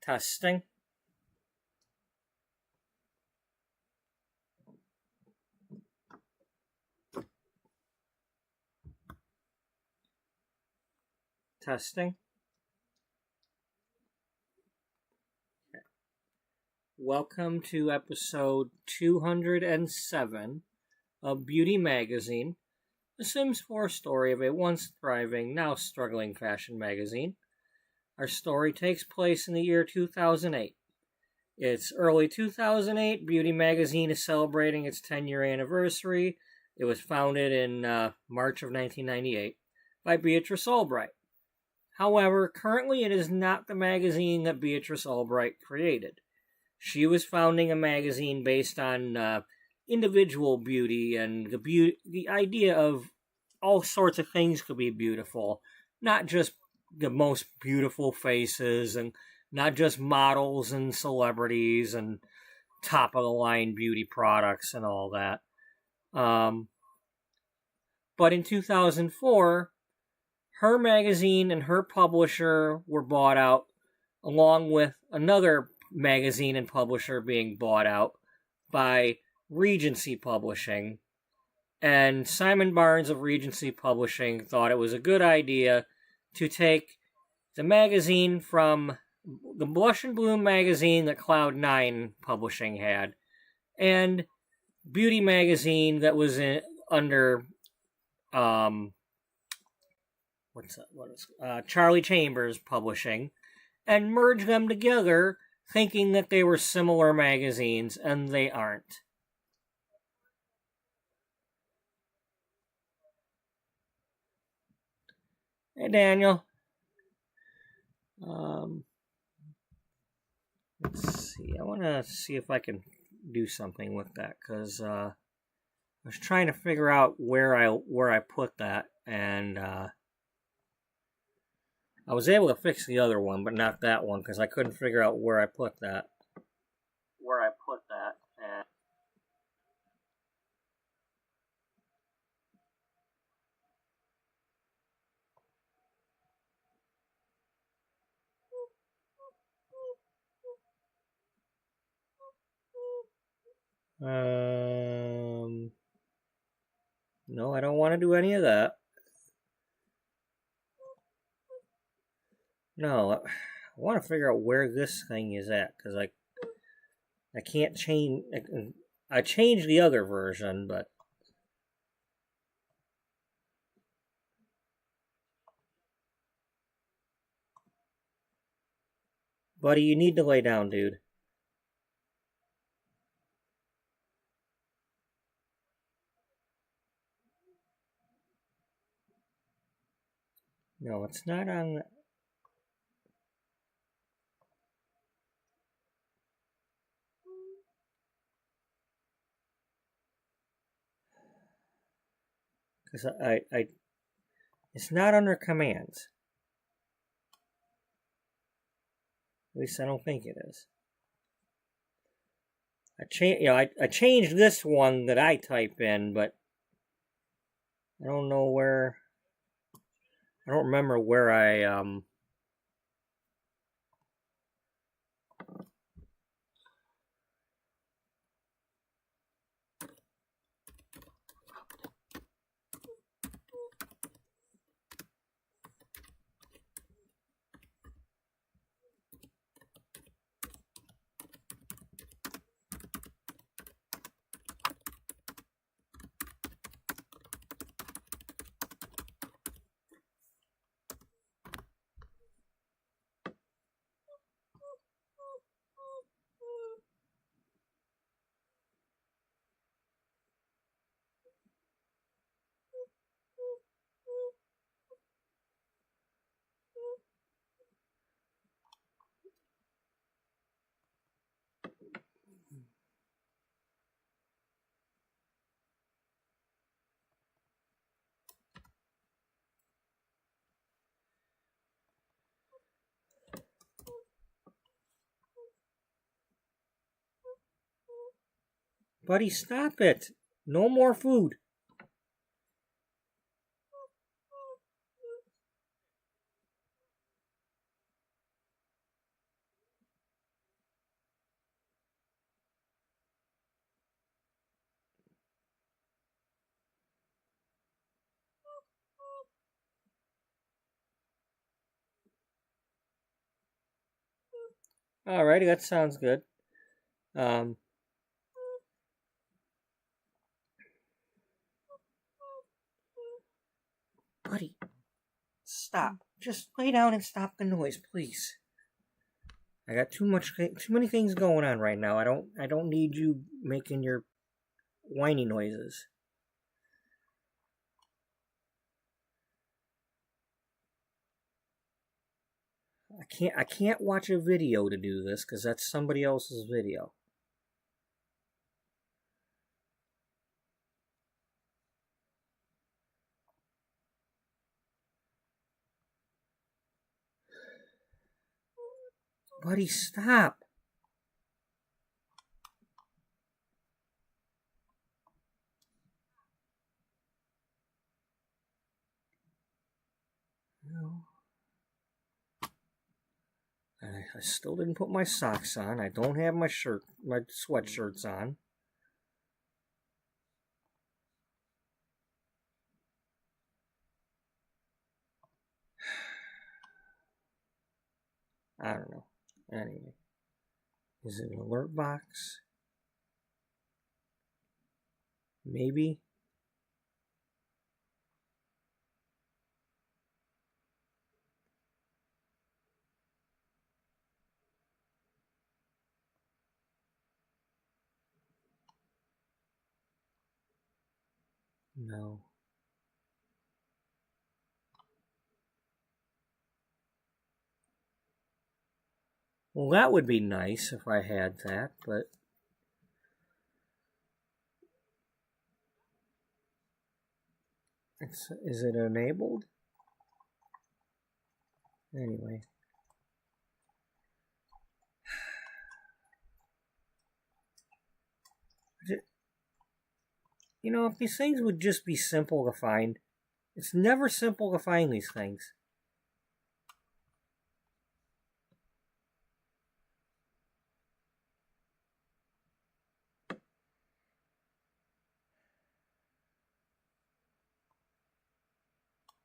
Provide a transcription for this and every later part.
Testing. Testing. Okay. Welcome to episode 207 of Beauty Magazine, the Sims 4 story of a once thriving, now struggling fashion magazine. Our story takes place in the year 2008. It's early 2008. Beauty Magazine is celebrating its 10-year anniversary. It was founded in March of 1998 by Beatrice Ullbright. However, currently it is not the magazine that Beatrice Ullbright created. She was founding a magazine based on individual beauty and the idea of all sorts of things could be beautiful, not just the most beautiful faces and not just models and celebrities and top-of-the-line beauty products and all that. But in 2004, her magazine and her publisher were bought out, along with another magazine and publisher being bought out by Regency Publishing. And Simon Barnes of Regency Publishing thought it was a good idea to take the magazine from the Blush and Bloom magazine that Cloud9 Publishing had, and Beauty Magazine that was under Charlie Chambers Publishing, and merge them together, thinking that they were similar magazines, and they aren't. Hey, Daniel. Let's see. I want to see if I can do something with that, because I was trying to figure out where I put that, and I was able to fix the other one, but not that one, because I couldn't figure out where I put that. No, I don't want to do any of that. No, I want to figure out where this thing is at, because I can't change. I changed the other version, but buddy, you need to lay down, dude. No, it's not on. Because it's not under commands. At least I don't think it is. I changed this one that I type in, but I don't know where. I don't remember where I Buddy, stop it. No more food. Alrighty, that sounds good. Buddy, stop. Just lay down and stop the noise, please. I got too many things going on right now. I don't need you making your whiny noises. I can't watch a video to do this because that's somebody else's video. Buddy, stop. No. I still didn't put my socks on. I don't have my sweatshirts on. I don't know. Anyway. Is it an alert box? Maybe. No. Well, that would be nice if I had that, but is it enabled? Anyway. You know, if these things would just be simple to find. It's never simple to find these things.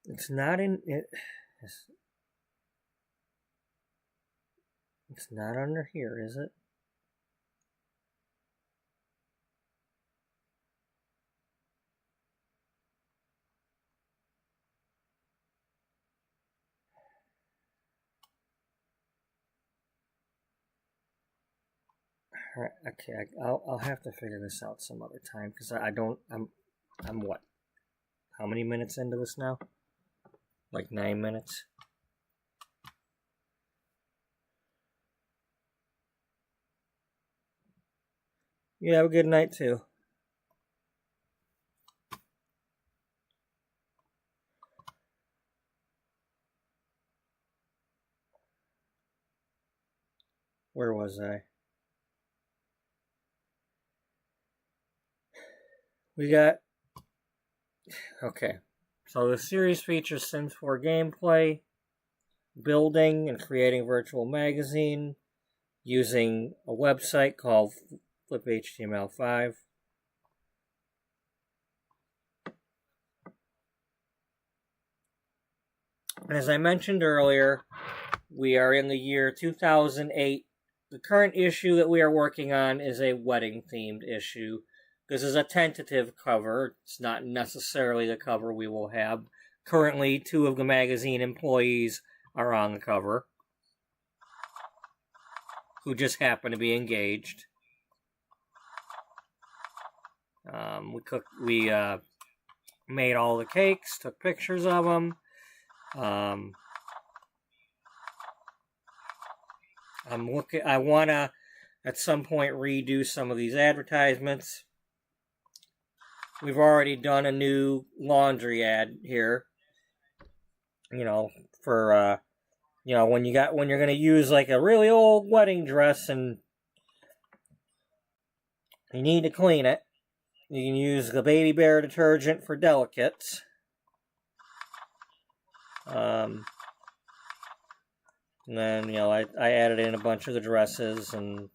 It's not in it. It's not under here, is it? All right, okay, I'll have to figure this out some other time because I'm what? How many minutes into this now? Like 9 minutes. You have a good night too. Where was I? We got... Okay. So the series features Sims 4 gameplay, building and creating a virtual magazine, using a website called fliphtml5. And as I mentioned earlier, we are in the year 2008. The current issue that we are working on is a wedding-themed issue. This is a tentative cover. It's not necessarily the cover we will have. Currently, 2 of the magazine employees are on the cover, who just happen to be engaged. We made all the cakes, took pictures of them. I want to, at some point, redo some of these advertisements. We've already done a new laundry ad here. You know, for, you know, when you're going to use like a really old wedding dress and you need to clean it, you can use the Baby Bear detergent for delicates. And then, you know, I added in a bunch of the dresses and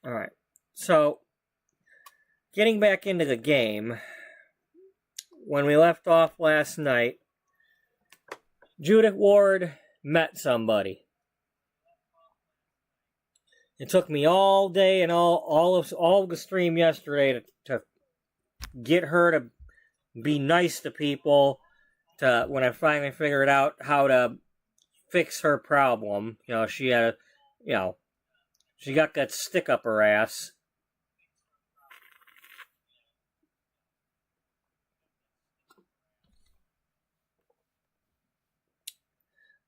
alright. So, getting back into the game, when we left off last night, Judith Ward met somebody. It took me all day and all of the stream yesterday to get her to be nice to people. When I finally figured out how to fix her problem, she had she got that stick up her ass.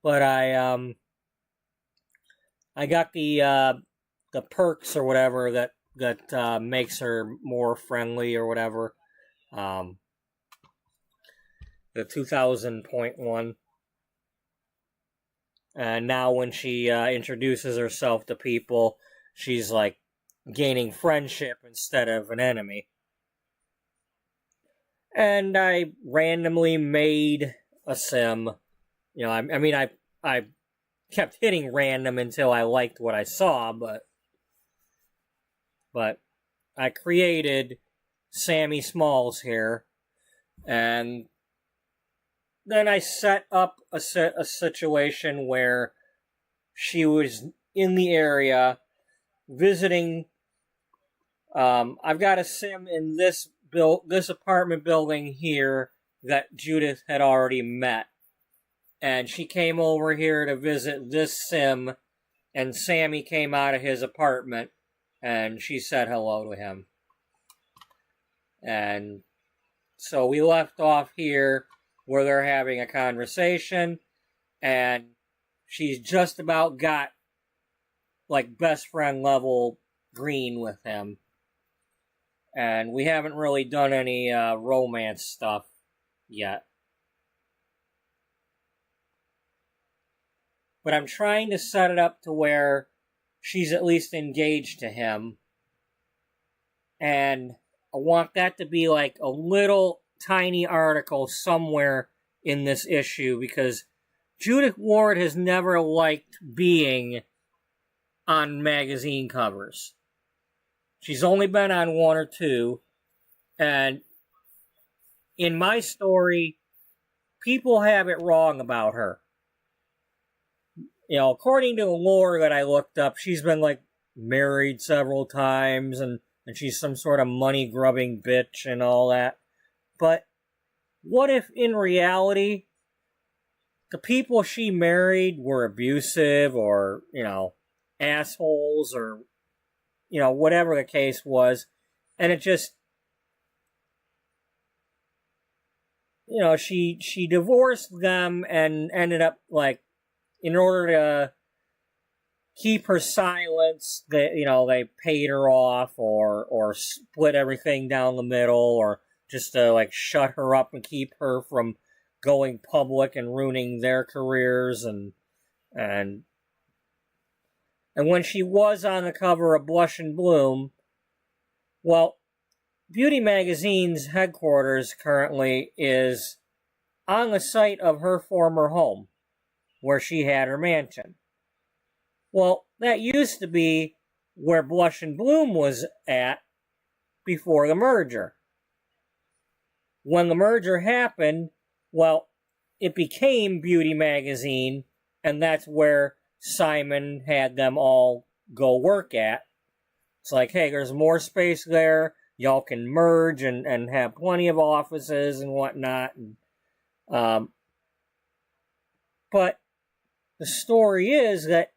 But I got the perks or whatever that makes her more friendly or whatever. The 2000.1. And now when she introduces herself to people, she's like gaining friendship instead of an enemy. And I randomly made a sim. I kept hitting random until I liked what I saw, but I created Sammy Smalls here, and then I set up a situation where she was in the area visiting. I've got a sim in this apartment building here that Judith had already met. And she came over here to visit this sim, and Sammy came out of his apartment, and she said hello to him. And so we left off here where they're having a conversation, and she's just about got, like, best friend level green with him. And we haven't really done any romance stuff yet. But I'm trying to set it up to where she's at least engaged to him. And I want that to be like a little tiny article somewhere in this issue, because Judith Ward has never liked being on magazine covers. She's only been on one or two. And in my story, people have it wrong about her. According to Allure that I looked up, she's been, like, married several times, and she's some sort of money-grubbing bitch and all that. But what if, in reality, the people she married were abusive or, assholes or, whatever the case was, and it just, she divorced them and ended up, like, in order to keep her silence, they paid her off or split everything down the middle, or just to, like, shut her up and keep her from going public and ruining their careers. And when she was on the cover of Blush and Bloom, well, Beauty Magazine's headquarters currently is on the site of her former home, where she had her mansion. Well, that used to be where Blush and Bloom was at before the merger. When the merger happened, well, it became Beauty Magazine, and that's where Simon had them all go work at. It's like, hey, there's more space there. Y'all can merge and have plenty of offices and whatnot. But the story is that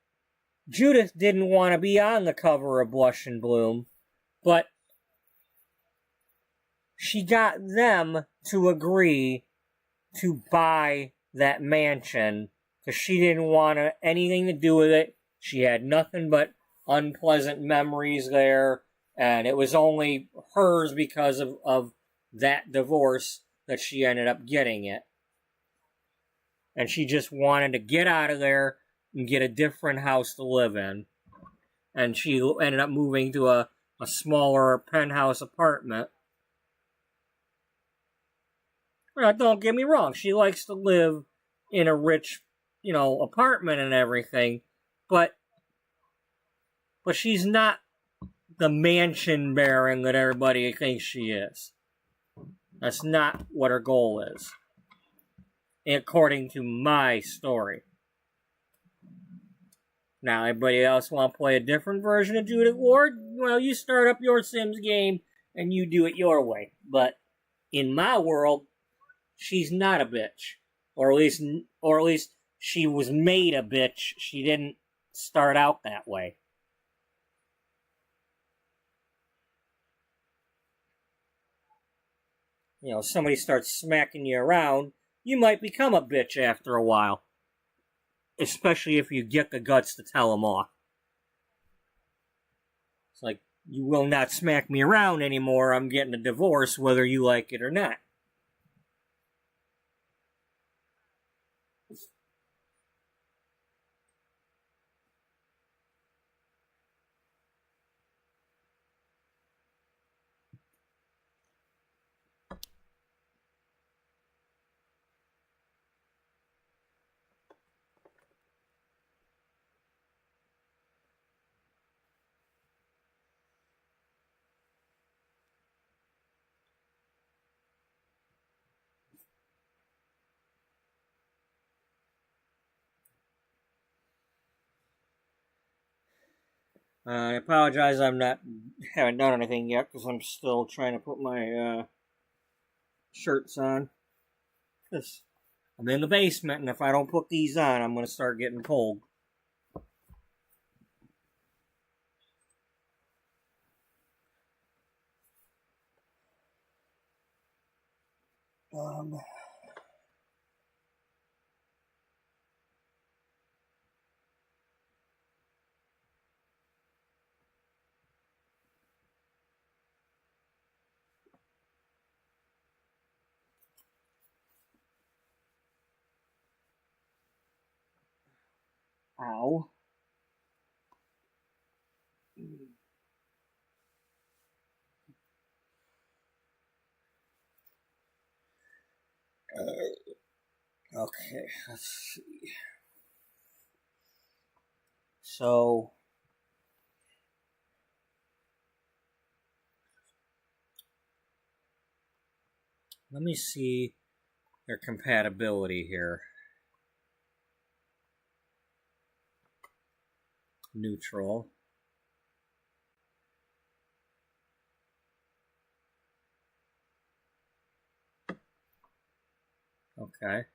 Judith didn't want to be on the cover of Blush and Bloom, but she got them to agree to buy that mansion because she didn't want anything to do with it. She had nothing but unpleasant memories there, and it was only hers because of that divorce that she ended up getting it. And she just wanted to get out of there and get a different house to live in. And she ended up moving to a smaller penthouse apartment. Well, don't get me wrong, she likes to live in a rich, apartment and everything, but she's not the mansion baron that everybody thinks she is. That's not what her goal is, according to my story. Now, anybody else want to play a different version of Judith Ward? Well, you start up your Sims game and you do it your way. But in my world, she's not a bitch, or at least she was made a bitch. She didn't start out that way. You know, somebody starts smacking you around, you might become a bitch after a while. Especially if you get the guts to tell them off. It's like, you will not smack me around anymore, I'm getting a divorce whether you like it or not. I apologize, haven't done anything yet because I'm still trying to put my shirts on. Because I'm in the basement, and if I don't put these on, I'm going to start getting cold. Ow. Okay, let's see. So, let me see their compatibility here. Neutral. Okay.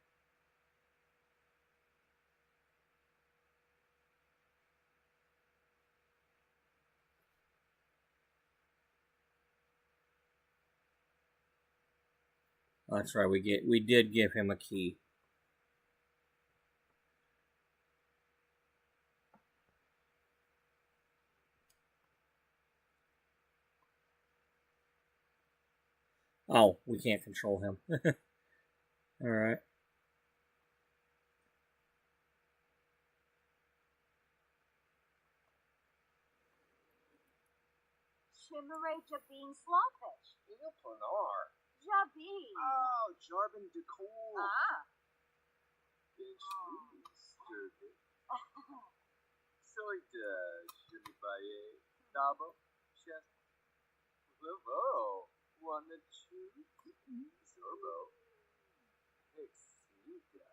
That's right, we did give him a key. Oh, we can't control him. Alright. Chimere Jabin Slawfish. Ilplanar. Jabin. Oh, Jarbin Decor. Ah. Sturdy. Soida, Shimibaye, Dabo, Chest, Livo, Wanna Chew, Zorbo, Exida,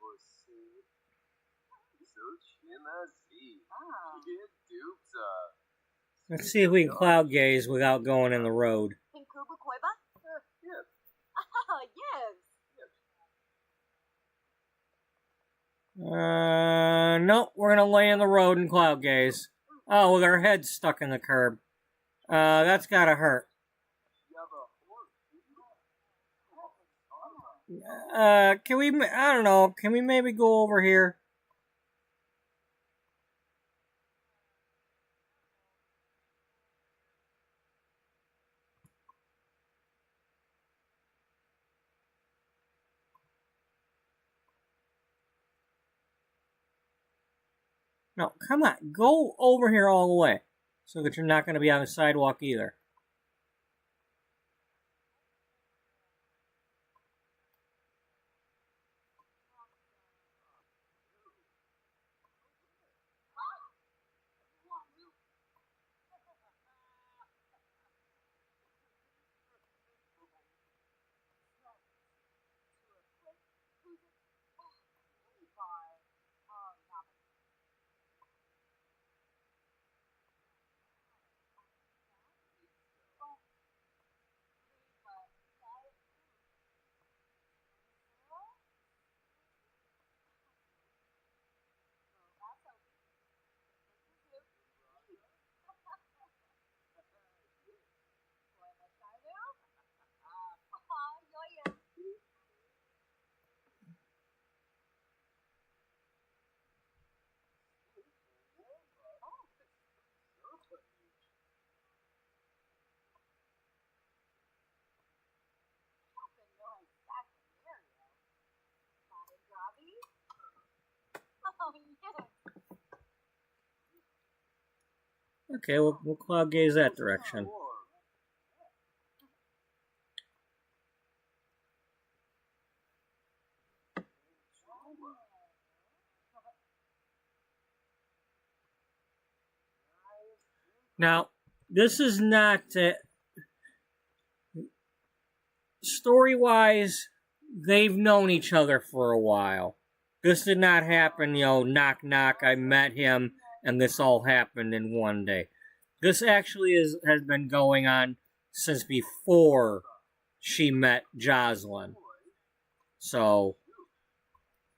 Você, Sochinazi, Dupza. Let's see if we can cloud gaze without going in the road. Inkuba Koiba? Yes. Oh, yes. No, we're gonna lay in the road and cloud gaze. Oh, with our heads stuck in the curb. That's gotta hurt. Can we, I don't know, can we maybe go over here? No, come on, go over here all the way, so that you're not going to be on the sidewalk either. yes. Okay, we'll cloud gaze that direction. Now, this is not story-wise. They've known each other for a while. This did not happen, knock knock. I met him, and this all happened in one day. This actually has been going on since before she met Jocelyn. So,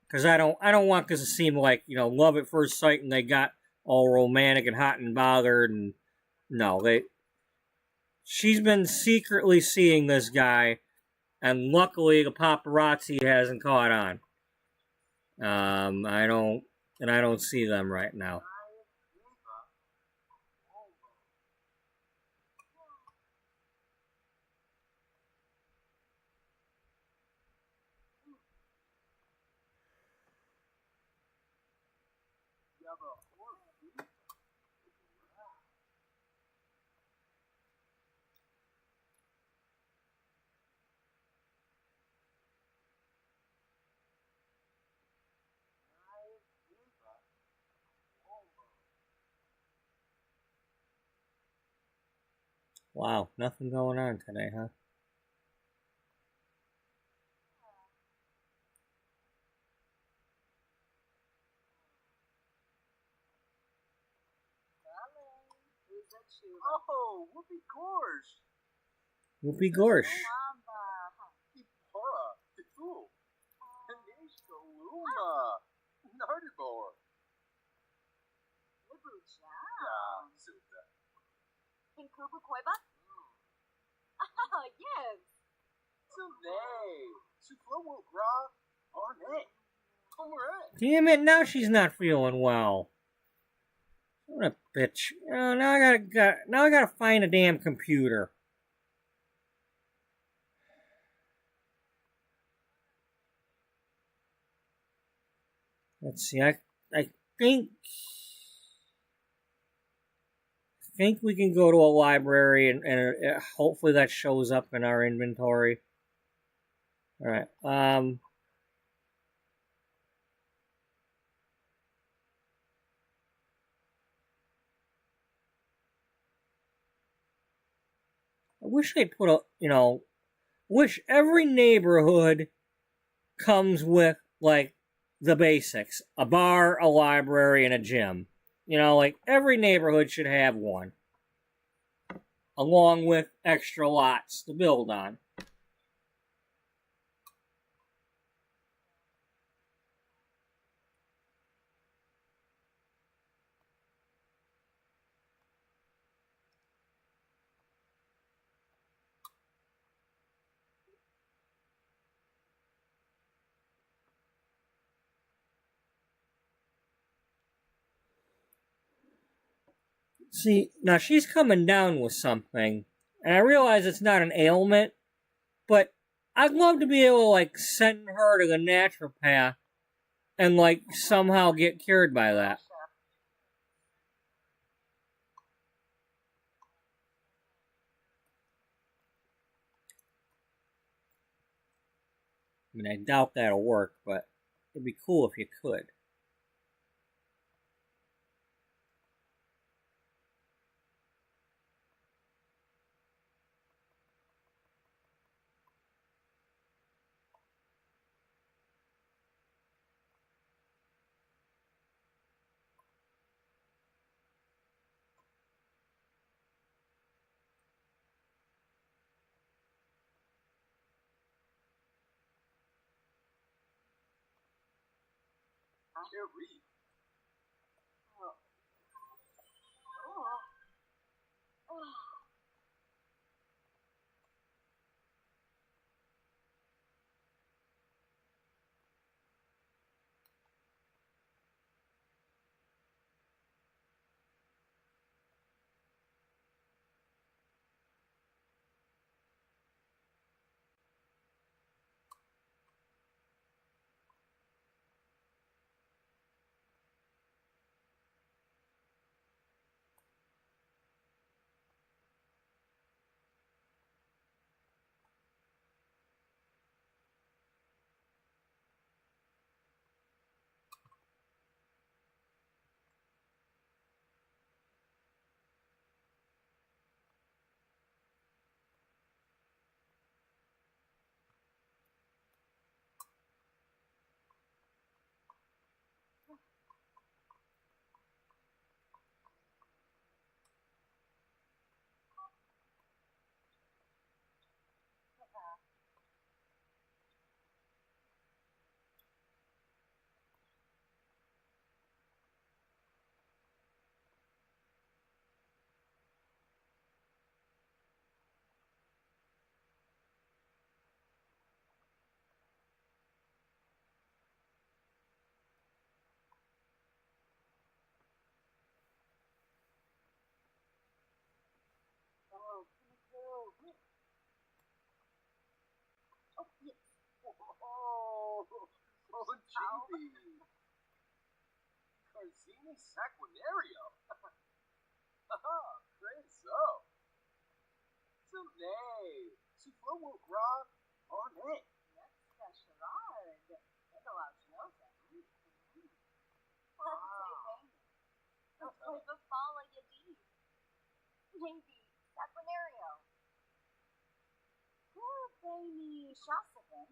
because I don't want this to seem like love at first sight, and they got all romantic and hot and bothered, and no, she's been secretly seeing this guy, and luckily the paparazzi hasn't caught on. I don't see them right now. Wow, nothing going on today, huh? Oh, whoopee gorsh. Whoopee gorsh. Ipora, tifu. Nishko luma. Nardibor. Yeah, super. Inkubu Koiba? Yes. Today. Suflomo gra. Arne. Damn it! Now she's not feeling well. What a bitch! Now I gotta find a damn computer. Let's see. I think we can go to a library and hopefully that shows up in our inventory. All right. I wish they put wish every neighborhood comes with like the basics: a bar, a library, and a gym. Like every neighborhood should have one, along with extra lots to build on. See, now she's coming down with something, and I realize it's not an ailment, but I'd love to be able to, like, send her to the naturopath and, like, somehow get cured by that. I mean, I doubt that'll work, but it'd be cool if you could. Can't read. Chibi. Carzini Sanguinario. Haha, Creso. Soleil. Suflomo Gra. Ornate. Nesta Sherrod. Egalaginosa. Let's play the Fala Yadid. Maybe Saquinario. Baby Shasavan.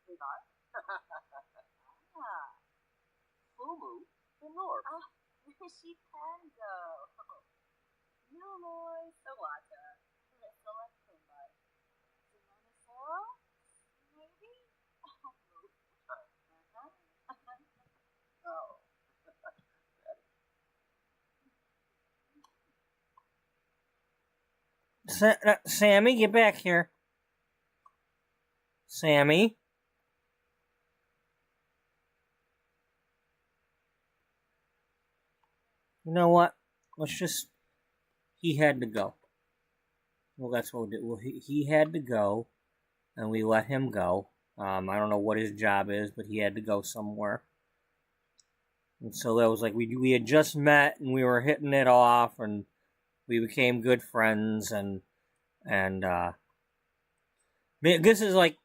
Vivar. Fumu. The North. Rishi Pando. Nuloy Sawata. Rissala Kumba. Simonosoro? Maybe? Oh. Sammy, get back here. Sammy. You know what? He had to go. Well, that's what we did. Well, he had to go, and we let him go. I don't know what his job is, but he had to go somewhere. And so that was like, we had just met, and we were hitting it off, and we became good friends, and this is like,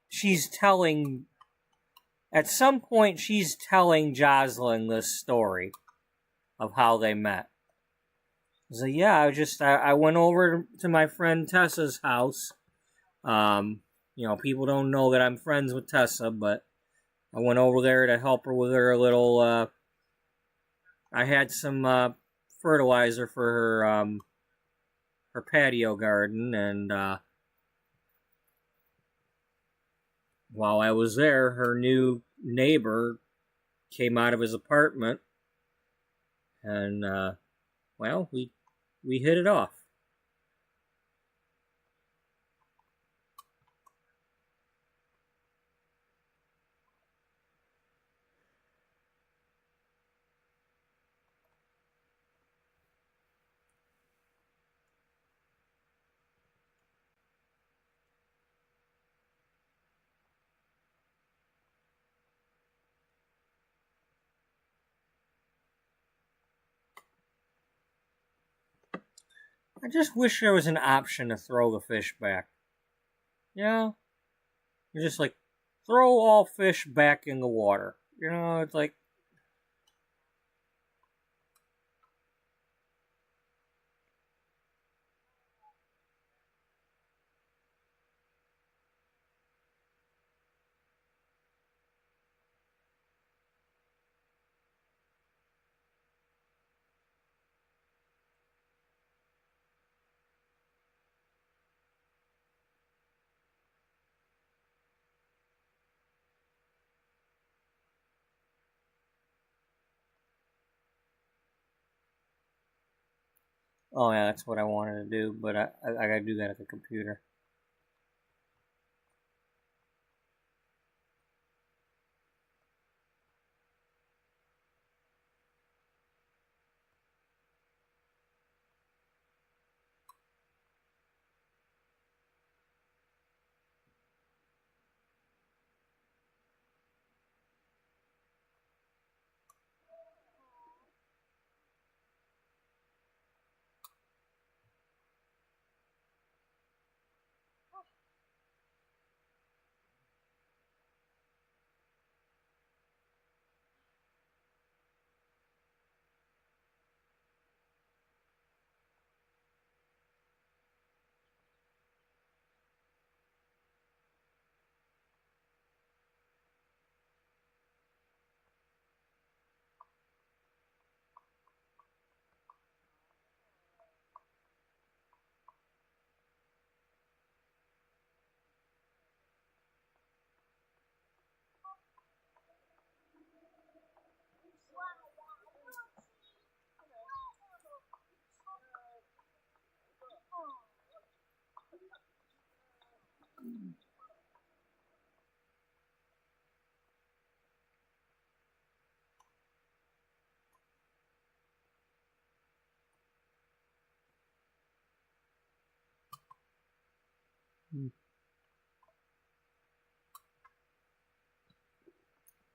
at some point, she's telling Jocelyn this story of how they met. So yeah, I went over to my friend Tessa's house. People don't know that I'm friends with Tessa, but I went over there to help her with her little, I had some, fertilizer for her patio garden, and, while I was there, her new neighbor came out of his apartment, and, well, we hit it off. I just wish there was an option to throw the fish back. You're just like, throw all fish back in the water. It's like, oh yeah, that's what I wanted to do, but I gotta do that at the computer.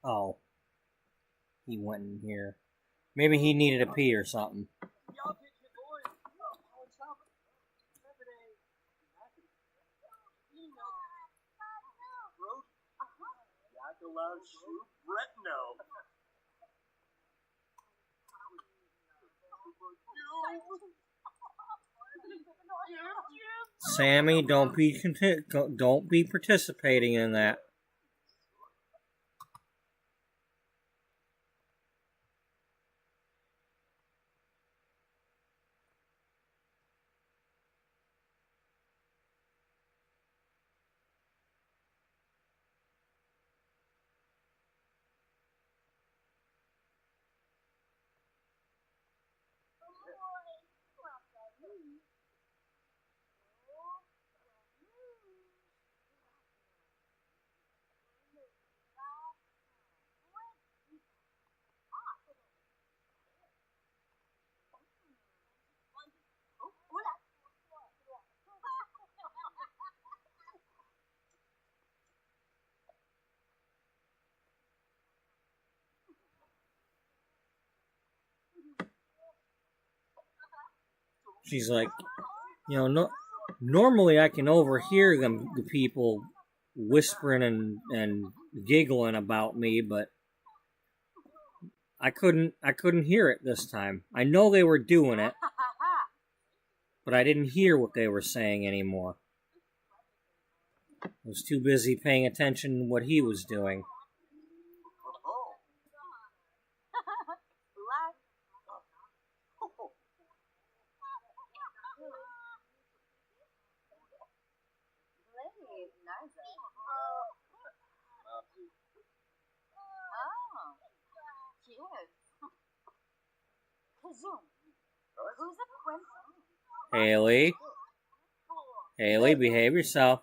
Oh. He went in here. Maybe he needed a pee or something. Sammy, don't be participating in that. She's like, no, normally I can overhear the people whispering and giggling about me, but I couldn't hear it this time. I know they were doing it, but I didn't hear what they were saying anymore. I was too busy paying attention to what he was doing. Haley, behave yourself.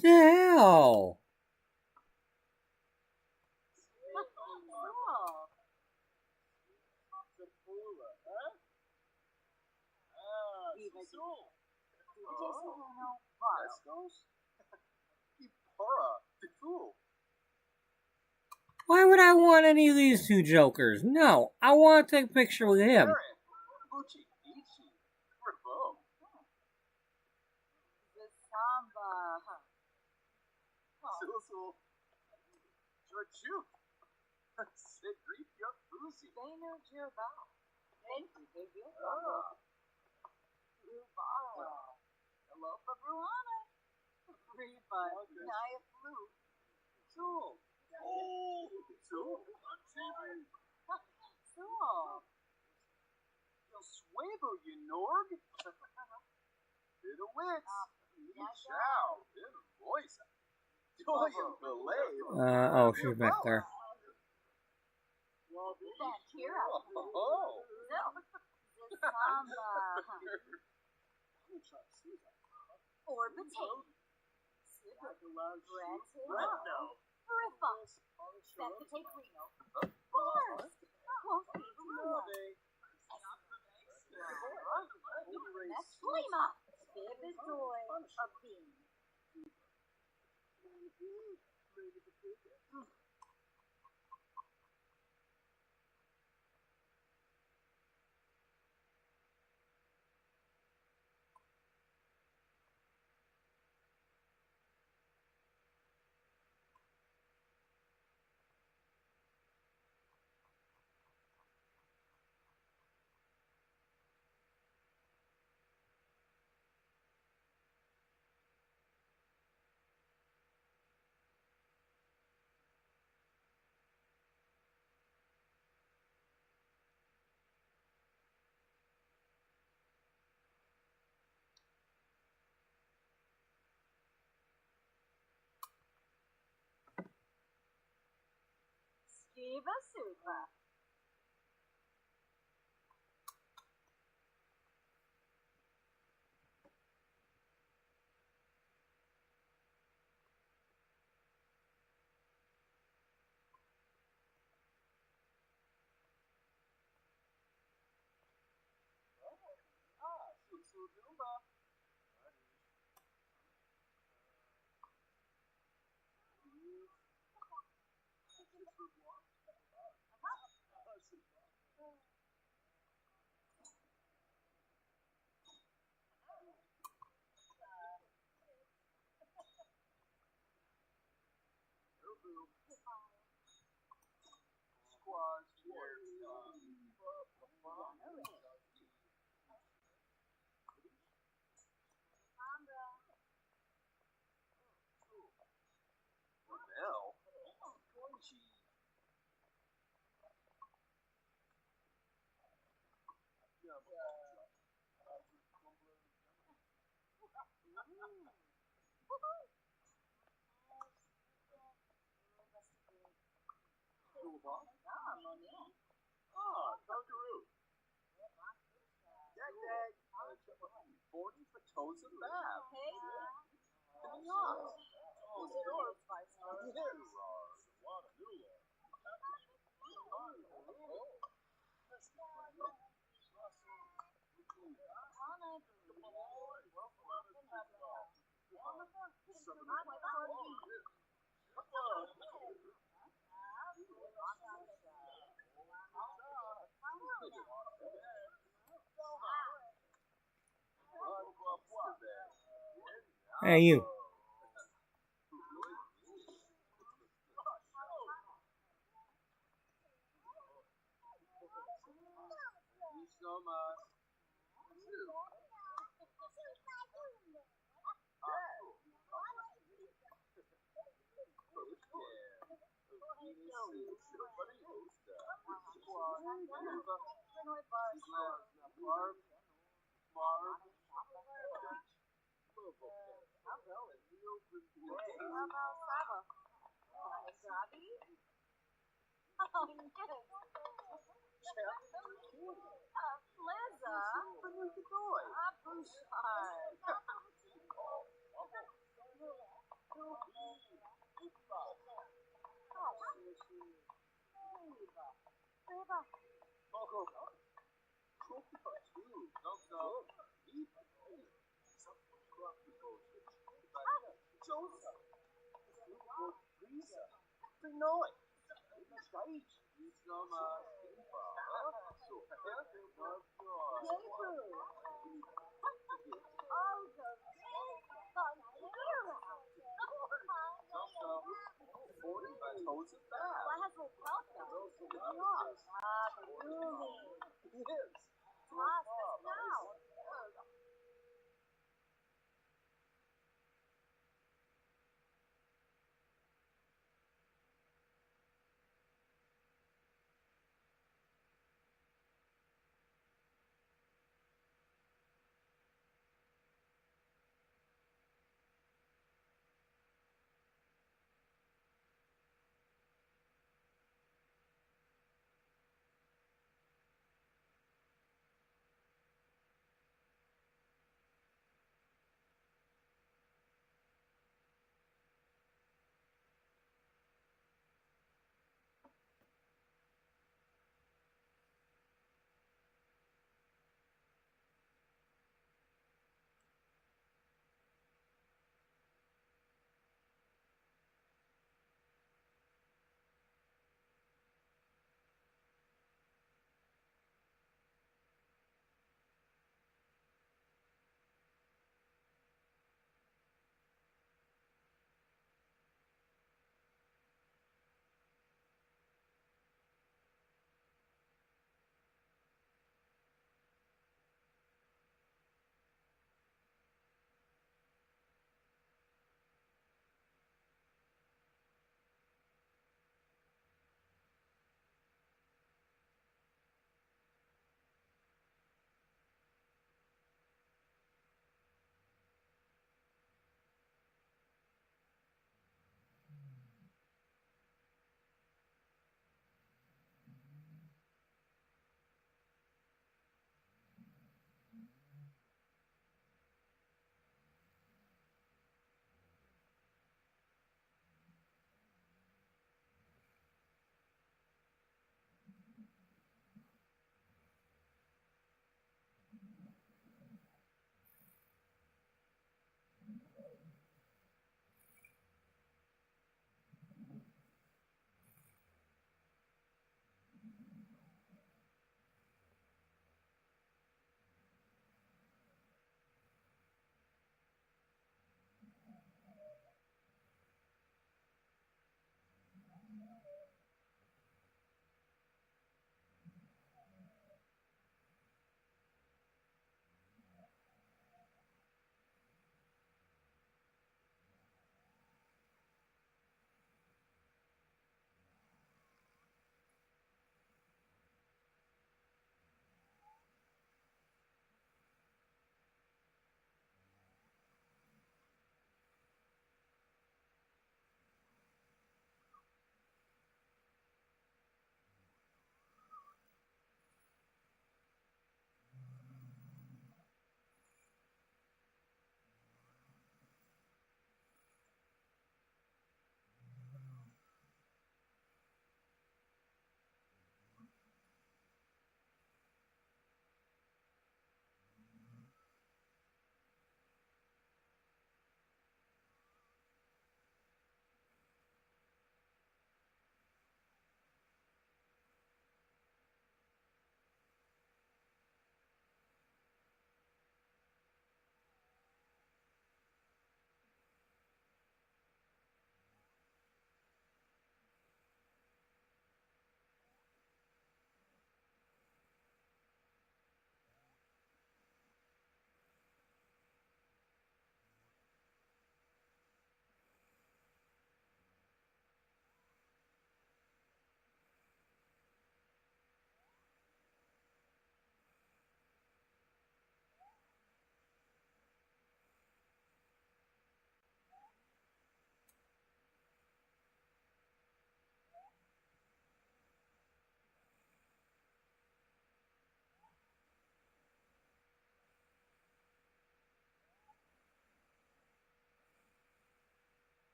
The hell? Why would I want any of these two jokers? No, I want to take a picture with him. Bit of wits. Ni yeah, chao. Bit of voice. Doyle belay. Oh, she's back there. Shakira. Oh. The samba. Orbitate. Brendo. Friffa. Spectate Reno. Force. Coffee. Lima. Vividoy. A bean. Skiva Super. Dunkaroo. Dag dag. 40 for toes and bath. Hey. Hey, you.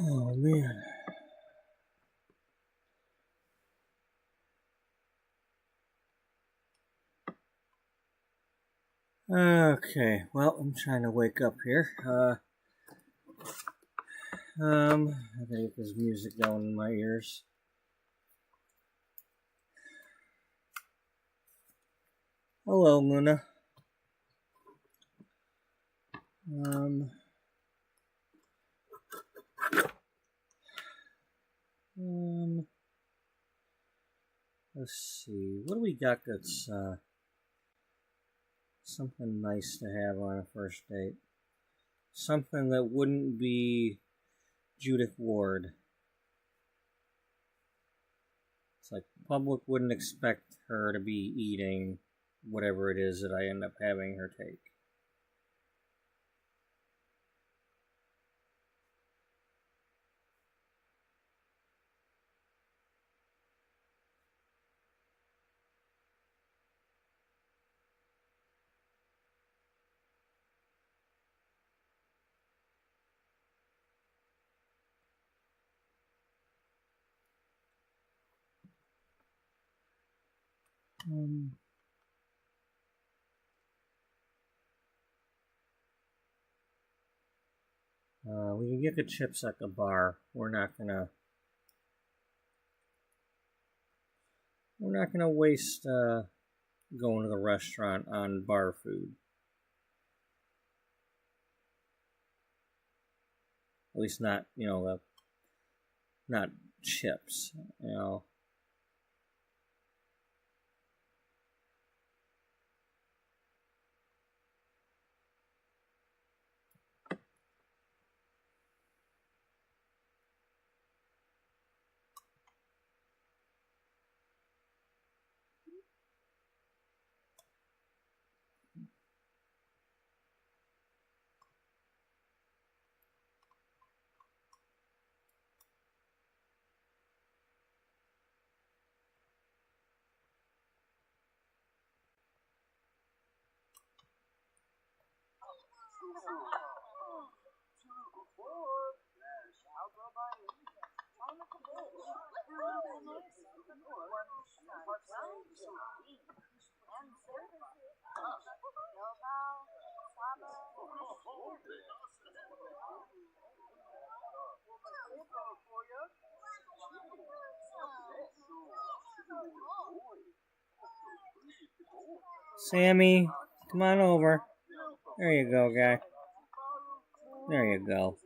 Oh, man. Okay, well, I'm trying to wake up here. I gotta get this music going in my ears. Hello, Luna. Let's see. What do we got that's, something nice to have on a first date? Something that wouldn't be Judith Ward. It's like the public wouldn't expect her to be eating whatever it is that I end up having her take. We can get the chips at the bar. We're not gonna waste going to the restaurant on bar food. At least not, not chips, Sammy, come on over. There you go, guy. There you go.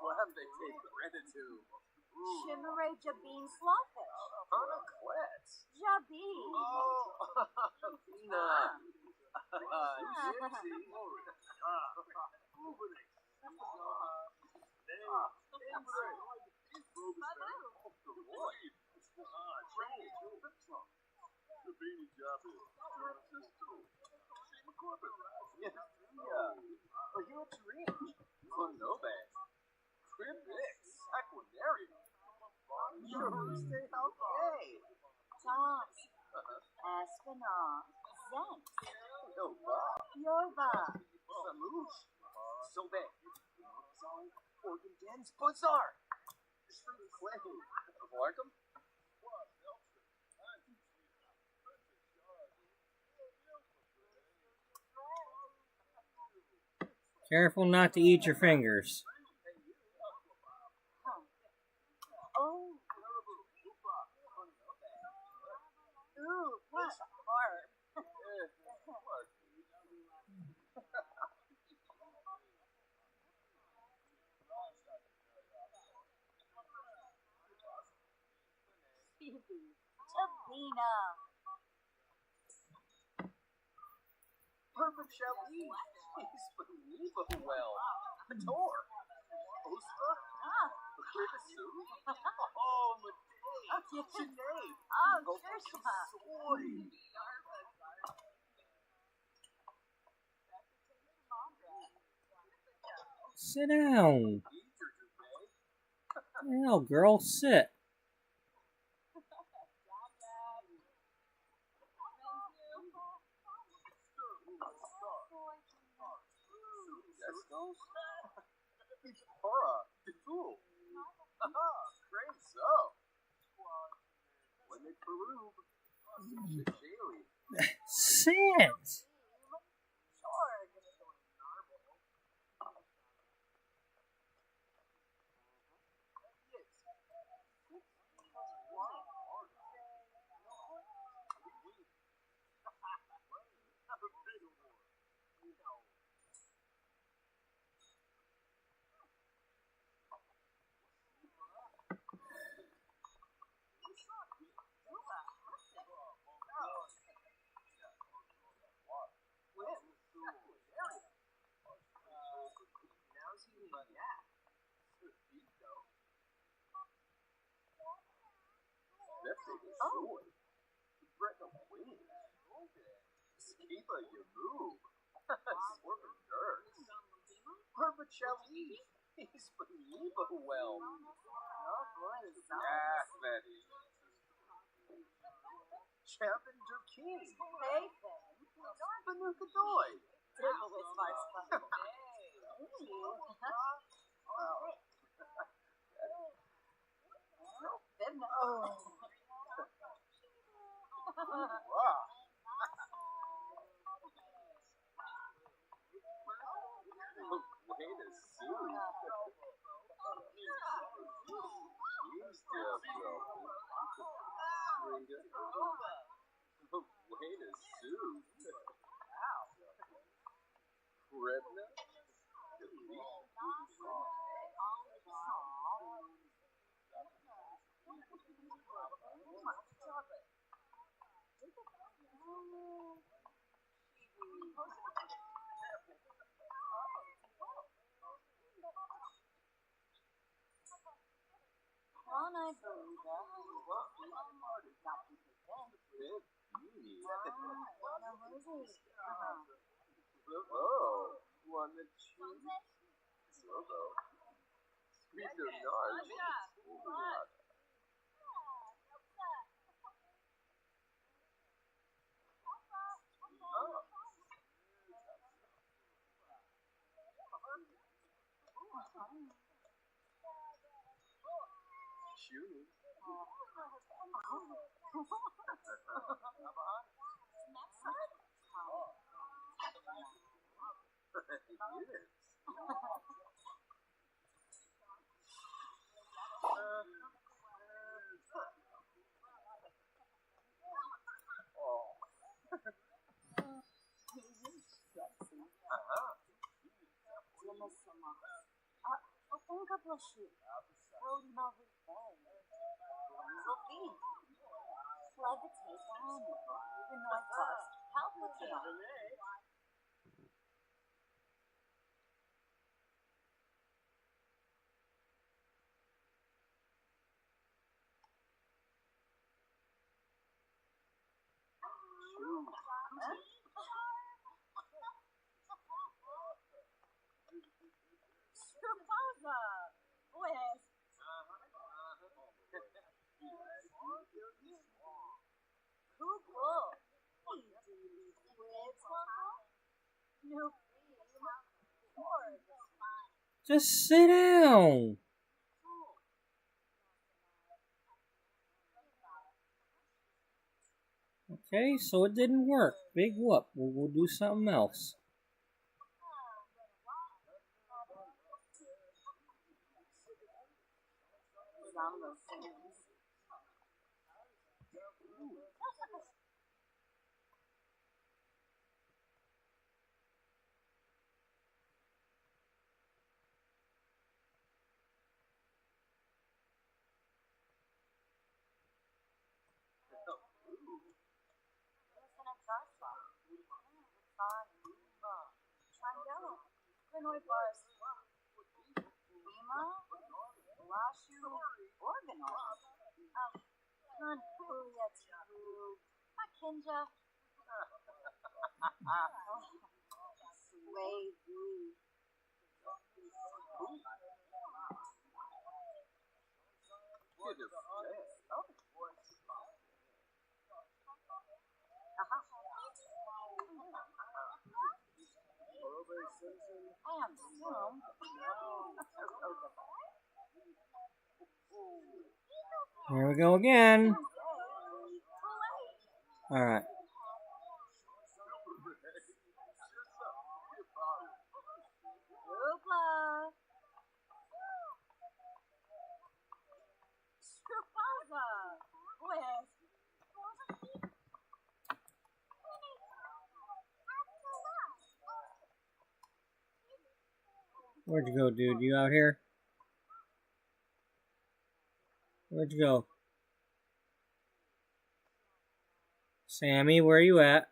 What have they taken? Rented to? Shimmeray Jabeen Slawfish. Anaclets. Jabeen. Oh, Nina. Toms. Espinal. Zent. Nova. Yorba. Samoosh. Sobe. Organ Dan's Bazaar. Street claim. Like him? Careful not to eat your fingers. Oh. Ooh, what a barb. Tabina. Perfect Shelley. He's believable well. Adore. Ostra? Ah. Beatrice Oh, Medea. Sinead. Oh, Trisha. Soy. Sit down. Hell, girl, sit. Hora, the fool. Aha, great so. When they Peru, Sit. Oh, break a wing. Skiba, you move. Swerving nerves. Perfect Shelley. He's believable well. Oh boy, Ah, Betty. Champion der King. Hey, Ben. Banuka Doy. Table with Sparks Fun. Wow. Way to sue. He's dead, bro. Way to sue. Krebna? I believe that. Oh, one that choose. Logo. Squeeze your yards. Shooting. Nunca plaši. Road novel bed. Sophie. Levitate on. The North Coast. Palpitate. Pausa! Pues. Google. No. Just sit down. Okay, so it didn't work. Big whoop. We'll do something else. Here we go again. Alright. Where'd you go, dude? You out here? Where'd you go? Sammy, where are you at?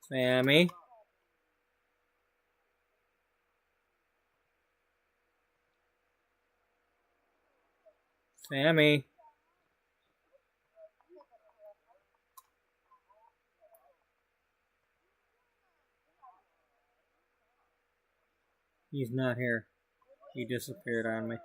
Sammy? Sammy? He's not here. He disappeared on me.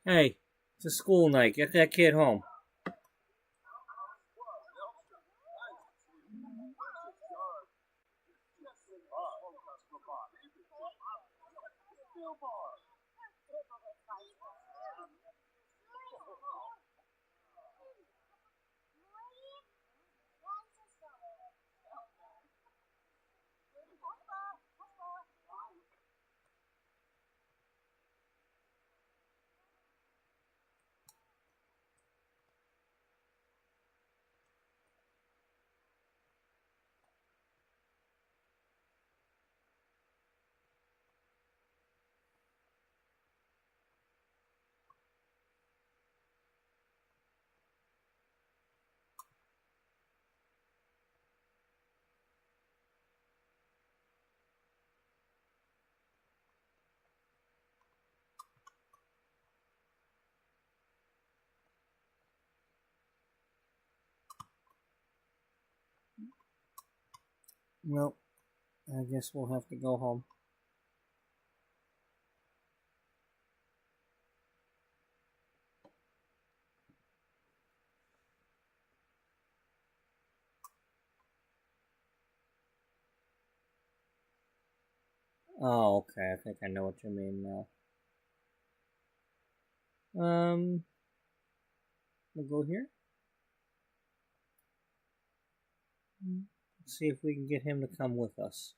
Hey, it's a school night. Get that kid home. Well, I guess we'll have to go home. Oh, okay. I think I know what you mean now. We'll go here. Let's see if we can get him to come with us.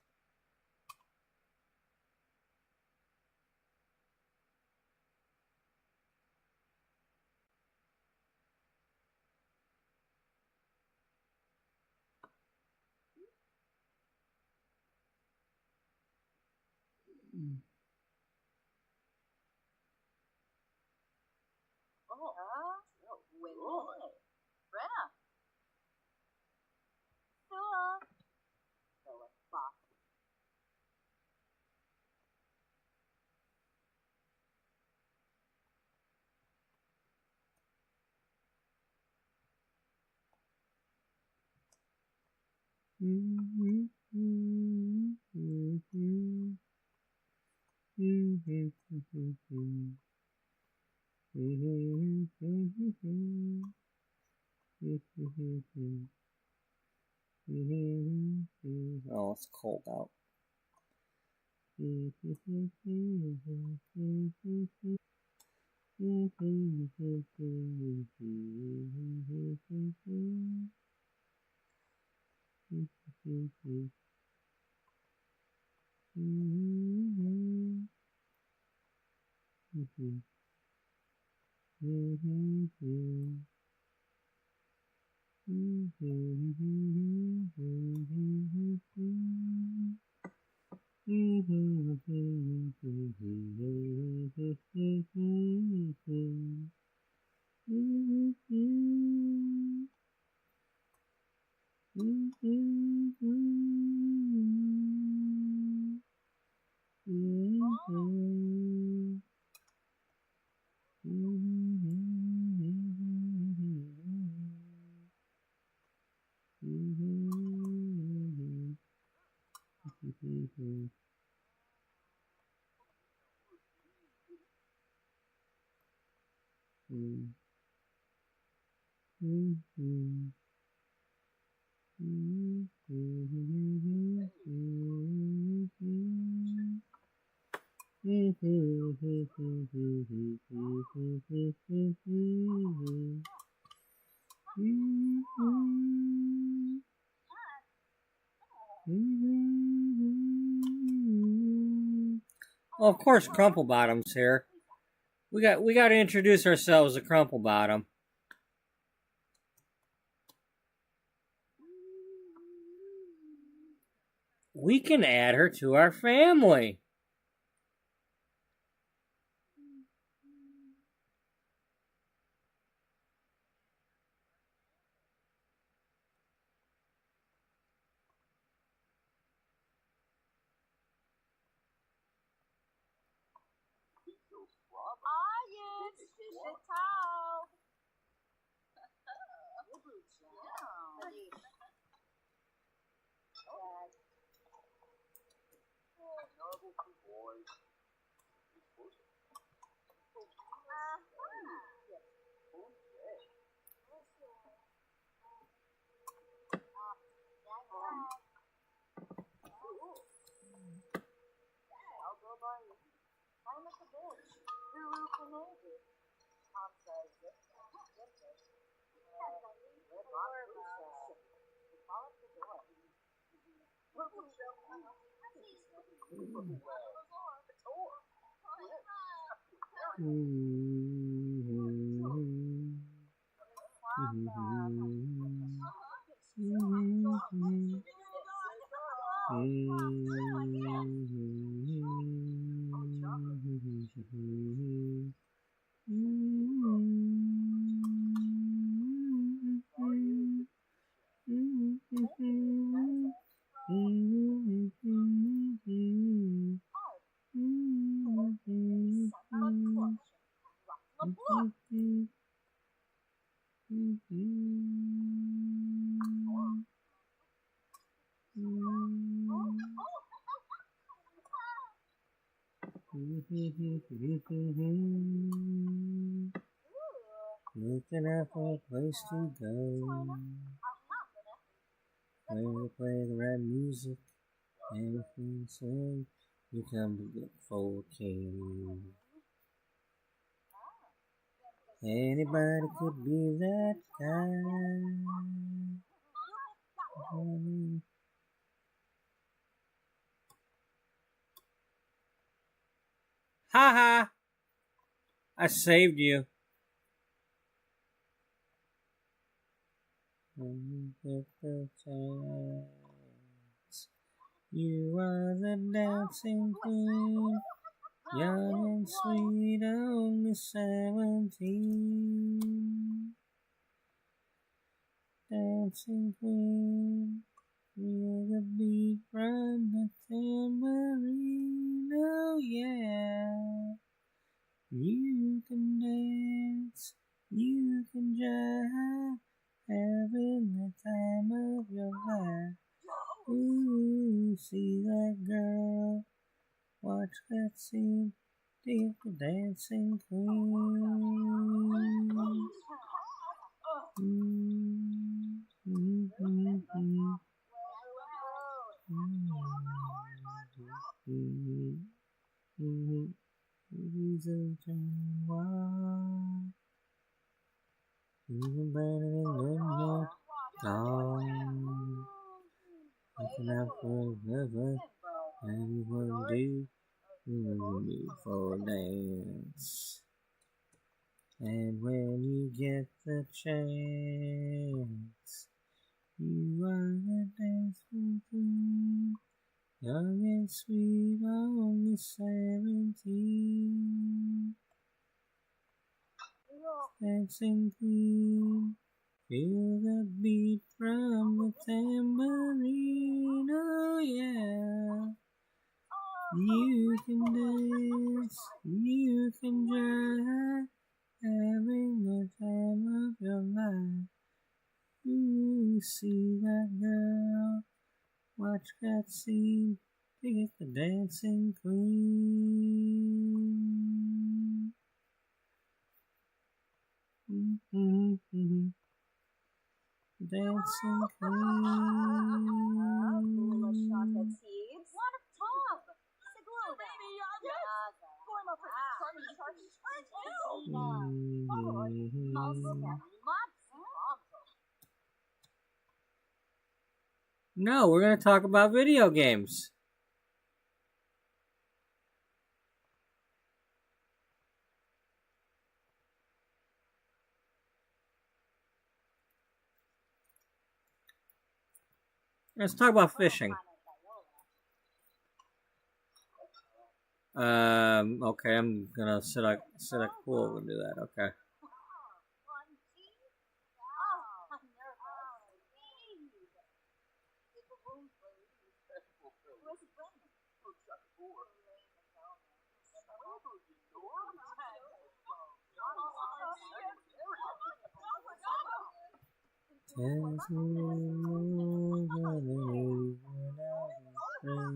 Oh, it's cold out. Well, of course, Crumple Bottom's here. We got to introduce ourselves to Crumple Bottom. We can add her to our family. Looking out for a place to go, where to play the right music, and swing. You come to look for King. Anybody could be that guy. Ha ha! I saved you. You are the dancing queen, young and sweet, only 17. Dancing queen, feel the beat from the tambourine, oh yeah. You can dance, you can jive, having the time of your life. Ooh, see that girl. Watch that scene. Think the dancing queen. Reason turn wild. Even better than the gone. Looking out for forever. Everyone do. Move for a dance. And when you get the chance, you are the dancing queen. Young and sweet, only 17. Dancing queen, feel the beat from the tambourine. Oh yeah, you can dance, you can jive, having the time of your life. Ooh, see that girl. Watch that scene, pick the dancing queen. Dancing queen. Seeds. What a tub. Siglona. Forma for No, we're going to talk about video games. Let's talk about fishing. Okay, I'm gonna sit at pool and do that. Okay. There's no more than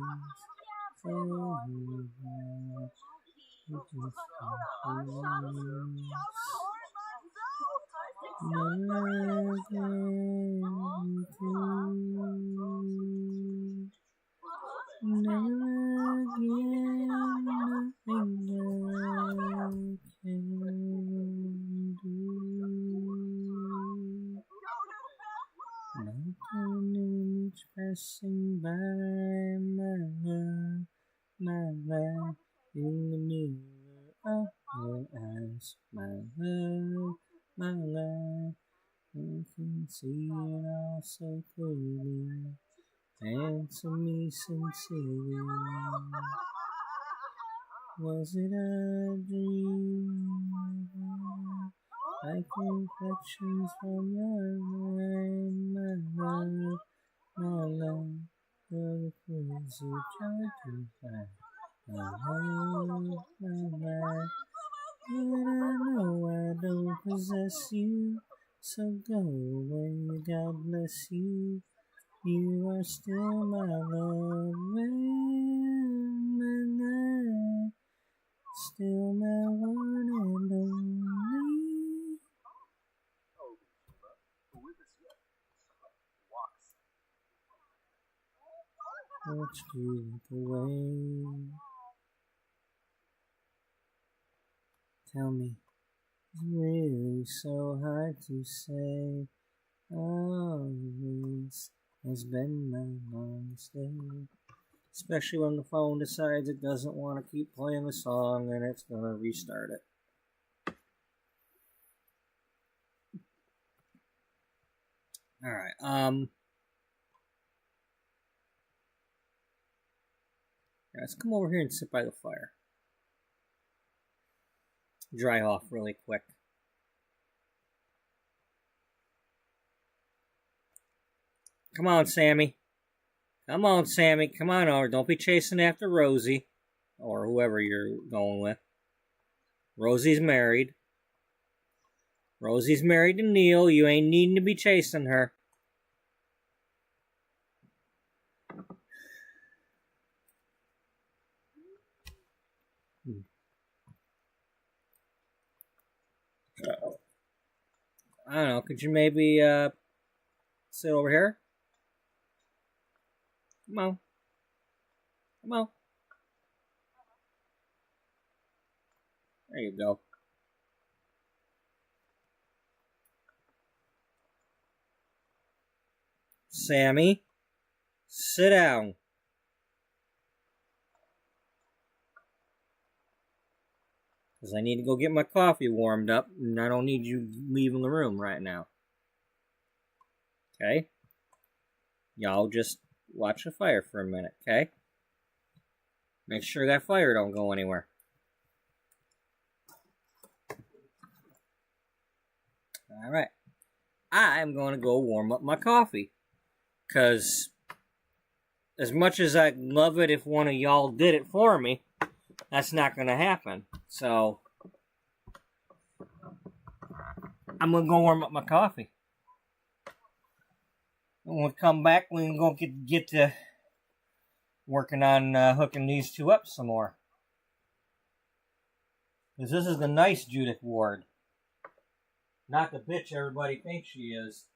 passing by my love, in the mirror of your eyes, my love, I can see it all so clearly, answer me sincerely, was it a dream, like reflections from your mind, my love, you're the crazy try to find. My love, but I know I don't possess you, so go away, God bless you. You are still my love, and I still my one and only. Watch you look away. Tell me, it's really so hard to say. Oh, this has been my longest day. Especially when the phone decides it doesn't want to keep playing the song and it's going to restart it. Alright, let's come over here and sit by the fire. Dry off really quick. Come on, Sammy. Come on, Sammy. Come on over. Don't be chasing after Rosie. Or whoever you're going with. Rosie's married. Rosie's married to Neil. You ain't needing to be chasing her. I don't know. Could you maybe sit over here? Come on. Come on. There you go. Sammy, sit down. Because I need to go get my coffee warmed up, and I don't need you leaving the room right now. Okay? Y'all just watch the fire for a minute, okay? Make sure that fire don't go anywhere. Alright. I'm going to go warm up my coffee. Because as much as I'd love it if one of y'all did it for me, that's not going to happen. So, I'm going to go warm up my coffee. And when we come back, we can go get to working on hooking these two up some more. Because this is the nice Judith Ward. Not the bitch everybody thinks she is.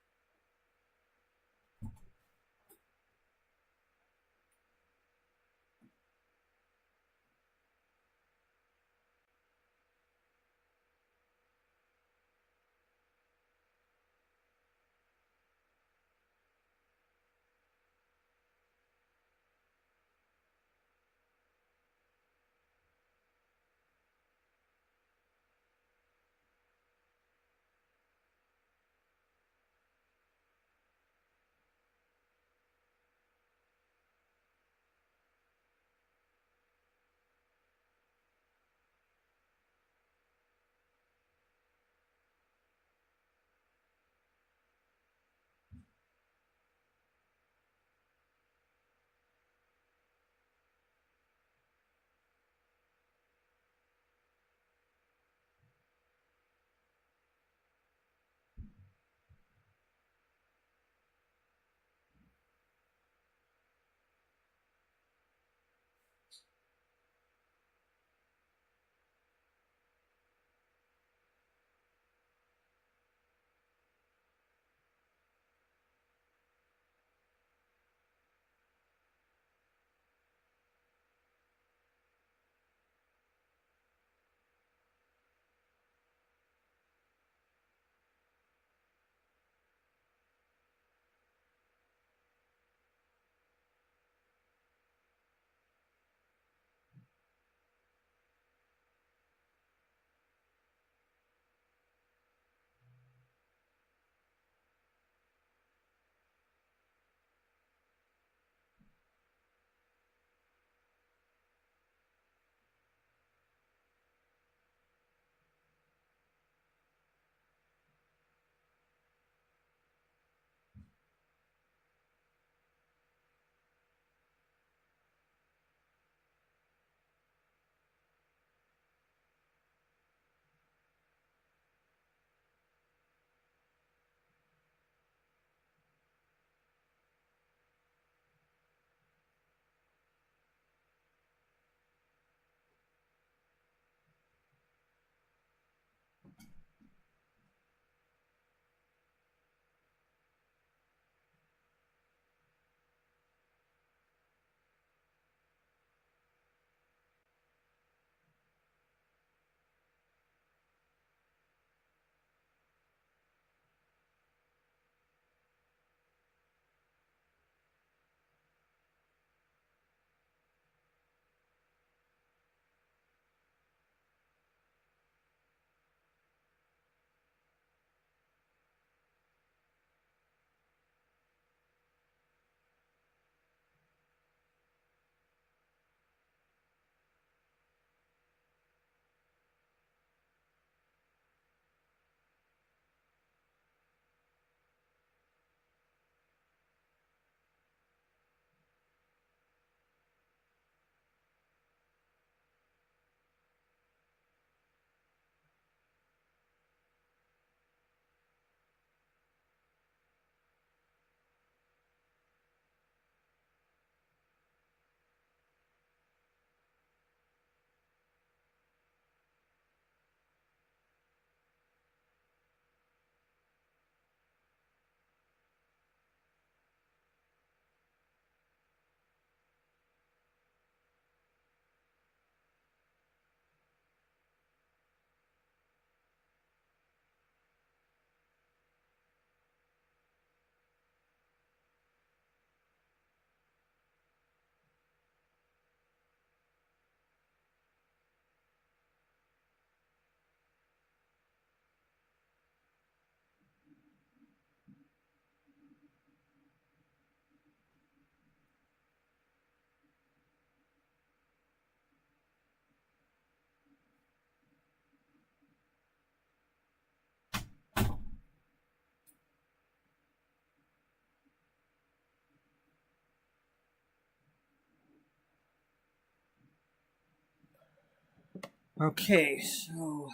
Okay, so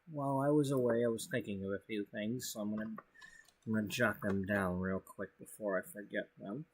while I was away, I was thinking of a few things, so I'm gonna jot them down real quick before I forget them.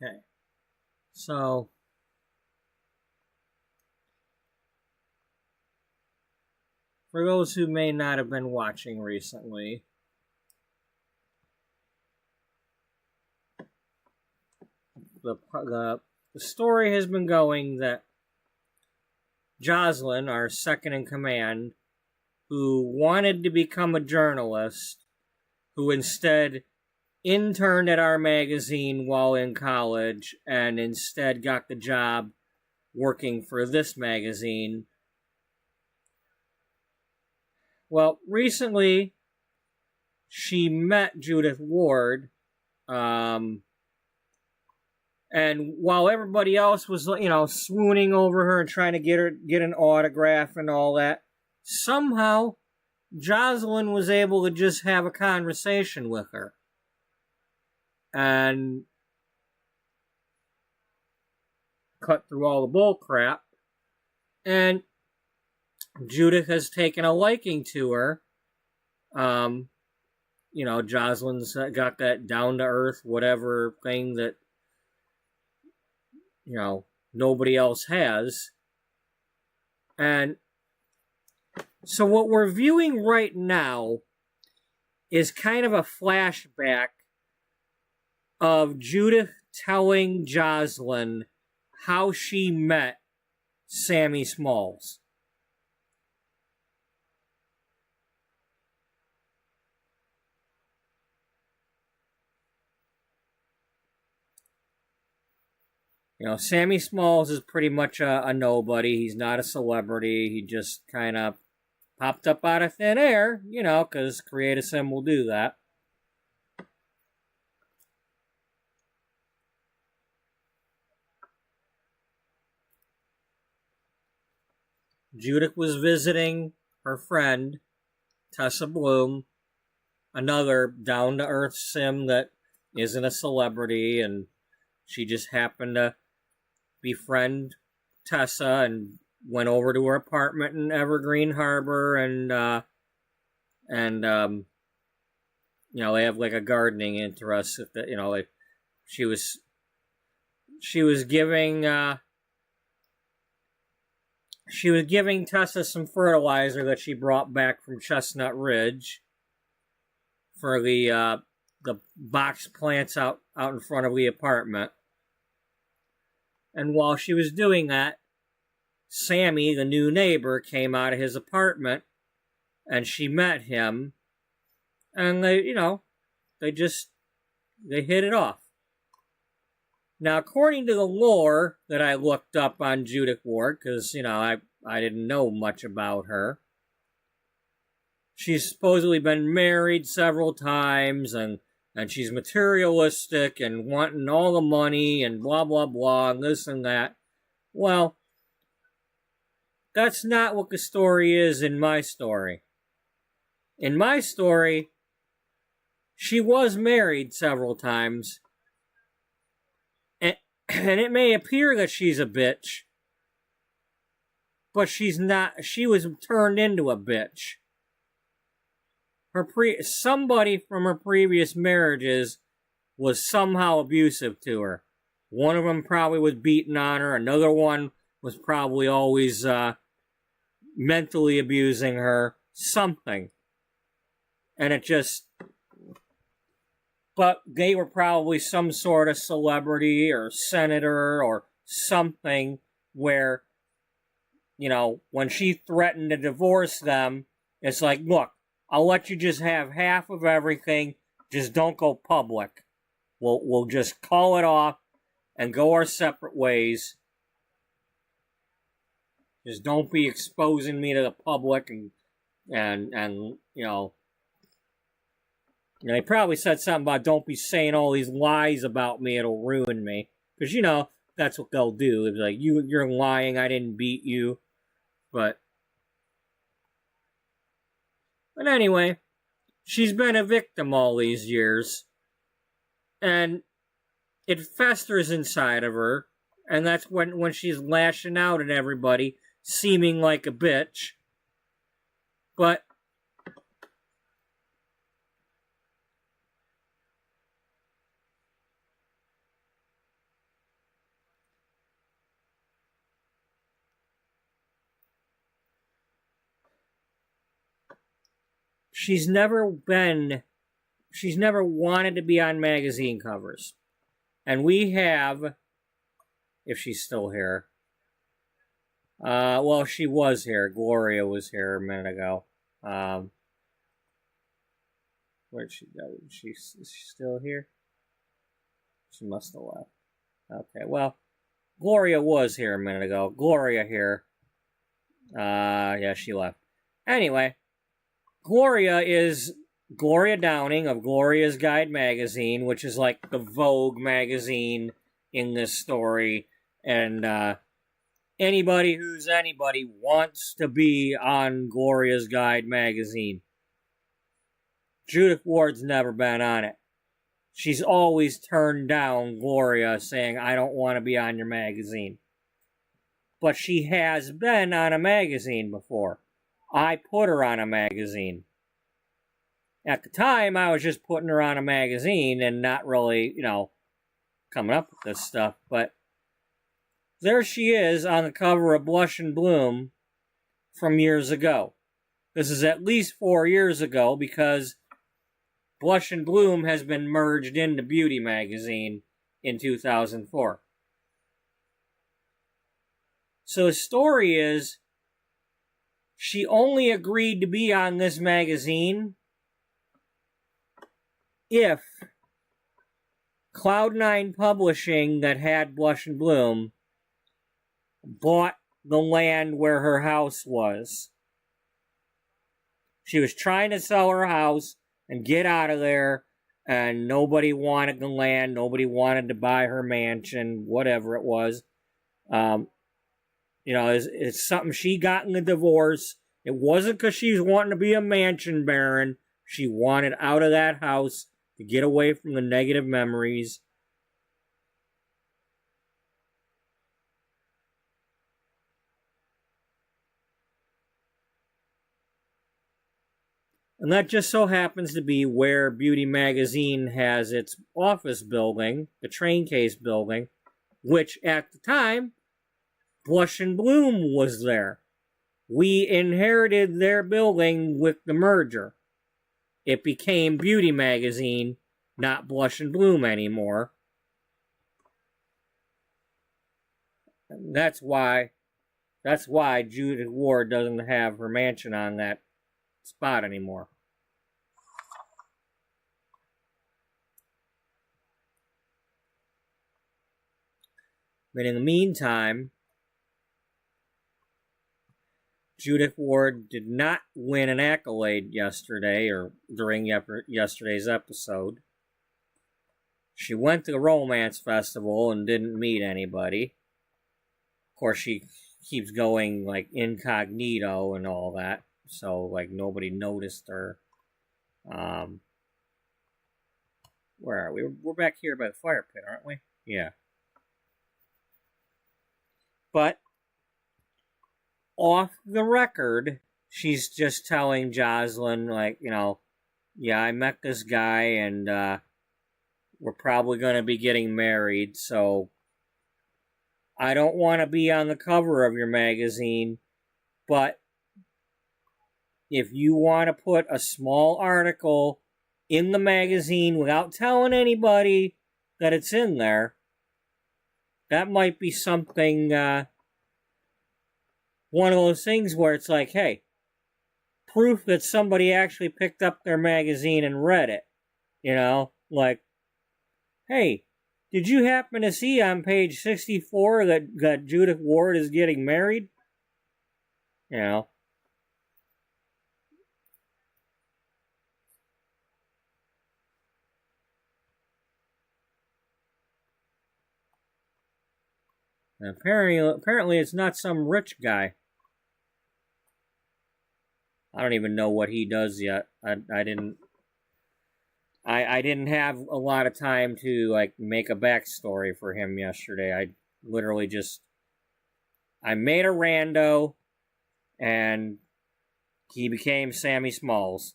Okay, so for those who may not have been watching recently, the story has been going that Jocelyn, our second in command, who wanted to become a journalist, who instead interned at our magazine while in college and instead got the job working for this magazine. Well, recently she met Judith Ward, and while everybody else was, swooning over her and trying to get an autograph and all that, somehow Jocelyn was able to just have a conversation with her. And cut through all the bull crap. And Judith has taken a liking to her. Jocelyn's got that down-to-earth whatever thing that, nobody else has. And so what we're viewing right now is kind of a flashback of Judith telling Jocelyn how she met Sammy Smalls. Sammy Smalls is pretty much a nobody. He's not a celebrity. He just kind of popped up out of thin air, because Creative Sim will do that. Judith was visiting her friend, Tessa Bloom, another down-to-earth sim that isn't a celebrity, and she just happened to befriend Tessa and went over to her apartment in Evergreen Harbor, and they have like a gardening interest that, she was giving Tessa some fertilizer that she brought back from Chestnut Ridge for the box plants out in front of the apartment. And while she was doing that, Sammy, the new neighbor, came out of his apartment, and she met him, and they hit it off. Now, according to the lore that I looked up on Judith Ward, because, I didn't know much about her, she's supposedly been married several times, and she's materialistic and wanting all the money and blah, blah, blah, and this and that. Well, that's not what the story is in my story. In my story, she was married several times, and it may appear that she's a bitch, but she's not. She was turned into a bitch. Somebody from her previous marriages was somehow abusive to her. One of them probably was beating on her. Another one was probably always mentally abusing her. Something. And it just... But they were probably some sort of celebrity or senator or something where, you know, when she threatened to divorce them, it's like, look, I'll let you just have half of everything. Just don't go public. We'll just call it off and go our separate ways. Just don't be exposing me to the public and you know. They probably said something about don't be saying all these lies about me, it'll ruin me. Because, you know, that's what they'll do. It's like, you're lying, I didn't beat you. But anyway, she's been a victim all these years. And it festers inside of her. And that's when she's lashing out at everybody, seeming like a bitch. But she's never wanted to be on magazine covers. And we have, if she's still here, well, she was here. Gloria was here a minute ago. Where'd she go? Is she still here? She must have left. Okay, well, Gloria was here a minute ago. Gloria here. Yeah, she left. Anyway, Gloria is Gloria Downing of Gloria's Guide magazine, which is like the Vogue magazine in this story. And anybody wants to be on Gloria's Guide magazine. Judith Ward's never been on it. She's always turned down Gloria, saying, I don't want to be on your magazine. But she has been on a magazine before. I put her on a magazine. At the time, I was just putting her on a magazine and not really, you know, coming up with this stuff. But there she is on the cover of Blush and Bloom from years ago. This is at least 4 years ago because Blush and Bloom has been merged into Beauty magazine in 2004. So the story is, she only agreed to be on this magazine if Cloud9 Publishing, that had Blush and Bloom, bought the land where her house was. She was trying to sell her house and get out of there, and nobody wanted the land, nobody wanted to buy her mansion, whatever it was. You know, it's something she got in the divorce. It wasn't because she was wanting to be a mansion baron. She wanted out of that house to get away from the negative memories. And that just so happens to be where Beauty magazine has its office building, the train case building, which at the time, Blush and Bloom was there. We inherited their building with the merger. It became Beauty magazine, not Blush and Bloom anymore. And that's why Judith Ward doesn't have her mansion on that spot anymore. But in the meantime, Judith Ward did not win an accolade yesterday or during yesterday's episode. She went to the romance festival and didn't meet anybody. Of course, she keeps going like incognito and all that, so like nobody noticed her. Where are we? We're back here by the fire pit, aren't we? Yeah. But off the record, she's just telling Jocelyn, like, you know, yeah, I met this guy and we're probably going to be getting married, so I don't want to be on the cover of your magazine, but if you want to put a small article in the magazine without telling anybody that it's in there, that might be something, one of those things where it's like, hey, proof that somebody actually picked up their magazine and read it. You know, like, hey, did you happen to see on page 64 that Judith Ward is getting married? You know. And apparently it's not some rich guy. I don't even know what he does yet. I didn't have a lot of time to like make a backstory for him yesterday. I literally just I made a rando and he became Sammy Smalls.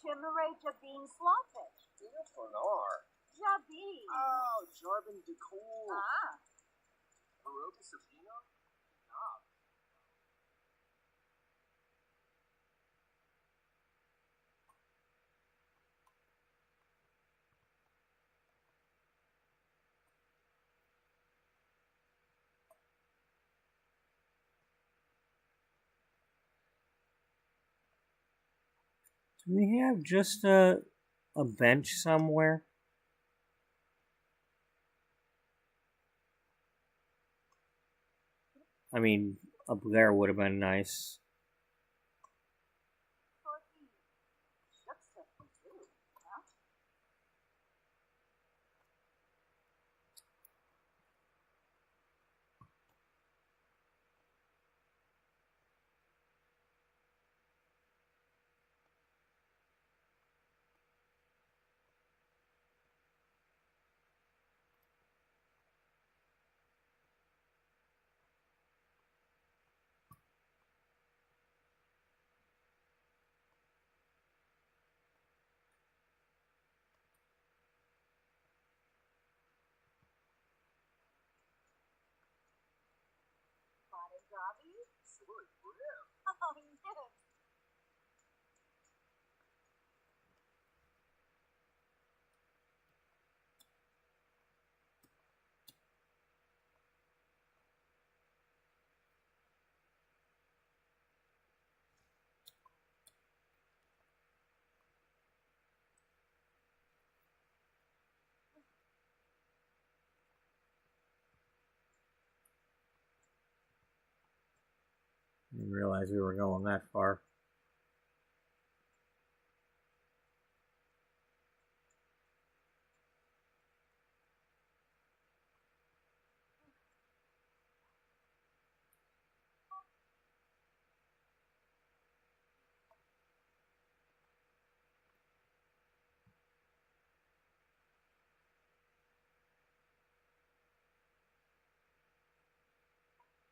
Chimere Jabin Slawfish. Diaphonar. Jabin. Oh, Jarbin Decor. Ah. Baroka Sabino? Ah. Do we have just a bench somewhere? I mean, up there would have been nice. Sure, Brim. Oh, yes. I didn't realize we were going that far.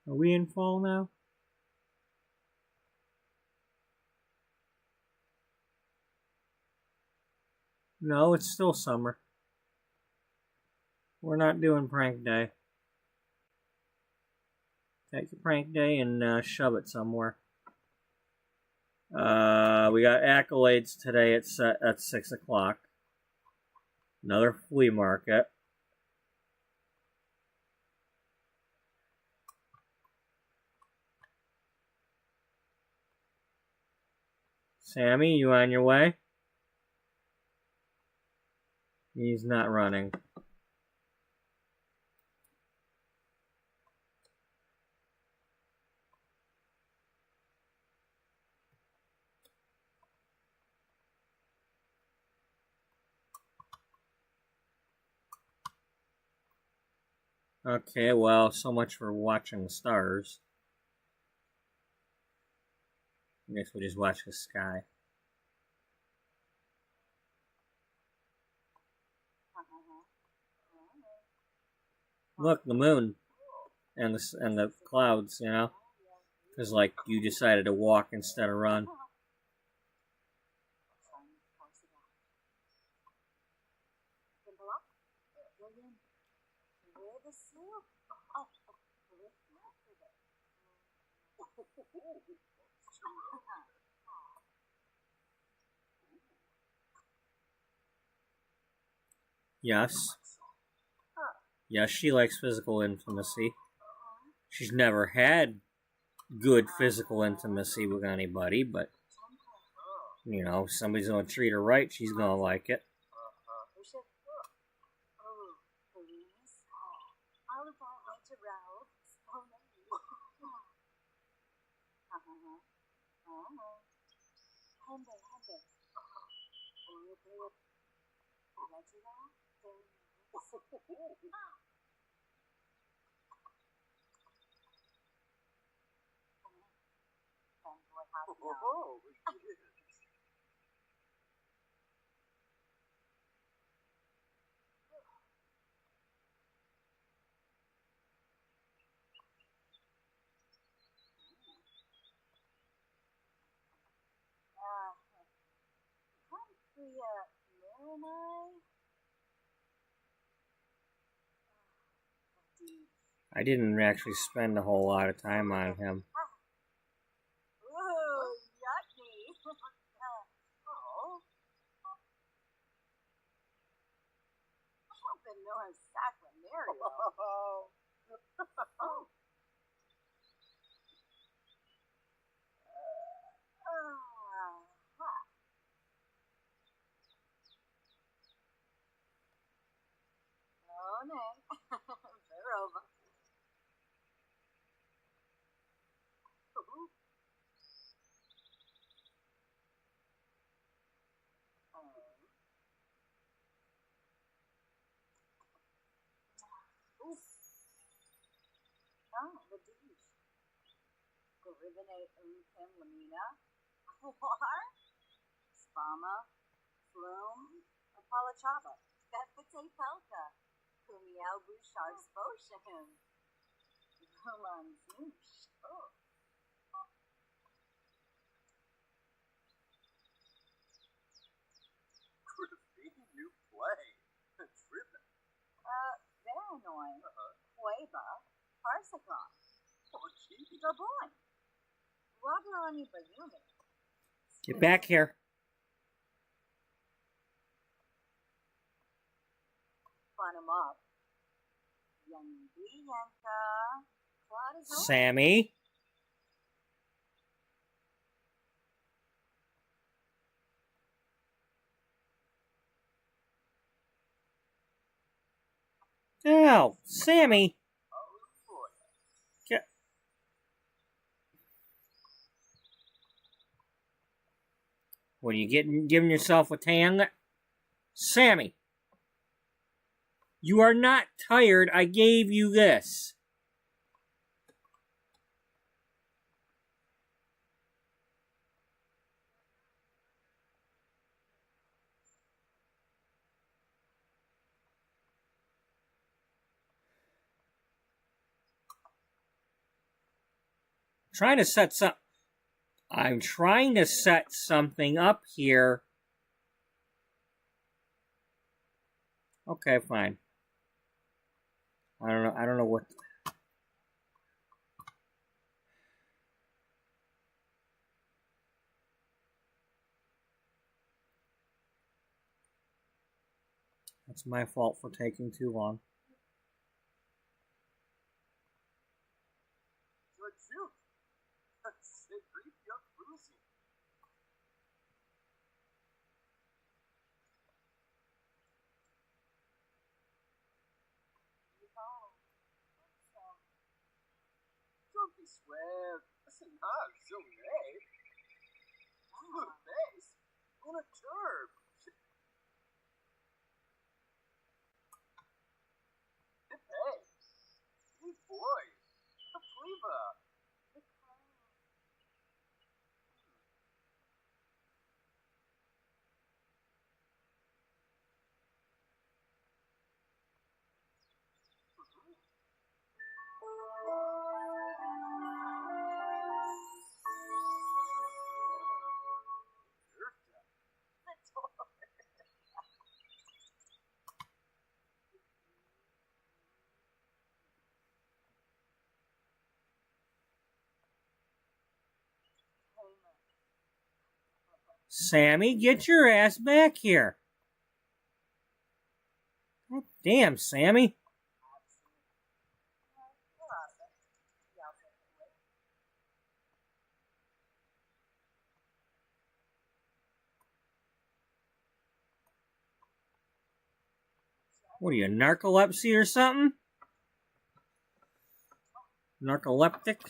Are we in fall now? No, it's still summer. We're not doing prank day. Take the prank day and shove it somewhere. We got accolades today at 6 o'clock. Another flea market. Sammy, you on your way? He's not running. Okay, well, so much for watching the stars. I guess we'll just watch the sky. Look, the moon and the clouds, you know? Because, like, you decided to walk instead of run. Yes. Yes, she likes physical intimacy. She's never had good physical intimacy with anybody, but, you know, if somebody's going to treat her right, she's going to like it. I didn't actually spend a whole lot of time on him. New play. Driven. Get back here. Sammy. Oh, Sammy. Get. What are you giving yourself a tan? Sammy. You are not tired. I gave you this. I'm trying to set something up here. Okay, fine. I don't know what. That's my fault for taking too long. Don't be swear. Listen, not so late. Good face. On a turb. Hey. Sammy, get your ass back here. God damn, Sammy. What are you, narcolepsy or something? Narcoleptic?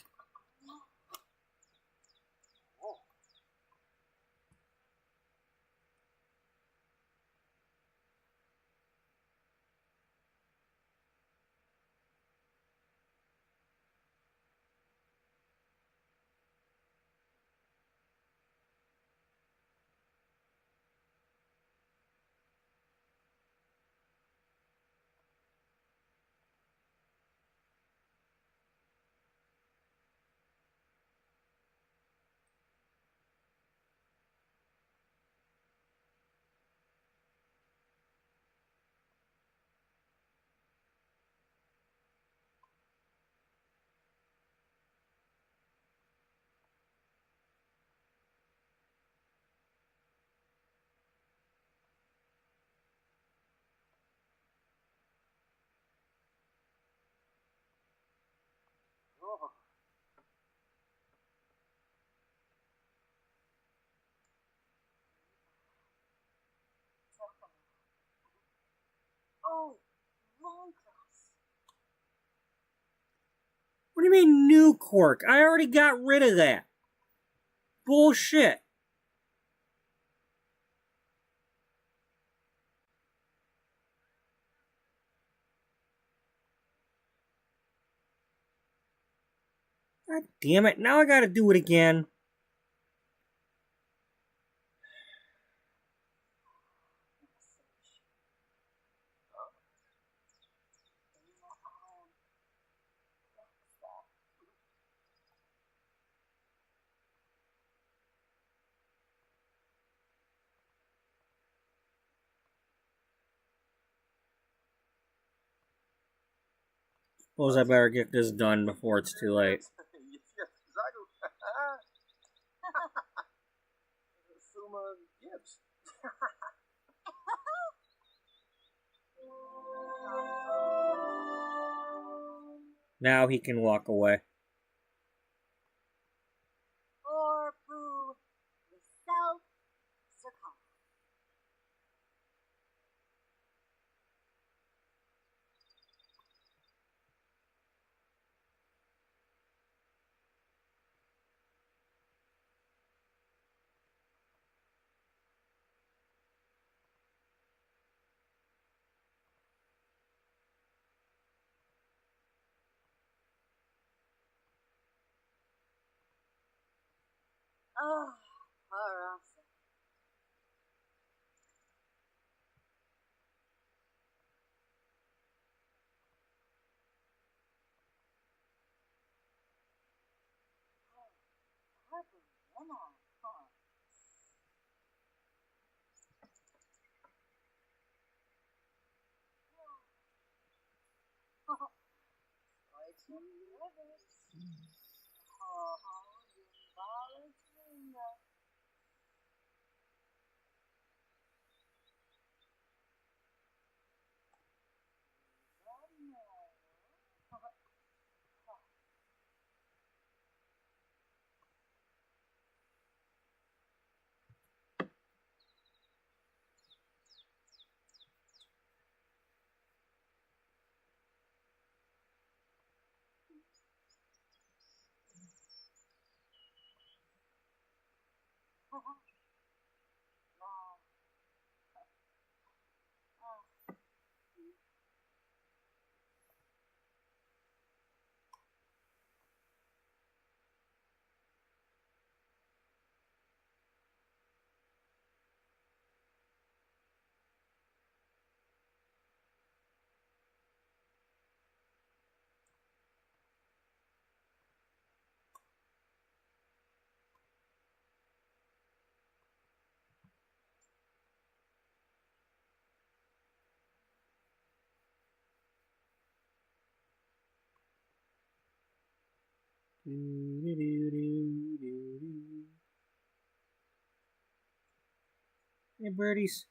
Oh, long cross. What do you mean, new cork? I already got rid of that. Bullshit. God damn it, now I gotta do it again. Suppose I better get this done before it's too late. Suma Gibbs. Now he can walk away. Or boo the self circum. Oh, harassing. birdies.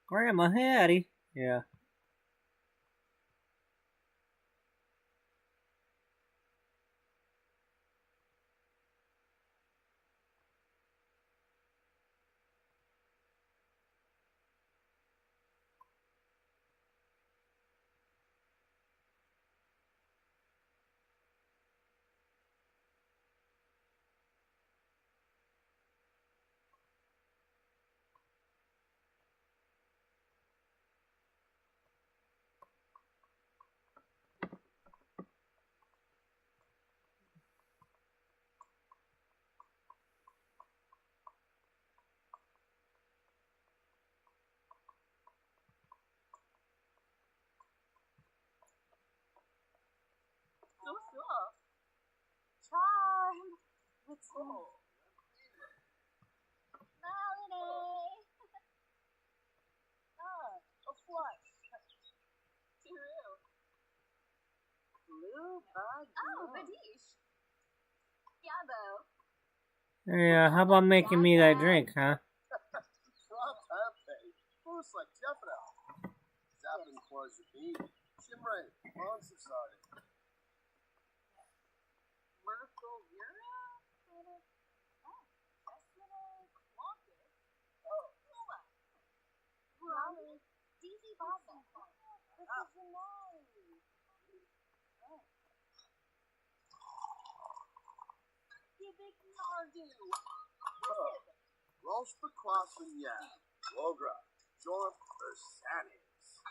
Grandma Hattie. Yeah. Charm. What's wrong? Melanie. A flush. True. Blue bug. Oh, Beatrice. Yeah, though. Yeah, how about making me that drink, huh? Looks like definitely. Zapping close the beat. Shimray, on subsided. Merkel Euro? Oh, Chestnut Market. Oh, Lula. Raleigh. DZ Boston. This is the name. Oh. Gibbick Nardu. Roast the cross and yam. Logra. Jorp Ursanis.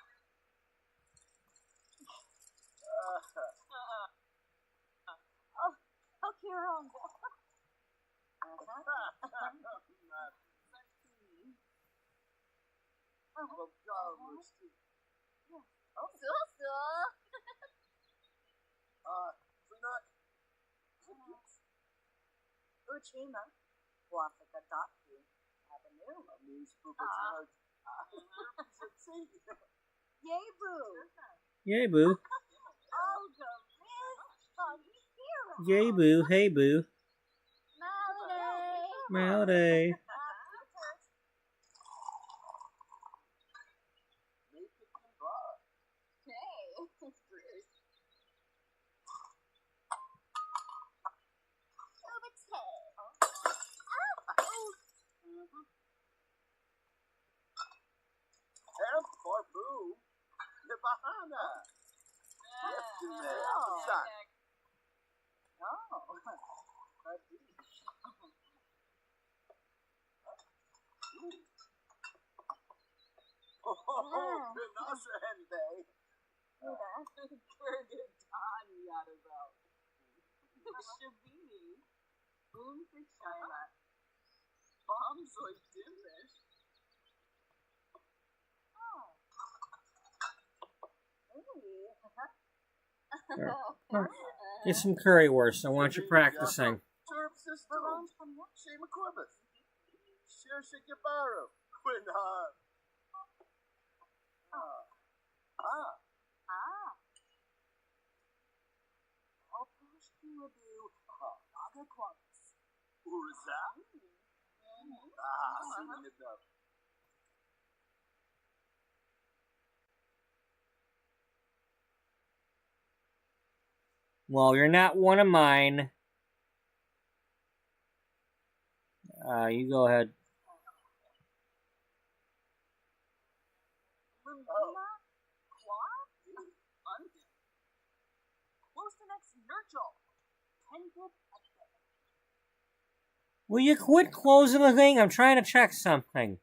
Oh, Kieran. Well, God, roasted. Oh, so. Flinak. Uchima. Wafaka Datu. Avenue. News Bubba Yebu. Yay, boo. Oh, the hero. Yay, boo. Hey, boo. Melody. Melody. Hey, it's Bruce. Hemp Barboom. Nibahana. Oh, Benasa and Bay. Kurgan Yadabel. Shabini. Boom for China. Bombs like Dimish. Get some currywurst. I want you practicing. Turp system. Shema Corbus. Shersha Gabaru. Quinhar. Aga Quantus. Uriza. Singing it up. Well, you're not one of mine. You go ahead. Lumina? Quad? Undid. Close to next Nurgle. Tended again. Will you quit closing the thing? I'm trying to check something.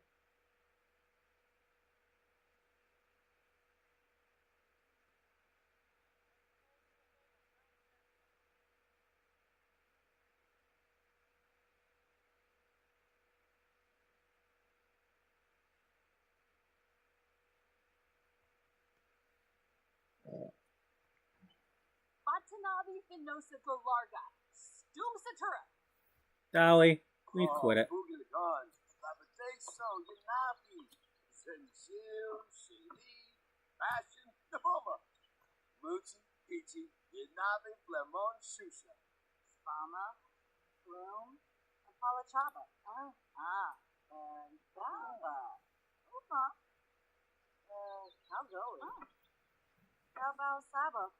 Batanabi Finosa Golarga. Stum Satura. Dolly, we quit it. Bugilgan. Labadeso. Yanabi. Zenjil. Shili. Fashion. Naboma. Muti. Peachy. Yanabi. Flemon. Shusha. Fama. Bloom. And Palachaba. And Baba. Uma. How going? How about Saba?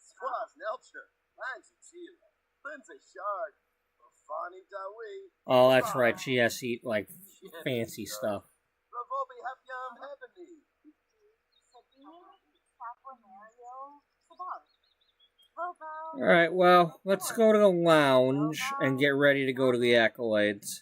Squaz Nelcher. Langs and Chile. Lindsay Shard. Rafani Dawi. Oh, that's right. She has to eat, like, fancy stuff. Ravobi Hapiam Hebony. Alright, well, let's go to the lounge and get ready to go to the accolades.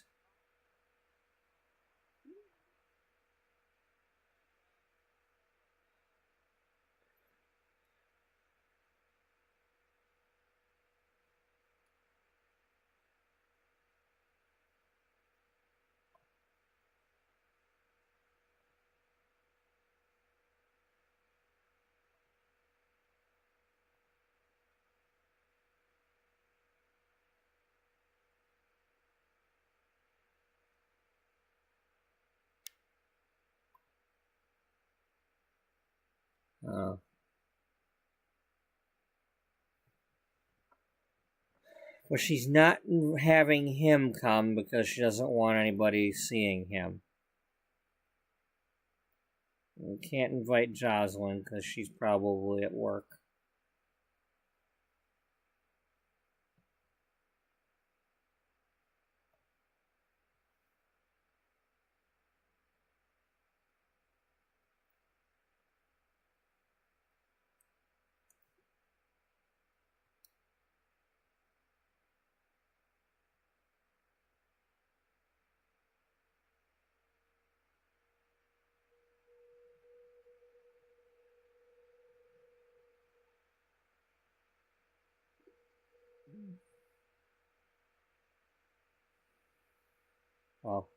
But she's not having him come because she doesn't want anybody seeing him. We can't invite Jocelyn because she's probably at work. Oh.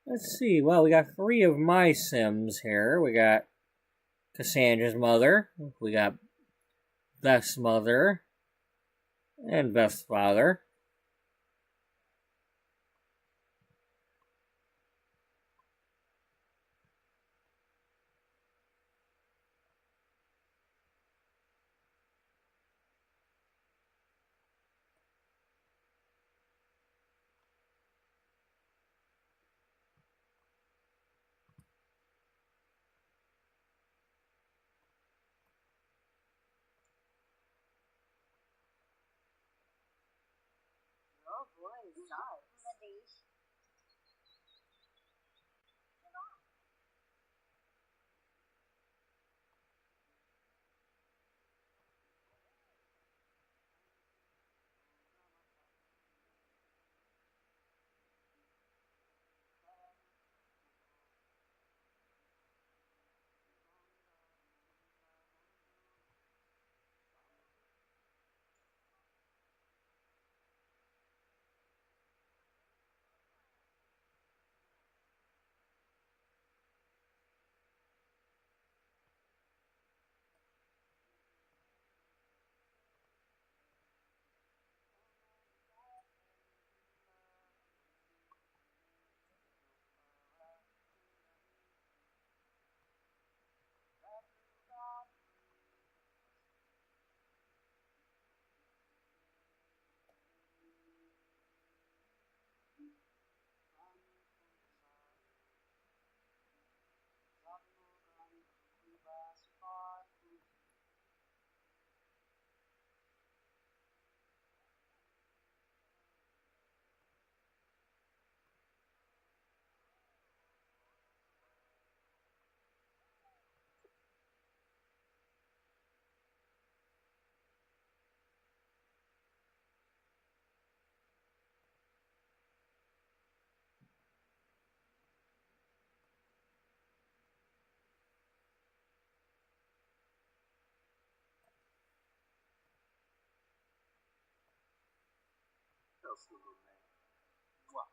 Let's see. Well, we got 3 of my Sims here. We got Cassandra's mother. We got Beth's mother. And Beth's father. Oh boy, nice. silver man. Mwah.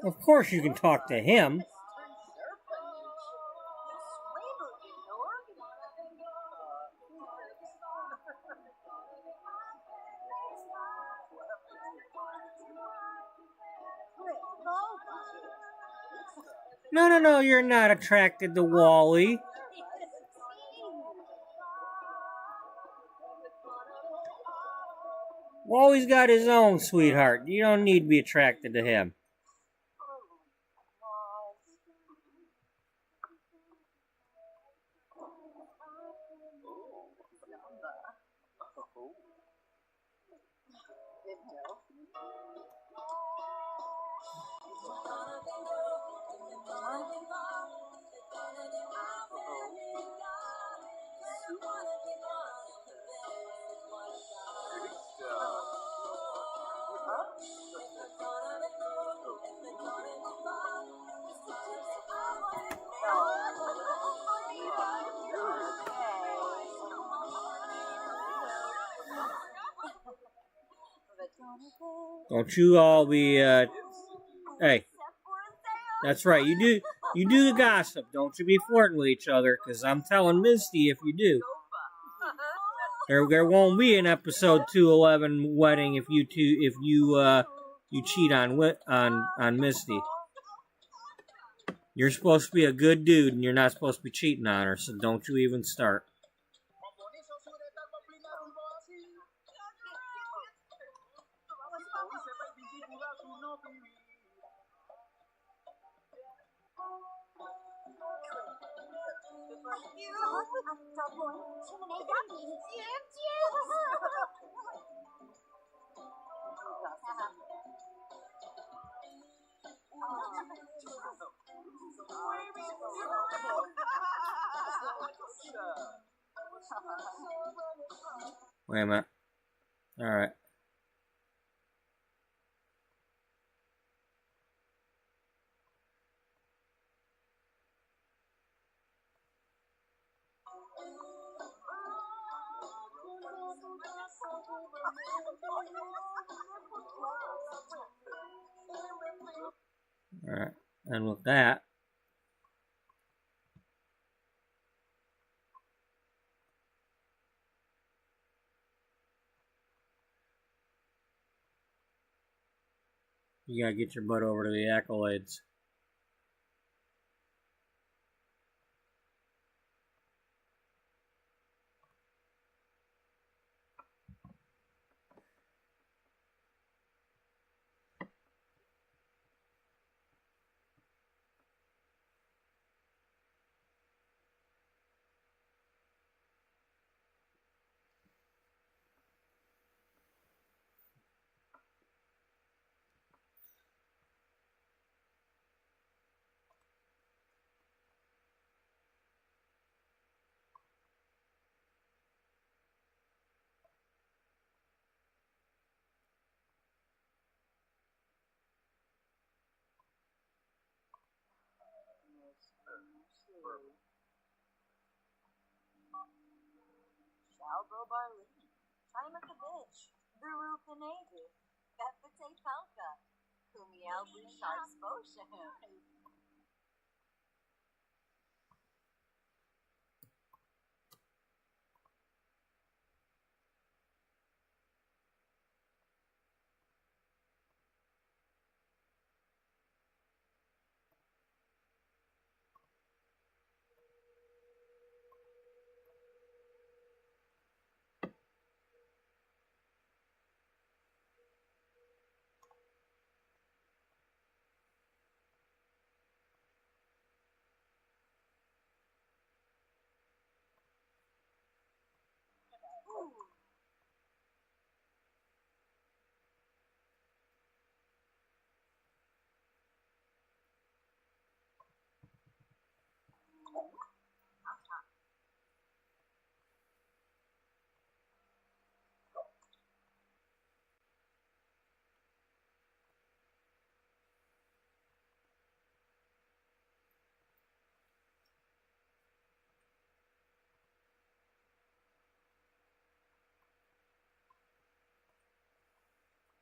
Of course you can talk to him. No, you're not attracted to Wally. Wally's got his own sweetheart. You don't need to be attracted to him. Don't you all be, hey, that's right, you do the gossip. Don't you be flirting with each other, because I'm telling Misty if you do. There won't be an episode 211 wedding if you cheat on Misty. You're supposed to be a good dude, and you're not supposed to be cheating on her, so don't you even start. Wait a minute. All right. All right. And with that, you gotta get your butt over to the accolades. Shall go barley. Time at the bitch. The roof in Navy. Bethate Pelka. Kumiel Bouchard Spotion.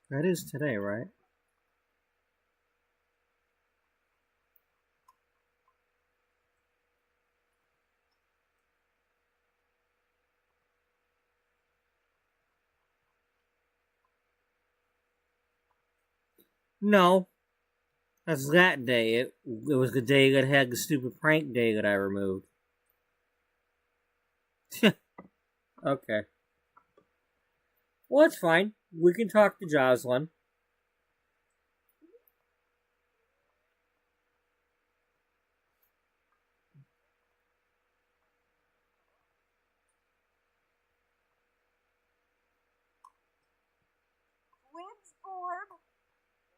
That is today, right? No. That's that day. It was the day that had the stupid prank day that I removed. Okay. Well, it's fine. We can talk to Jocelyn. Wibsborg.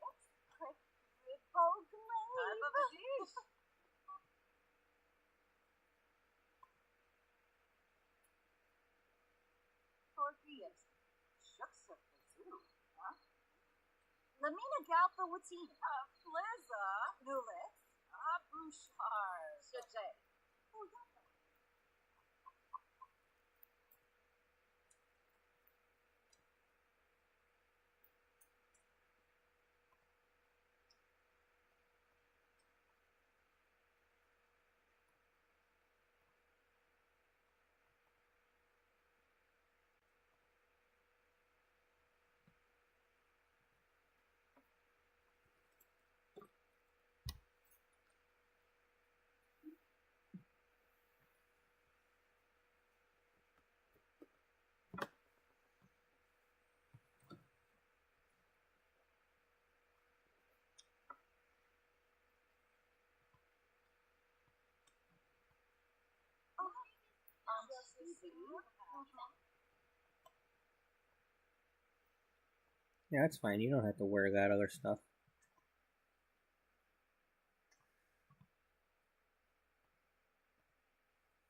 Let's click Ribbo Glaive. Torquillas. Shucks of the zoo. Huh? Lamina Galpa Watina. Flizza. Nulis. Bouchard. Shajay. Oh, yeah. Yeah, that's fine. You don't have to wear that other stuff.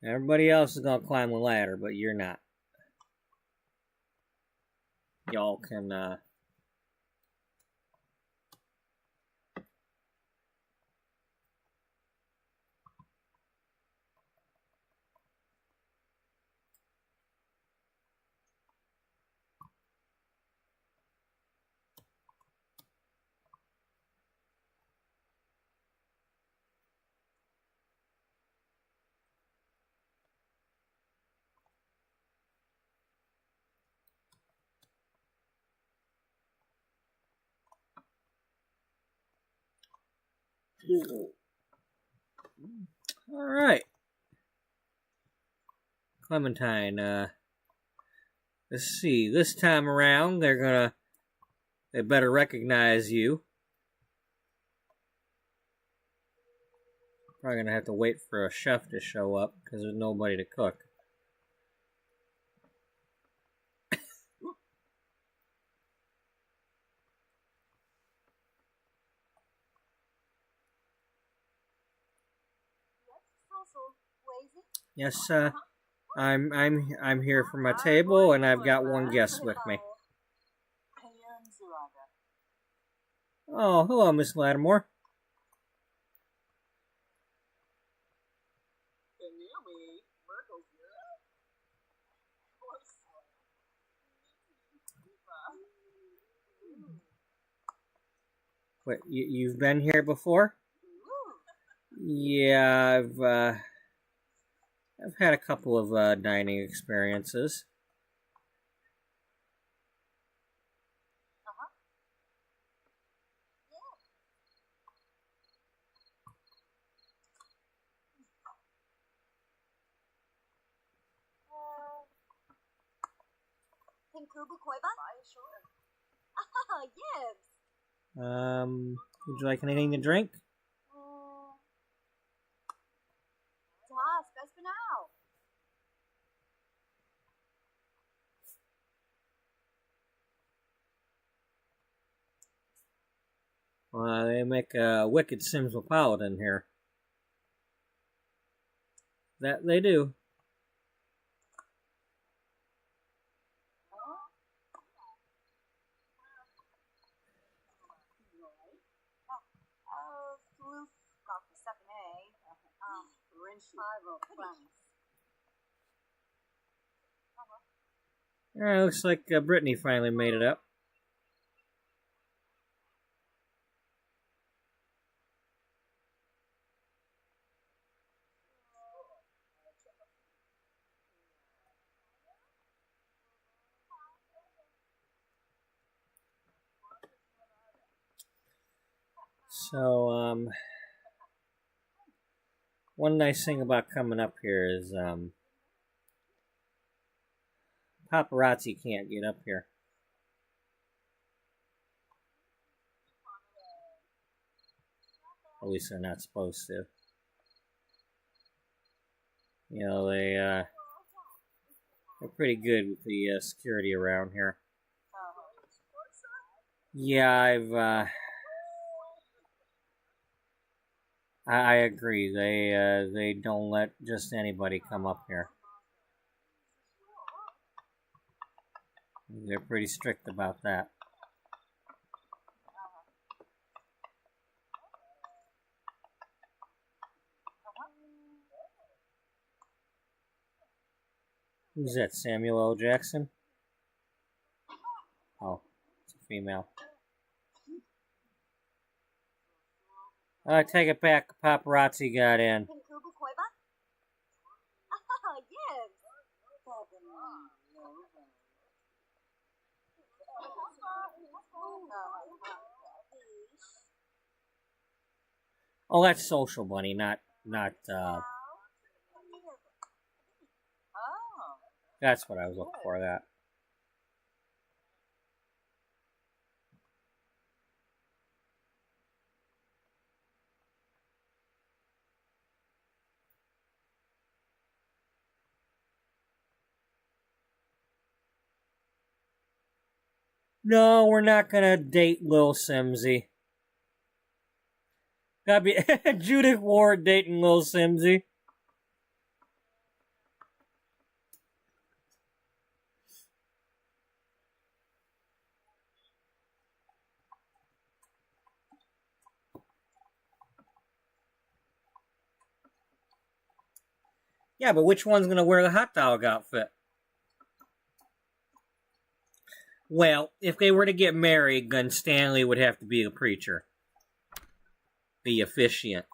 Everybody else is gonna climb the ladder, but you're not. Y'all can, Alright. Clementine, let's see. This time around, they better recognize you. Probably gonna have to wait for a chef to show up, because there's nobody to cook. Yes, I'm here for my table, and I've got one guest with me. Oh, hello, Miss Lattimore. Kanumi, Merkel's Europe. Wait, you've been here before? Yeah, I've had a couple of dining experiences. Pinkubu Koiba? Sure. Yes. Would you like anything to drink? Das, best for now. They make a wicked Simsmopolitan here. That they do. Floof got the 7A. Rinse 5 of plans. Looks like Brittany finally made it up. So, one nice thing about coming up here is, paparazzi can't get up here. At least they're not supposed to. You know, they're pretty good with the security around here. Yeah, I agree. They don't let just anybody come up here. They're pretty strict about that. Who's that, Samuel L. Jackson? Oh, it's a female. I take it back. Paparazzi got in. Pinkubu Koiba? Yes. Oh, that's Social Bunny, not. That's what I was looking for. That. No, we're not gonna date Lil Simsy. Gotta be Judith Ward dating Lil Simsy. Yeah, but which one's gonna wear the hot dog outfit? Well, if they were to get married, then Stanley would have to be a preacher. The officiant.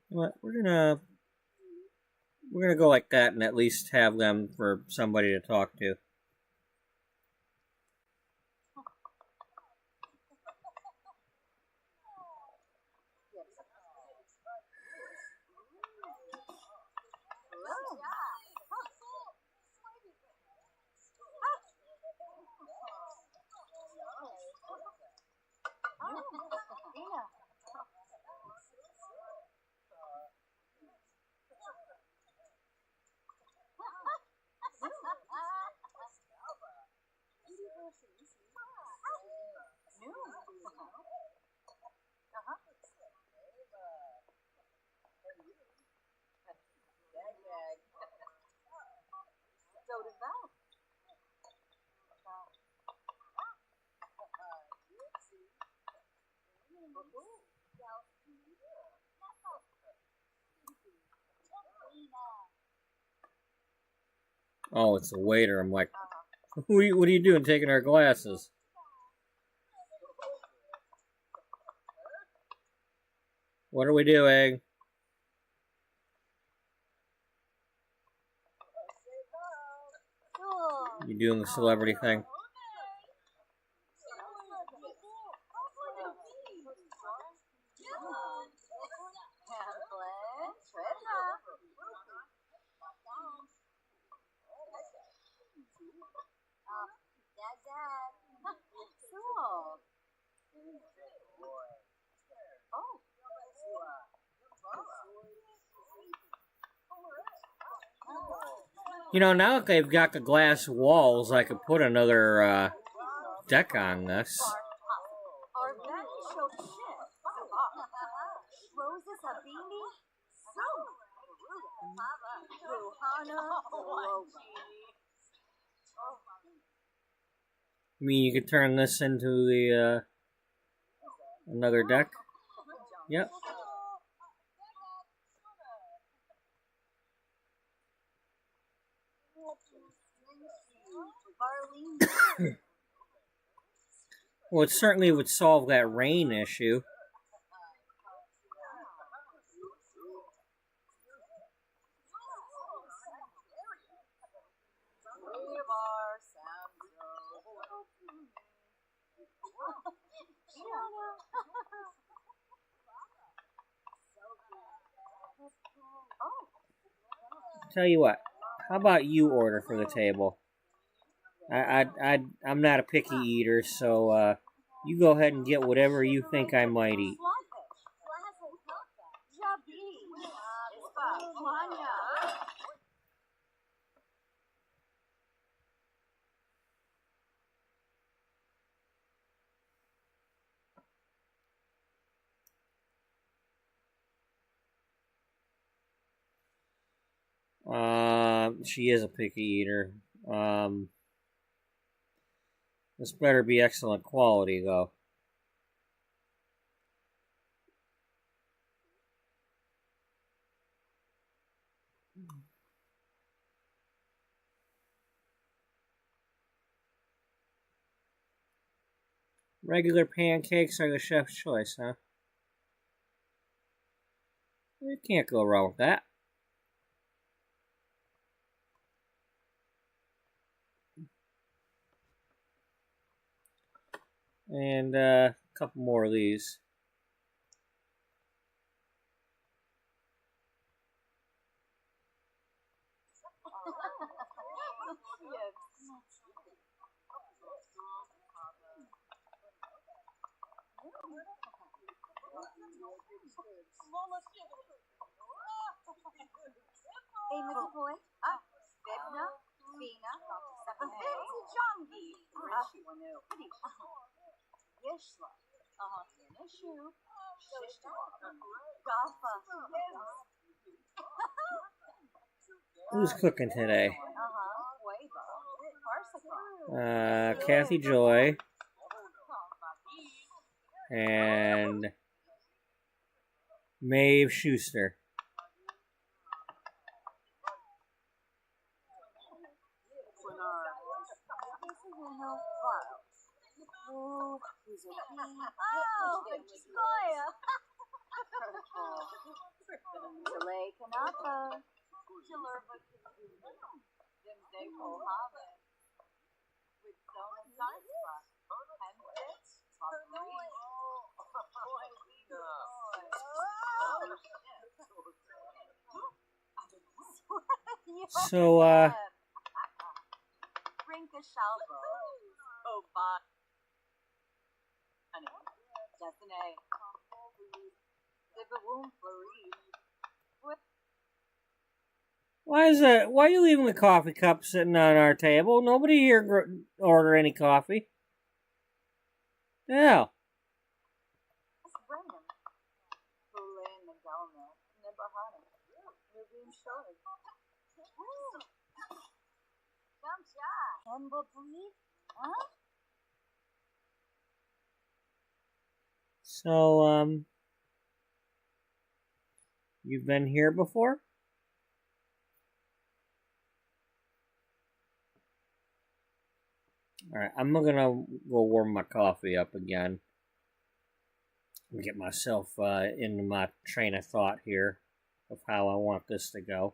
What we're gonna go like that and at least have them for somebody to talk to. Oh, it's the waiter. I'm like, what are you doing taking our glasses? What are we doing? You doing the celebrity thing? You know, now that they've got the glass walls, I could put another deck on this. I mean, you could turn this into the another deck. Yep. Well, it certainly would solve that rain issue. Tell you what, how about you order for the table? I'm not a picky eater, so you go ahead and get whatever you think I might eat. She is a picky eater. This better be excellent quality, though. Regular pancakes are the chef's choice, huh? You can't go wrong with that. And a couple more of these. Hey, Mr. Boy. Bebna, Bina, Jangi. Yeshla. Yenishu. Gafa. Who's cooking today? Kathy Joy. And Maeve Schuster. So, why are you leaving the coffee cup sitting on our table? Nobody here order any coffee. Yeah. So, you've been here before? Alright, I'm gonna go warm my coffee up again. And get myself into my train of thought here of how I want this to go.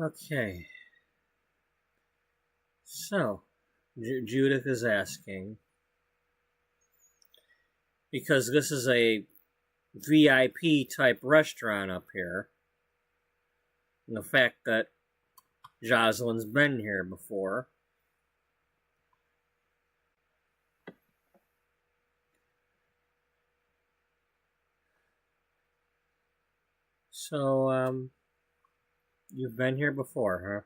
Okay. So, Judith is asking, because this is a VIP type restaurant up here, and the fact that Jocelyn's been here before. So, you've been here before, huh?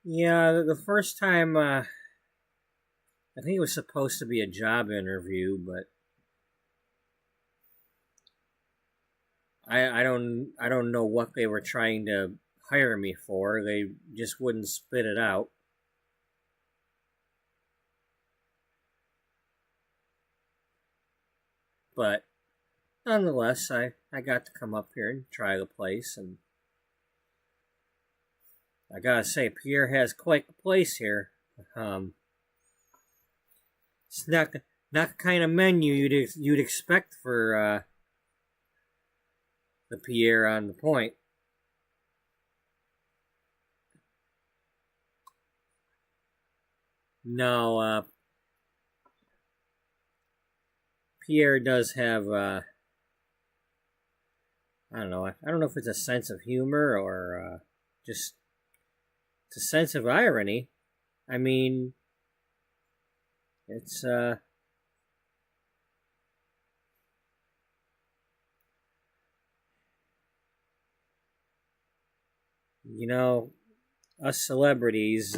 Yeah, the first time, I think it was supposed to be a job interview, but I don't know what they were trying to hire me for. They just wouldn't spit it out. But nonetheless, I got to come up here and try the place, and I gotta say, Pierre has quite the place here. It's not the kind of menu you'd expect for the Pierre on the Point. No, Pierre does have I don't know. I don't know if it's a sense of humor or just it's a sense of irony. I mean, it's you know, us celebrities,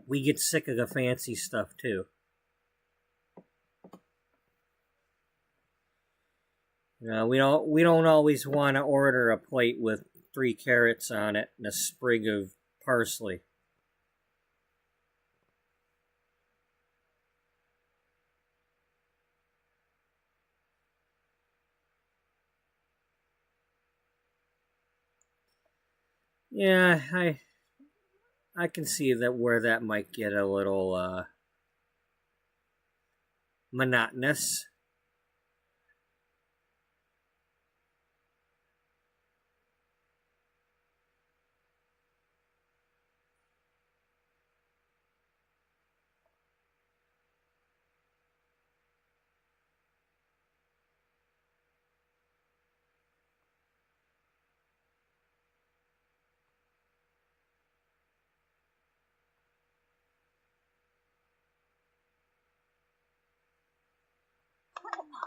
we get sick of the fancy stuff too. We don't always want to order a plate with 3 carrots on it and a sprig of parsley. Yeah, I can see that where that might get a little monotonous.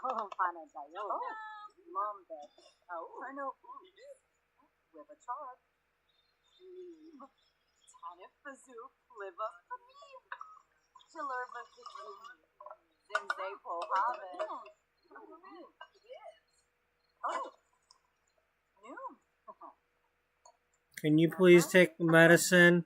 Oh, paano tayo? Mom, Dad. Ano? With a chart. Tanif Bazoo, live up for me. Chilurba Zimze po haben. Oh, noon. Can you please take the medicine?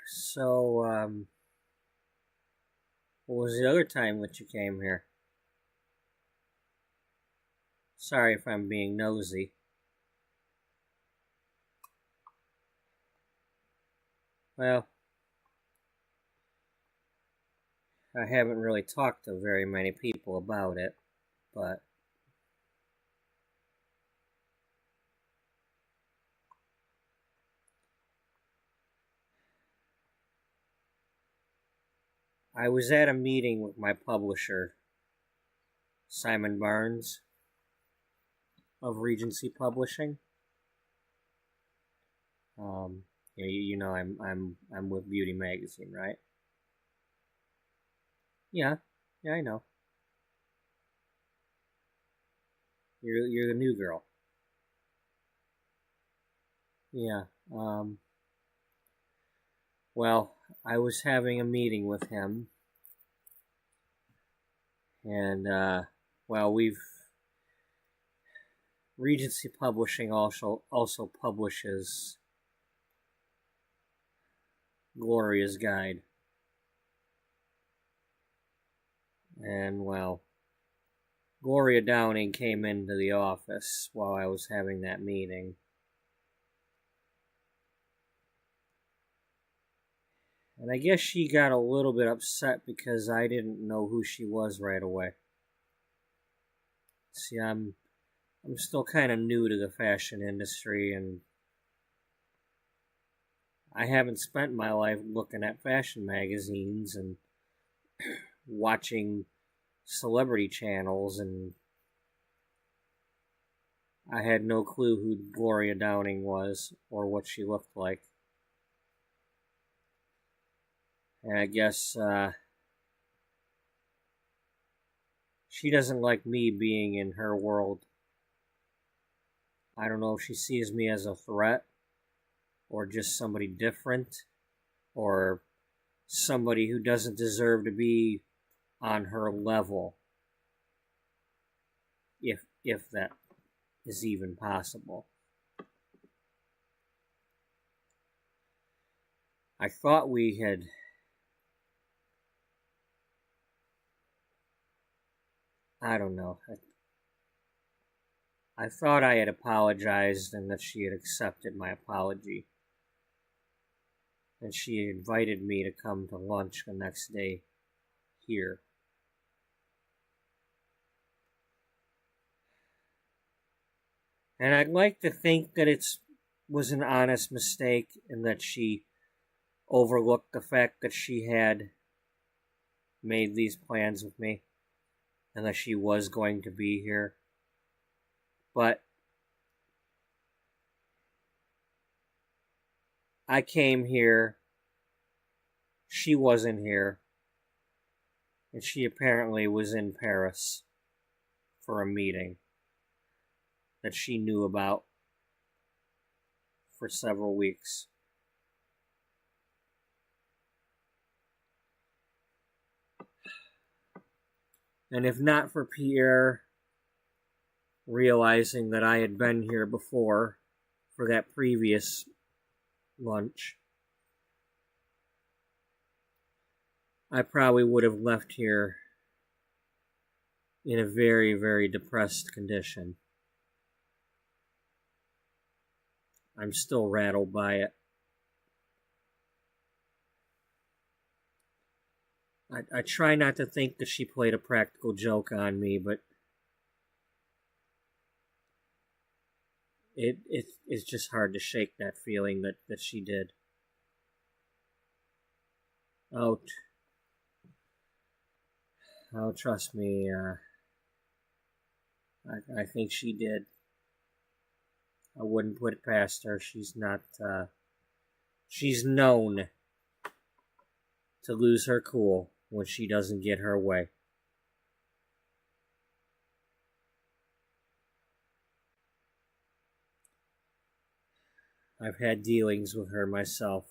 So, what was the other time that you came here? Sorry if I'm being nosy. Well, I haven't really talked to very many people about it, but I was at a meeting with my publisher, Simon Barnes of Regency Publishing. You know I'm with Beauty Magazine, right? Yeah, I know. You're the new girl. Yeah. Well, I was having a meeting with him, and well, Regency Publishing also publishes Gloria's Guide. And, well, Gloria Downing came into the office while I was having that meeting. And I guess she got a little bit upset because I didn't know who she was right away. See, I'm still kind of new to the fashion industry, and I haven't spent my life looking at fashion magazines and watching celebrity channels, and I had no clue who Gloria Downing was or what she looked like. And I guess she doesn't like me being in her world. I don't know if she sees me as a threat, or just somebody different, or somebody who doesn't deserve to be on her level, if that is even possible. I thought we had I don't know. I thought I had apologized and that she had accepted my apology. And she invited me to come to lunch the next day here. And I'd like to think that it was an honest mistake and that she overlooked the fact that she had made these plans with me and that she was going to be here. But I came here, she wasn't here, and she apparently was in Paris for a meeting that she knew about for several weeks. And if not for Pierre realizing that I had been here before for that previous lunch, I probably would have left here in a very, very depressed condition. I'm still rattled by it. I try not to think that she played a practical joke on me, but it's just hard to shake that feeling that she did. Oh, trust me, I think she did. I wouldn't put it past her. She's not, she's known to lose her cool when she doesn't get her way. I've had dealings with her myself.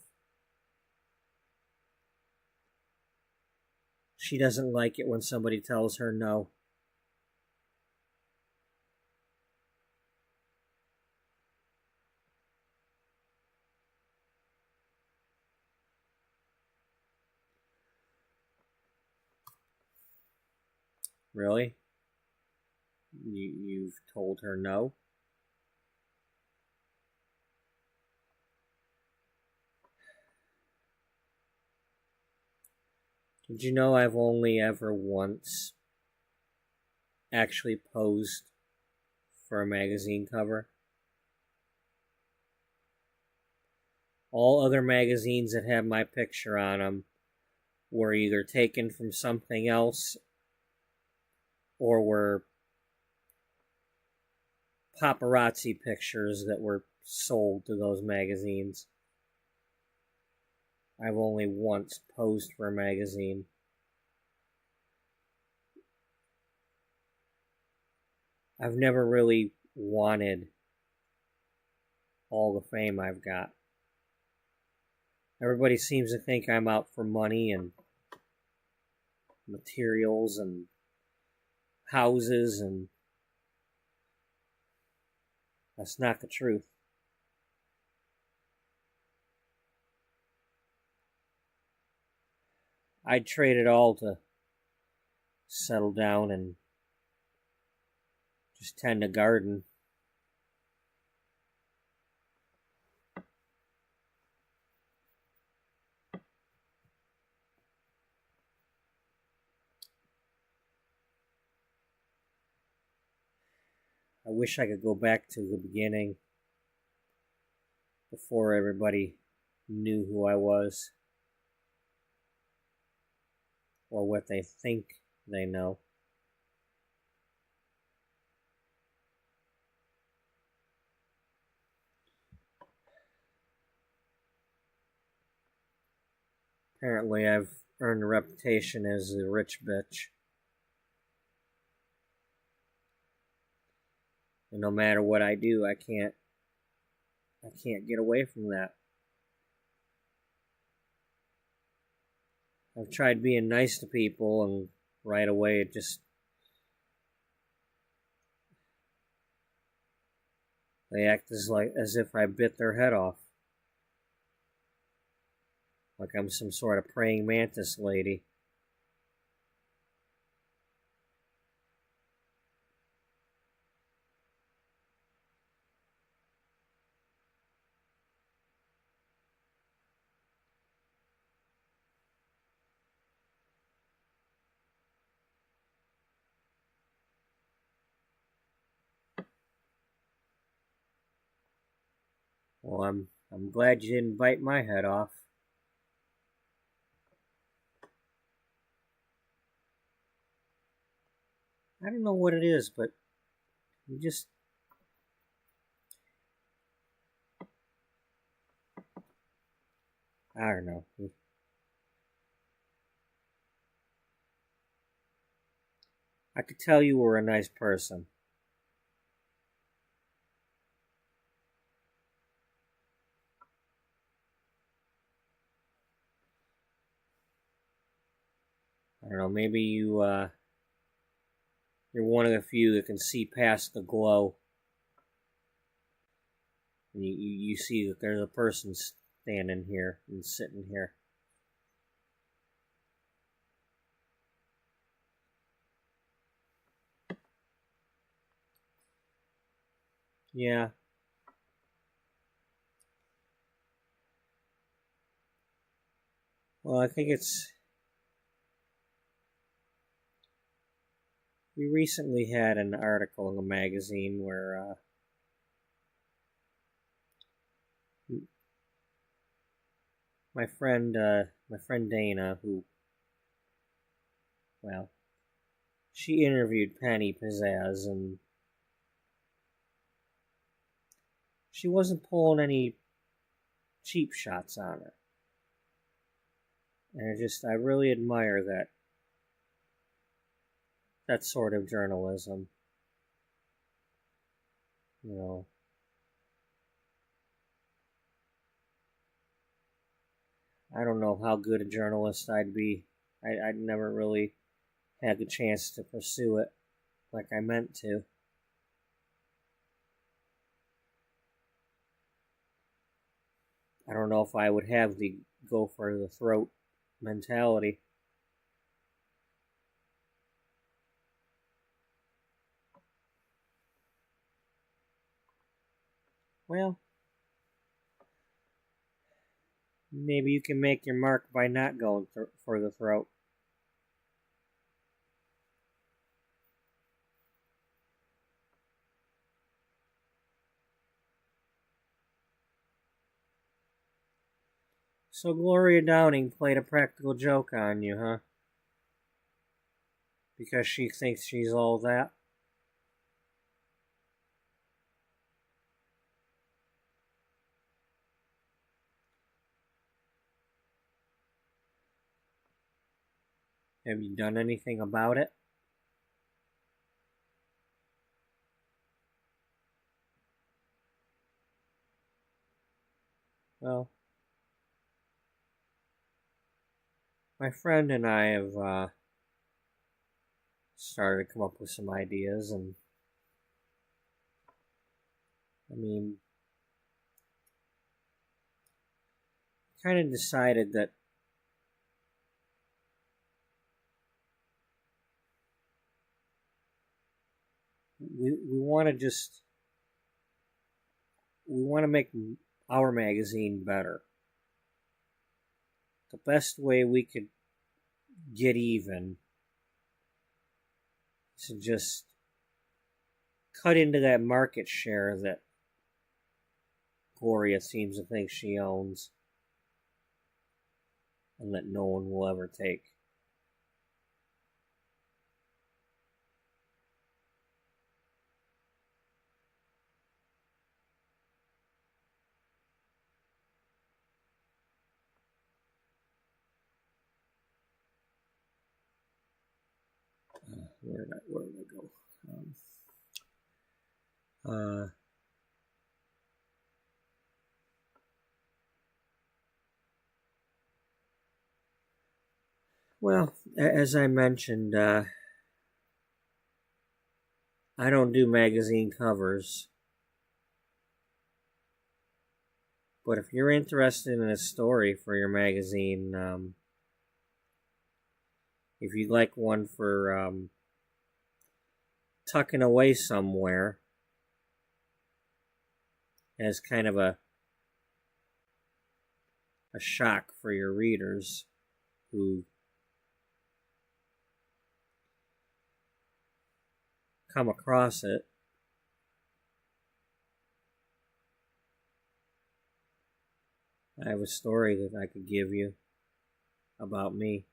She doesn't like it when somebody tells her no. Really? You've told her no? Did you know I've only ever once actually posed for a magazine cover? All other magazines that have my picture on them were either taken from something else or were paparazzi pictures that were sold to those magazines. I've only once posed for a magazine. I've never really wanted all the fame I've got. Everybody seems to think I'm out for money and materials and houses, and That's not the truth. I'd trade it all to settle down and just tend a garden. I wish I could go back to the beginning before everybody knew who I was or what they think they know. Apparently, I've earned a reputation as a rich bitch. And no matter what I do, I can't get away from that. I've tried being nice to people, and right away it just... They act as if I bit their head off. Like I'm some sort of praying mantis lady. Well, I'm glad you didn't bite my head off. I don't know what it is, but you just... I don't know. I could tell you were a nice person. I don't know, maybe you're one of the few that can see past the glow. And you see that there's a person standing here and sitting here. Yeah. Well, I think we recently had an article in the magazine where my friend Dana, who, well, she interviewed Penny Pizzazz, and she wasn't pulling any cheap shots on her. And I really admire that sort of journalism. You know, I don't know how good a journalist I'd be. I'd never really had the chance to pursue it like I meant to. I don't know if I would have the go for the throat mentality. Well, maybe you can make your mark by not going for the throat. So Gloria Downing played a practical joke on you, huh? Because she thinks she's all that? Have you done anything about it? Well, my friend and I have started to come up with some ideas, and I mean, kind of decided that we want to make our magazine better. The best way we could get even is to just cut into that market share that Gloria seems to think she owns and that no one will ever take. Where did I go? Well, as I mentioned, I don't do magazine covers. But if you're interested in a story for your magazine, if you'd like one for tucking away somewhere as kind of a shock for your readers who come across it, I have a story that I could give you about me.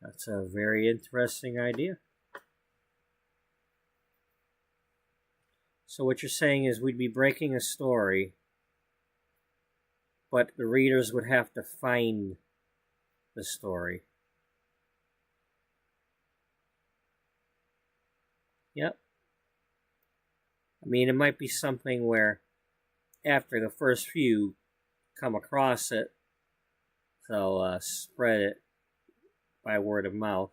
That's a very interesting idea. So what you're saying is we'd be breaking a story, but the readers would have to find the story. Yep. I mean, it might be something where after the first few come across it, they'll spread it by word of mouth.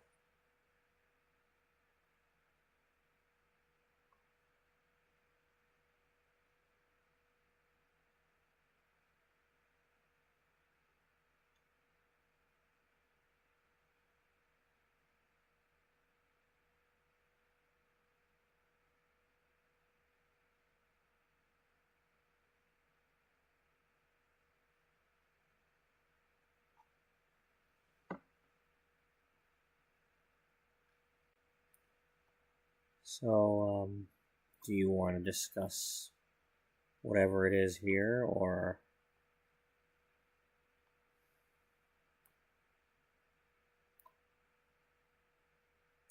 So, do you want to discuss whatever it is here, or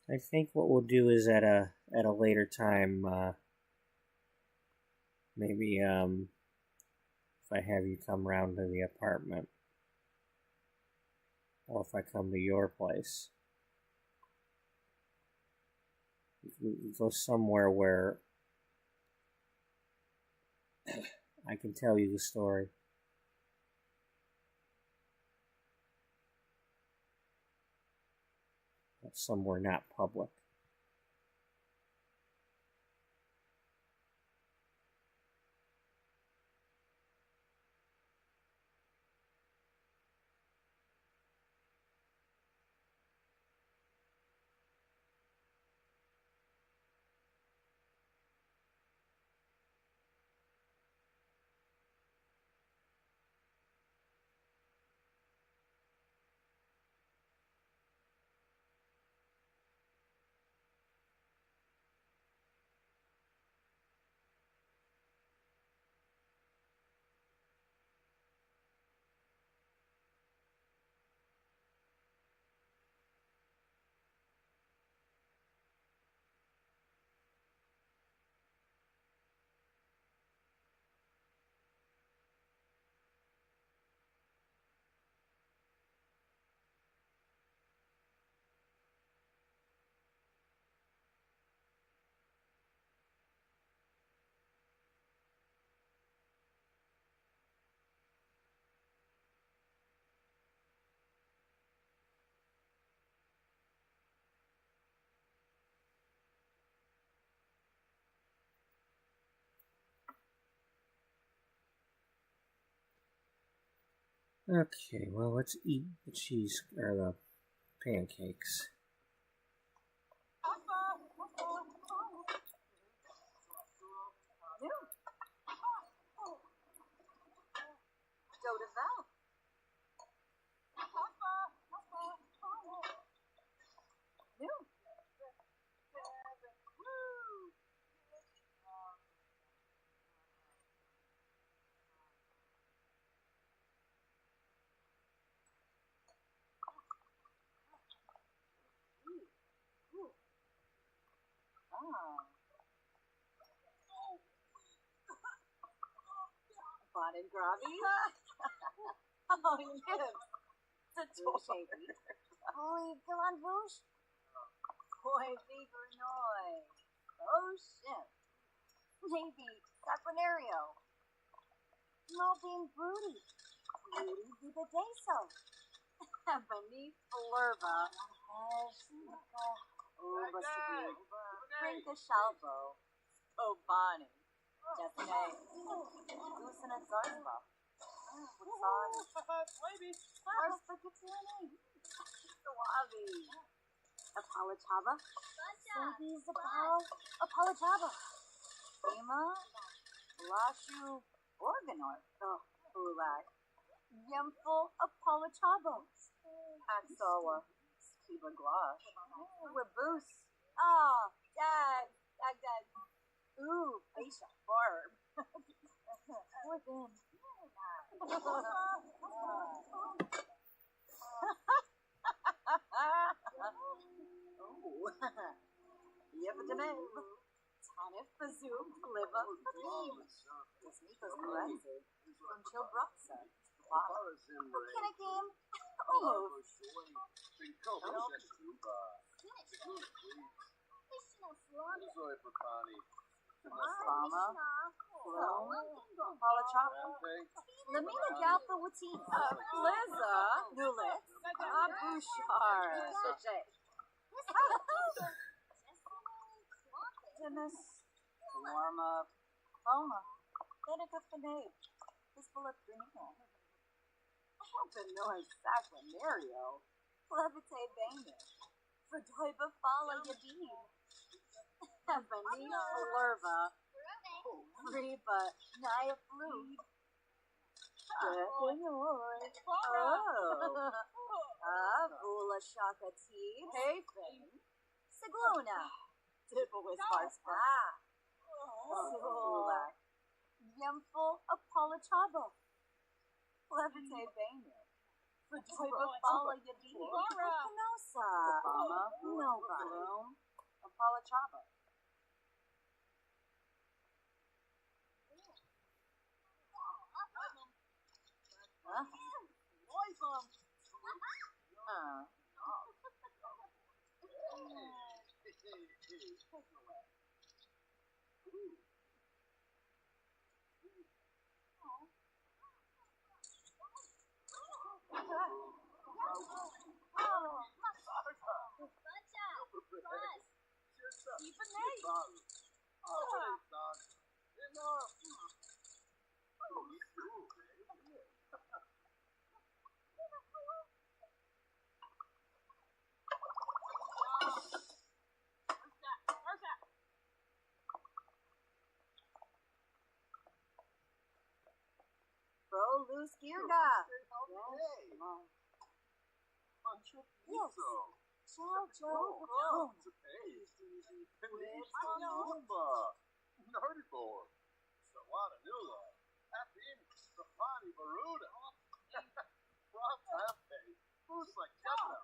I think what we'll do is at a later time, maybe if I have you come round to the apartment, or if I come to your place, we go somewhere where I can tell you the story. Somewhere not public. Okay, well, let's eat the cheese or the pancakes. Go to Val. Fun and grubby. Oh, Nibs. It's a toy. Holy Galanvouche. Boy, fever noise. Oh, shit. Maybe Saquinario. Moping Broody. Broody di the Deso. Beneath Flurba. Uba Brinka Shalvo. Obani. Definitely. Lucina Zarba. Maybe. Arspaghetti. Suave. Apalachava. Sabi's Apalachava. Prima. Lashu Organor. Oh, Ulak. Yemful Apalachava. Axowa. Skiba Glosh. Waboose. Ah, Dag. Ooh, Aisha Barb. Within. Oh, Yevdame. Tanif Bazook, Liva, Fatim. Desmitos Lorenzo. Until Broxa. Kinnikim. Oh. Mama. Palachapa. Lamina Galpa Watin. Liza. Nulit. Abushar. Dennis. Lorma. Poma. Venica Finade. Fistful of Greenhill. I happen to know exactly Mario. Levite Bangor. Verdoiba Fala Yadid. Beneath Flurva. Reba Naya Flu. Vula Shaka Tea. Hayfin. Siglona. Dipawis Varspa. Sigulak. Yemful Apolachaba. Levite Bangor. Verdoiba Fala Yadid. Canosa. Obama. Nova. Bloom. Apolachaba. Bro, loose Girga. Yes. Ciao, Joe. Nerdibor. Sawana Nula. Apim. Stefani Baruda. Rob Happy. Who's like Jethro?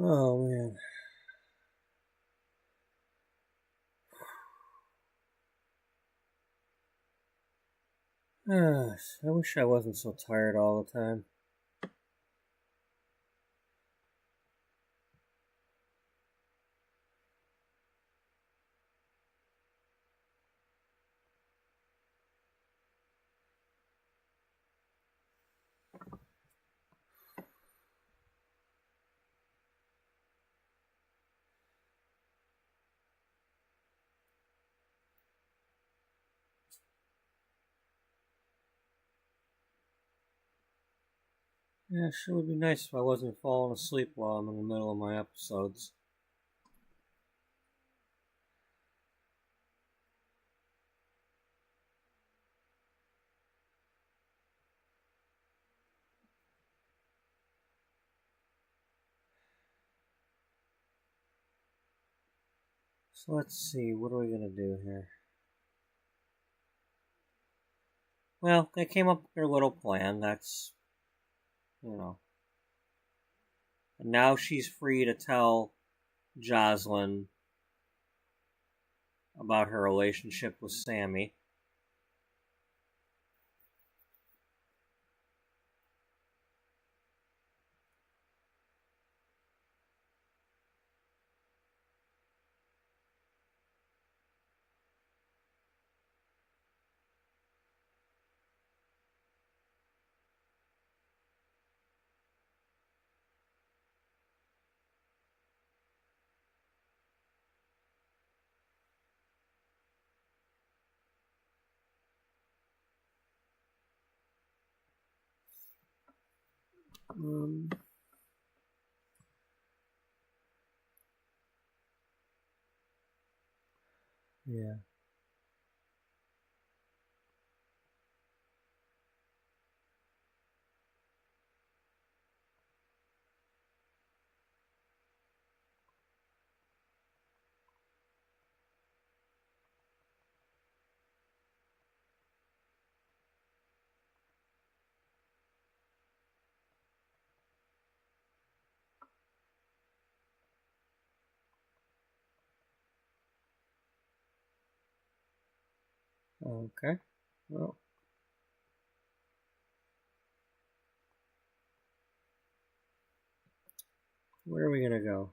Oh, man. I wish I wasn't so tired all the time. Yeah, it sure would be nice if I wasn't falling asleep while I'm in the middle of my episodes. So let's see, what are we gonna do here? Well, they came up with their little plan, that's, you know. And now she's free to tell Jocelyn about her relationship with Sammy. Yeah. Okay. Well. Where are we gonna go?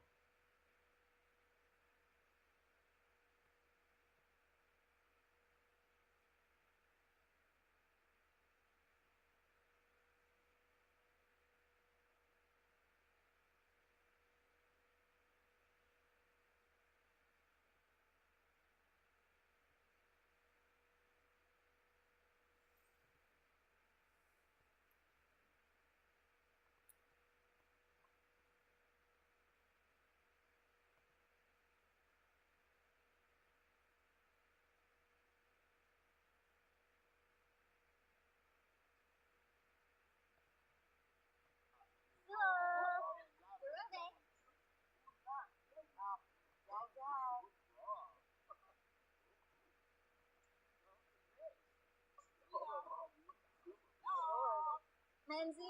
Menzu.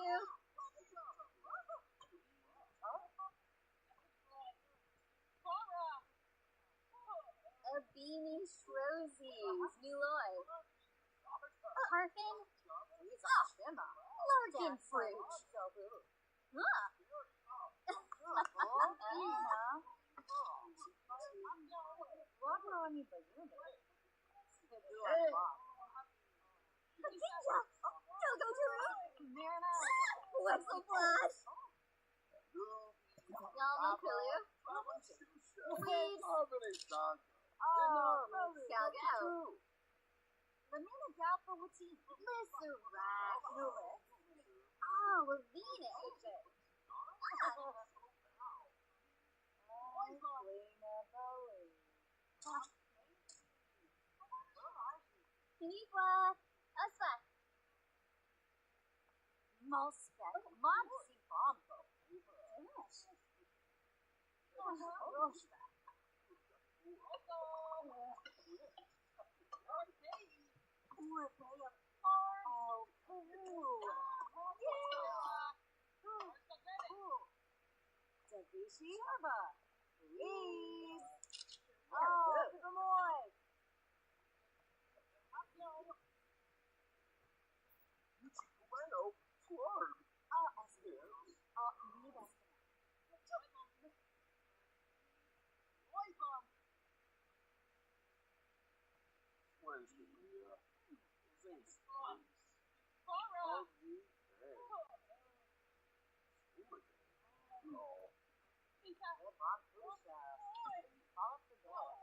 A beanie Shrosies, new life. Harfin? Larkin fruit. Wexel Flash. Yalma Kulu. Please. Galgo. Lamina Galpa Wati. Lissarak. Lavina. Kiniqua. Aspa. Malspec. Mopsy Bombo. Bishi Arba. Please. Oh, Pamoy. Bueno, Clark. Wednesday, yeah. Thanks, please. All you say. Oh my God. Oh. All up the door.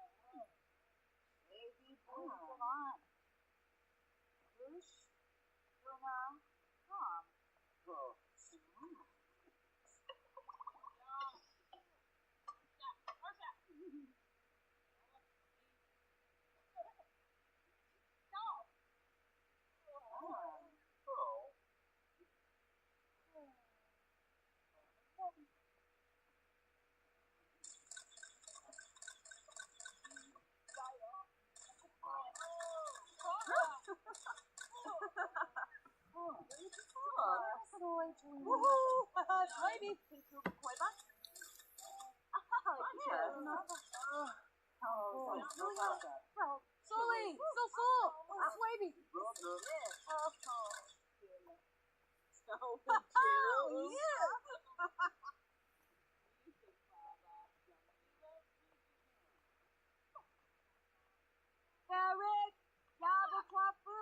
Baby, Bush, come on. Bush, Luna, Tom. Oh. Oh. Woohoo! Maybe. Sully! Swaby! Oh, yeah! Eric! Yabakwafu!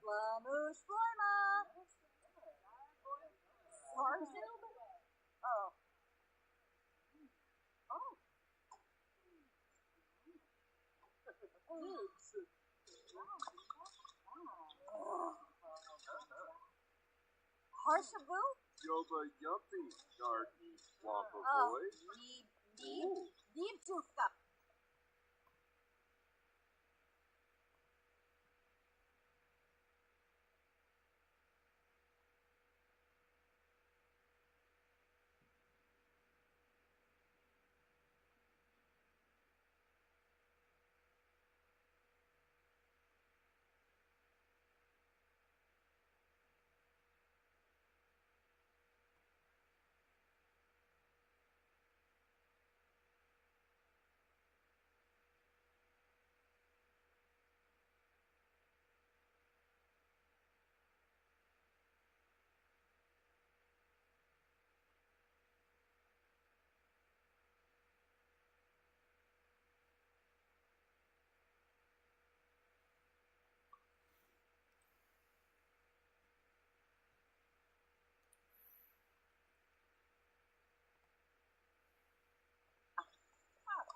Glamour Slima! Sarsil? Oh. Oh. Harshavu? Yoba yumpy, Darky Wampa Oh. boy. Deep Tuka.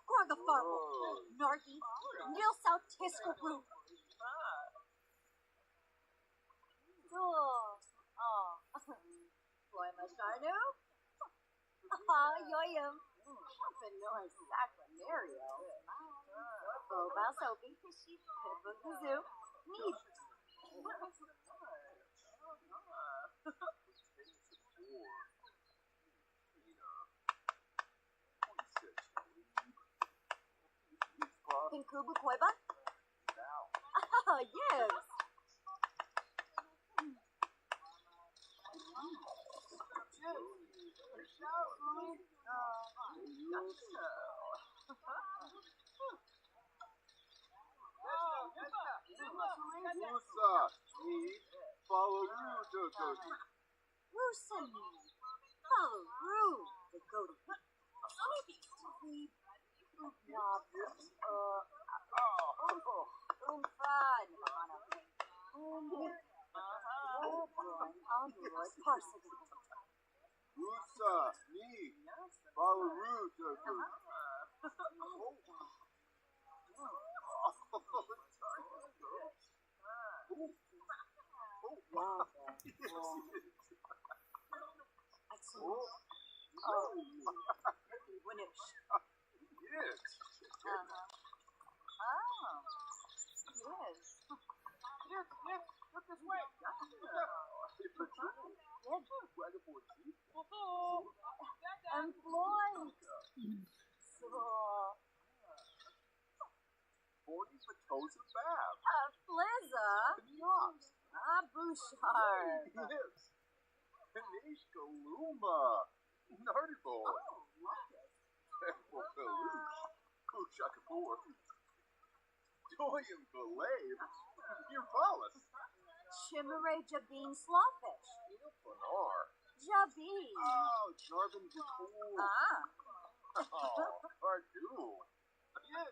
Gorga Farble. Nargi. Nil South Tiskeroo. Oh. Boima Sharnu? Yoyum. Vanilla Sacranario. Boba Soapy Fishy Pippa Kazoo. Neat. Kinkubu Koiba? Oh, yes. Musa, me, follow you, Dokoti. Rusami. Baloo. The goat. Umfan. Musa, me, follow you, Dokoti. Yes. Yes. Look this way. Employed. So, 40 Patosa Bab. Flizza. Knox. Bouchard. Yes. Kanishka Luma. Nardible. Shakapur. Doyum Belave. You're Paulus. Chimere Jabin Slawfish. Bonar. Jabin. Oh, Jarvin Decor. Ah. Oh, Cardu. Yes.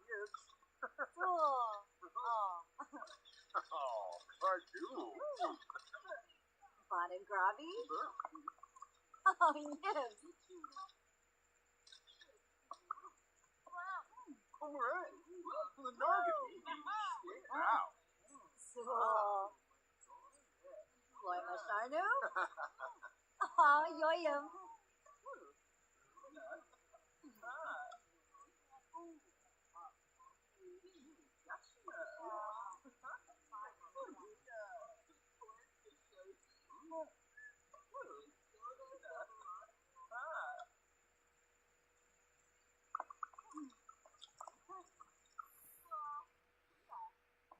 Yes. Oh, Cardu. Bon and Gravi. Oh, yes. All right. The Nargany. Wow. So, Loy Masharnu. Oh, yoyum.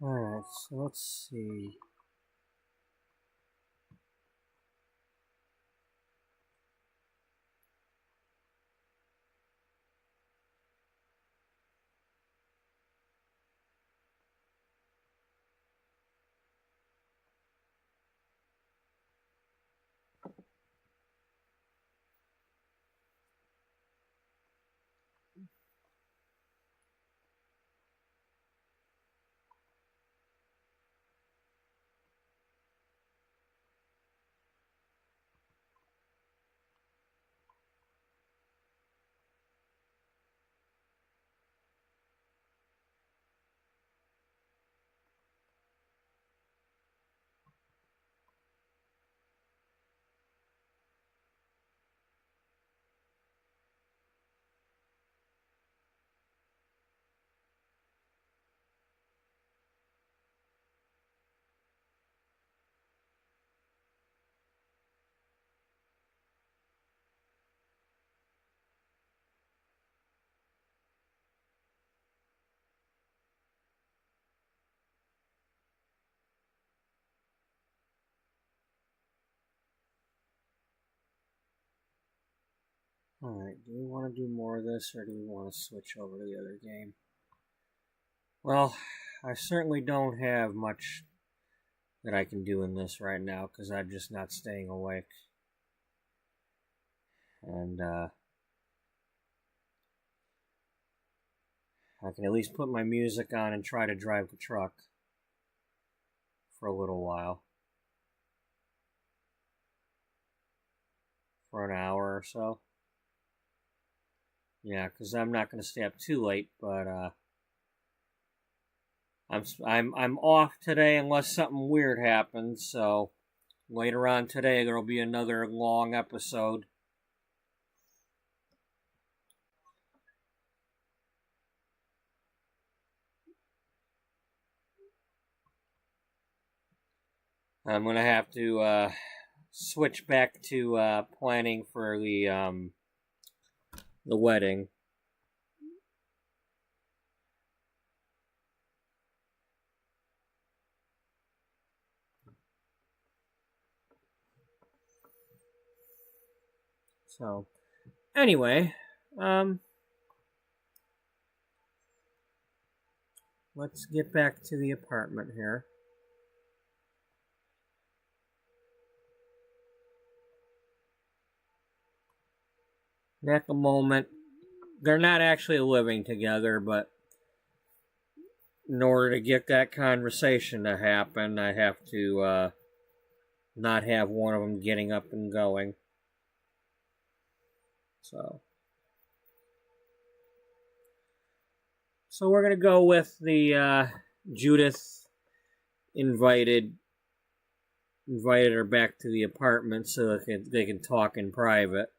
Alright, so let's see. Alright, do we want to do more of this, or do we want to switch over to the other game? Well, I certainly don't have much that I can do in this right now, because I'm just not staying awake. And, I can at least put my music on and try to drive the truck for a little while. For an hour or so. Yeah, because I'm not going to stay up too late, but I'm off today unless something weird happens. So later on today there'll be another long episode. I'm going to have to switch back to planning for the wedding. So, anyway, let's get back to the apartment here. At the moment, they're not actually living together, but in order to get that conversation to happen, I have to not have one of them getting up and going. So we're going to go with the Judith invited her back to the apartment so that they can talk in private.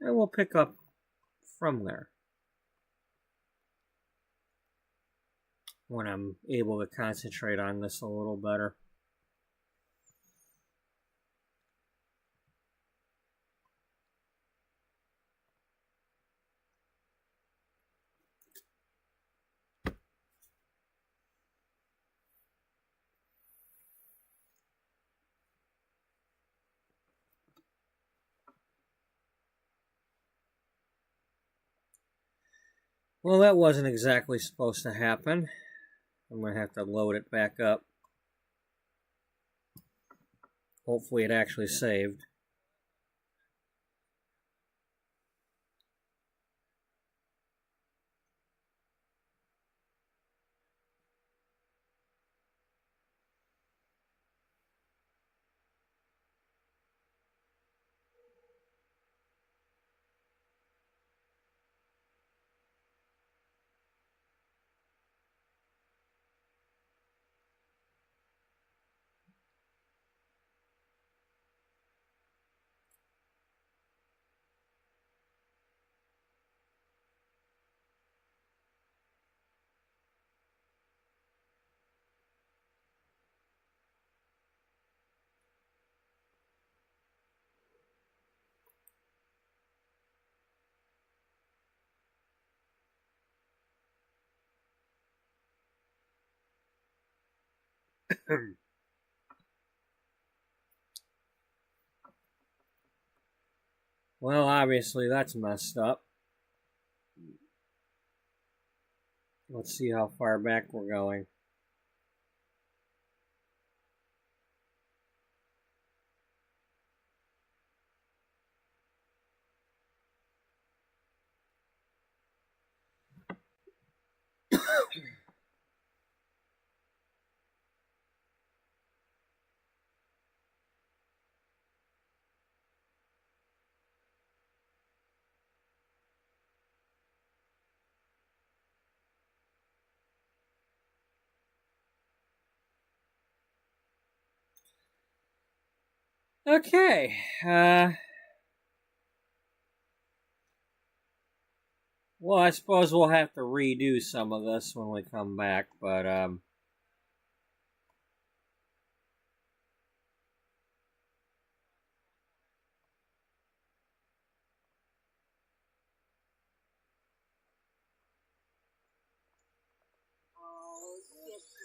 And we'll pick up from there when I'm able to concentrate on this a little better. Well, that wasn't exactly supposed to happen. I'm going to have to load it back up. Hopefully it actually saved. Well, obviously that's messed up. Let's see how far back we're going. Okay. Well, I suppose we'll have to redo some of this when we come back, but Oh, yes.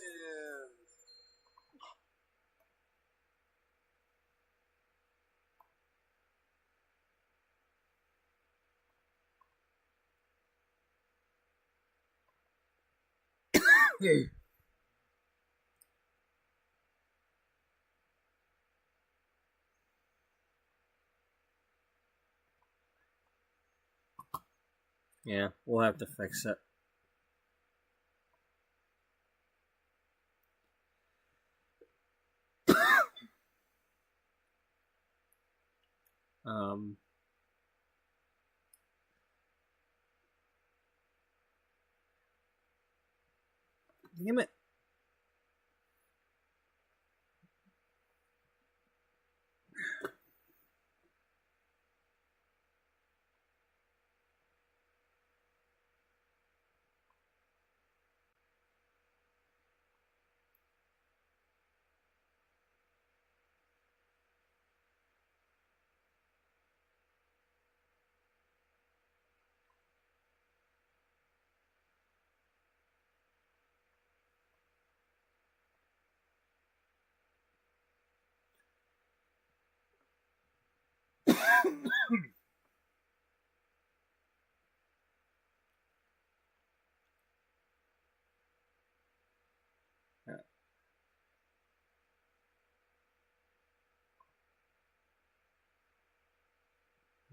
yeah, we'll have to fix it. Um, Damn it.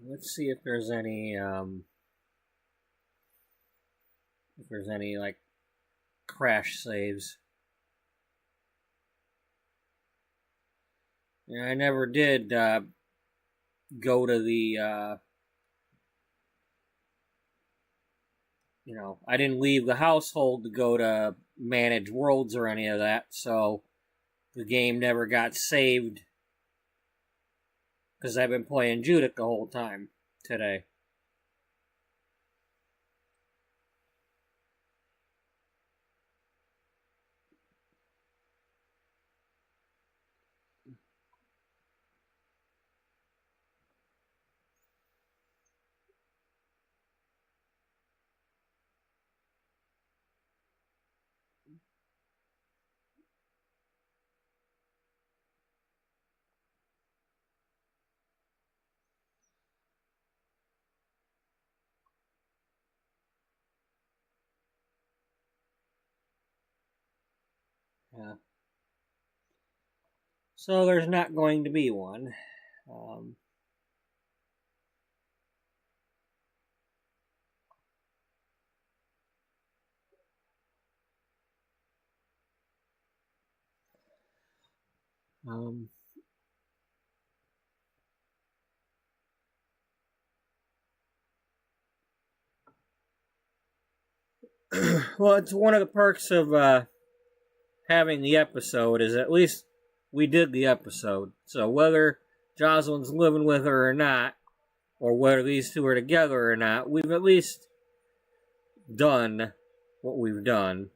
Let's see if there's any like crash saves. Yeah, I never did go to the I didn't leave the household to go to manage worlds or any of that, so the game never got saved because I've been playing Judith the whole time today. So there's not going to be one. Well, it's one of the perks of having the episode is at least we did the episode. So whether Jocelyn's living with her or not, or whether these two are together or not, we've at least done what we've done.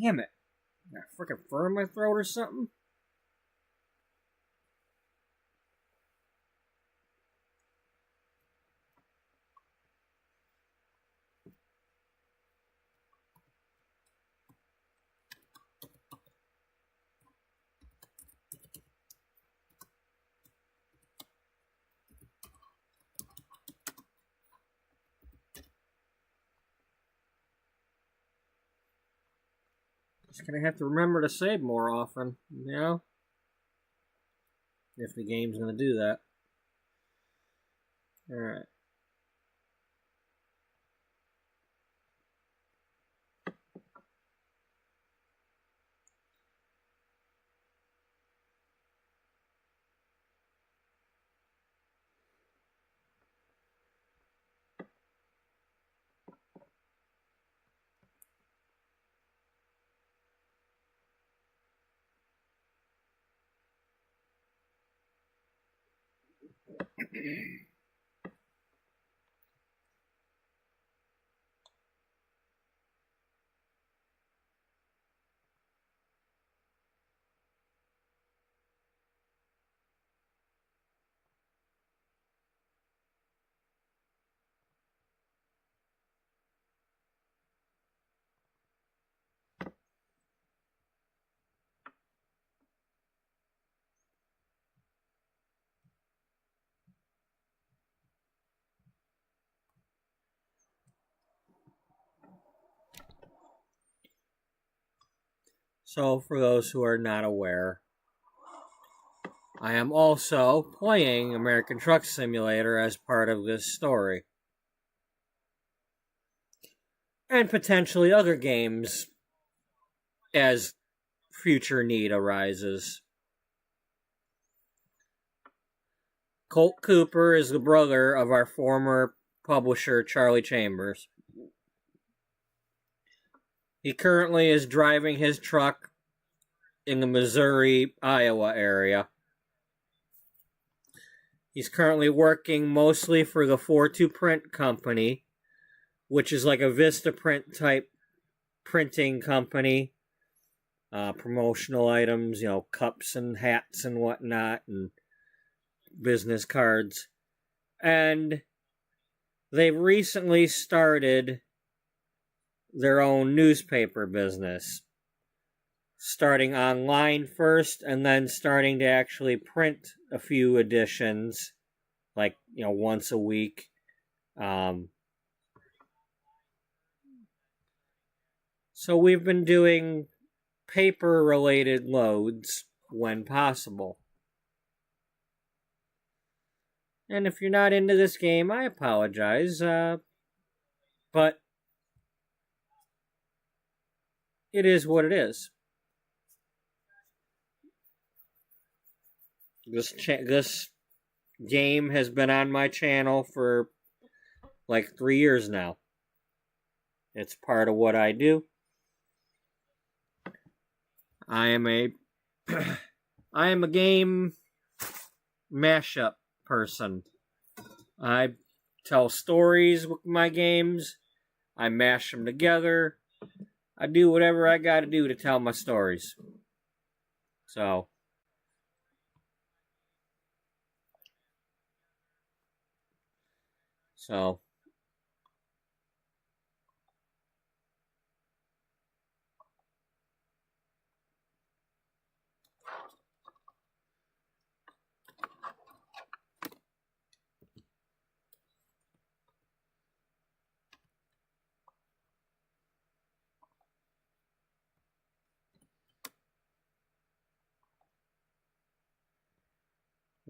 Damn it. Got a freaking fur in my throat or something? Just gonna have to remember to save more often, you know? If the game's gonna do that. Alright. So, for those who are not aware, I am also playing American Truck Simulator as part of this story. And potentially other games as future need arises. Colt Cooper is the brother of our former publisher, Charlie Chambers. He currently is driving his truck in the Missouri, Iowa area. He's currently working mostly for the 4-2 Print Company, which is like a Vistaprint type printing company. Promotional items, you know, cups and hats and whatnot, and business cards. And they've recently started their own newspaper business. Starting online first, and then starting to actually print a few editions, like, you know, once a week. So we've been doing paper-related loads when possible. And if you're not into this game, I apologize, but it is what it is. This game has been on my channel for like 3 years now. It's part of what I do. I am a game mashup person. I tell stories with my games. I mash them together. I do whatever I gotta do to tell my stories. So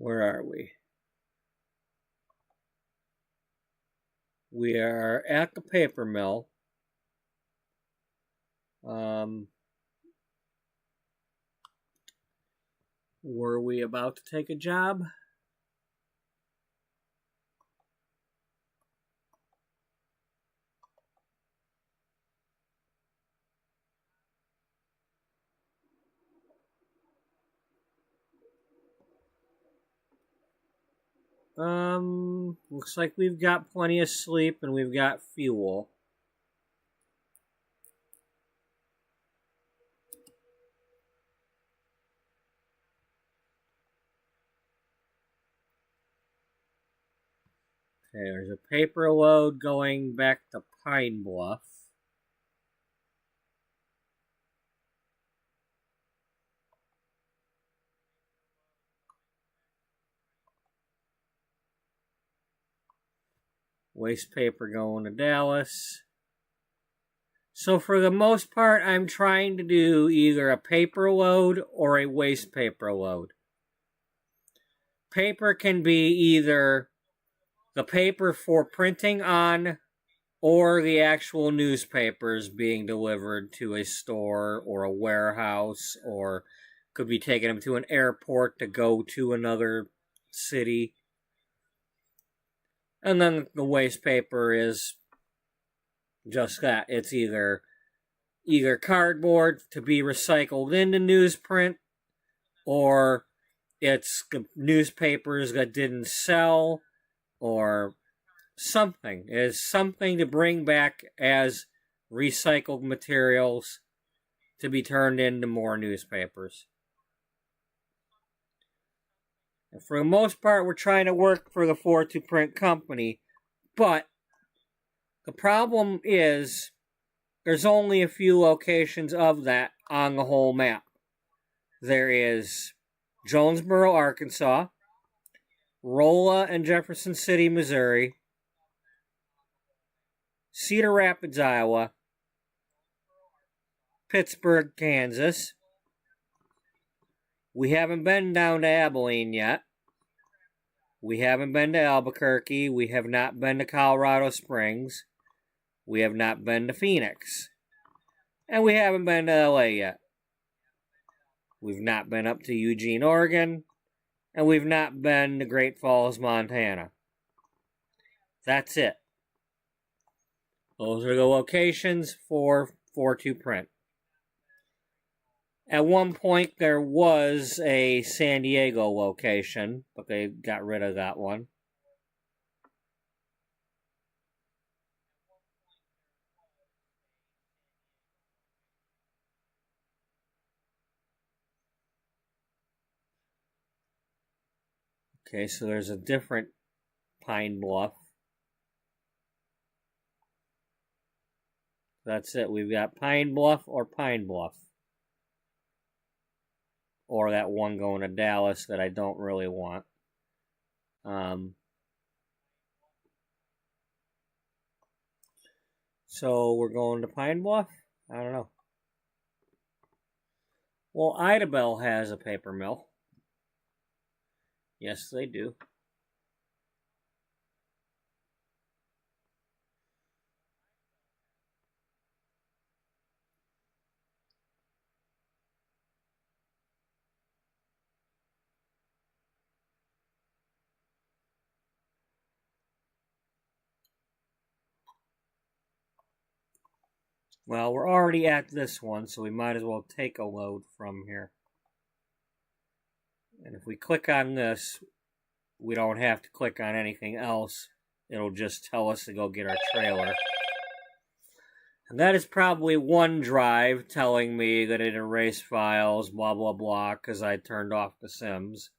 Where are we? We are at the paper mill. Were we about to take a job? Looks like we've got plenty of sleep and we've got fuel. Okay, there's a paper load going back to Pine Bluff. Waste paper going to Dallas. So for the most part, I'm trying to do either a paper load or a waste paper load. Paper can be either the paper for printing on or the actual newspapers being delivered to a store or a warehouse, or could be taking them to an airport to go to another city. And then the waste paper is just that. It's either cardboard to be recycled into newsprint, or it's newspapers that didn't sell, or something. It is something to bring back as recycled materials to be turned into more newspapers. And for the most part, we're trying to work for the 4-2 print company, but the problem is there's only a few locations of that on the whole map. There is Jonesboro, Arkansas, Rolla and Jefferson City, Missouri, Cedar Rapids, Iowa, Pittsburgh, Kansas. We haven't been down to Abilene yet. We haven't been to Albuquerque. We have not been to Colorado Springs. We have not been to Phoenix. And we haven't been to LA yet. We've not been up to Eugene, Oregon. And we've not been to Great Falls, Montana. That's it. Those are the locations for 4-2 print. At one point, there was a San Diego location, but they got rid of that one. Okay, so there's a different Pine Bluff. That's it. We've got Pine Bluff or Pine Bluff. Or that one going to Dallas that I don't really want. So we're going to Pine Bluff? I don't know. Well, Idabel has a paper mill. Yes, they do. Well, we're already at this one, so we might as well take a load from here. And if we click on this, we don't have to click on anything else. It'll just tell us to go get our trailer. And that is probably OneDrive telling me that it erased files, blah, blah, blah, because I turned off the Sims.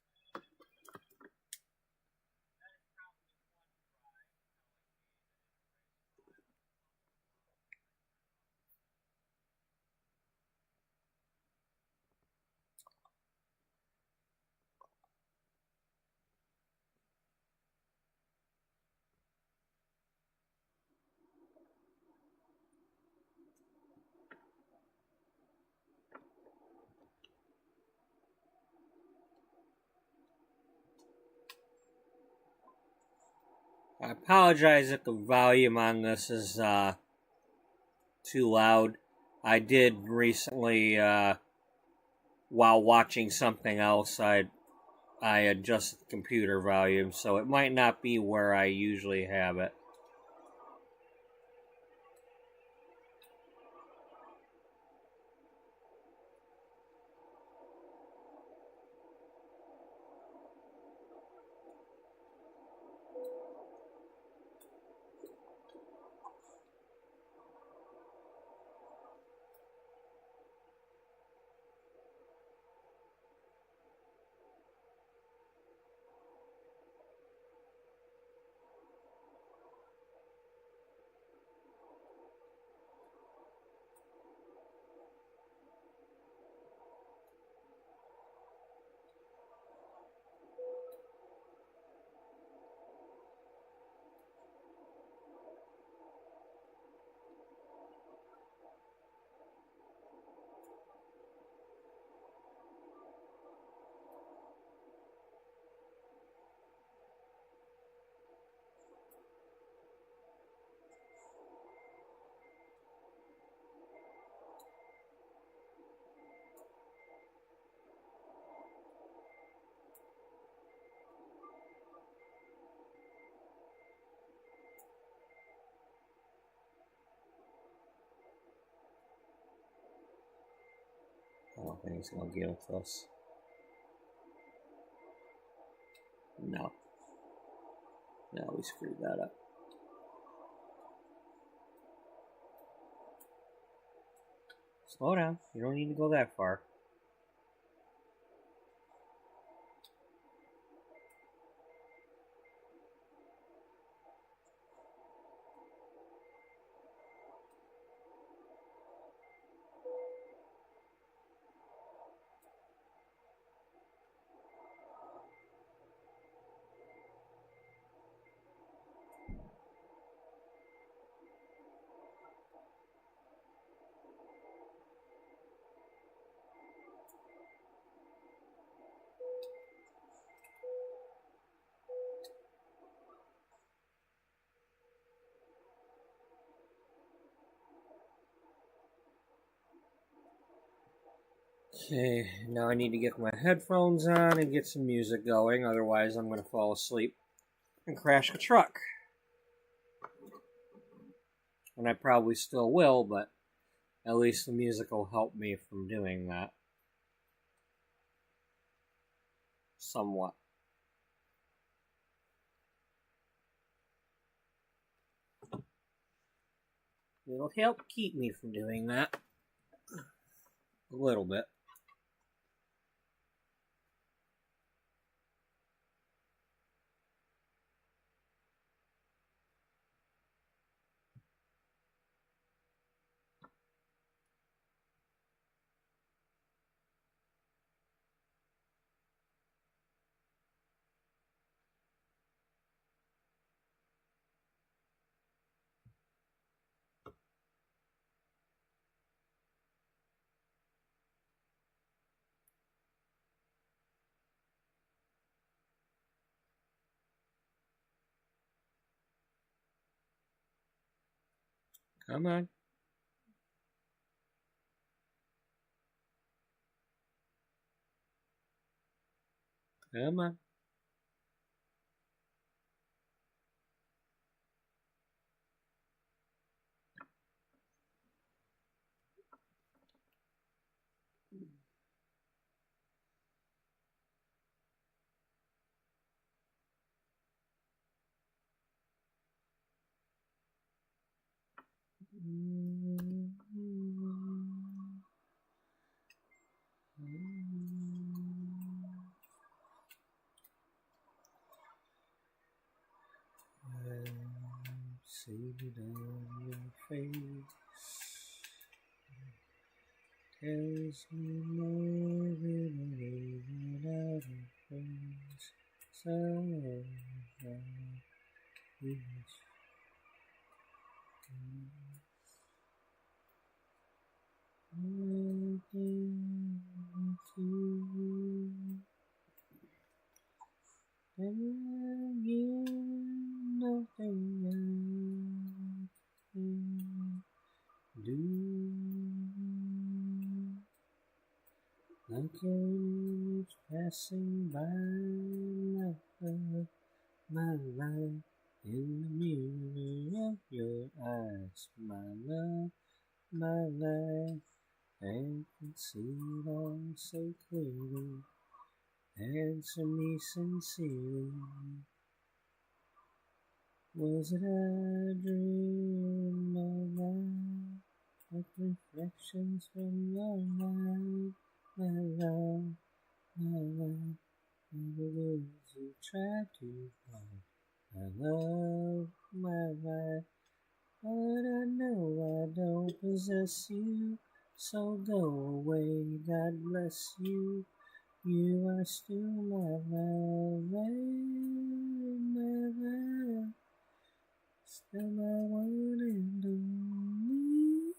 I apologize if the volume on this is too loud. I did recently, while watching something else, I adjusted the computer volume, so it might not be where I usually have it. I don't think it's going to get with us. No. No, we screwed that up. Slow down. You don't need to go that far. Okay, now I need to get my headphones on and get some music going, otherwise I'm going to fall asleep and crash the truck. And I probably still will, but at least the music will help me from doing that. Somewhat. It'll help keep me from doing that. A little bit. Come on. Come on. See it on your face. Tells me more than even out of place. So and you know Like an image passing by my life in the mirror of your eyes, my life. I can see it all so clearly. Answer me sincerely. Was it a dream, my life? Like reflections from your light, my love, my love. In the words you try to find, my love, my life. But I know I don't possess you, so go away, God bless you. You are still my love, my love. Still my one and only.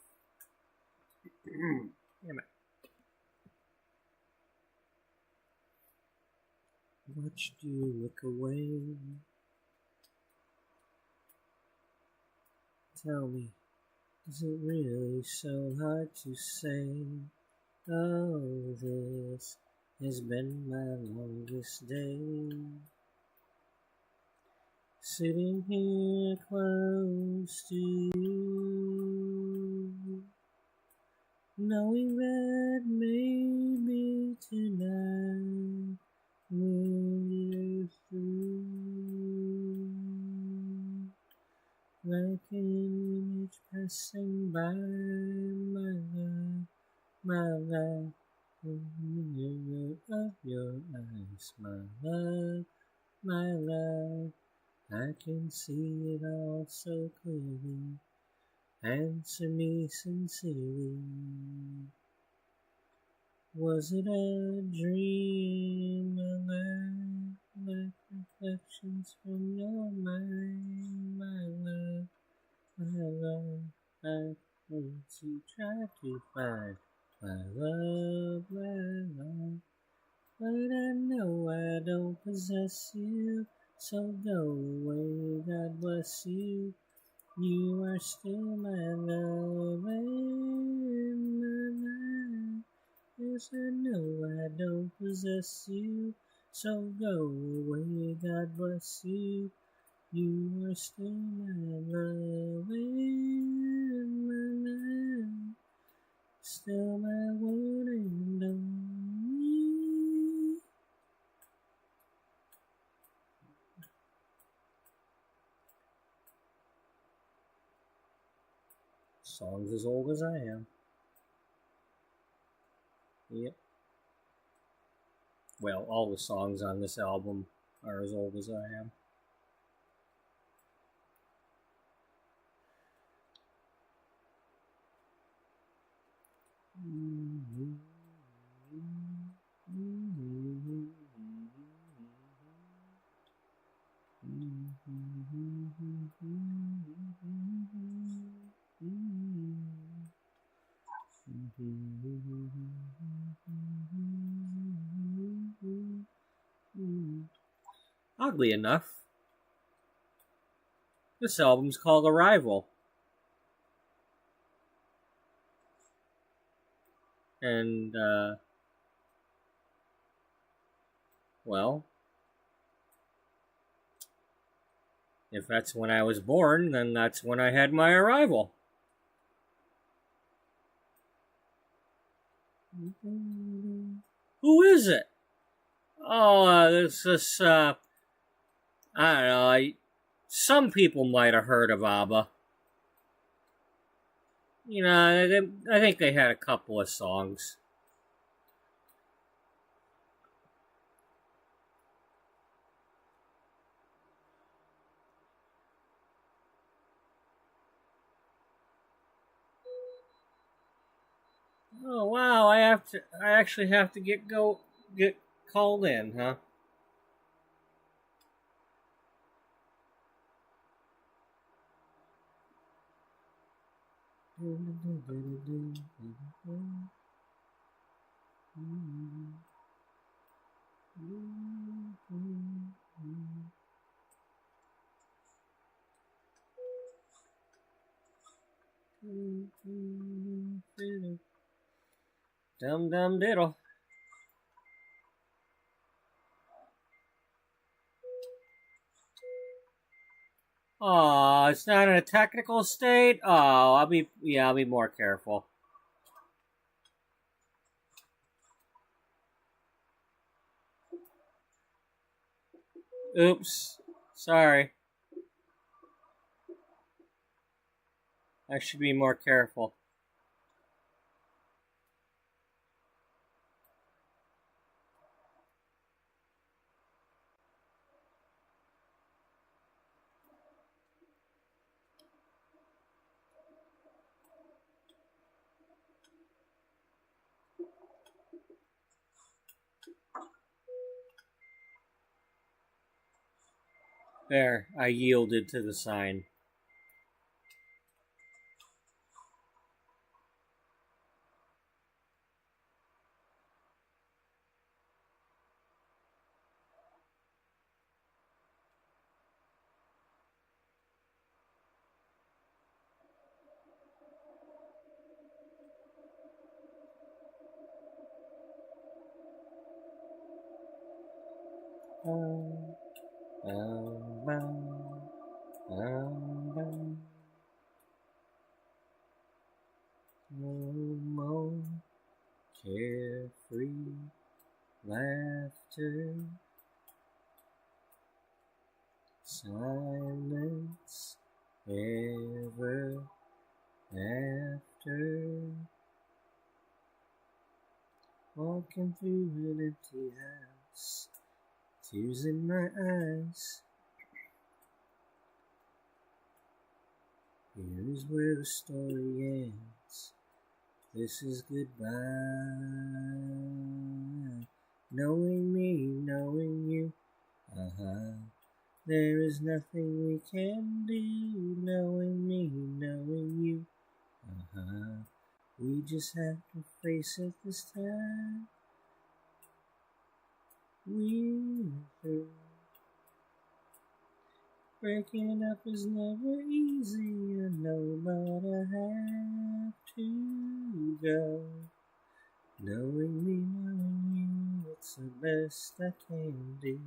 Damn it. Watched you look away. Tell me, is it really so hard to say? Oh, this has been my longest day. Sitting here close to you, knowing that maybe tonight we're through. Like an image passing by, my life, in the mirror of your eyes, my life. I can see it all so clearly. Answer me sincerely. Was it a dream, a life, like reflections from your mind, my love, my love? I want to try to find my love, my love. But I know I don't possess you, so go away, God bless you. You are still my love and my life. Yes, I know I don't possess you, so go away, God bless you. You are still my love and my life. Still my one and only. Song's as old as I am. Yep. Well, all the songs on this album are as old as I am. Oddly enough, this album's called Arrival. And, well, if that's when I was born, then that's when I had my arrival. Who is it? Oh, this, I don't know, some people might have heard of ABBA. You know, I think they had a couple of songs. Oh wow, I actually have to get called in, huh? Dum dum diddle. Oh, it's not in a technical state? Oh, I'll be more careful. Oops. Sorry. I should be more careful. There, I yielded to the sign. No more carefree laughter, silence ever after, walking through an empty house, tears in my eyes. Here's where the story ends. This is goodbye. Knowing me, knowing you. There is nothing we can do. Knowing me, knowing you. We just have to face it this time. We're through. Breaking up is never easy. I know, but I have to go. Knowing me, knowing you, it's the best I can do.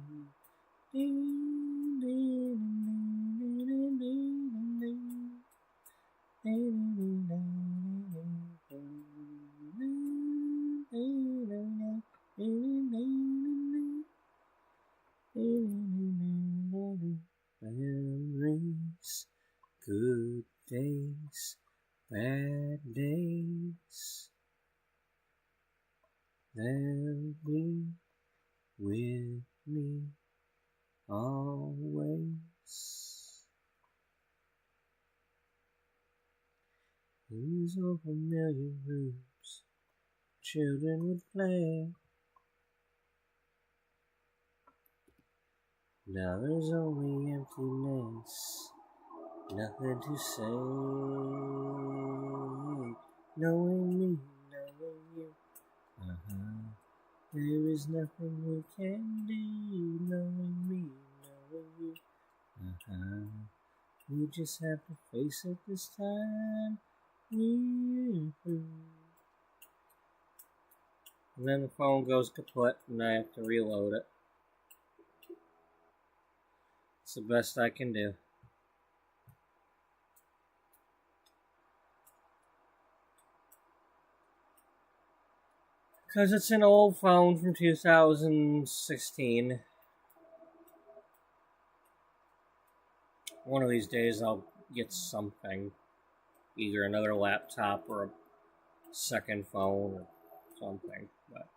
Memories, good days, bad days, they'll be with me always. These old familiar rooms, children would play. Now there's only emptiness, nothing to say. Knowing me, knowing you, there is nothing we can do. Knowing me, knowing you, we just have to face it this time. We're through. And then the phone goes kaput and I have to reload it. It's the best I can do. Because it's an old phone from 2016. One of these days I'll get something. Either another laptop or a second phone or something. But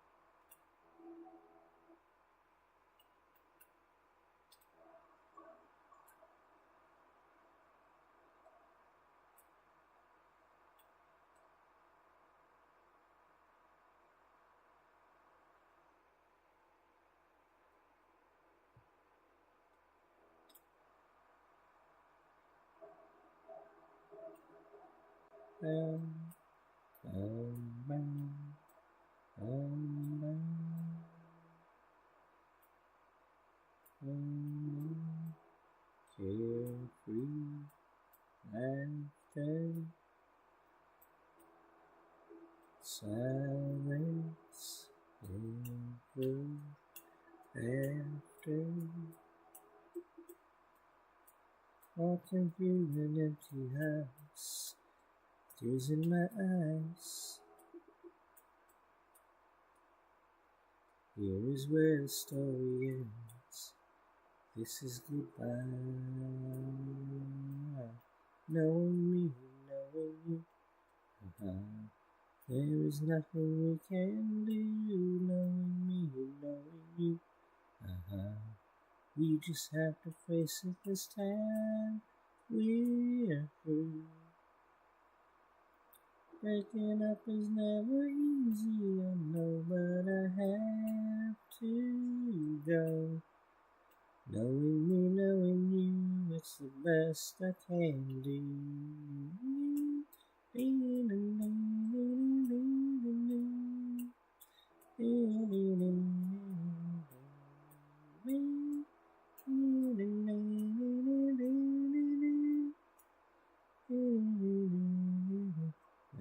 carefree laughter, silence ever after, walking through an empty house, tears in my eyes. Here is where the story ends. This is goodbye. Knowing me, knowing you. There is nothing we can do. Knowing me, knowing you. We just have to face it this time. We're through. Breaking up is never easy, I know, but I have to go. Knowing me, knowing you, it's the best I can do.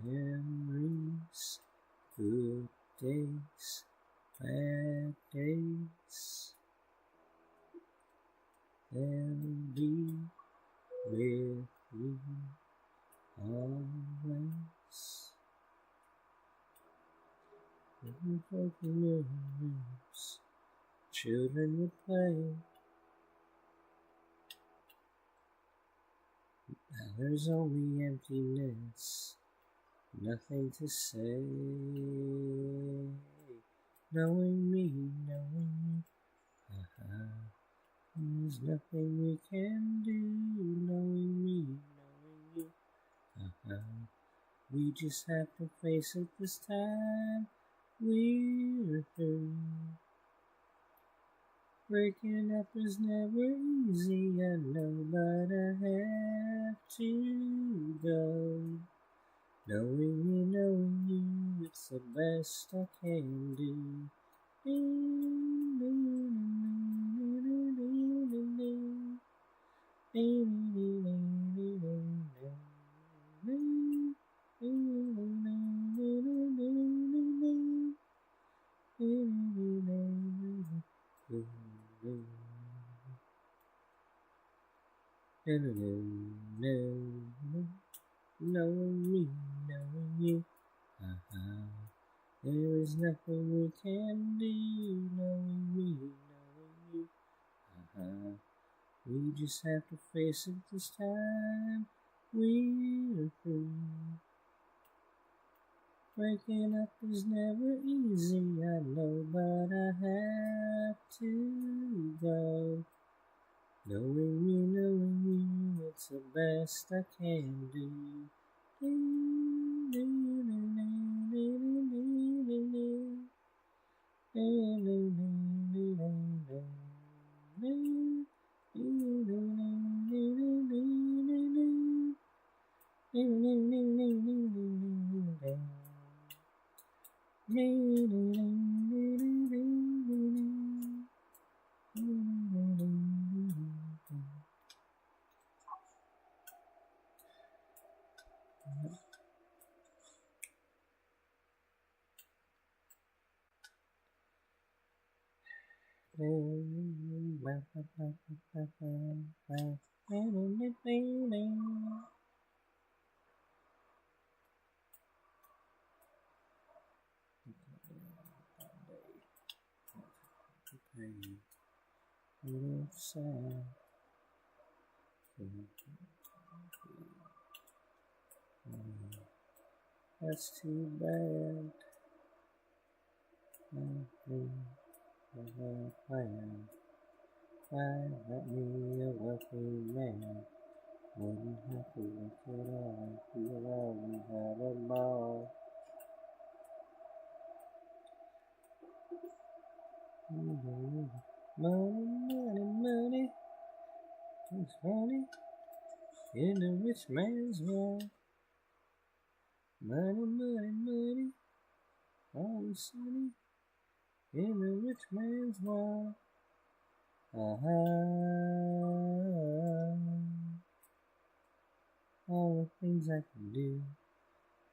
Memories, good days, bad days, they'll be with you always. In broken rooms, children would play. Now there's only emptiness, nothing to say. Knowing me, knowing you, there's nothing we can do. Knowing me, knowing you, we just have to face it this time. We're through. Breaking up is never easy, I know, but I have to go. Knowing me, knowing you, it's the best I can do. Knowing me, knowing you, there is nothing we can do. Knowing me, knowing you, we just have to face it this time. We're through. Breaking up is never easy, I know, but I have to go. Knowing me, knowing you, it's the best I can do. That's too bad. Why let me a wealthy man? Wouldn't have to look at all. We always had a ball. Money, money, money. It's funny in a rich man's world. Money, money, money. Always sunny in a rich man's world. All the things I can do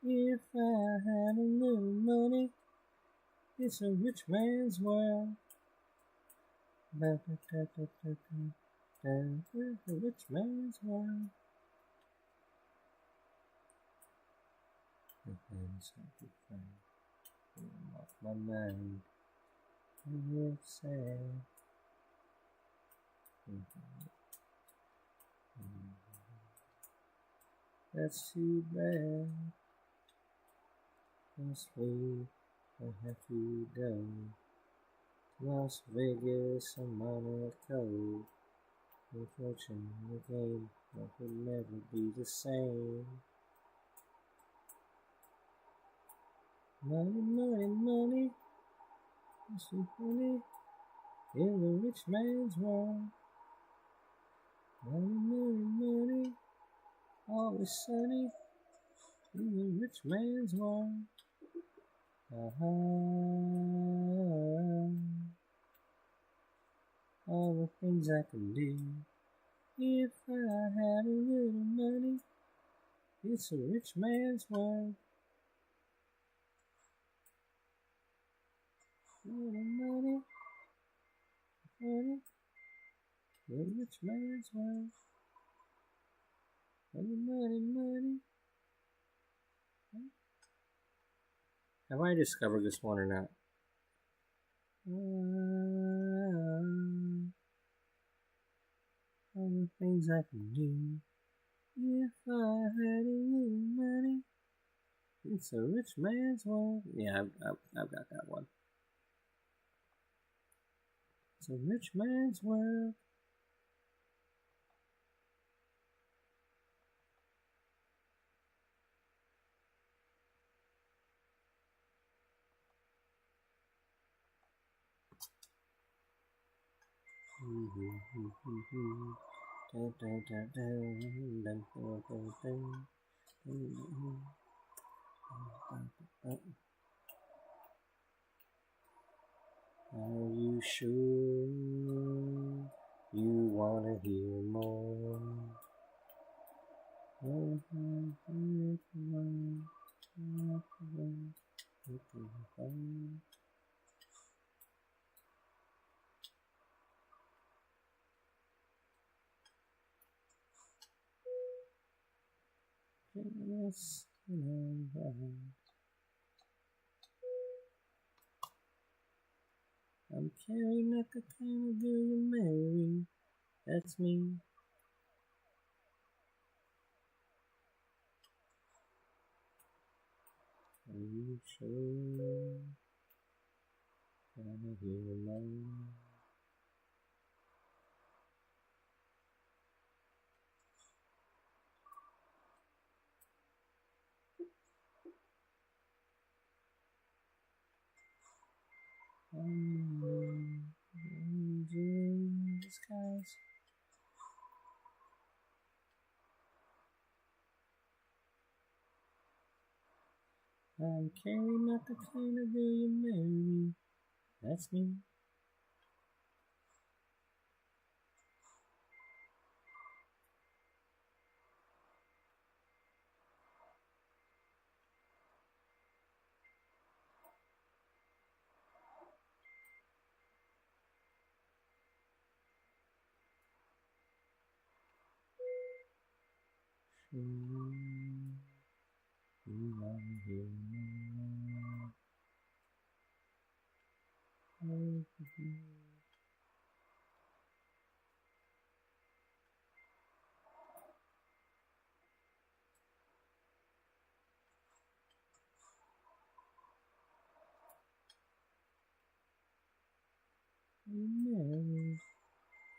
if I had a little money. It's a rich man's world. And the rich man's wife. The hands of the friend. Off my mind. It's sad. That's too bad. This week I have to go to Las Vegas and Monaco. Unfortunately, the game will never be the same. Money, money, money, sweet money in the rich man's world. Money, money, money, always sunny in the rich man's world. All the things I can do if I had a little money. It's a rich man's world. Money, money, money, the rich man's world. Money, money, money. Have I discovered this one or not? All the things I can do if I had a little money. It's a rich man's world. Yeah, I've got that one. It's a rich man's world. Are you sure you wanna hear more? I'm carrying like a kind of girl you marry. That's me. Are you sure? Wanna hear more? In disguise. I'm carrying out the kind of girl you marry. That's me. You wanna hear more? Married.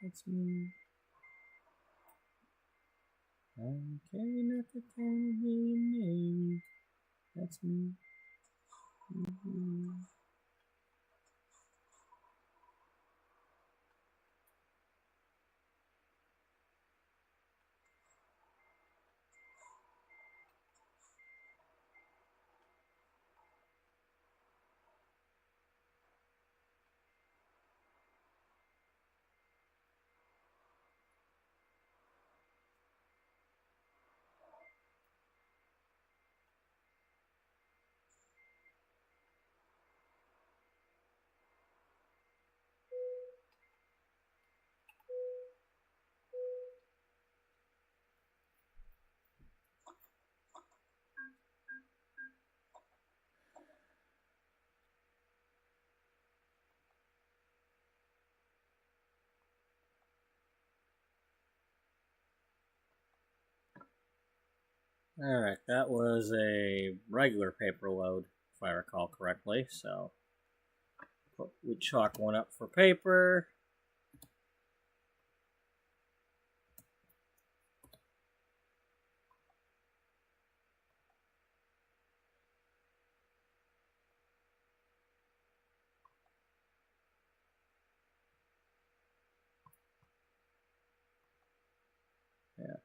That's me. I'm carrying out the kind of girl you marry. That's me. Alright, that was a regular paper load, if I recall correctly, so we chalk one up for paper. Yeah.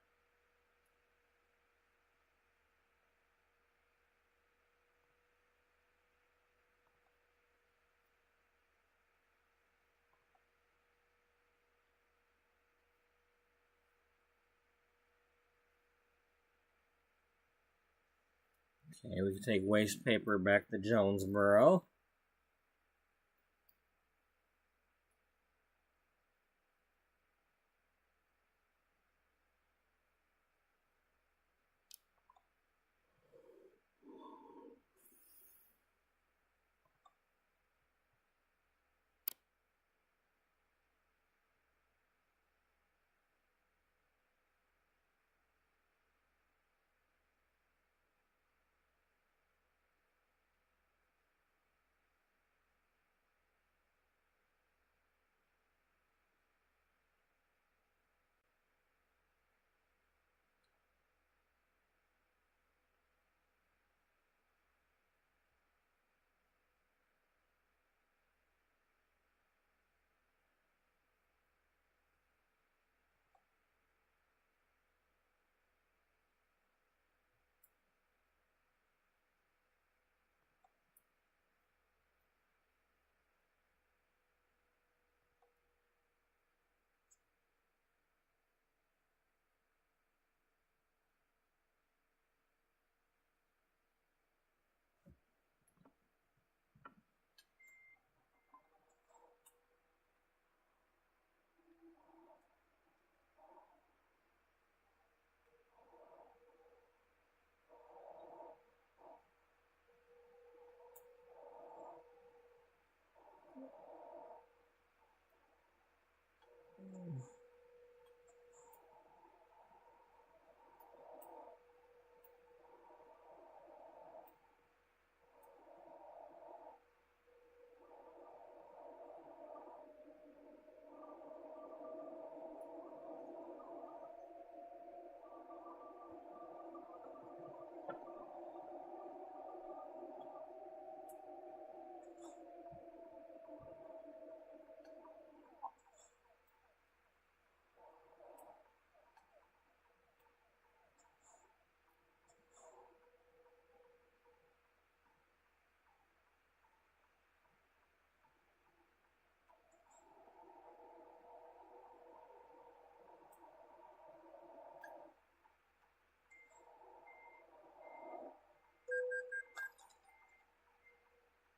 Okay, we can take waste paper back to Jonesboro.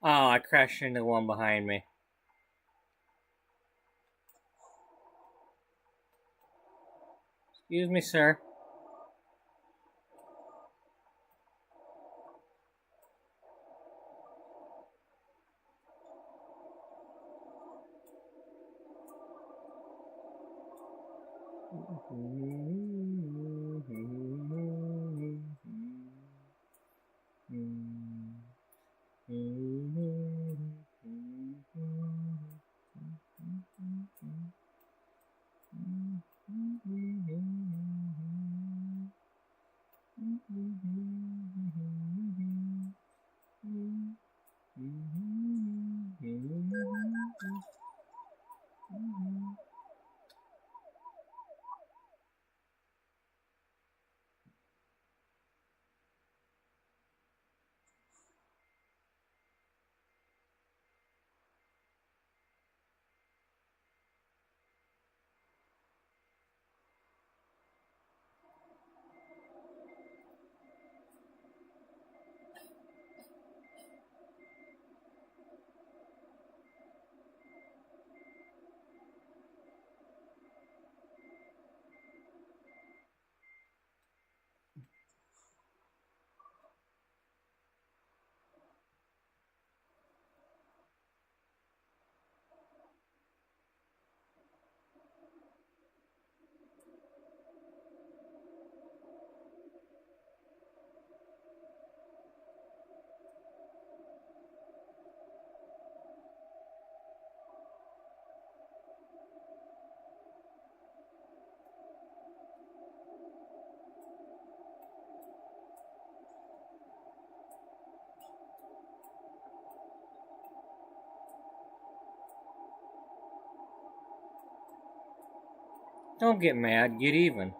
Oh, I crashed into the one behind me. Excuse me, sir. Don't get mad, get even.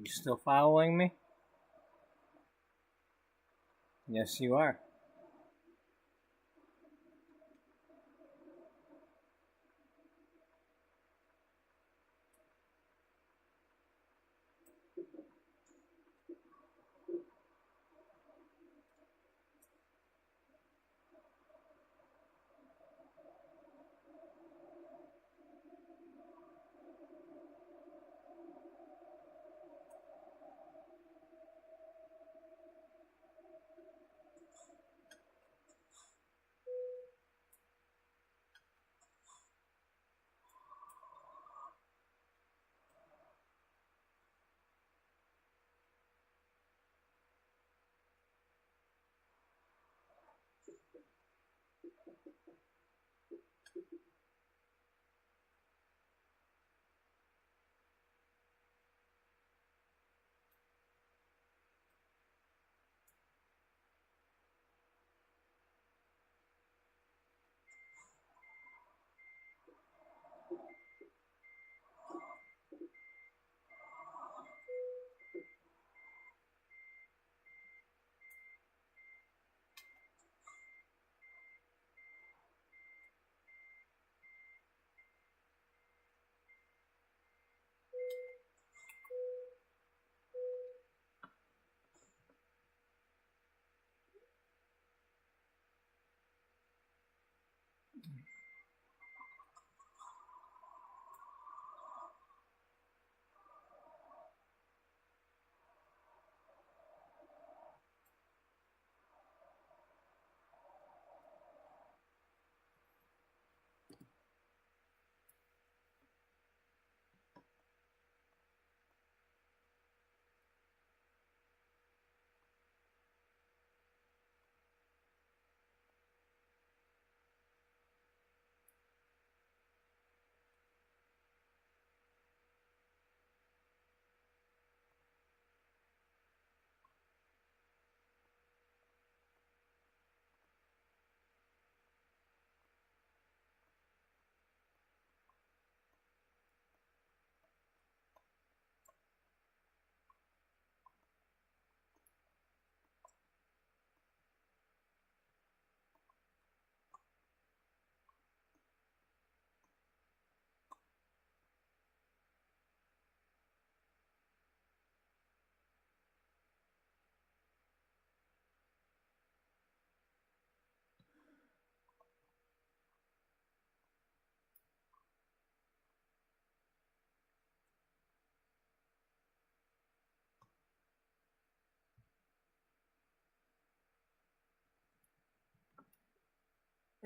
You still following me? Yes, you are.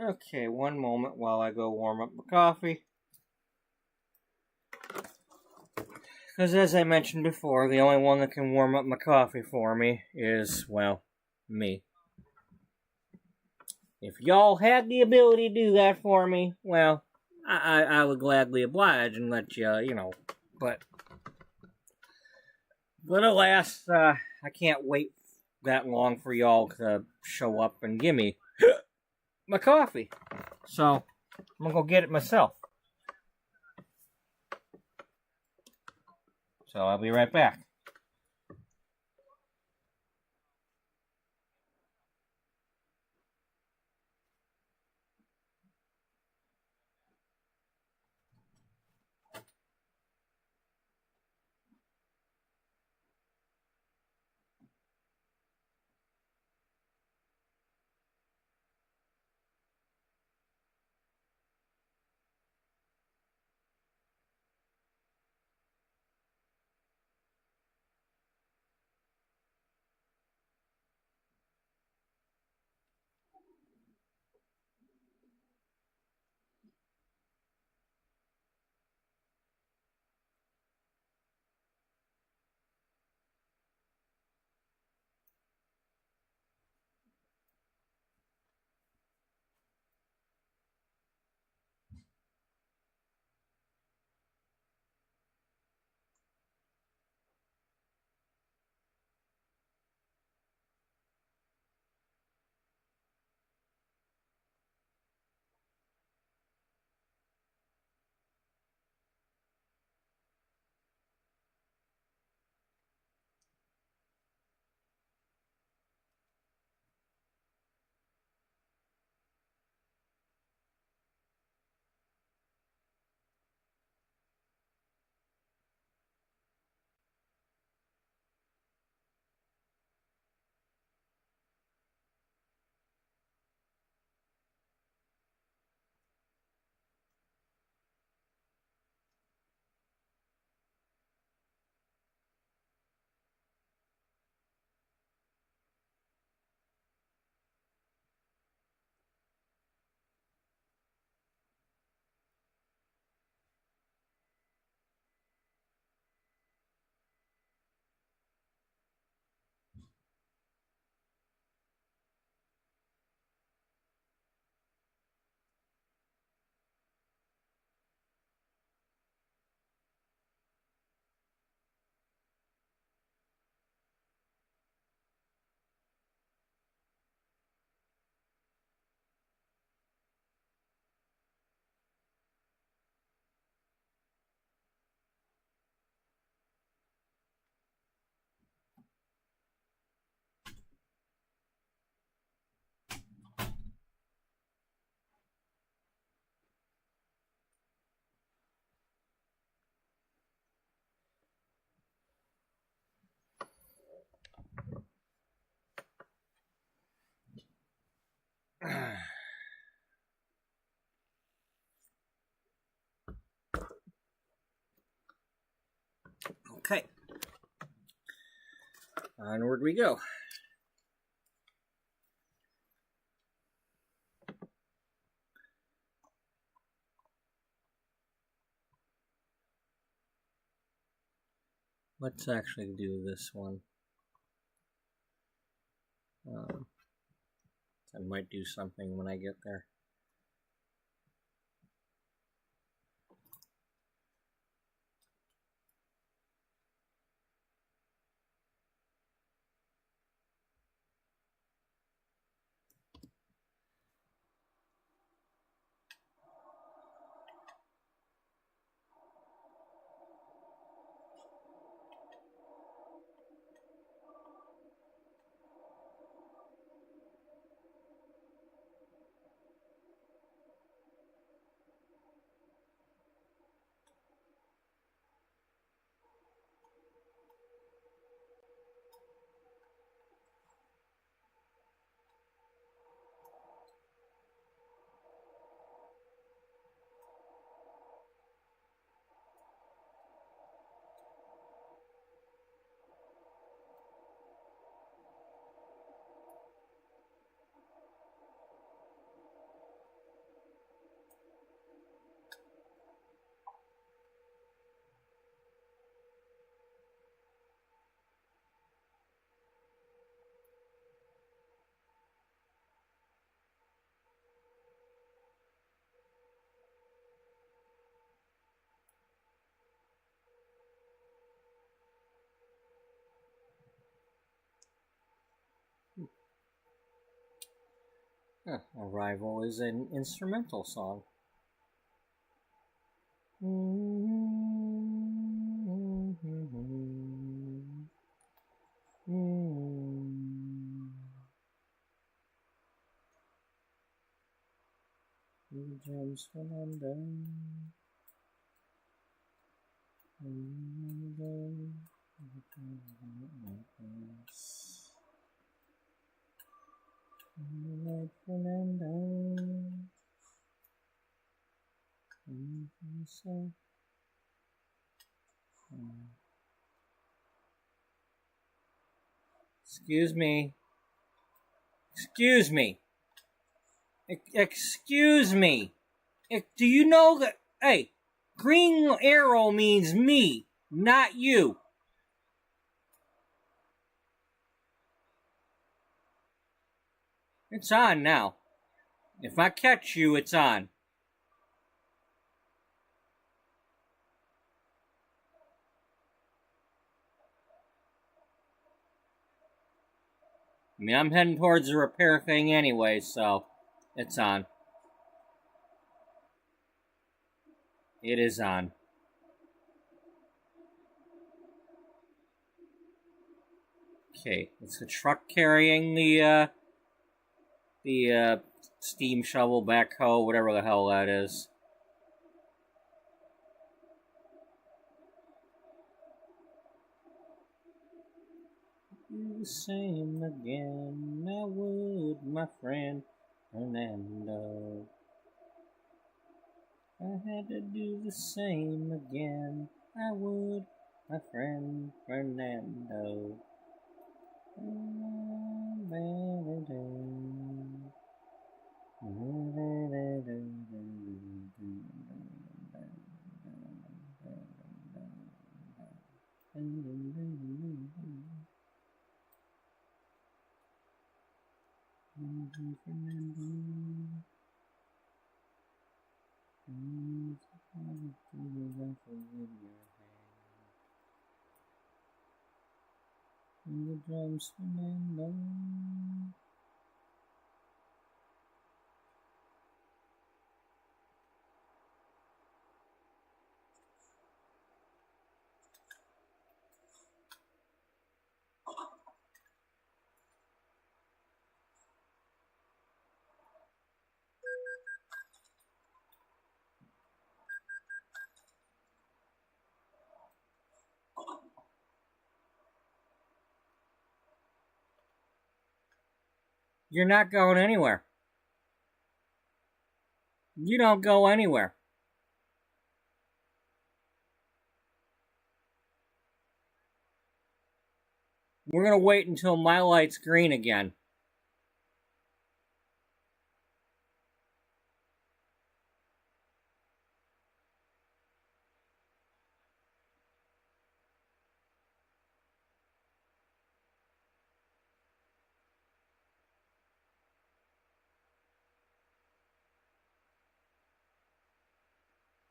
Okay, one moment while I go warm up my coffee. Because as I mentioned before, the only one that can warm up my coffee for me is, well, me. If y'all had the ability to do that for me, well, I would gladly oblige and let you, but alas, I can't wait that long for y'all to show up and give me my coffee. So, I'm gonna go get it myself. So, I'll be right back. Okay. Onward we go. Let's actually do this one. I might do something when I get there. Arrival is an instrumental song. James Fernando. Excuse me. Excuse me. Excuse me. Do you know that? Hey, green arrow means me, not you. It's on now. If I catch you, it's on. I mean, I'm heading towards the repair thing anyway, so it's on. It is on. Okay, it's the truck carrying the steam shovel, backhoe, whatever the hell that is. Do the same again, I would, my friend Fernando. I had to do the same again, I would, my friend Fernando. The drums Fernando. You're not going anywhere. You don't go anywhere. We're going to wait until my light's green again.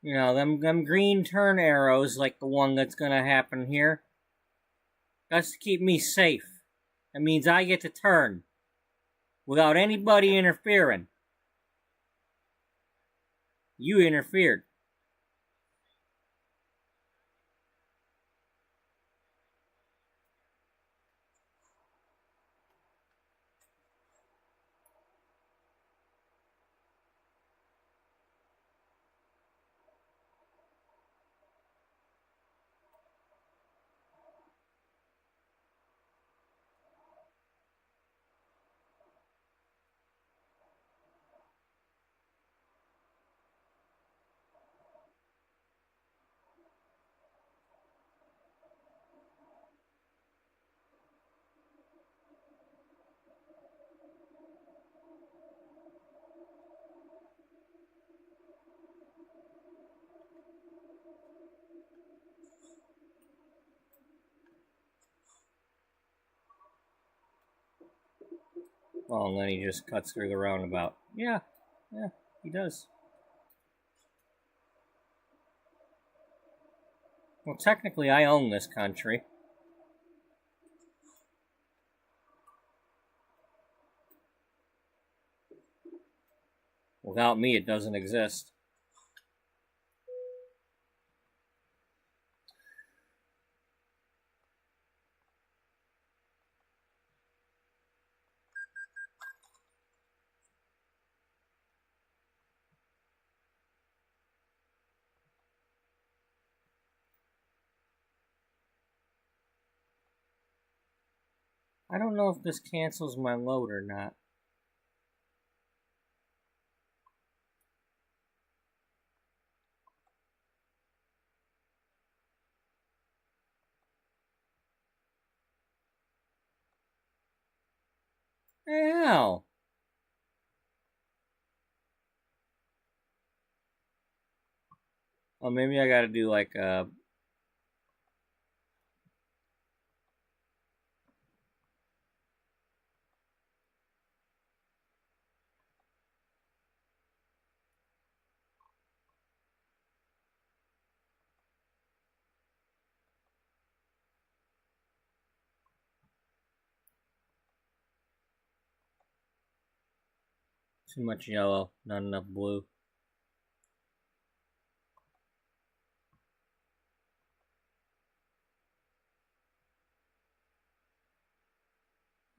You know, them green turn arrows like the one that's going to happen here. That's to keep me safe. That means I get to turn without anybody interfering. You interfered. Oh, and then he just cuts through the roundabout. Yeah, he does. Well, technically, I own this country. Without me, it doesn't exist. I don't know if this cancels my load or not. Hell. Oh, maybe I gotta do like too much yellow, not enough blue.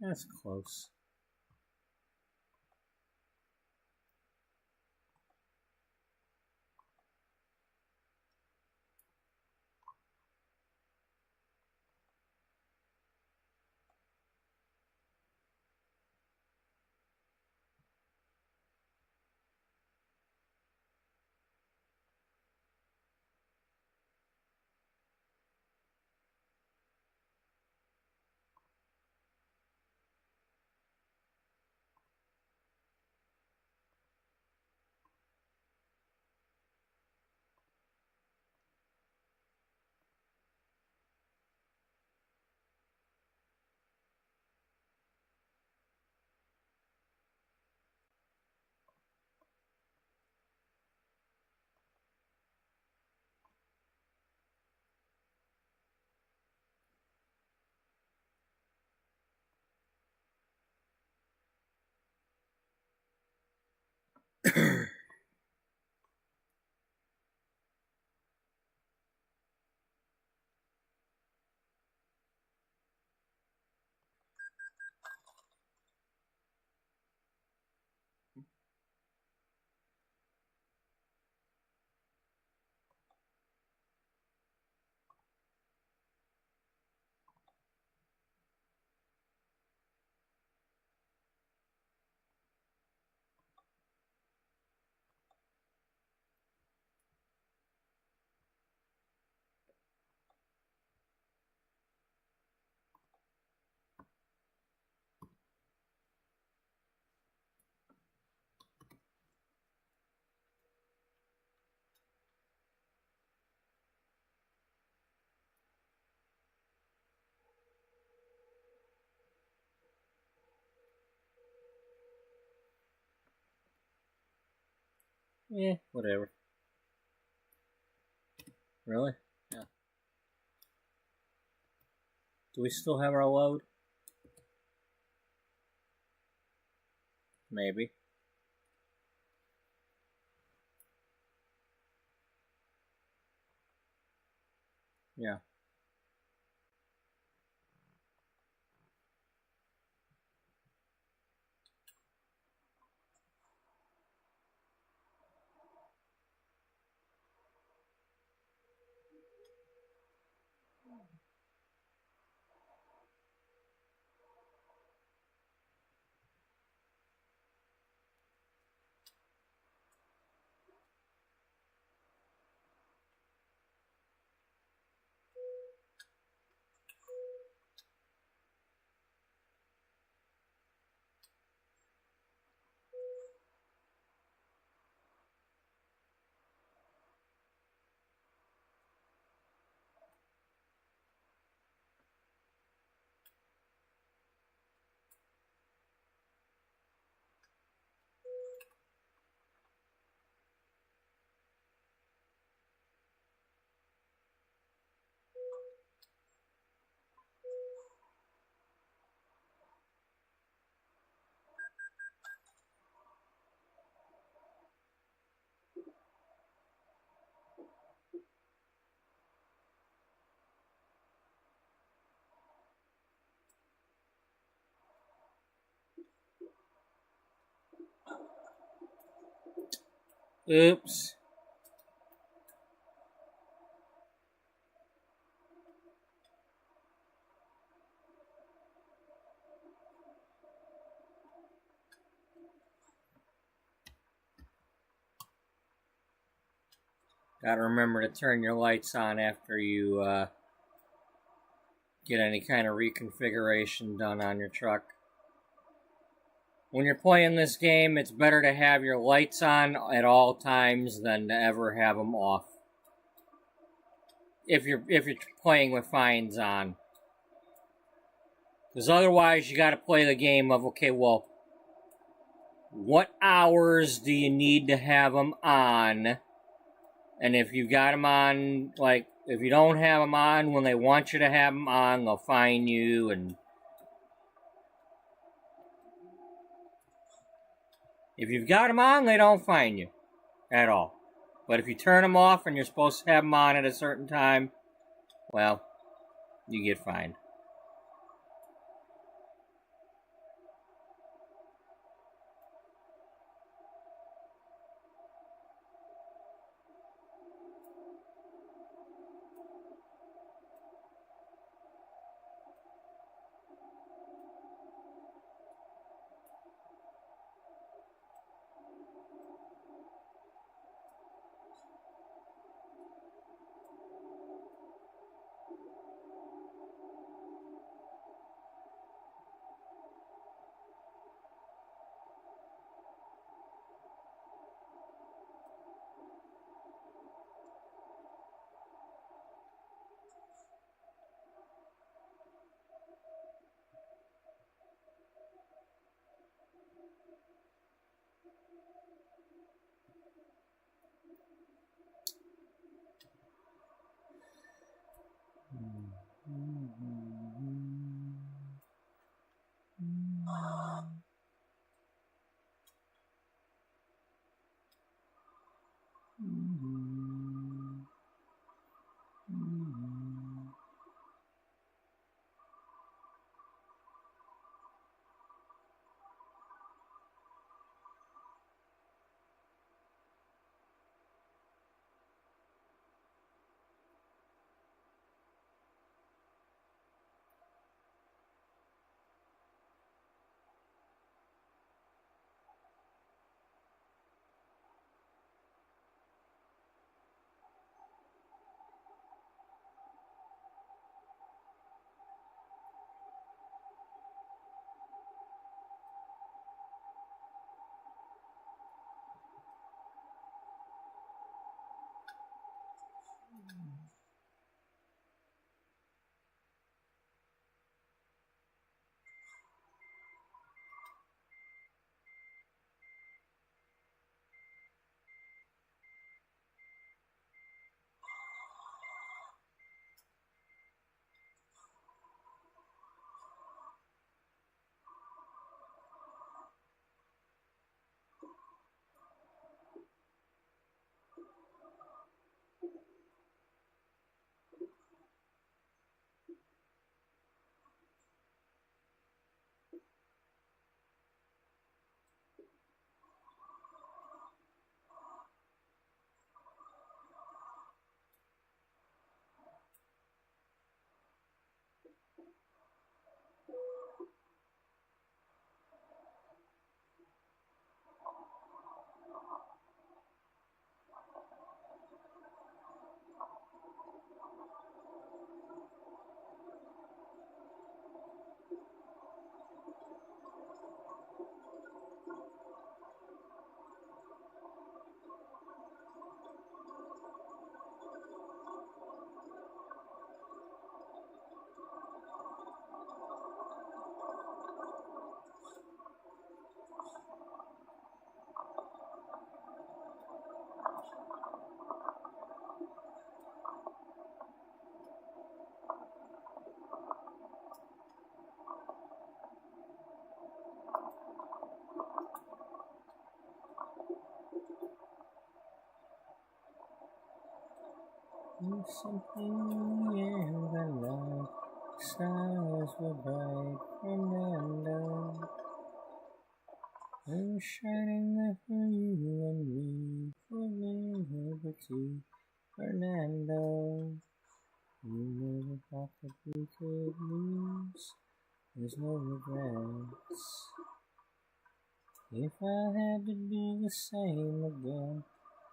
That's close. Whatever. Really? Yeah. Do we still have our load? Maybe. Yeah. Oops. Gotta remember to turn your lights on after you get any kind of reconfiguration done on your truck. When you're playing this game, it's better to have your lights on at all times than to ever have them off. If you're playing with fines on. Because otherwise you gotta play the game of, okay, well, what hours do you need to have them on? And if you've got them on, like, if you don't have them on when they want you to have them on, they'll fine you. And if you've got them on, they don't fine you at all. But if you turn them off and you're supposed to have them on at a certain time, well, you get fined. There's something in the air that night. Stars were bright, Fernando. They were shining there for you and me, for liberty, Fernando. You never thought that we could lose. There's no regrets. If I had to do the same again,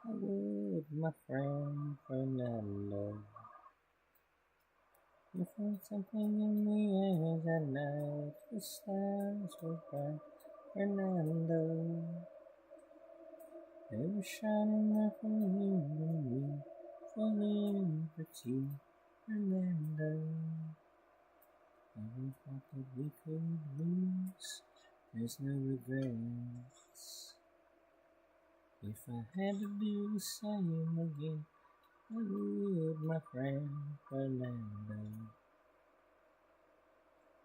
I would, my friend Fernando. You felt something in the air that night, the stars were bright, Fernando. They were shining there for you and me, for liberty, Fernando. Never thought that we could lose, there's no regrets. If I had to do the same again, I would, my friend Fernando.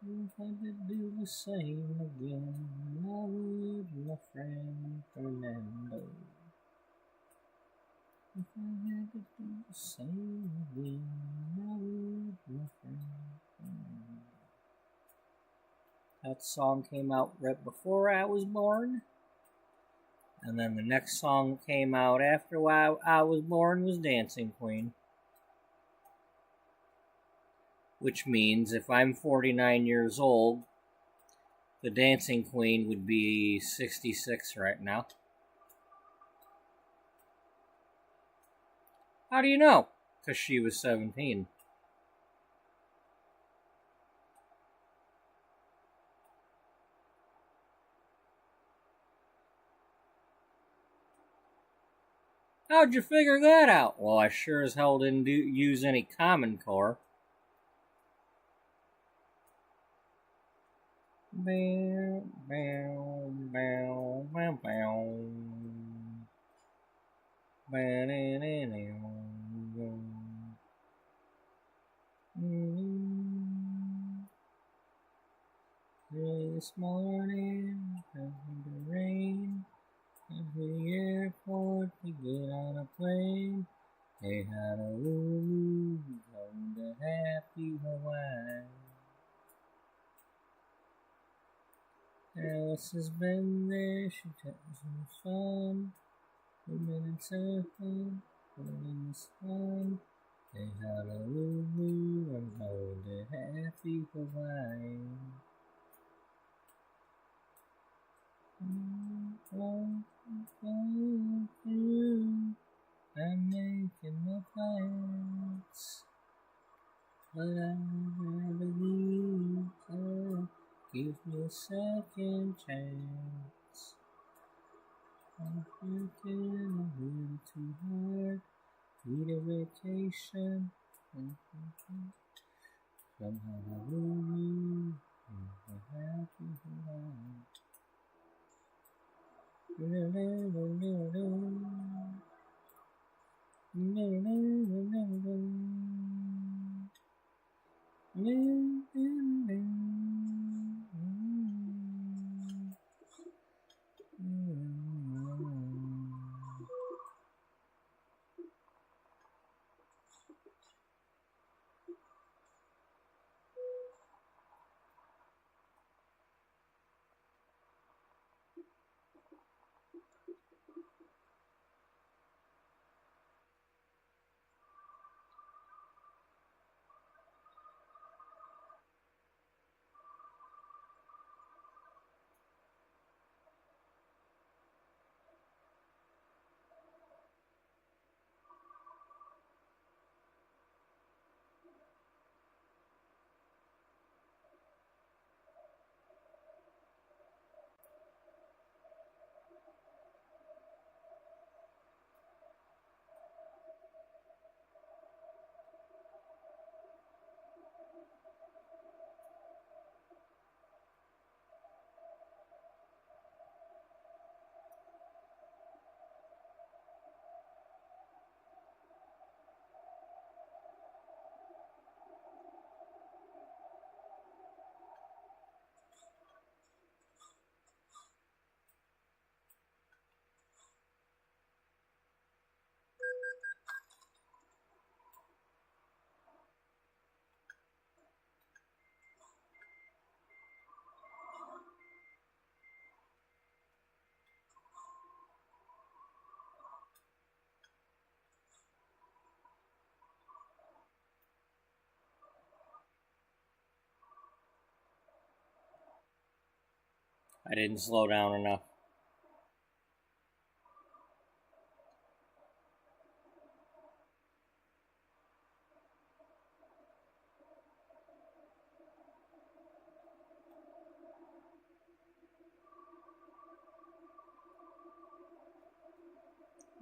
If I had to do the same again, I would, my friend Fernando. If I had to do the same again, I would, my friend Fernando. That song came out right before I was born. And then the next song that came out after I was born was Dancing Queen. Which means if I'm 49 years old, the Dancing Queen would be 66 right now. How do you know? Because she was 17. How'd you figure that out? Well, I sure as hell didn't use any Common Core. Bow, bow, bow, bow, bow. This morning, after the rain, at the airport to get on a plane. Hey, Honolulu, home to happy Hawaii. Alice has been there, she tells me it's fun. Women in surfing, in the sun. Hey, Honolulu, I'm home to happy Hawaii. I'm making my plans, but I believe God gives me a second chance. I'm working a little too hard, need a vacation. From Honolulu, a happy Hawaii. I didn't slow down enough.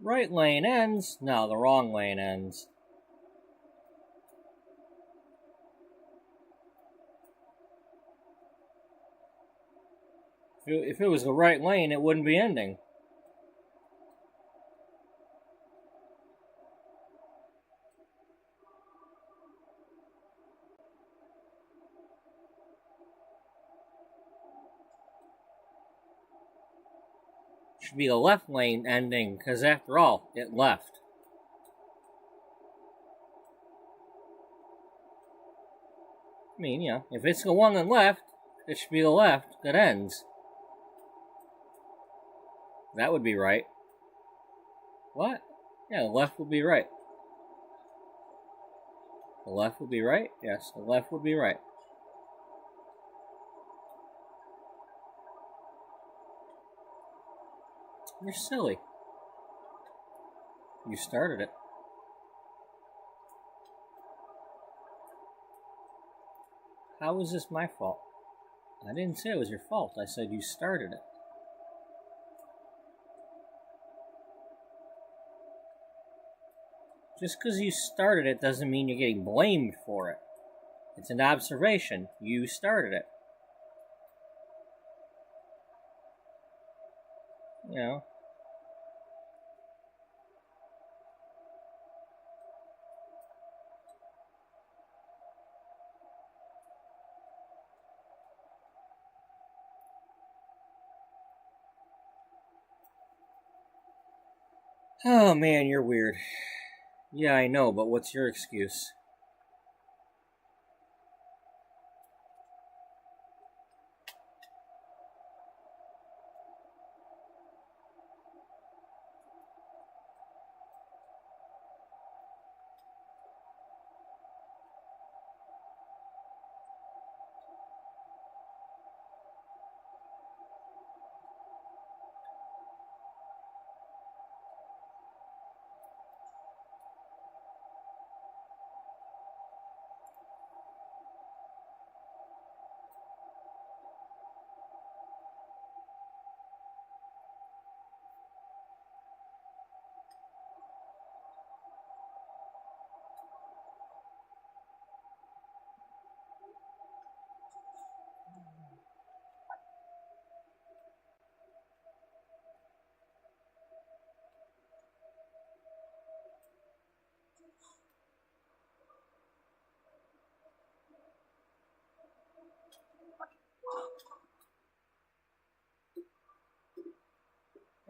Right lane ends. No, the wrong lane ends. If it was the right lane, it wouldn't be ending. Should be the left lane ending, because after all, it left. I mean, you know, if it's the one that left, it should be the left that ends. That would be right. What? Yeah, the left would be right. The left would be right? Yes, the left would be right. You're silly. You started it. How is this my fault? I didn't say it was your fault. I said you started it. Just because you started it doesn't mean you're getting blamed for it. It's an observation. You started it. You know. Oh man, you're weird. Yeah, I know, but what's your excuse?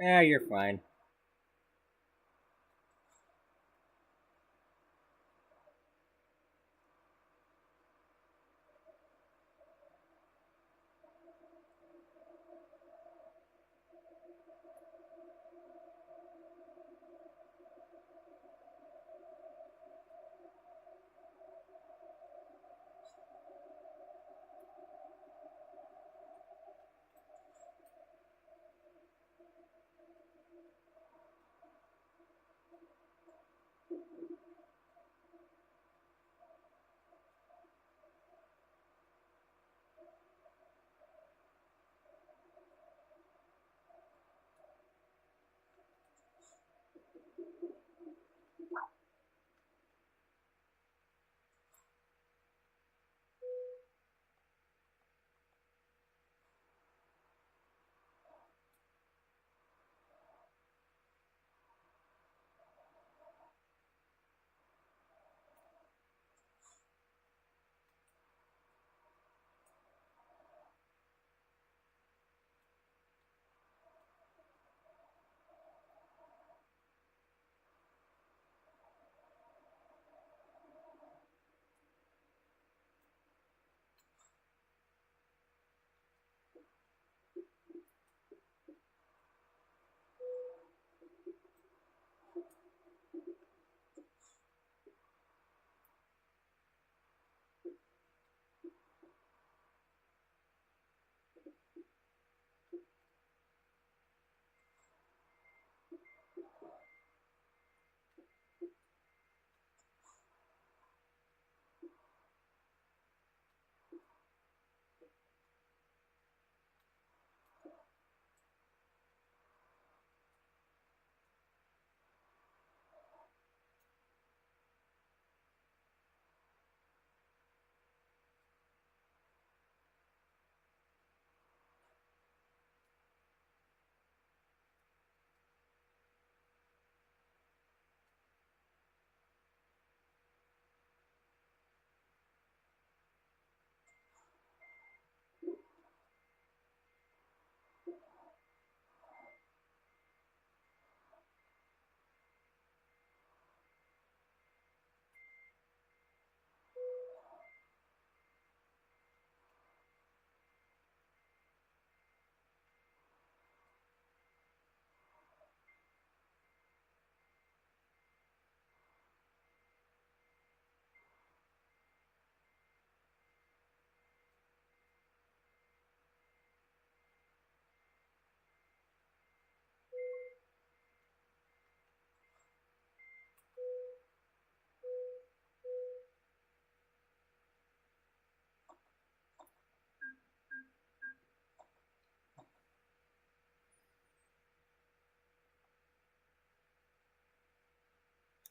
Yeah, you're fine.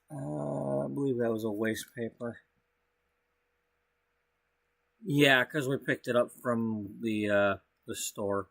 I believe that was a waste paper. Yeah, because we picked it up from the store.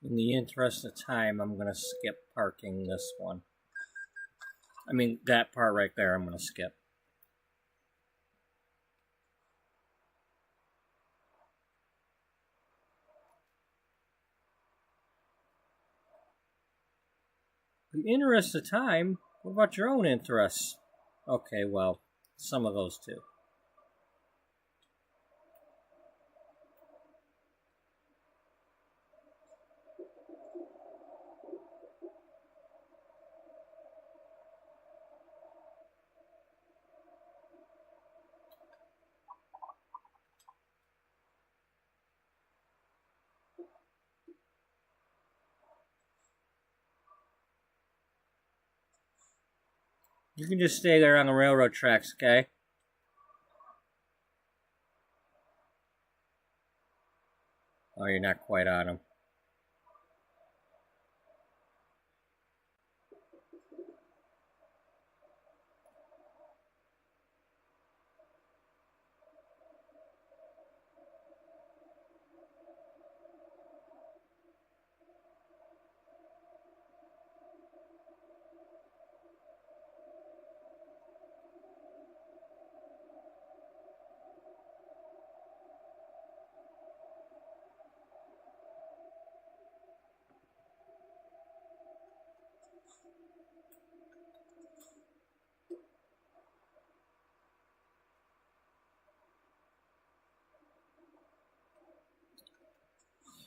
In the interest of time, I'm going to skip parking this one. I mean, that part right there, I'm going to skip. In the interest of time, what about your own interests? Okay, well, some of those too. You can just stay there on the railroad tracks, okay? Oh, you're not quite on them.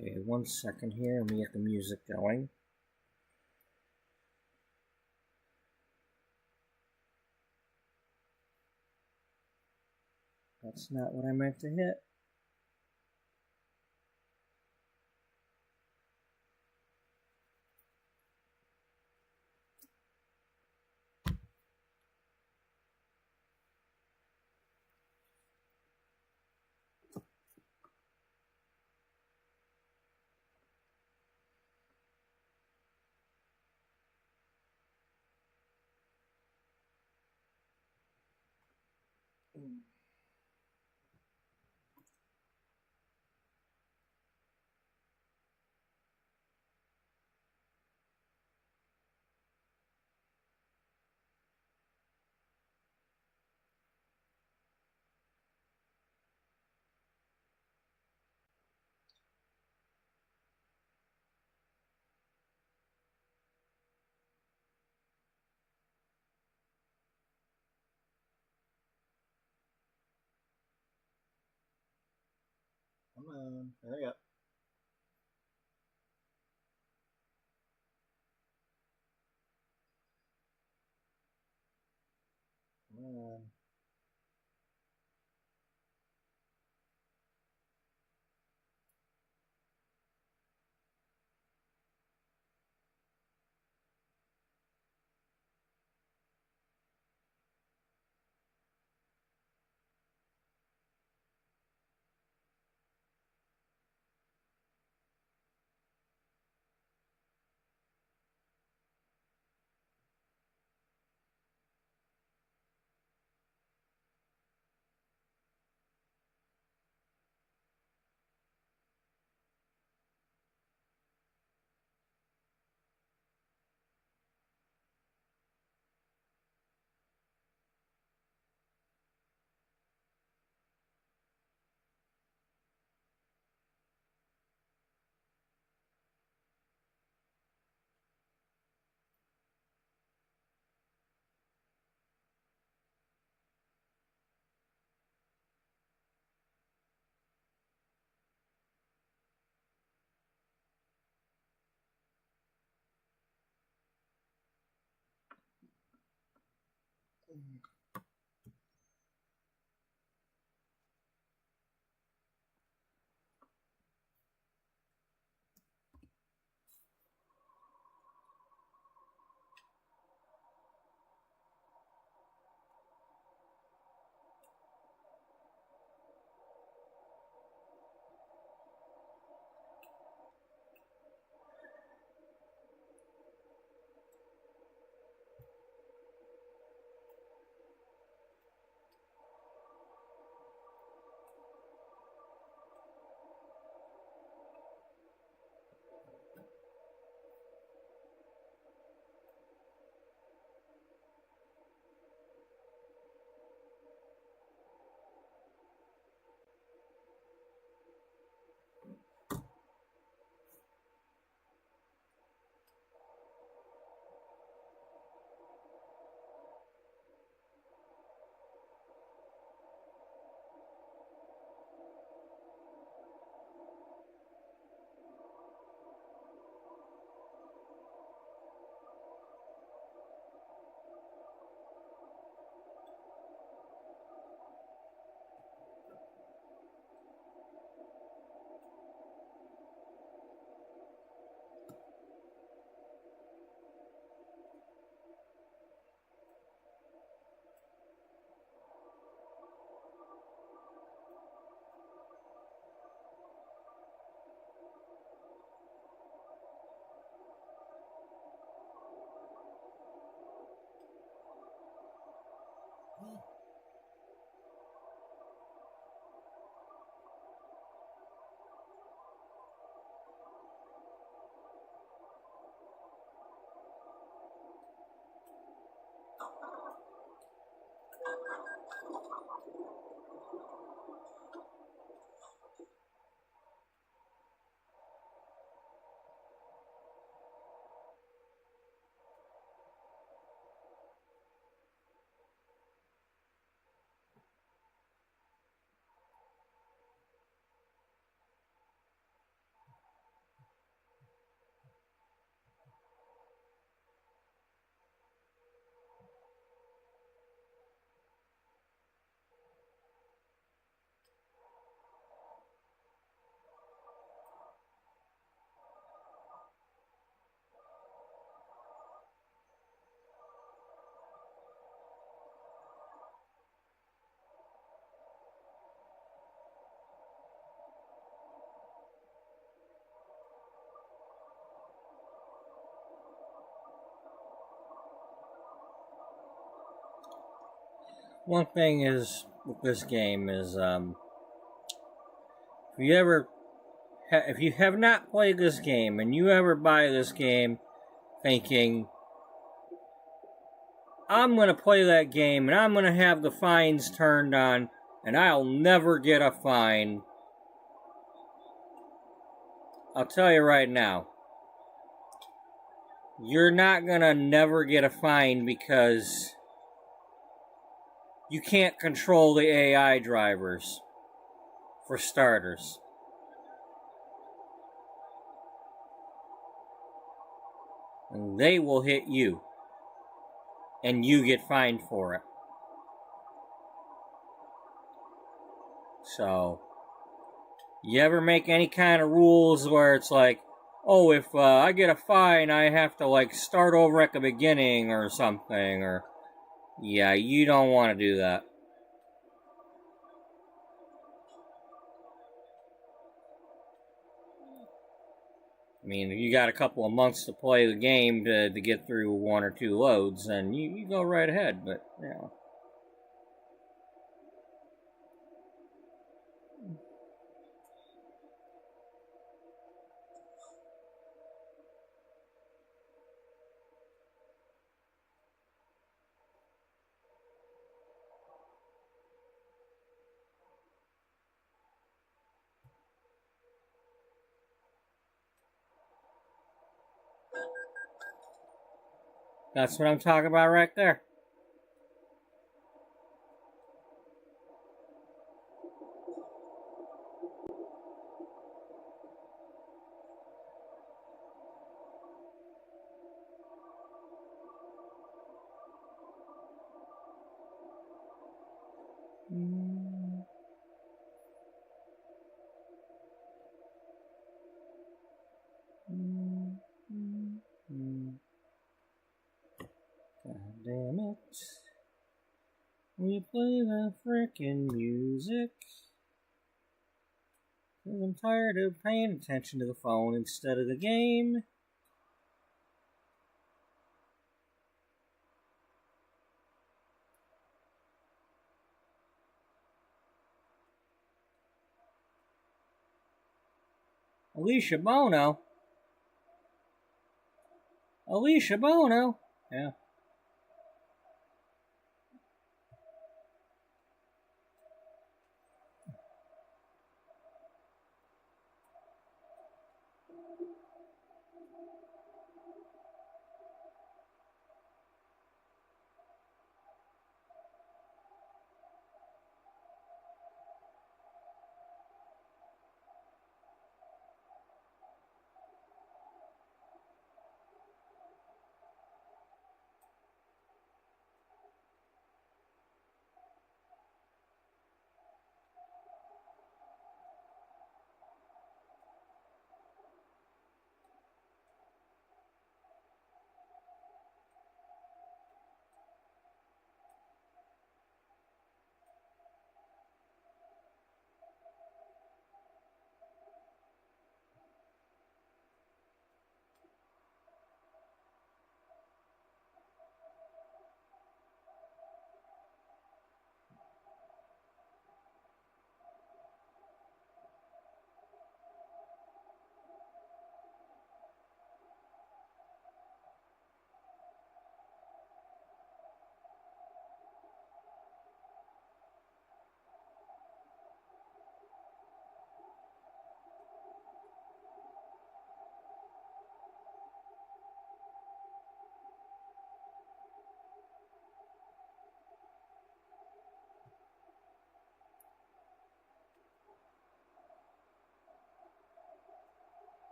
Okay, 1 second here. Let me get the music going. That's not what I meant to hit. Come on, hurry up. Come on. one thing is with this game is if you have not played this game and you ever buy this game thinking, I'm going to play that game and I'm going to have the fines turned on and I'll never get a fine, I'll tell you right now, you're not going to never get a fine because you can't control the AI drivers, for starters. And they will hit you. And you get fined for it. So, you ever make any kind of rules where it's like, oh, if I get a fine, I have to, like, start over at the beginning or something, or... Yeah, you don't want to do that. I mean, if you got a couple of months to play the game to get through 1 or 2 loads, then you go right ahead, but, you know. That's what I'm talking about right there. God damn it. We play the frickin' music. 'Cause I'm tired of paying attention to the phone instead of the game. Alicia Bono. Alicia Bono. Yeah.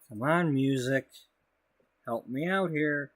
Come on, music. Help me out here.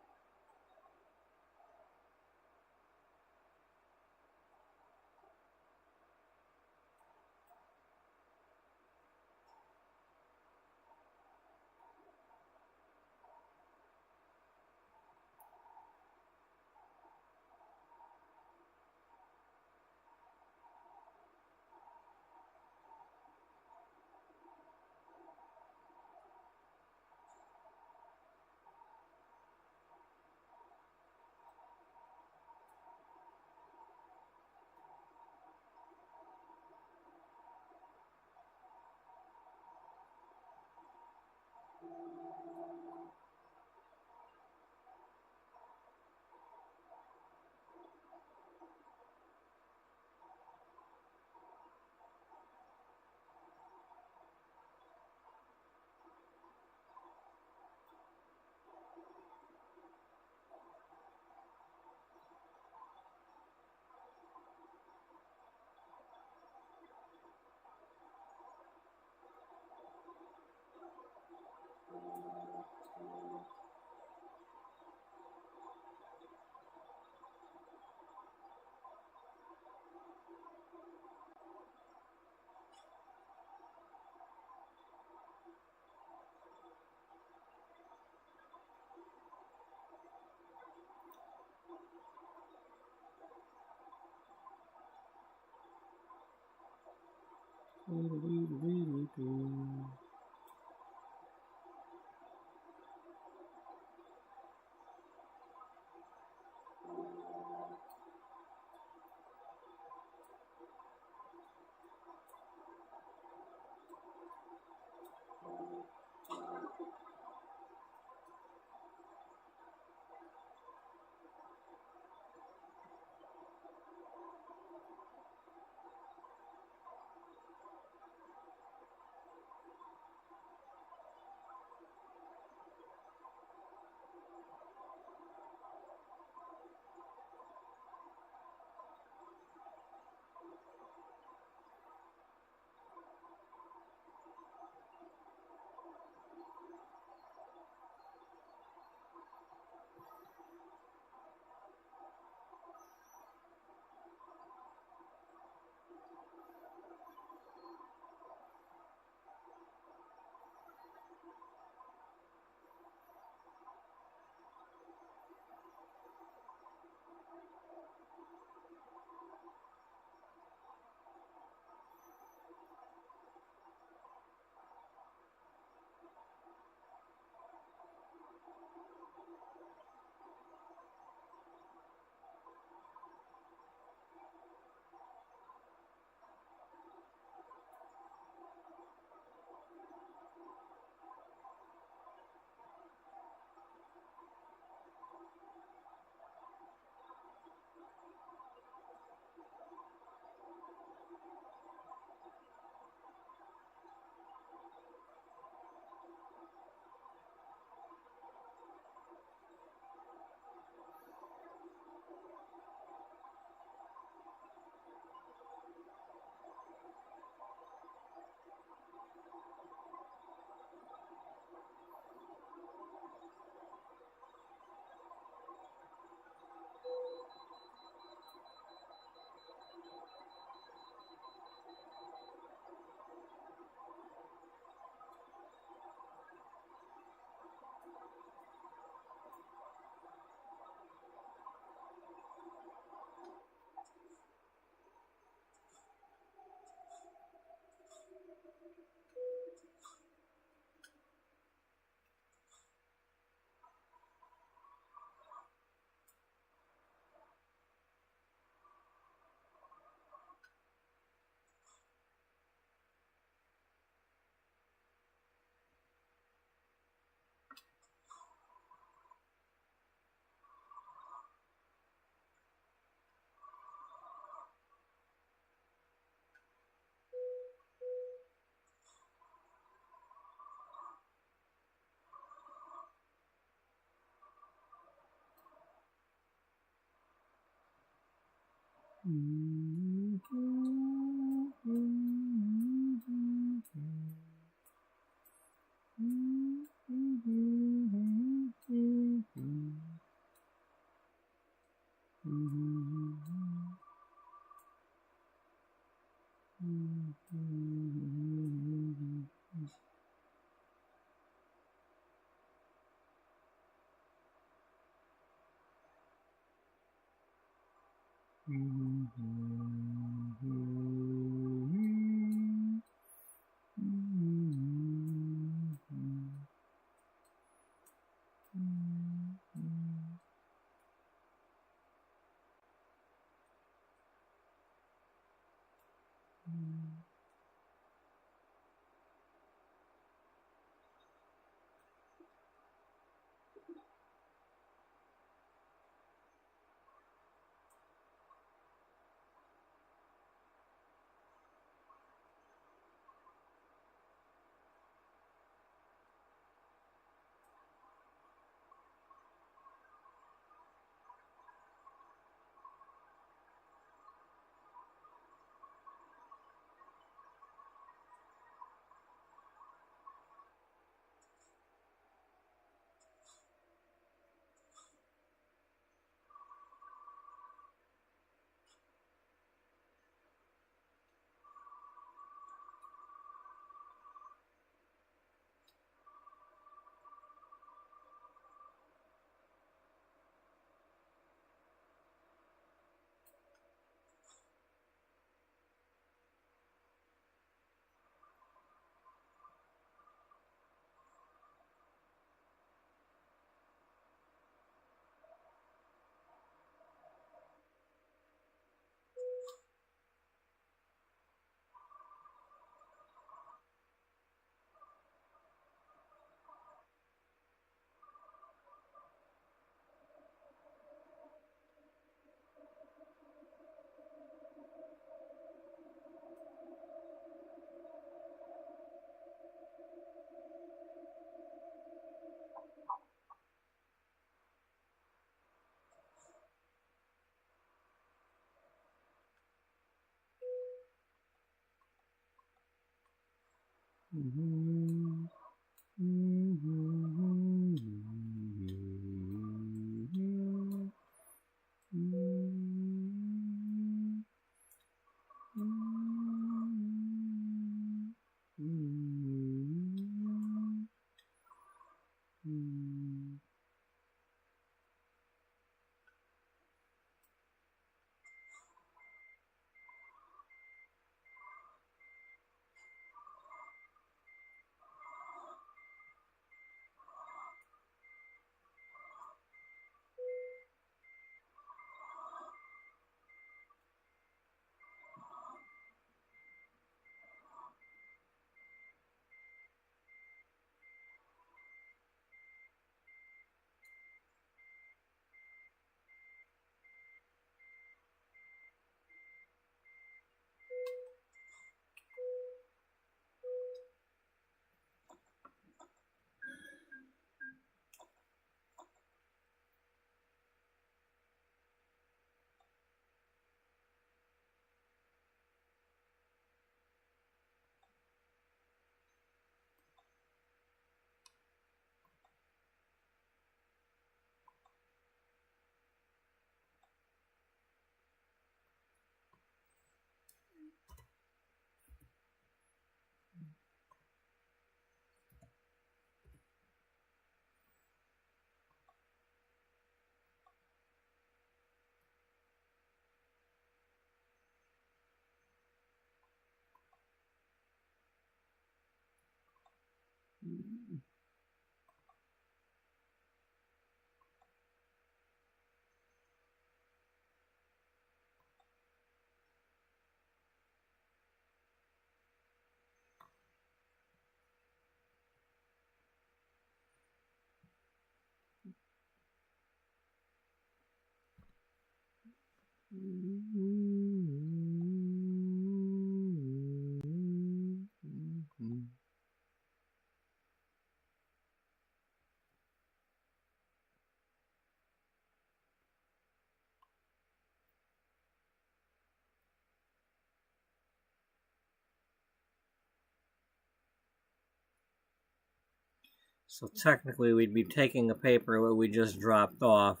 So technically we'd be taking a paper that we just dropped off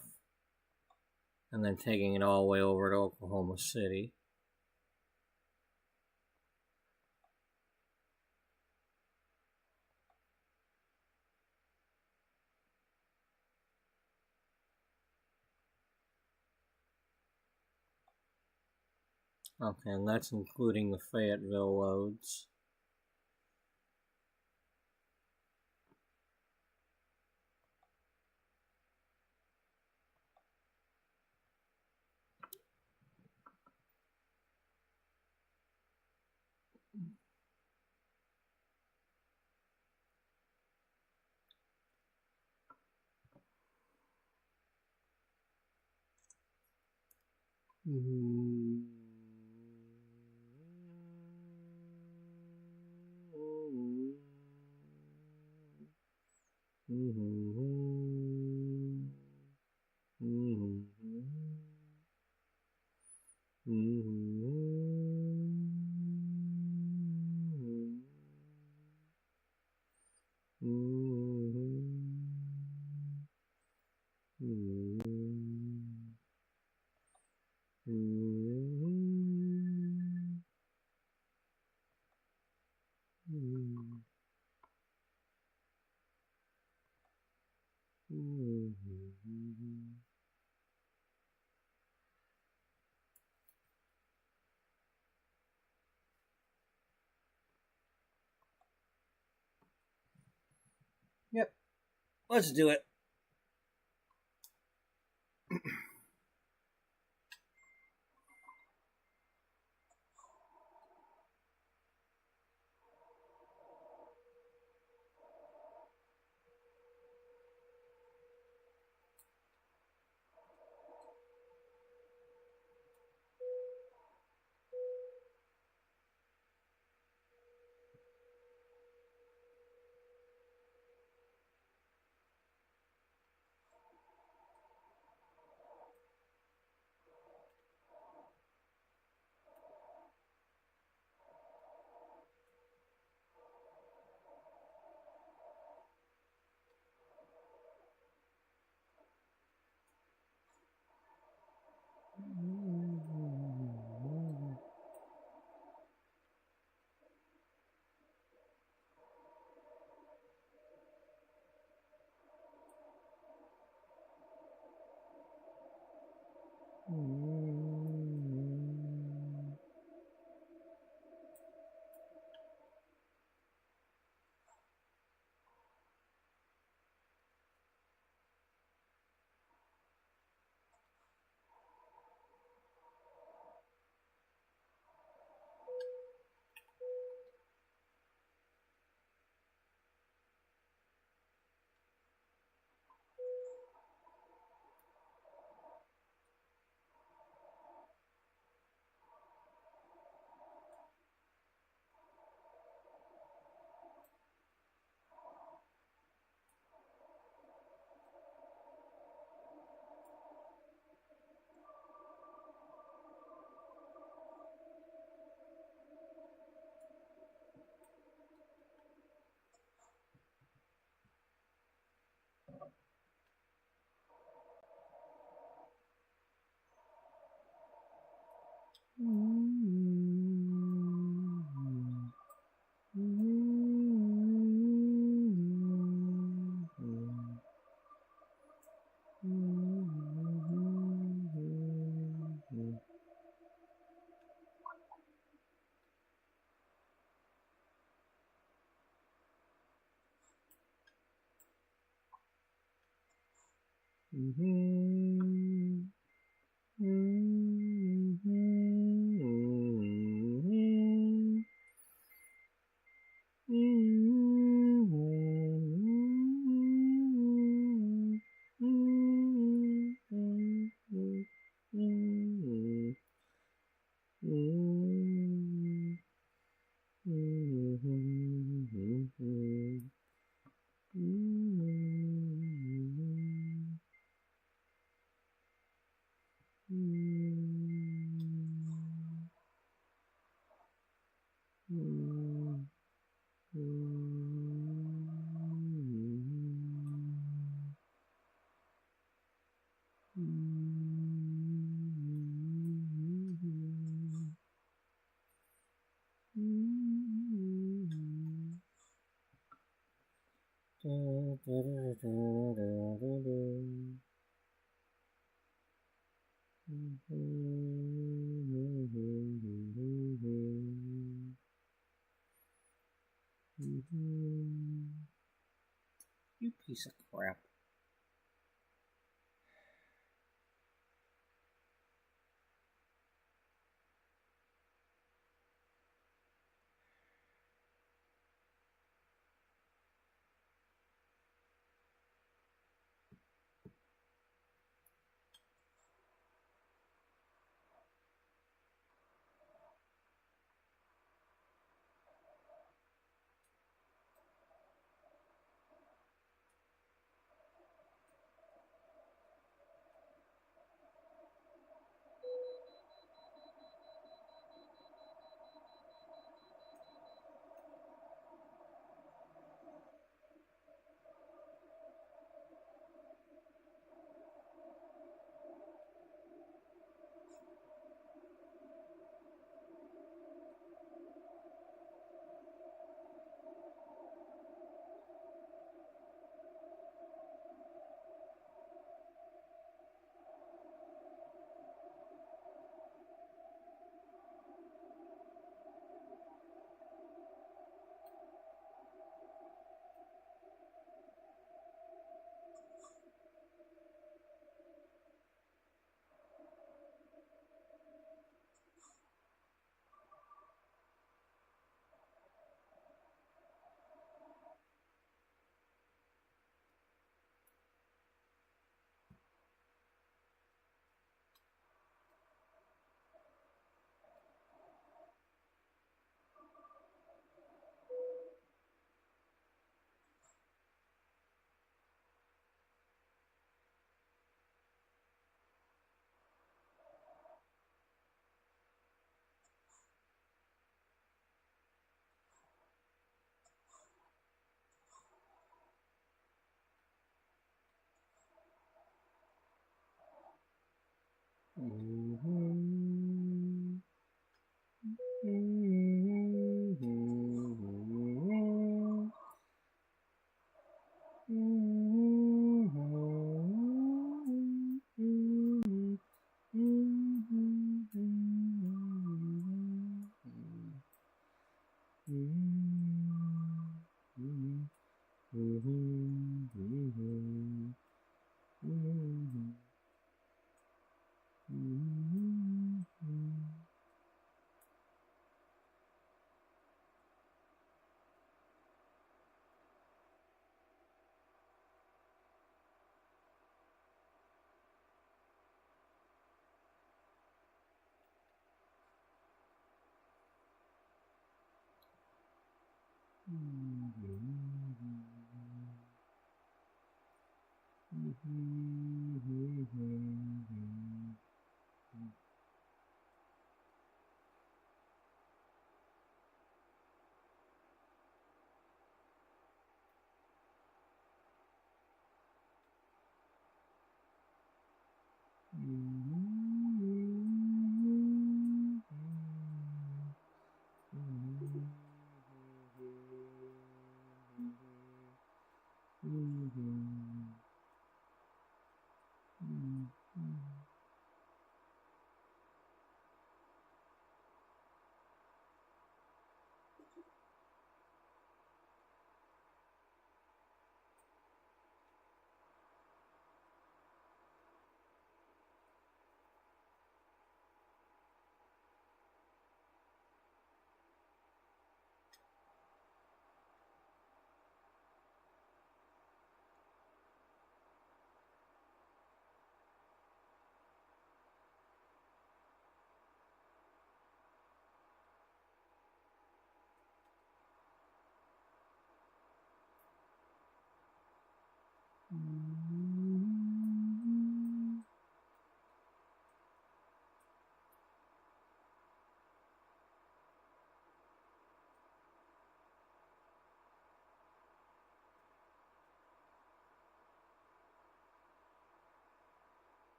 and then taking it all the way over to Oklahoma City. Okay, and that's including the Fayetteville loads. Yep, let's do it.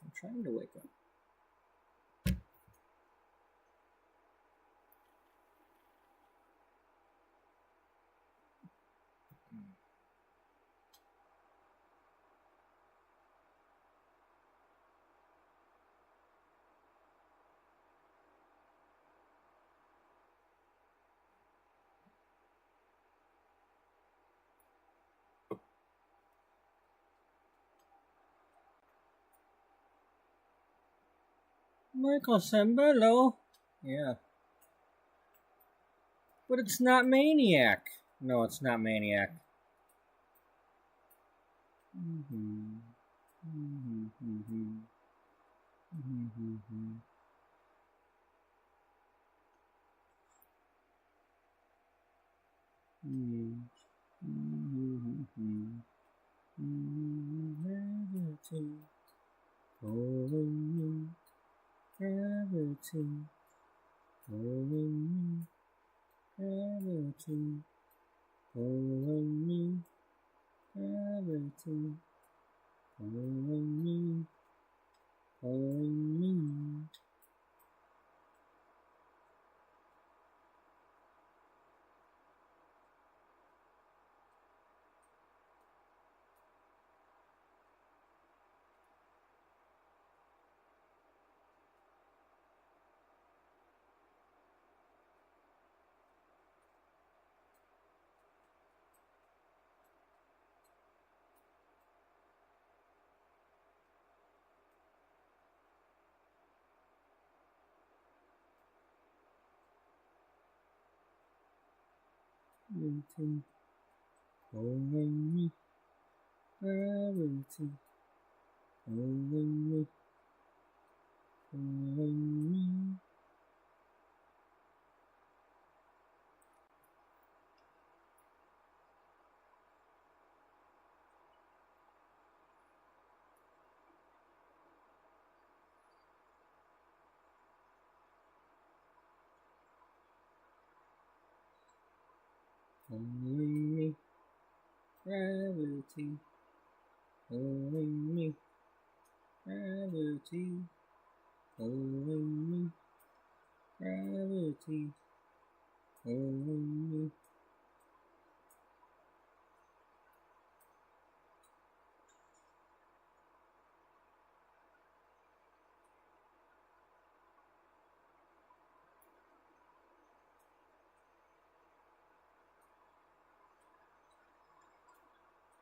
I'm trying to wake up. Michael Sembello? Yeah. But it's not Maniac. No, it's not Maniac. Gravity, pulling me, gravity, pulling me, gravity, pulling me, pulling me. Gravity, pulling me, gravity, pulling me, pulling me. Following me, gravity. Following me, gravity. Following me, gravity. Following me.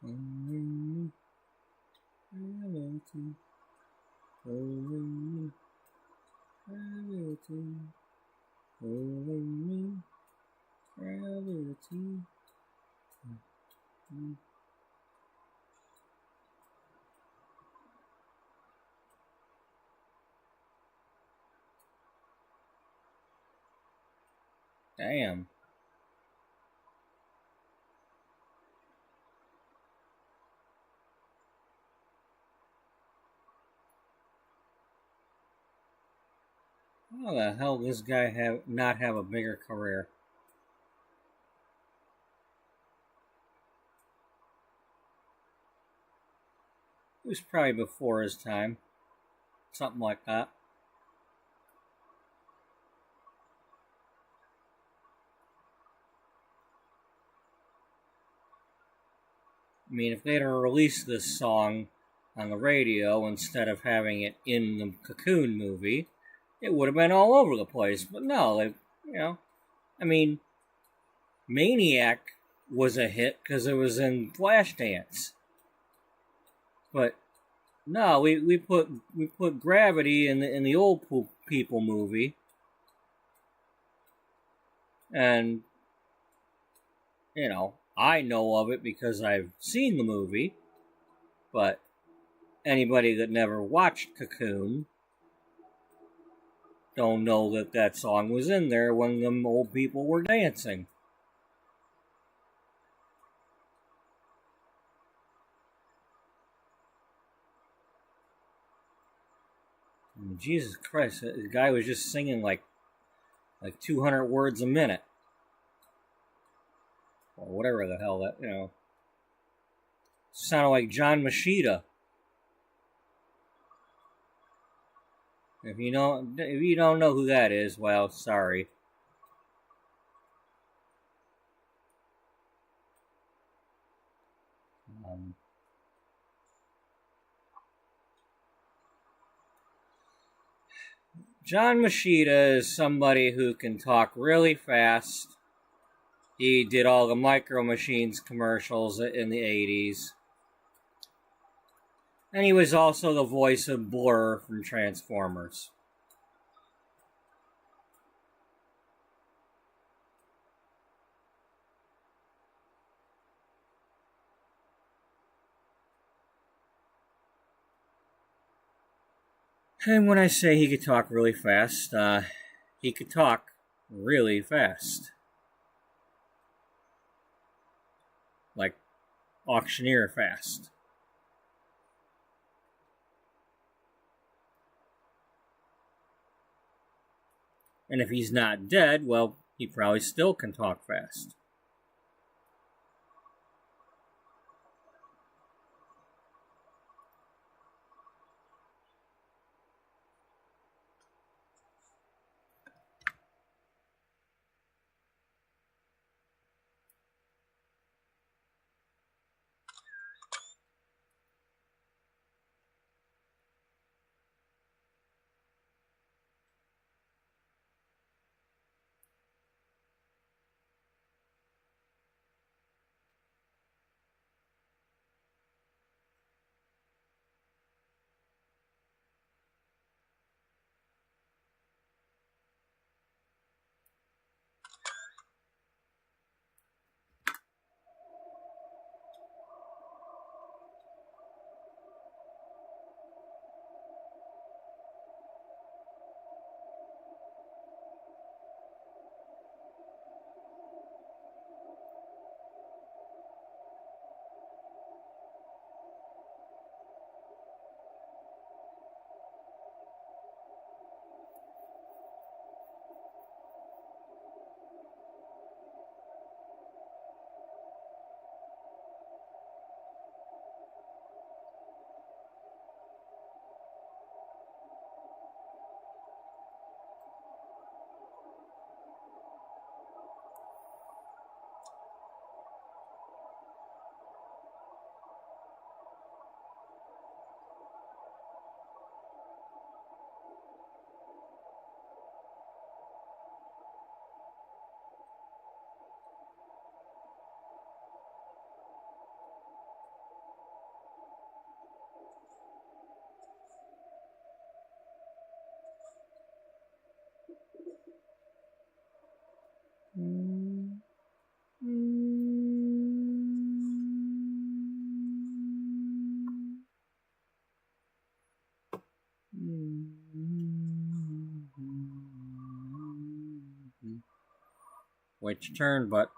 Following me, gravity. Following me, gravity. Following me, gravity. Damn. How the hell does this guy not have a bigger career? It was probably before his time. Something like that. I mean, if they'd have released this song on the radio instead of having it in the Cocoon movie, it would have been all over the place. But no, I mean, Maniac was a hit because it was in Flashdance. But no, we put Gravity in the Old People movie, and I know of it because I've seen the movie, but anybody that never watched Cocoon don't know that song was in there when them old people were dancing. I mean, Jesus Christ, the guy was just singing like 200 words a minute. Or whatever the hell that. Sounded like John Machida. If you don't know who that is, well, sorry. John Machida is somebody who can talk really fast. He did all the Micro Machines commercials in the 80s. And he was also the voice of Blur from Transformers. And when I say he could talk really fast, he could talk really fast. Like auctioneer fast. And if he's not dead, well, he probably still can talk fast. Wait your turn, but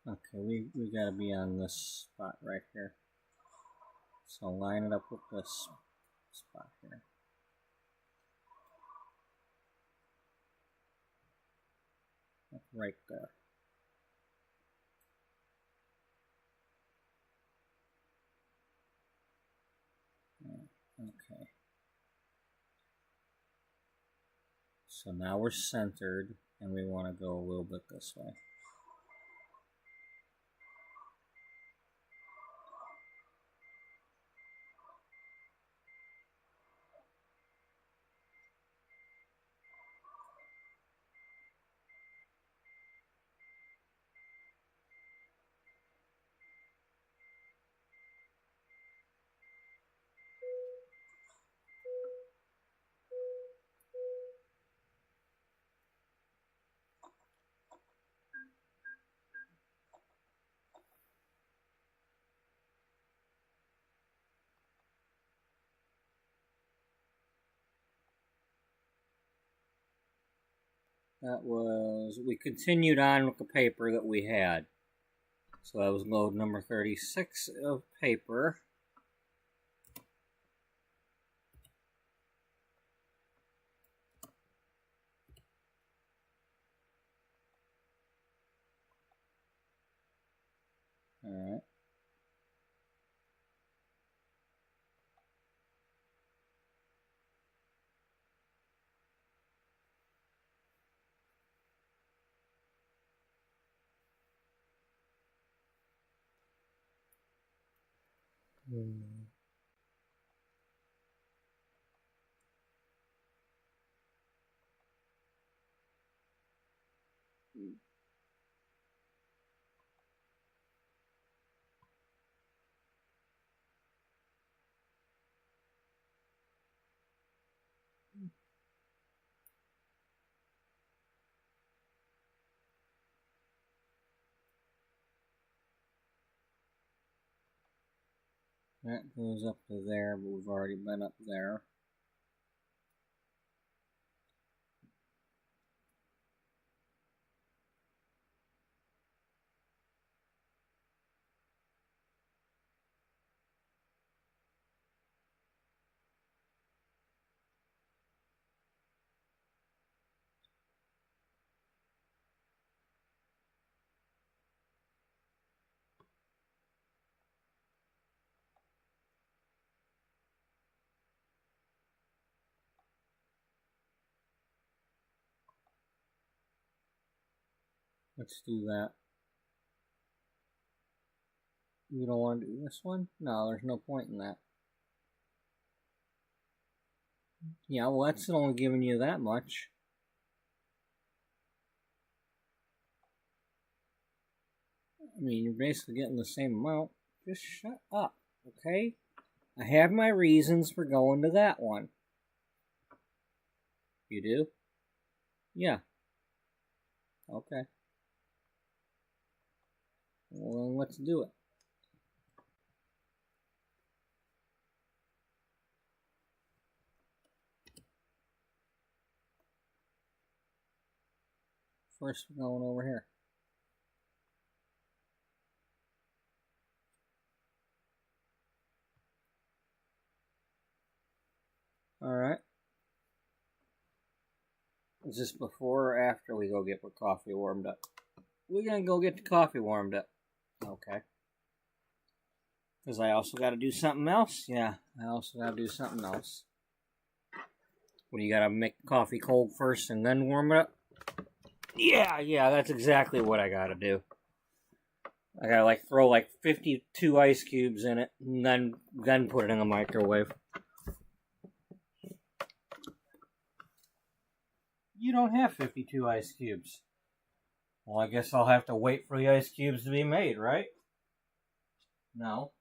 okay, we gotta be on this spot right here. So line it up with this spot here. Right there. Okay. So now we're centered and we want to go a little bit this way. That was, we continued on with the paper that we had. So that was load number 36 of paper. Alright. That goes up to there, but we've already been up there. Let's do that. You don't want to do this one? No, there's no point in that. Yeah, well, that's only giving you that much. I mean, you're basically getting the same amount. Just shut up, okay? I have my reasons for going to that one. You do? Yeah. Okay. Well, then let's do it. First, we're going over here. Alright. Is this before or after we go get the coffee warmed up? We're gonna go get the coffee warmed up. Okay. Because I also got to do something else? Yeah, I also got to do something else. What, do you got to make coffee cold first and then warm it up? Yeah, that's exactly what I got to do. I got to throw 52 ice cubes in it and then put it in the microwave. You don't have 52 ice cubes. Well, I guess I'll have to wait for the ice cubes to be made, right? No.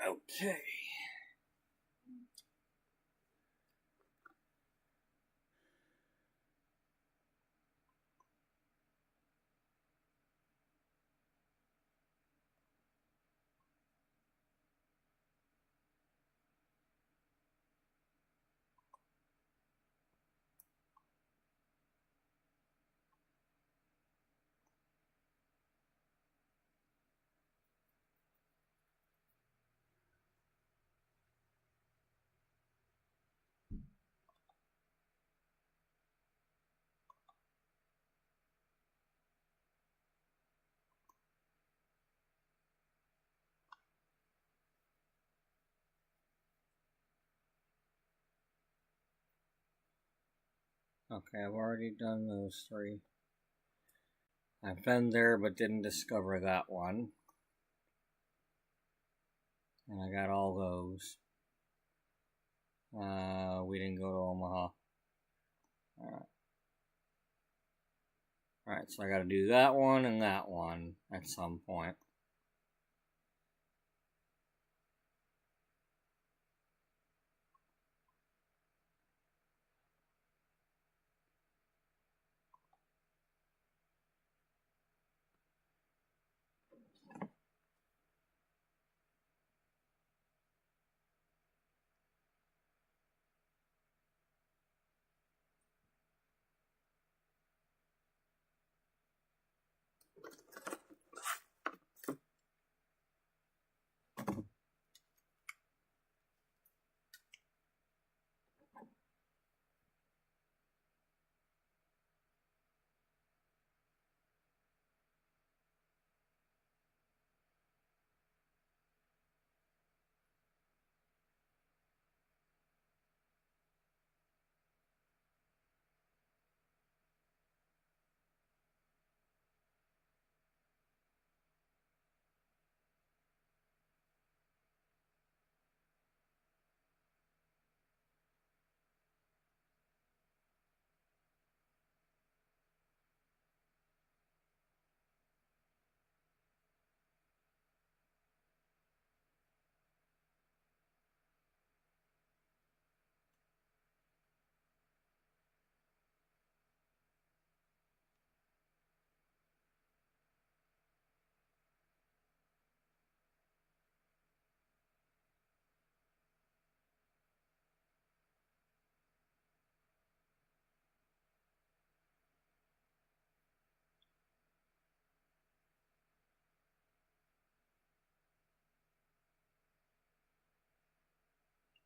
Okay. Okay, I've already done those 3. I've been there but didn't discover that one. And I got all those. We didn't go to Omaha. Alright, so I gotta do that one and that one at some point.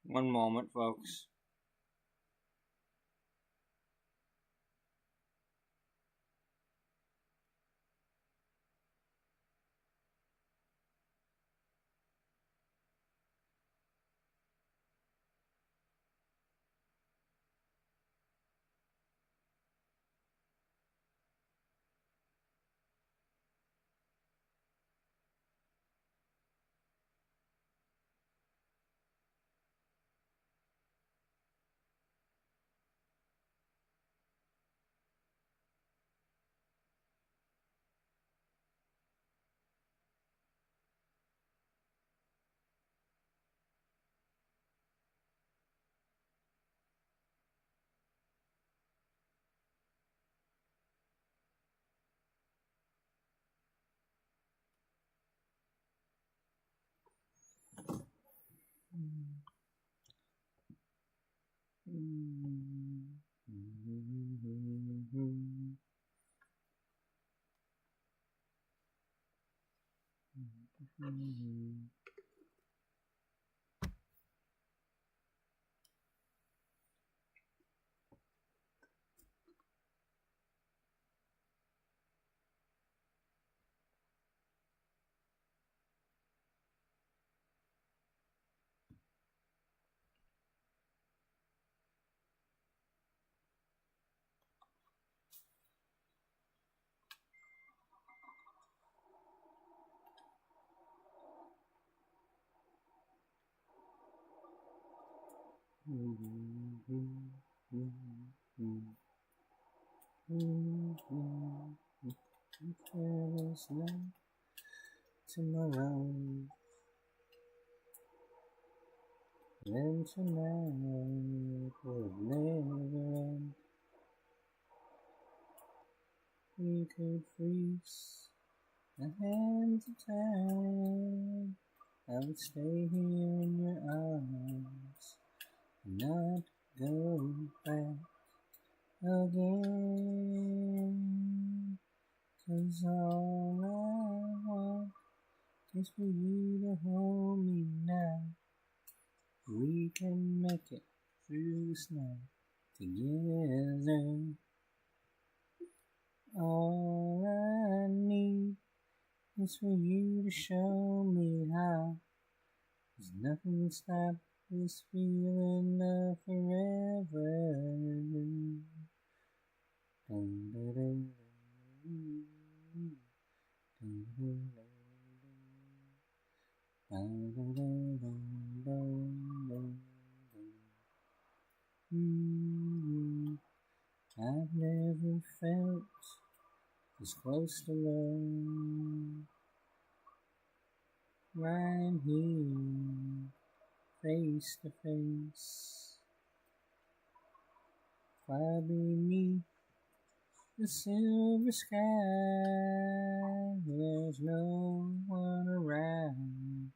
One moment, folks. Tomorrow. Then tonight would never end. We could freeze the hands of time. I would stay here in your arms, not go back again. 'Cause all I want is for you to hold me now. We can make it through this night together. All I need is for you to show me how. There's nothing can stop this feeling of forever. Dun, dun, dun, dun, dun, dun, dun, dun, dun, dun, dun. I've never felt this close to love. Right here, face to face, far beneath the silver sky. There's no one around.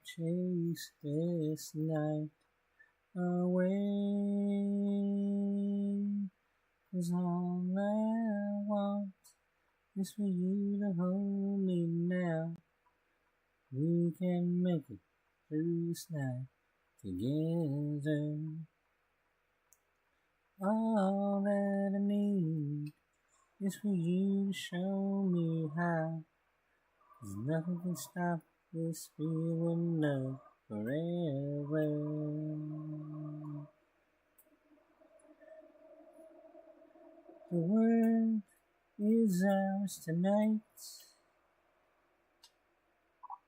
Chase this night away. 'Cause all I want is for you to hold me now. We can make it through this night together. All that I need is for you to show me how. 'Cause nothing can stop this feeling of forever. The world is ours tonight, as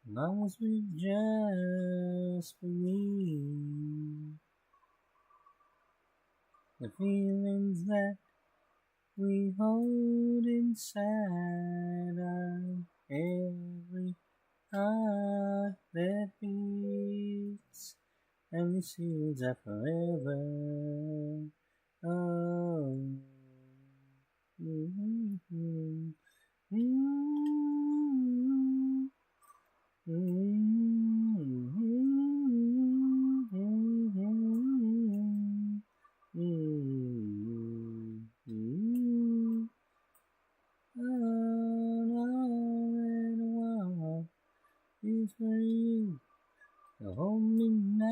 long as we just believe. The feelings that we hold inside our every heart that beats, and these feelings are forever. Oh. Mm-hmm. Mm-hmm. All I want is for you to hold me now.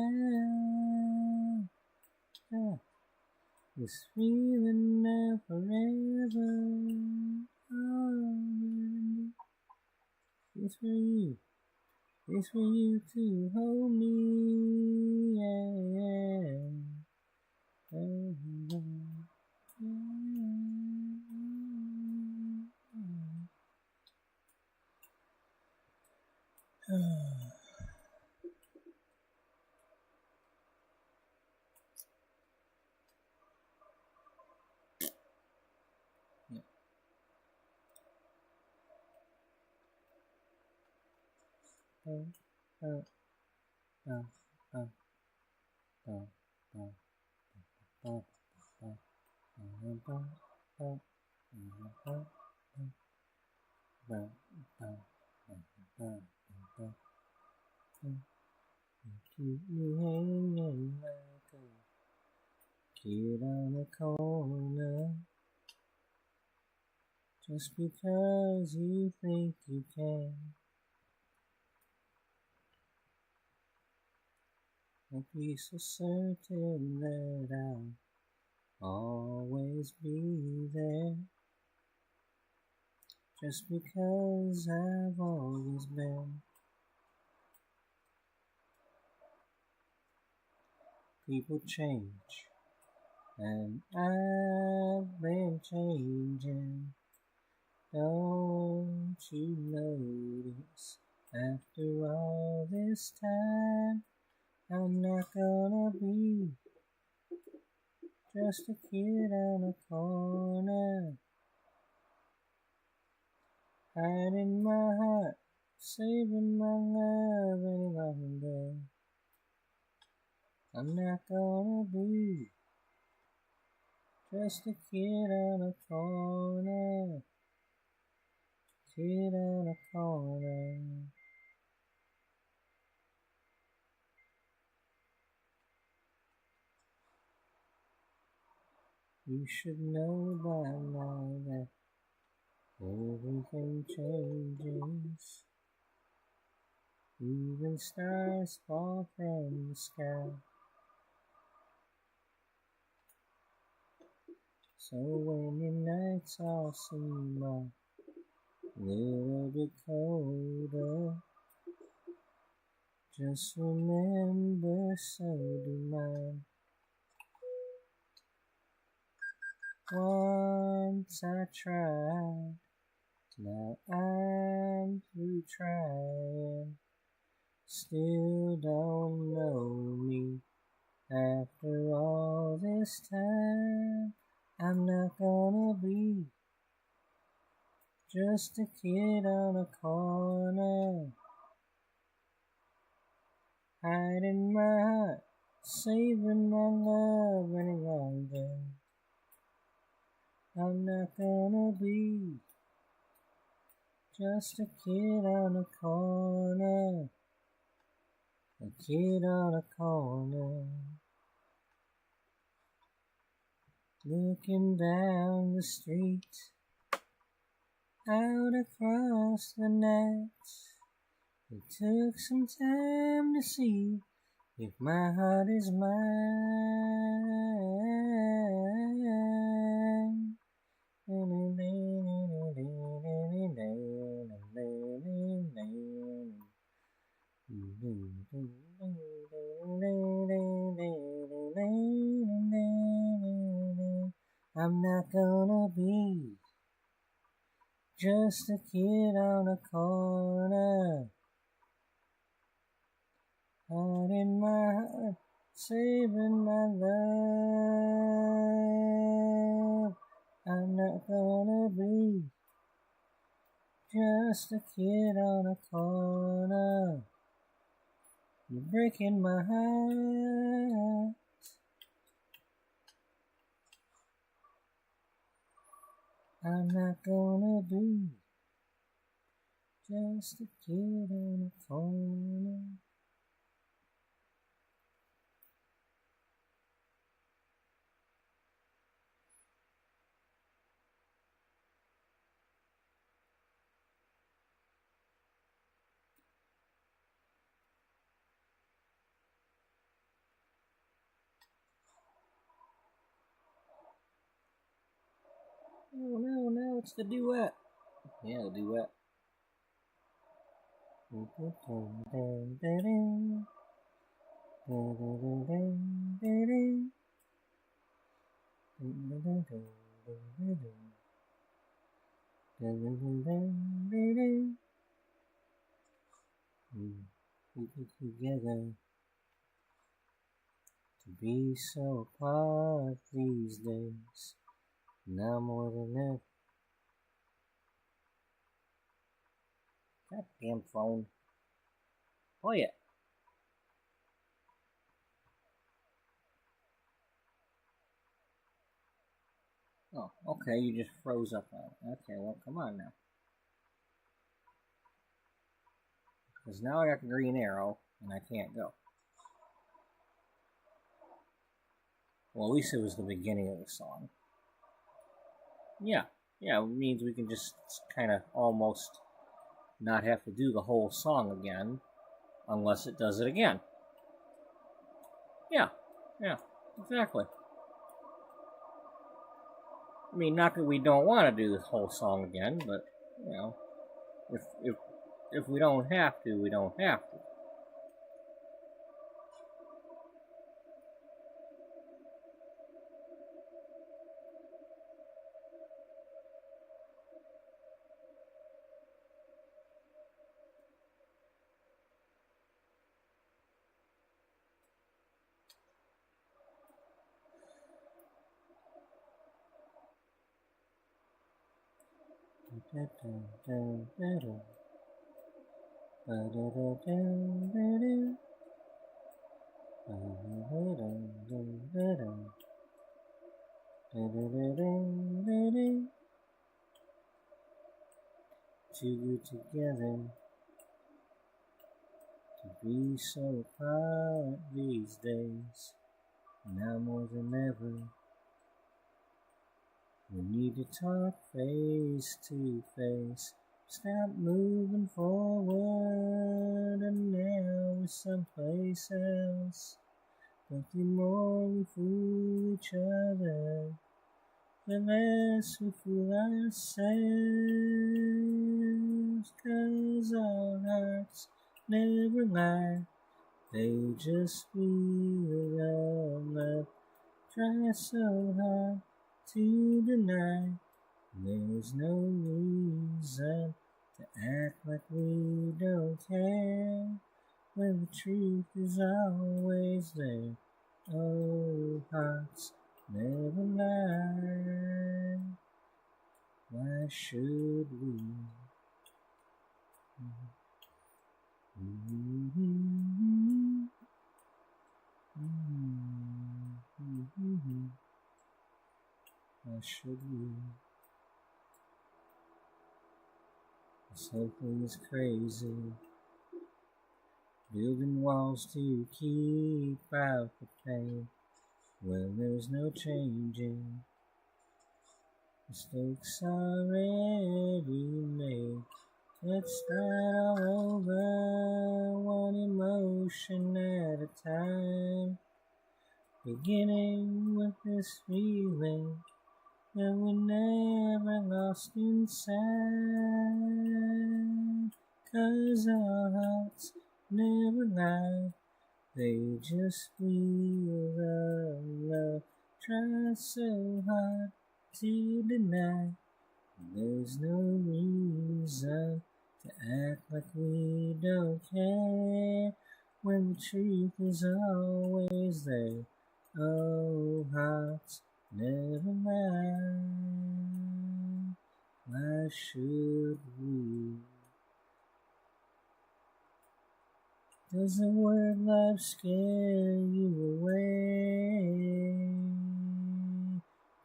This feeling now forever. All it's for you. It's for you to hold me. Yeah. Keep me hanging like a kid on a corner, just because you think you can. Don't be so certain that I'll always be there, just because I've always been. People change, and I've been changing. Don't you notice? After all this time, I'm not gonna be just a kid on a corner, hiding my heart, saving my love any longer. I'm not gonna be just a kid on a corner. Kid on a corner. You should know by now that everything changes. Even stars fall from the sky. So when your nights all seem a little bit colder, just remember so do mine. Once I tried, now I'm through trying. Still don't know me after all this time. I'm not gonna be just a kid on a corner, hiding my heart, saving my love any longer. I'm not gonna be just a kid on a corner, a kid on a corner. Looking down the street, out across the night. It took some time to see if my heart is mine. I'm not gonna be just a kid on a corner, hiding my heart, saving my love. I'm not gonna be just a kid on a corner. You're breaking my heart. I'm not gonna be just a kid on a corner. Oh no, it's the duet. Yeah, the duet. We get together to be so apart these days. Now more than ever. Goddamn phone. Oh yeah. Oh, okay, you just froze up on it. Okay, well, come on now. Because now I got the green arrow, and I can't go. Well, at least it was the beginning of the song. Yeah, it means we can just kind of almost not have to do the whole song again, unless it does it again. Yeah, exactly. I mean, not that we don't want to do this whole song again, but, you know, if we don't have to, we don't have to. Too good together to be so apart these days. Now more than ever, we need to talk face to face. Stop moving forward, and now we're someplace else. But the more we fool each other, the less we fool ourselves. 'Cause our hearts never lie, they just feel our love. Try so hard to deny, there's no reason to act like we don't care, when the truth is always there. Oh, hearts never lie. Why should we? Why should we? This whole thing is crazy. Building walls to keep out the pain, when there's no changing. Mistakes already made. Let's start all over, one emotion at a time. Beginning with this feeling that we never lost inside. 'Cause our hearts never lie, they just feel the love. Try so hard to deny, there's no reason to act like we don't care, when the truth is always there. Oh, hearts never lie. Why should we? Does the word love scare you away?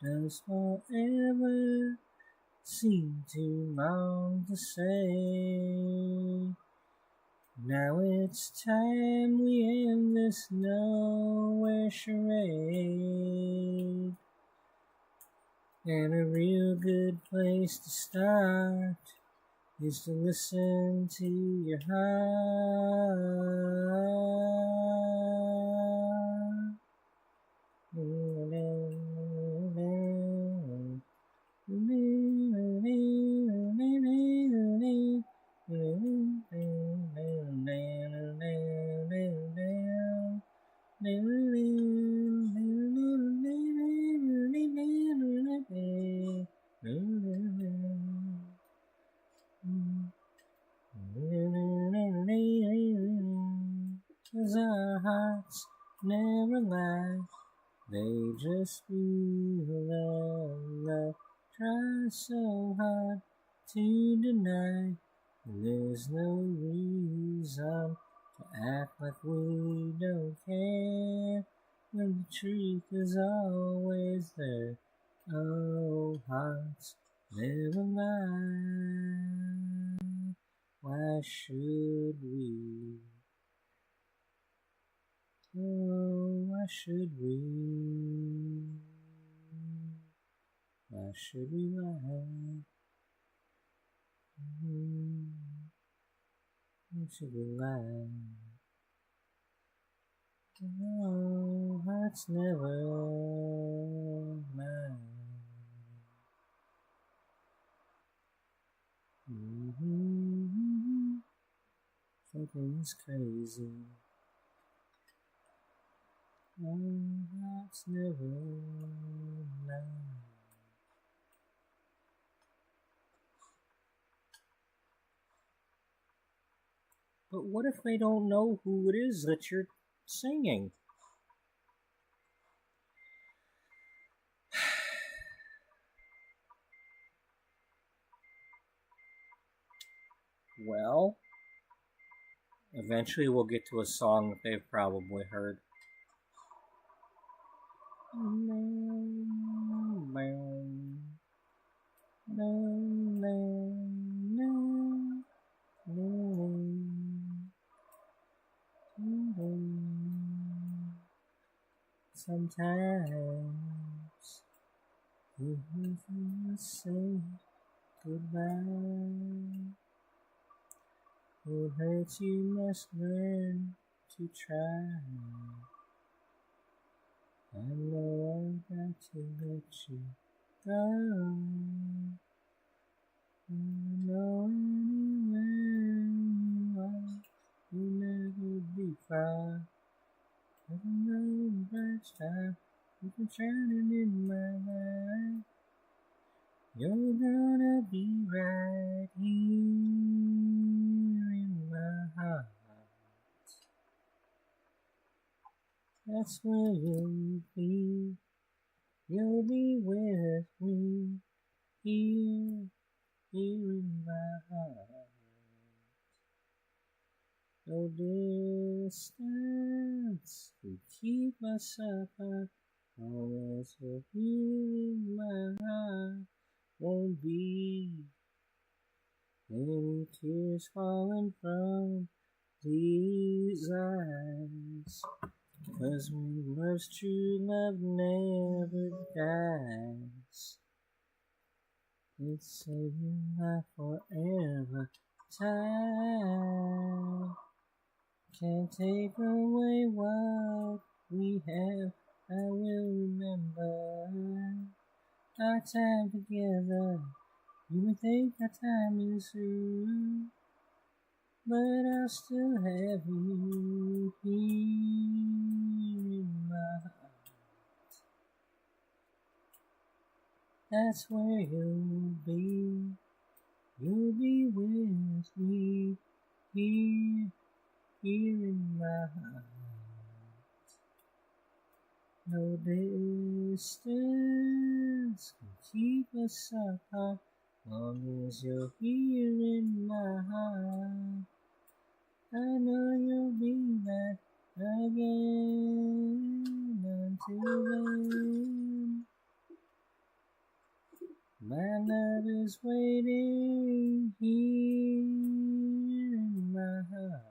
Does forever seem too long to say? Now it's time we end this nowhere charade. And a real good place to start is to listen to your heart. Cause our hearts never lie, they just feel our love. Try so hard to deny, there's no reason to act like we don't care, when the truth is always there. Oh, hearts never lie. Why should we? Oh, why should we? Why should we lie? Why should we lie? Oh, hearts never lie. Something's crazy. Oh, hearts never lie. But what if they don't know who it is that you're singing? Well, eventually we'll get to a song that they've probably heard. Sometimes you say goodbye. It hurts, you must learn to try. I know I've got to let you go. I know anywhere you are, you'll never be far. Every night bright star, you can shining in my life. You're gonna be right here in my heart. That's where you'll be. You'll be with me here in my heart. No distance can keep us apart. Always you're here in my heart. Won't be any tears falling from these eyes. 'Cause when love's true, love never dies. It's saving life forever. Time can't take away what we have. I will remember our time together. You may think our time is through, but I'll still have you here in my heart. That's where you'll be. You'll be with me here in my heart. No distance can keep us apart. Long as you're here in my heart, I know you'll be back again. Until then, my love is waiting here in my heart.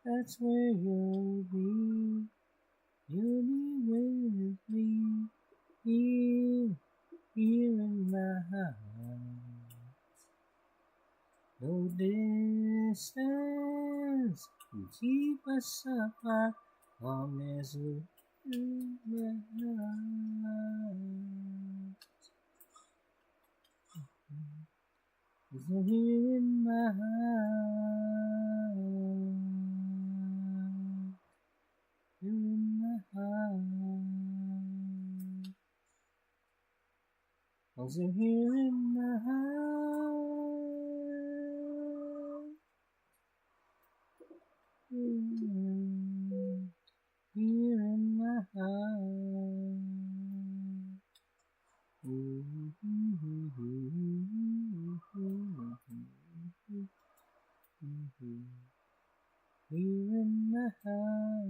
That's where you'll be. You'll be with me here in my heart. No distance can keep us apart. Long as you're in my heart. Cause you're here in my heart. You're in my heart. Cause you're here in my heart. Here in my heart. Here in my heart.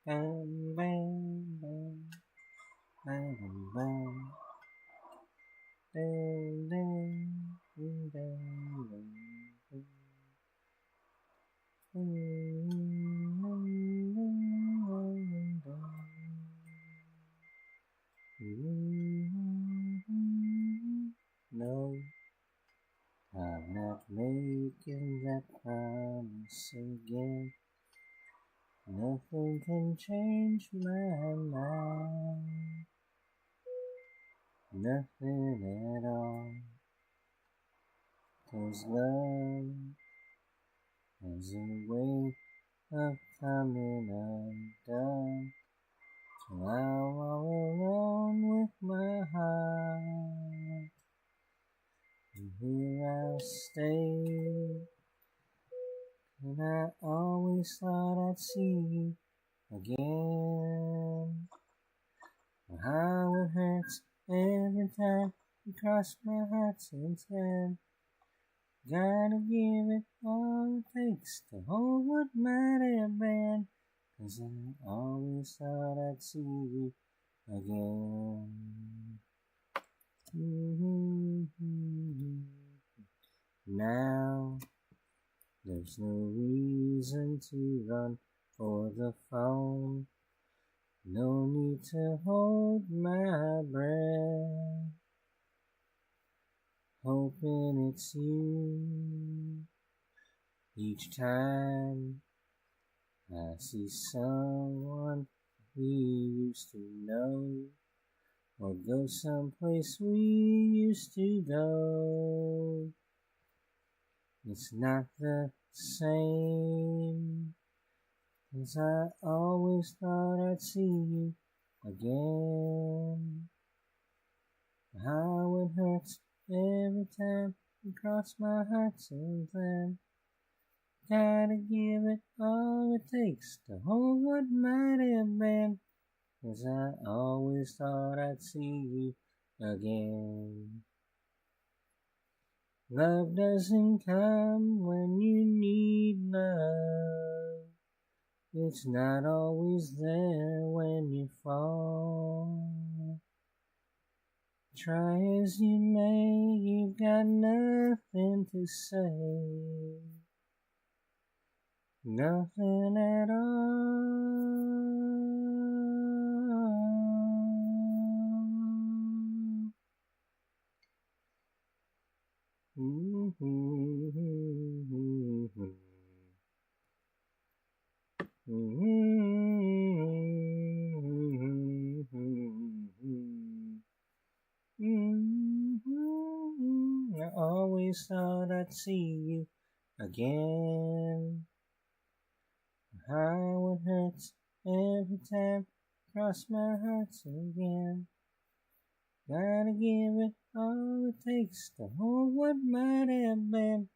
Bam, bam, bam, bam, bam, dang, dang, dang, dang, No, I'm not making that promise again. Nothing can change my mind. Nothing at all. 'cause love has a way of coming undone. So I'm all alone with my heart, and here I'll stay. And I always thought I'd see you again. How it hurts every time you cross my heart since then. Gotta give it all it takes to hold what might have been. 'Cause I always thought I'd see you again. Now there's no reason to run for the phone. No need to hold my breath, hoping it's you. Each time I see someone we used to know, or go someplace we used to go, it's not the same. 'Cause I always thought I'd see you again. How it hurts every time you cross my heart since then. Gotta give it all it takes to hold what might have been. 'Cause I always thought I'd see you again. Love doesn't come when you need love. It's not always there when you fall. Try as you may, you've got nothing to say. Nothing at I always thought I'd see you again. How it hurts every time I cross my heart again. Gotta give it all it takes to hold what might have been.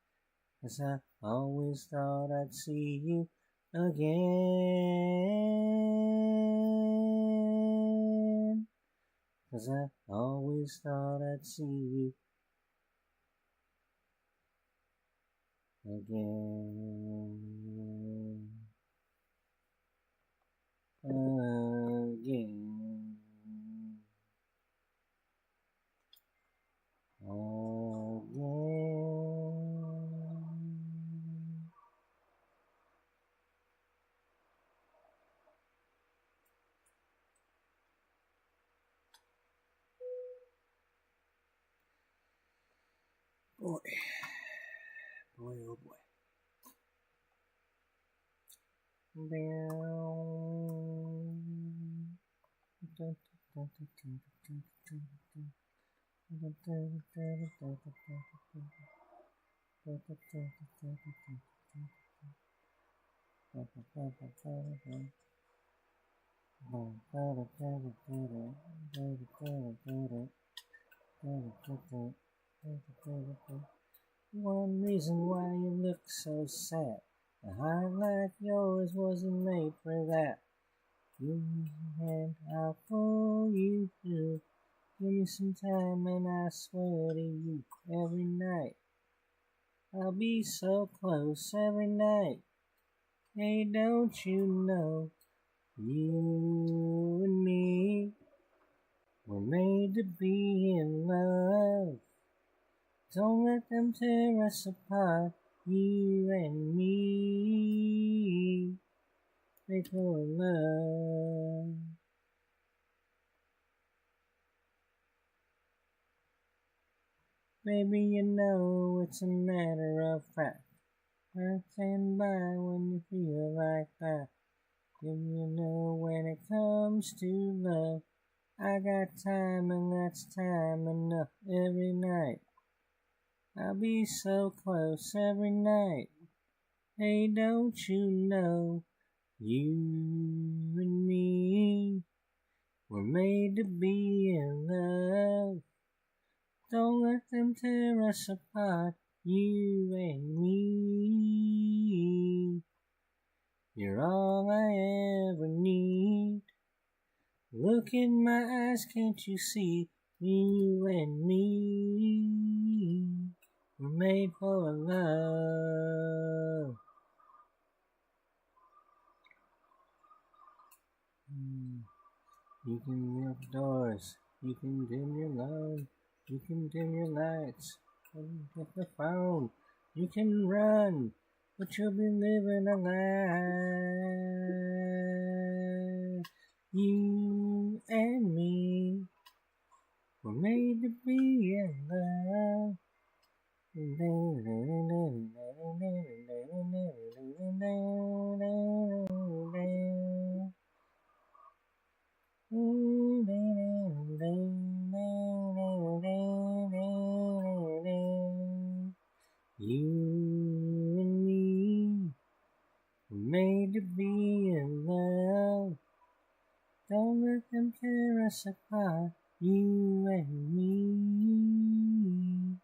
'Cause I always thought I'd see you again. 'Cause I always thought I'd see you again. Boy, oh boy. One reason why you look so sad. A heart like yours wasn't made for that. Give me a hand, I'll pull you through. Give me some time and I swear to you, every night I'll be so close every night. Hey, don't you know, you and me were made to be in love. Don't let them tear us apart, you and me. Make for love. Baby, you know it's a matter of fact. I stand by when you feel like that. You know when it comes to love, I got time and that's time enough every night. I'll be so close every night. Hey, don't you know, you and me were made to be in love. Don't let them tear us apart, you and me. You're all I ever need. Look in my eyes, can't you see? You and me were made for love. You can lock doors, you can dim your love, you can dim your lights, and hit the phone. You can run, but you'll be living a lie. You and me were made to be in love. You and me were made to be in love. Don't let them tear us apart, you and me.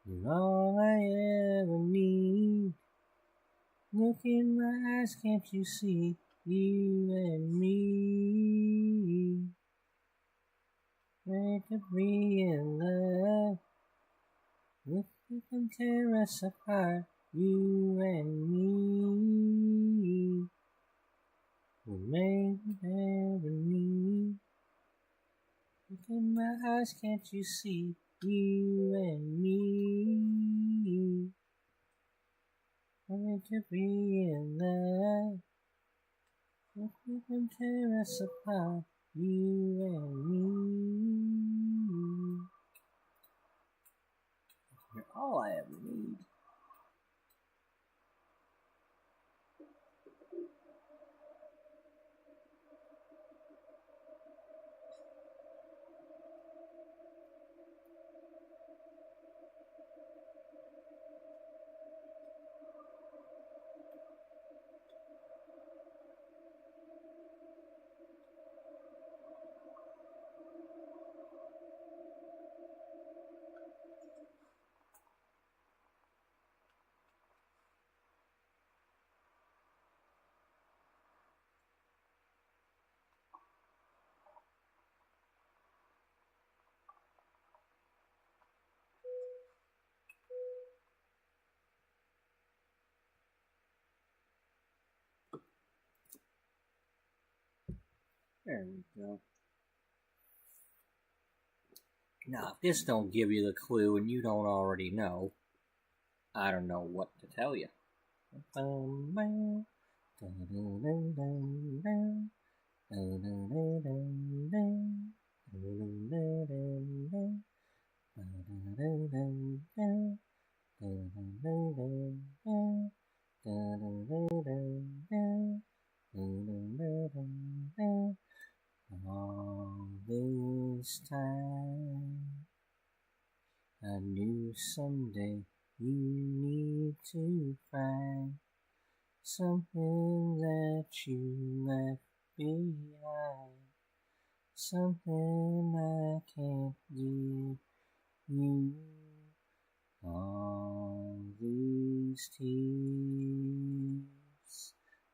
You're all I ever need. Look in my eyes, can't you see? You and me, made to be in love. Look at them tear us apart, you and me. We're made to ever need. Look in my eyes, can't you see? You and me, made to be in love. Look at them tear us apart, you and me. You're all I ever need. There we go. Now, if this don't give you the clue and you don't already know, I don't know what to tell you. All this time, I knew someday you need to find something that you left behind, something I can't give you. All these tears,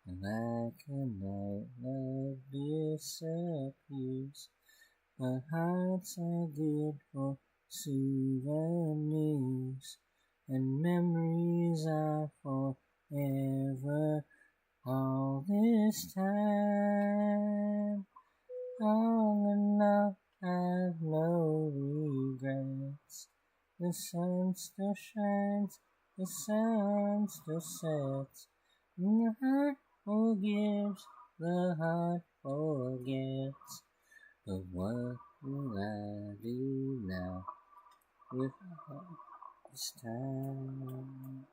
like a night love disappears, but hearts are good for souvenirs, and memories are forever. All this time, long enough, I've no regrets. The sun still shines, the sun still sets, and the heart forgives, the heart forgets. But what will I do now with all this time?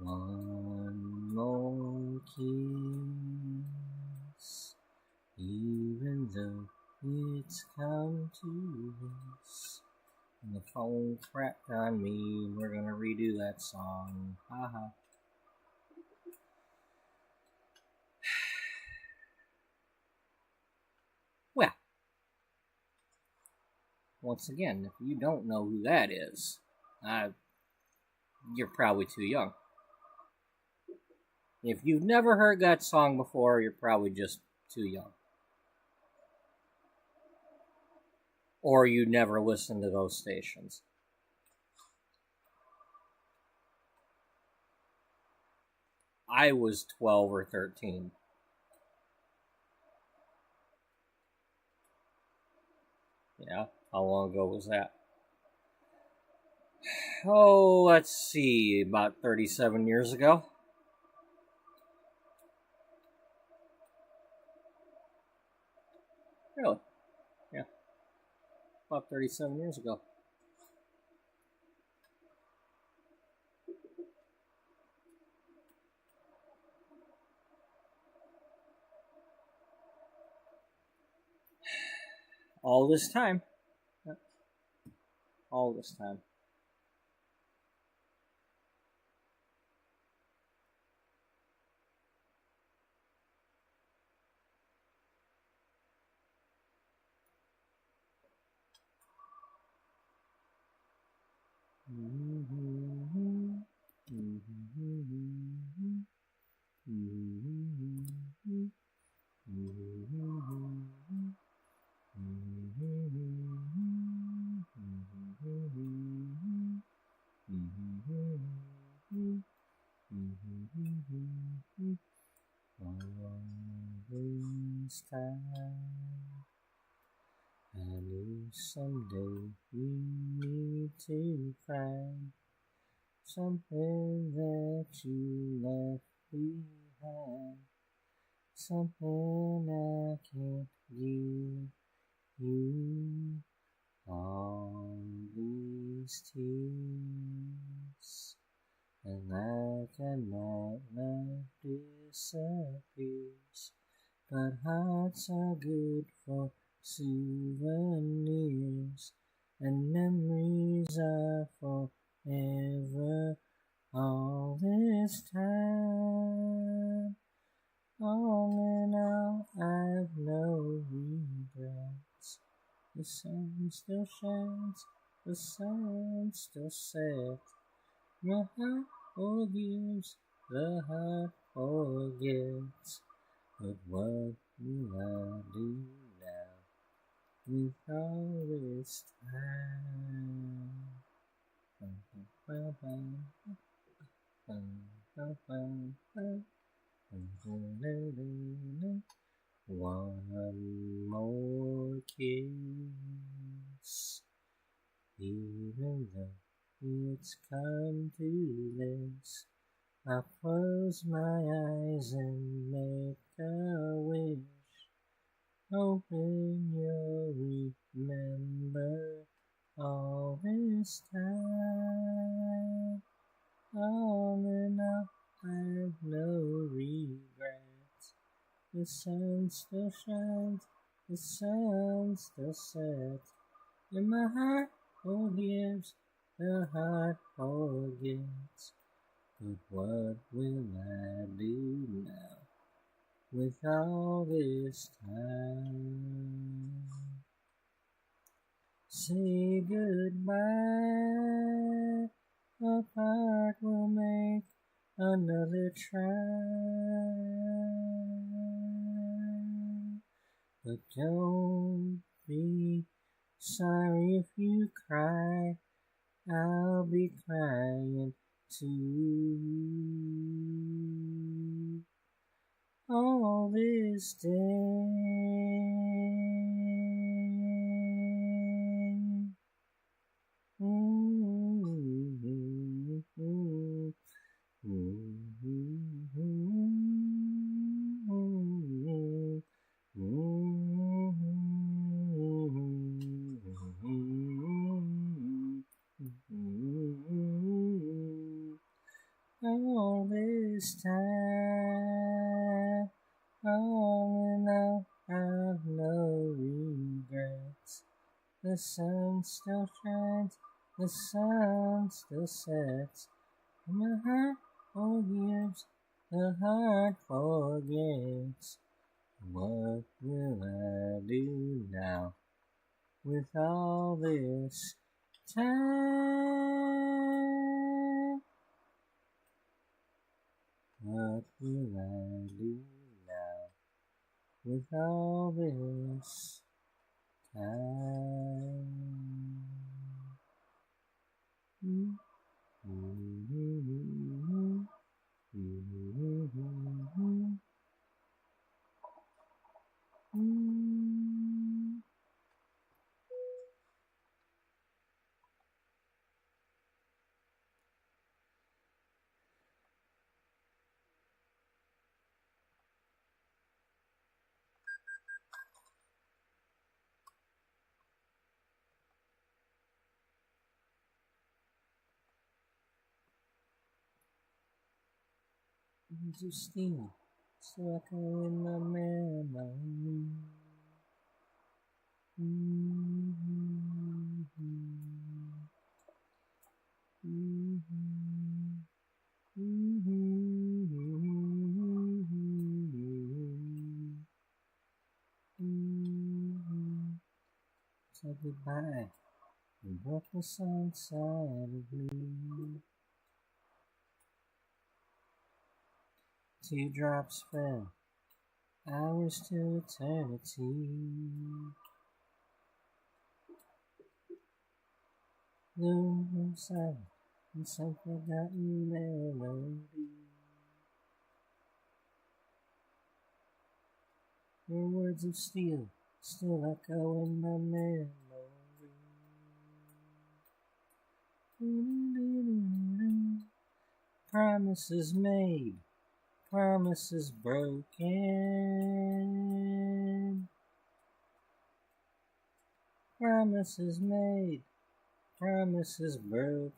One more kiss, crapped on me. We're gonna redo that song. Haha. Well, once again, if you don't know who that is, you're probably too young. If you've never heard that song before, you're probably just too young. Or you never listened to those stations. I was 12 or 13. Yeah, how long ago was that? Oh, let's see, about 37 years ago. Really? Yeah. About 37 years ago. All this time. All this time. All this time, I knew someday we need to find something that you left behind, something I can't give you. All these tears, and like a night life disappears, but hearts are good for souvenirs, and memories are forever. All this time, all in all, I've no regrets. The sun still shines, the sun still sets. My heart forgives, the heart forgets. But what will I do now with all this time? One more kiss, even though it's come to this. I close my eyes and make a wish, hoping you'll remember all this time. All in all, I've no regrets. The sun still shines, the sun still sets, and my heart forgives, the heart forgets. But what will I do now with all this time? Say goodbye, apart we'll make another try. But don't be sorry if you cry, I'll be crying too. All this day, all this time, all in all, I've no regrets. The sun still shines, The sun still sets, and my heart forgives, the heart forgets. What will I do now with all this time? What will I do now with all this time? To steal, so I can win my memory. So goodbye, and broke the sunset of me. Teardrops fell, hours to eternity. Gloom silent and some forgotten melody. Your words of steel still echo in my memory. Promises made, promises broken. Promises made, promises broken.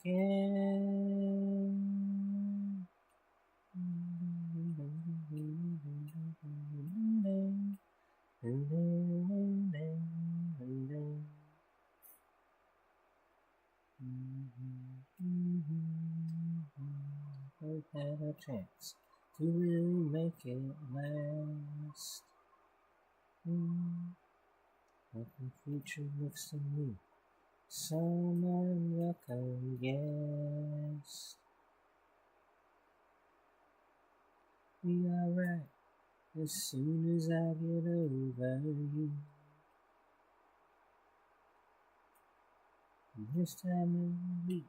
Hope had a chance to really make it last. But the future looks to me some unwelcome guest. Be alright as soon as I get over you. This time it will be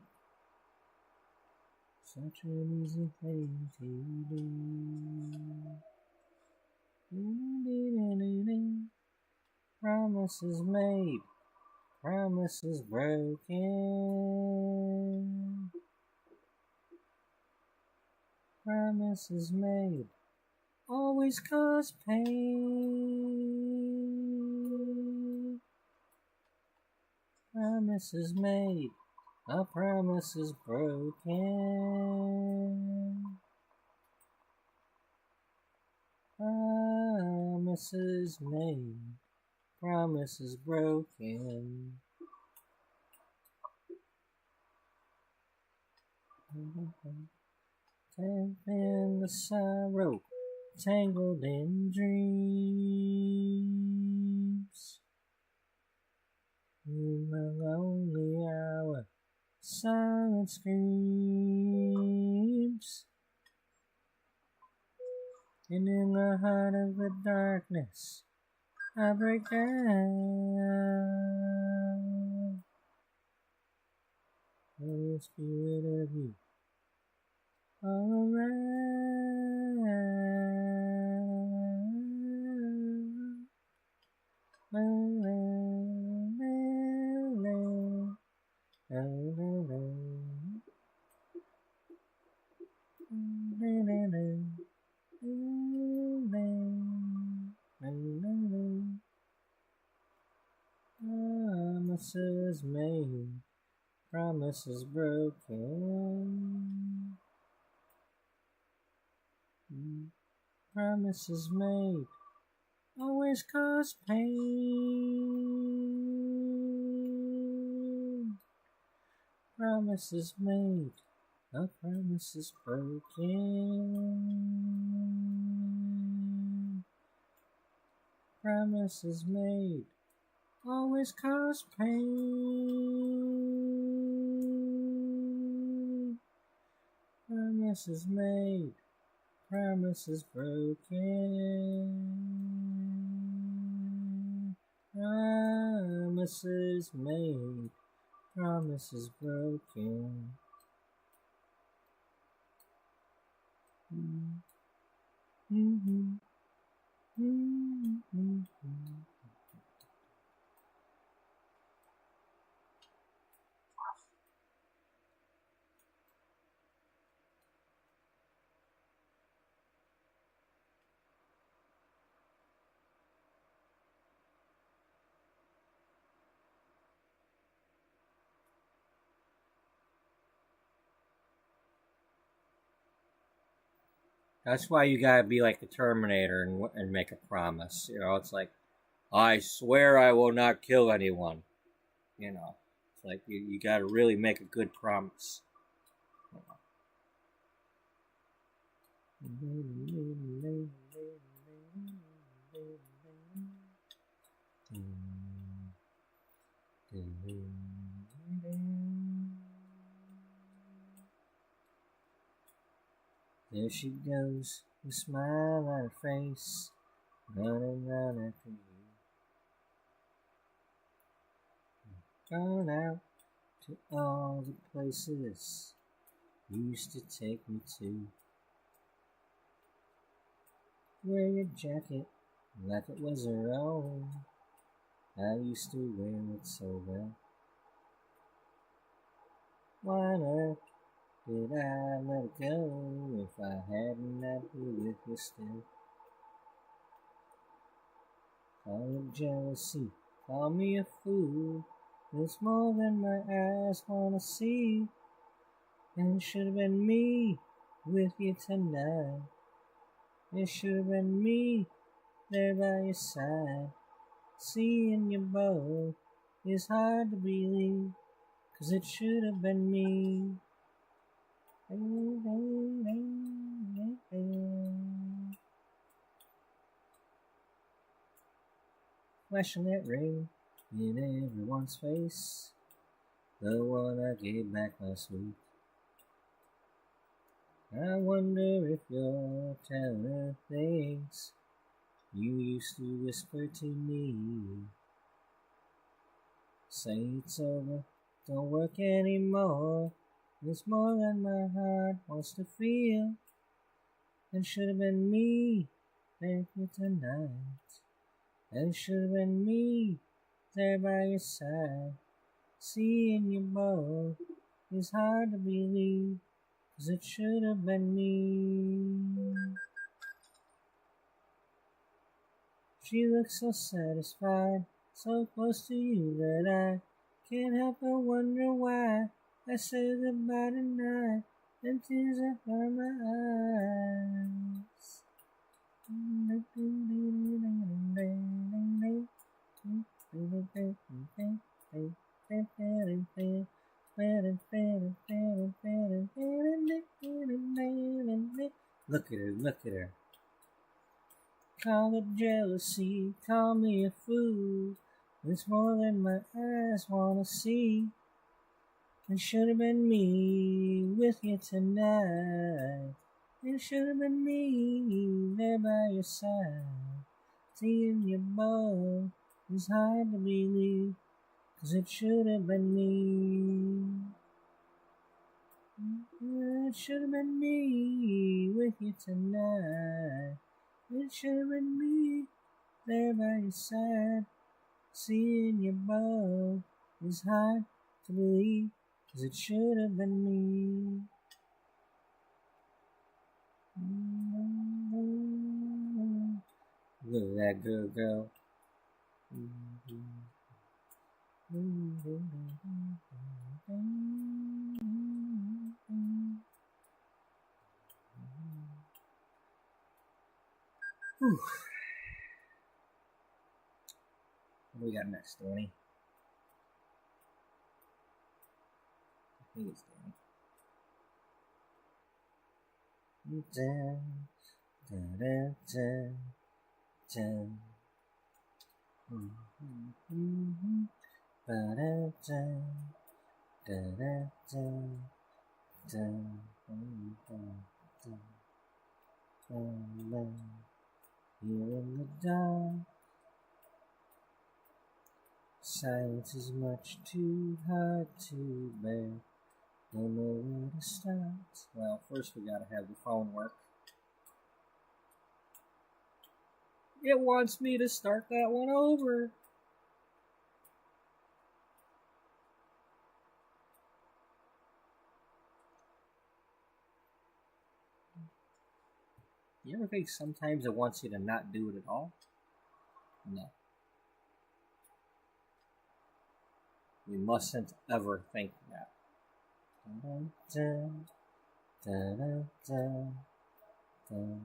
such an easy thing to do. Promises made, promises broken. Promises made always cause pain. Promises made, a promise is broken. Promises made, promises broken. Tangled in the sorrow, tangled in dreams. In the lonely hour, silent screams. And in the heart of the darkness, I break down. The spirit of you all around. Promises made, promises broken. Promises made always cause pain. Promises made, a promise is broken. Promises made always cause pain. Promises made, promises broken. Promises made, promises broken. Mm-hmm. Mm-hmm. That's why you gotta be like the Terminator and make a promise. You know, it's like, I swear I will not kill anyone. You know, it's like you gotta really make a good promise. There she goes, a smile on her face, running round after you. Gone out to all the places you used to take me to. Wear your jacket like it was her own. I used to wear it so well. Why on earth did I let it go if I hadn't I'd be with you still? Call it jealousy, call me a fool. It's more than my eyes wanna see. And it should have been me with you tonight. It should have been me there by your side. Seeing you both is hard to believe, 'cause it should have been me. Flashing that ring in everyone's face, the one I gave back last week. I wonder if you're telling her things you used to whisper to me. Say it's over, don't work anymore. It's more than my heart wants to feel. And should have been me there for tonight. And should have been me there by your side. Seeing you both is hard to believe, 'cause it should have been me. She looks so satisfied, so close to you that I can't help but wonder why I say goodbye tonight and tears are from my eyes. Look at her, look at her. Call it jealousy, call me a fool. It's more than my eyes wanna see. It should have been me with you tonight. It should have been me there by your side. Seeing you both is hard to believe, 'cause it should have been me. It should have been me with you tonight. It should have been me there by your side. Seeing you both is hard to believe, 'cause it should have been me. Look at that good girl. Whew. What do we got next, Danny? think it's Danny. Here in the dark, silence is much too hard to bear. Don't know where to start. Well, first we gotta have the phone work. It wants me to start that one over. You ever think sometimes it wants you to not do it at all? No. We mustn't ever think that. Dun, dun, dun, dun, dun.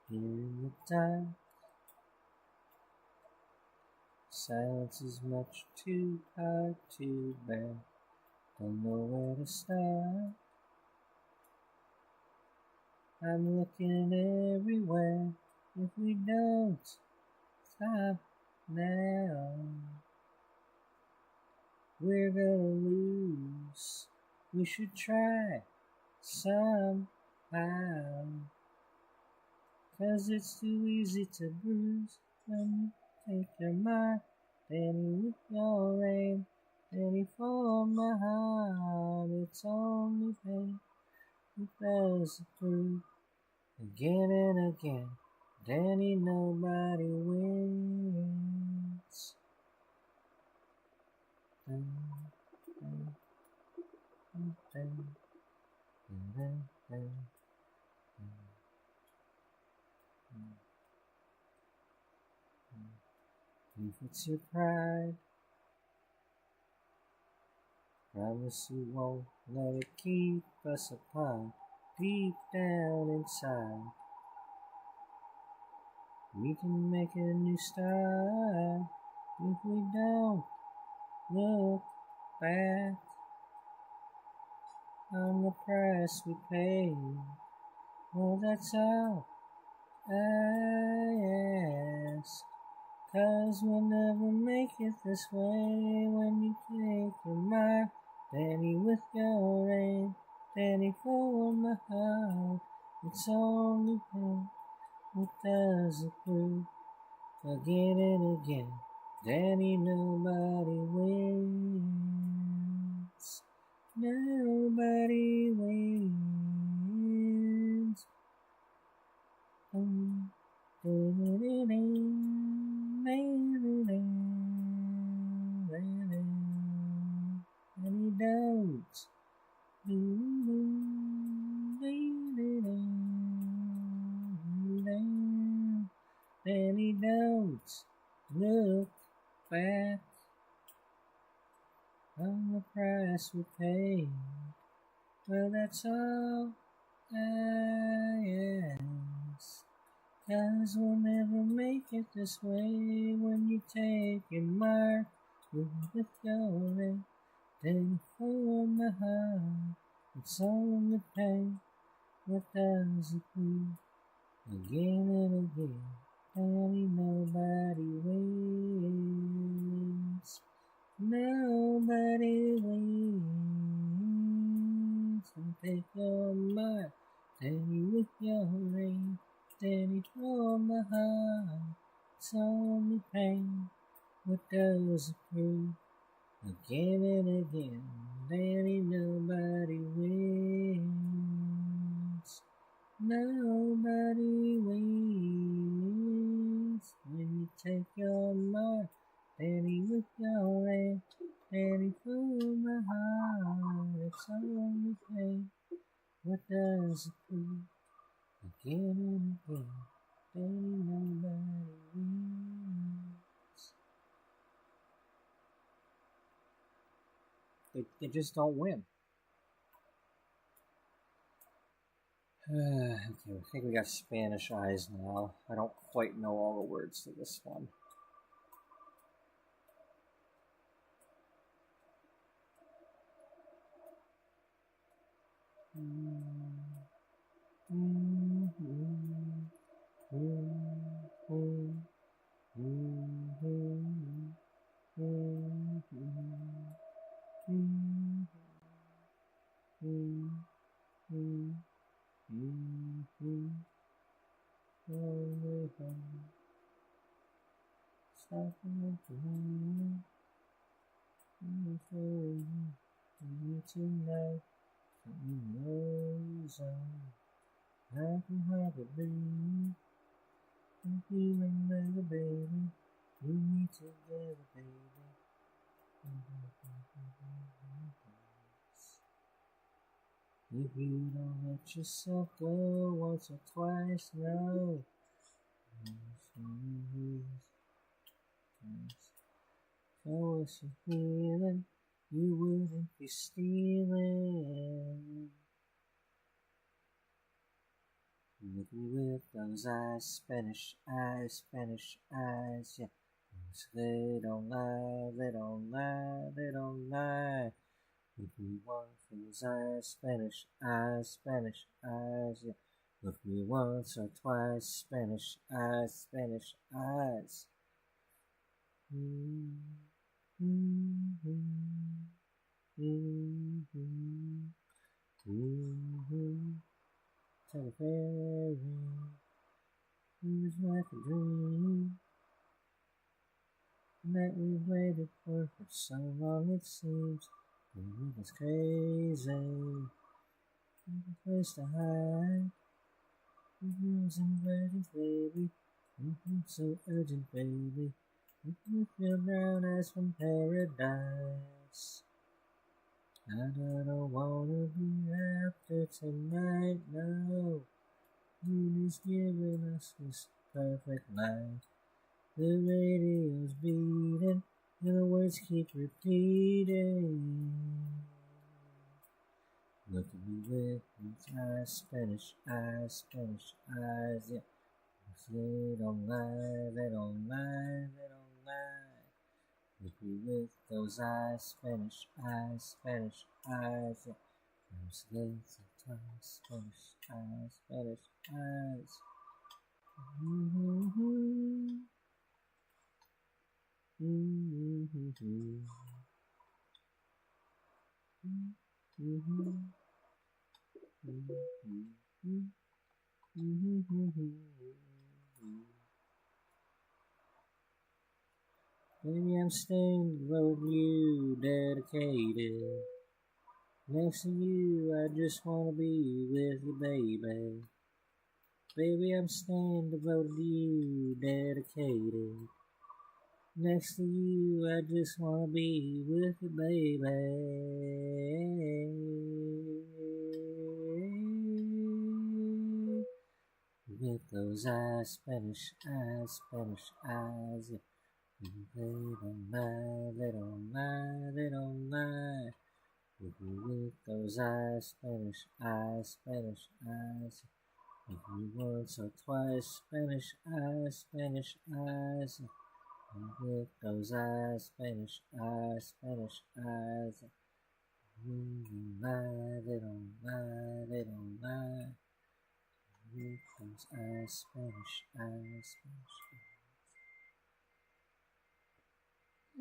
Here in the dark, silence is much too hard to bear. Don't know where to start. I'm looking everywhere. If we don't stop now, we're gonna lose. We should try somehow, 'cause it's too easy to bruise when you take your mark. Then with your aim, then you fall my heart. It's only pain it does prove again and again. Danny, nobody wins. If it's your pride, promise you won't let it keep us apart. Deep down inside, we can make a new start. If we don't look back on the price we paid, well, that's all I ask. 'Cause we'll never make it this way when you take your mark. Danny with your aim, Danny for my heart. It's only pain, it does it prove again and again. Danny, nobody wins. Nobody wins. And he don't. And he don't look back on the price we paid. Well, that's all I ask. 'Cause we'll never make it this way when you take your mark with your aim. Then for my heart, it's only pain. What does it prove again and again? Danny, nobody wins. Nobody wins. And take your mark, Danny with your aim. Danny for my heart, it's only pain. What does it prove again and again? Danny, nobody wins. Nobody wins. When you take your mark, Danny with your aim. Danny for my heart, it's only pain. What does it prove again and again? Danny, nobody wins. They just don't win. Okay, I think we got Spanish eyes now. I don't quite know all the words to this one. Tonight, I can hardly believe you and me, baby. We meet together, baby. If you don't let yourself go once or twice, no. Show us your feeling, you wouldn't be stealing. Look me with those eyes, Spanish eyes, yeah. So they don't lie, they don't lie, they don't lie. Look me once with those eyes, Spanish eyes, yeah. Look me once or twice, Spanish eyes, Telephone, it was like a dream that we waited for so long it seems. It was crazy, no place to hide. Rules and virgins, baby. So urgent, baby. Your brown eyes from paradise. I don't wanna be after tonight, no. Moon is giving us this perfect life. The radio's beating, and the words keep repeating. Look at me with these eyes, Spanish eyes, yeah. They don't lie, they don't lie, they don't lie. Look at me with those eyes, Spanish eyes, yeah. Sometimes Spanish eyes. Baby, I'm staying the road you dedicated. Next to you, I just wanna be with you, baby. Baby, I'm staying devoted to you, dedicated. Next to you, I just wanna be with you, baby. With those eyes, Spanish eyes, yeah. They don't lie, they don't lie, they don't lie. With those eyes, Spanish eyes. If you once or twice, Spanish eyes. With those eyes, Spanish eyes. They don't lie, they don't lie, they don't lie. With those eyes, Spanish eyes.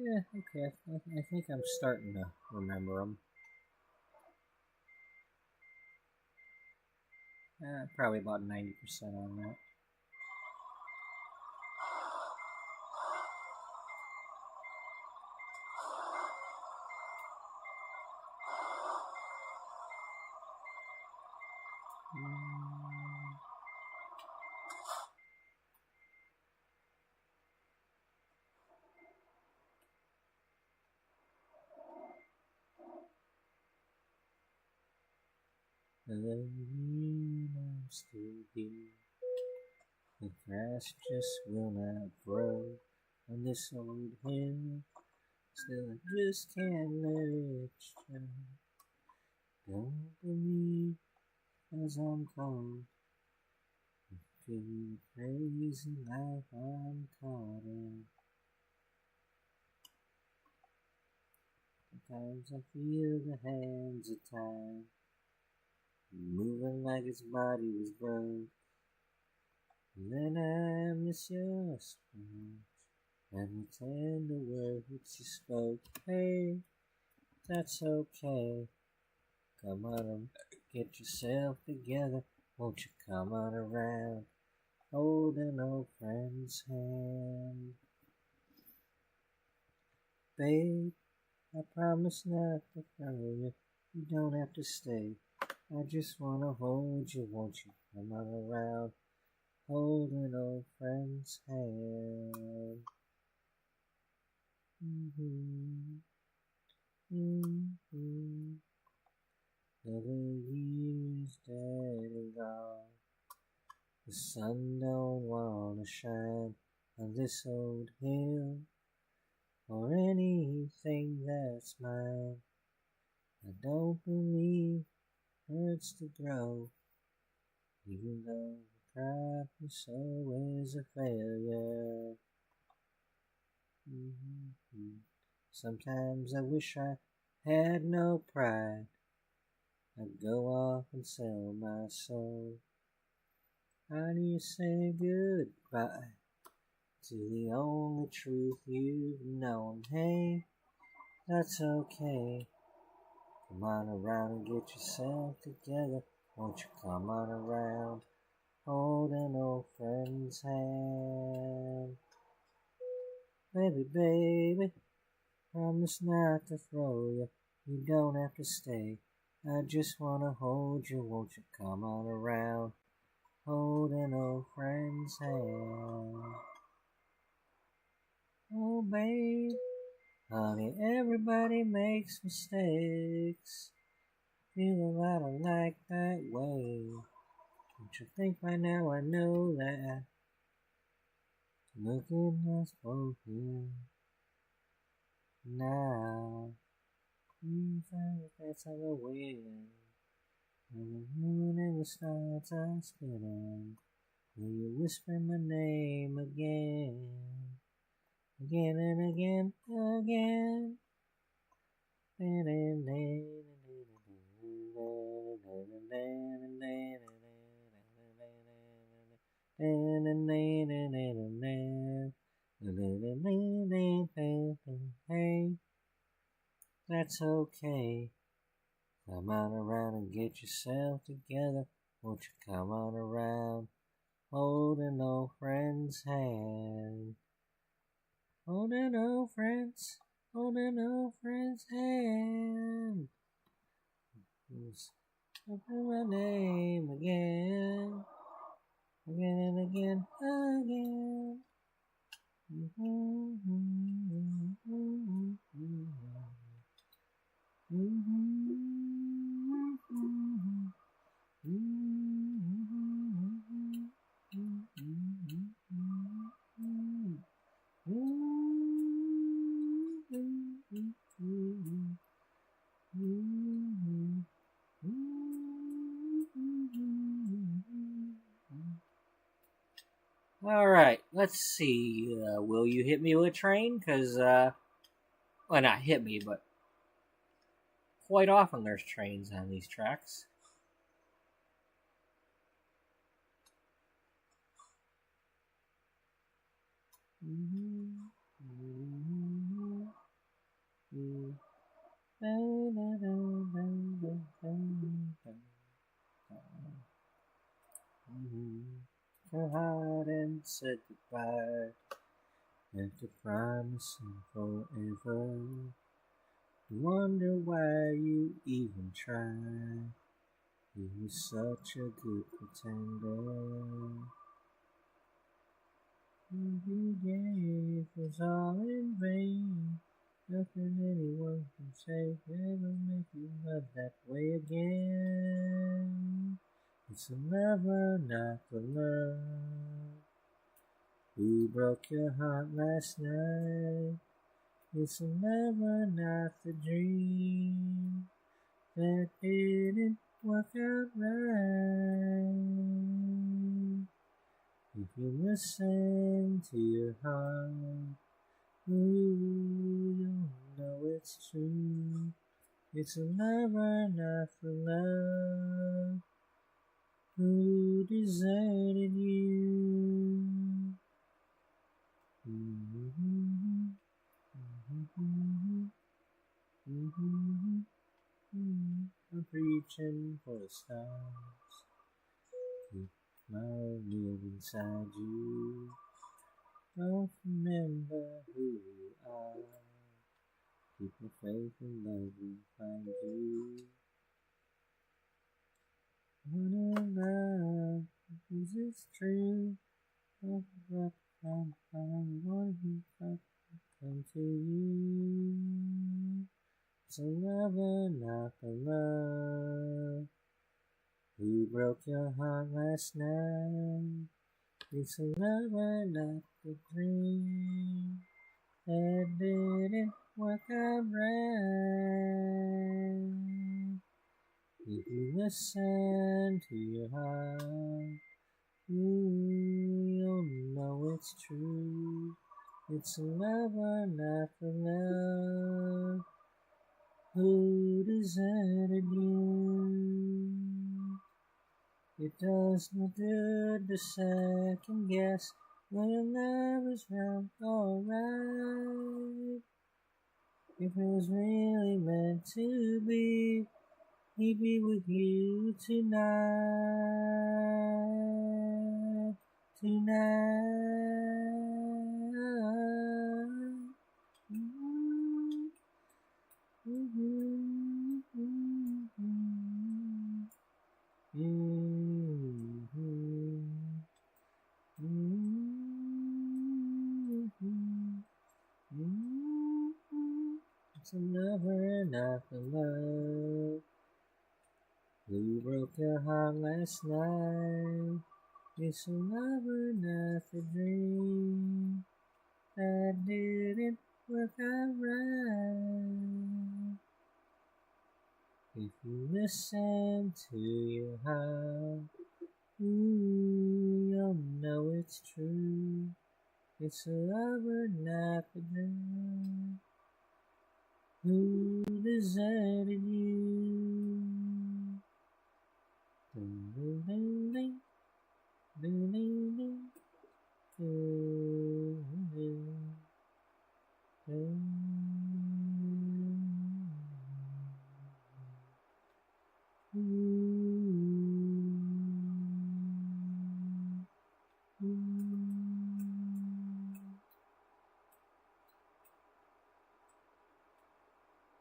Yeah, okay, I think I'm starting to remember them. Probably about 90% on that. I'm still here. The grass just will not grow on this old hill. Still, I just can't let it show. Don't believe 'cause I'm cold. To the crazy life I'm caught in. Sometimes I feel the hands of time moving like its body was broke. And then I miss your smile and the tender words you spoke. Hey, that's okay. Come on and get yourself together. Won't you come on around, hold an old friend's hand. Babe, I promise not to throw you. You don't have to stay. I just wanna hold you. Won't you come on around, hold an old friend's hand. Another year's dead and gone. The sun don't wanna shine on this old hill or anything that's mine. I don't believe it hurts to grow, even though the practice always a failure. Sometimes I wish I had no pride. I'd go off and sell my soul. How do you say goodbye to the only truth you've known? Hey, that's okay. Come on around and get yourself together. Won't you come on around, hold an old friend's hand. Baby, baby, promise not to throw you. You don't have to stay. I just wanna hold you. Won't you come on around, hold an old friend's hand. Oh, babe, honey, everybody makes mistakes. Feel a lot alike that way. Don't you think by now I know that? Look at us both here now. You find that's how the wind, and the moon and the stars are spinning. Will you whisper my name again, again and again, again? Hey, that's okay. Come on around and get yourself together. Won't you come on around, hold an old friend's hand. Hold an old friend's hand. Open my name again, again and again, again. All right, let's see. Will you hit me with a train? Because, well, not hit me, but quite often there's trains on these tracks. Her heart and said goodbye after promising forever. Wonder why you even tried. You were such a good pretender. You gave was all in vain. Nothing anyone can say ever make you love that way again. It's a lover, not the love who broke your heart last night. It's a lover, not the dream that didn't work out right. If you listen to your heart, ooh, you'll know it's true. It's a lover, not for love, who deserted you. I'm reaching for the stars. Keep my live inside you. Don't remember who you are. Keep your faith and love will find you. Wanna love, is it true? I'm one who come to you. It's a lover, not the love who broke your heart last night. It's a lover, not the dream that didn't work out right. If you listen to your heart, you'll know it's true. It's a lover, not the love who deserted you. It does no good to second guess when your love is round alright. If it was really meant to be, he'd be with you tonight. It's a lover, not the love who broke your heart last night. It's a lover, not the dream that didn't work out right. If you listen to your heart, ooh, you'll know it's true. It's a lover, not the dream who deserted you. Ding, ding, ding, ding. Ding, ding, ding. Ding, ding, ding.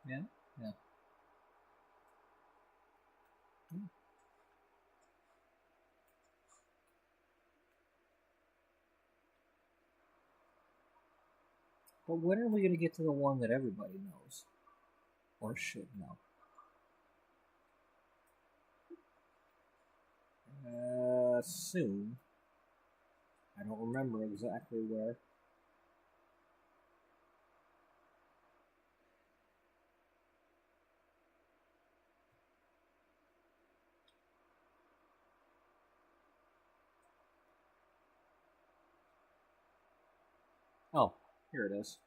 Yeah, yeah. But when are we going to get to the one that everybody knows? Or should know? Soon. I don't remember exactly where. Oh, here it is.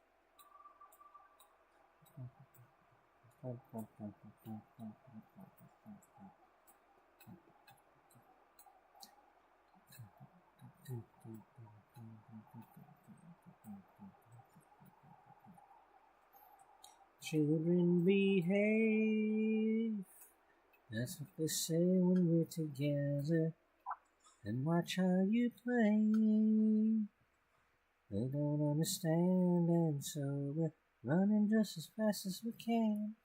Children behave, that's what they say when we're together, and watch how you play. They don't understand, and so we're running just as fast as we can,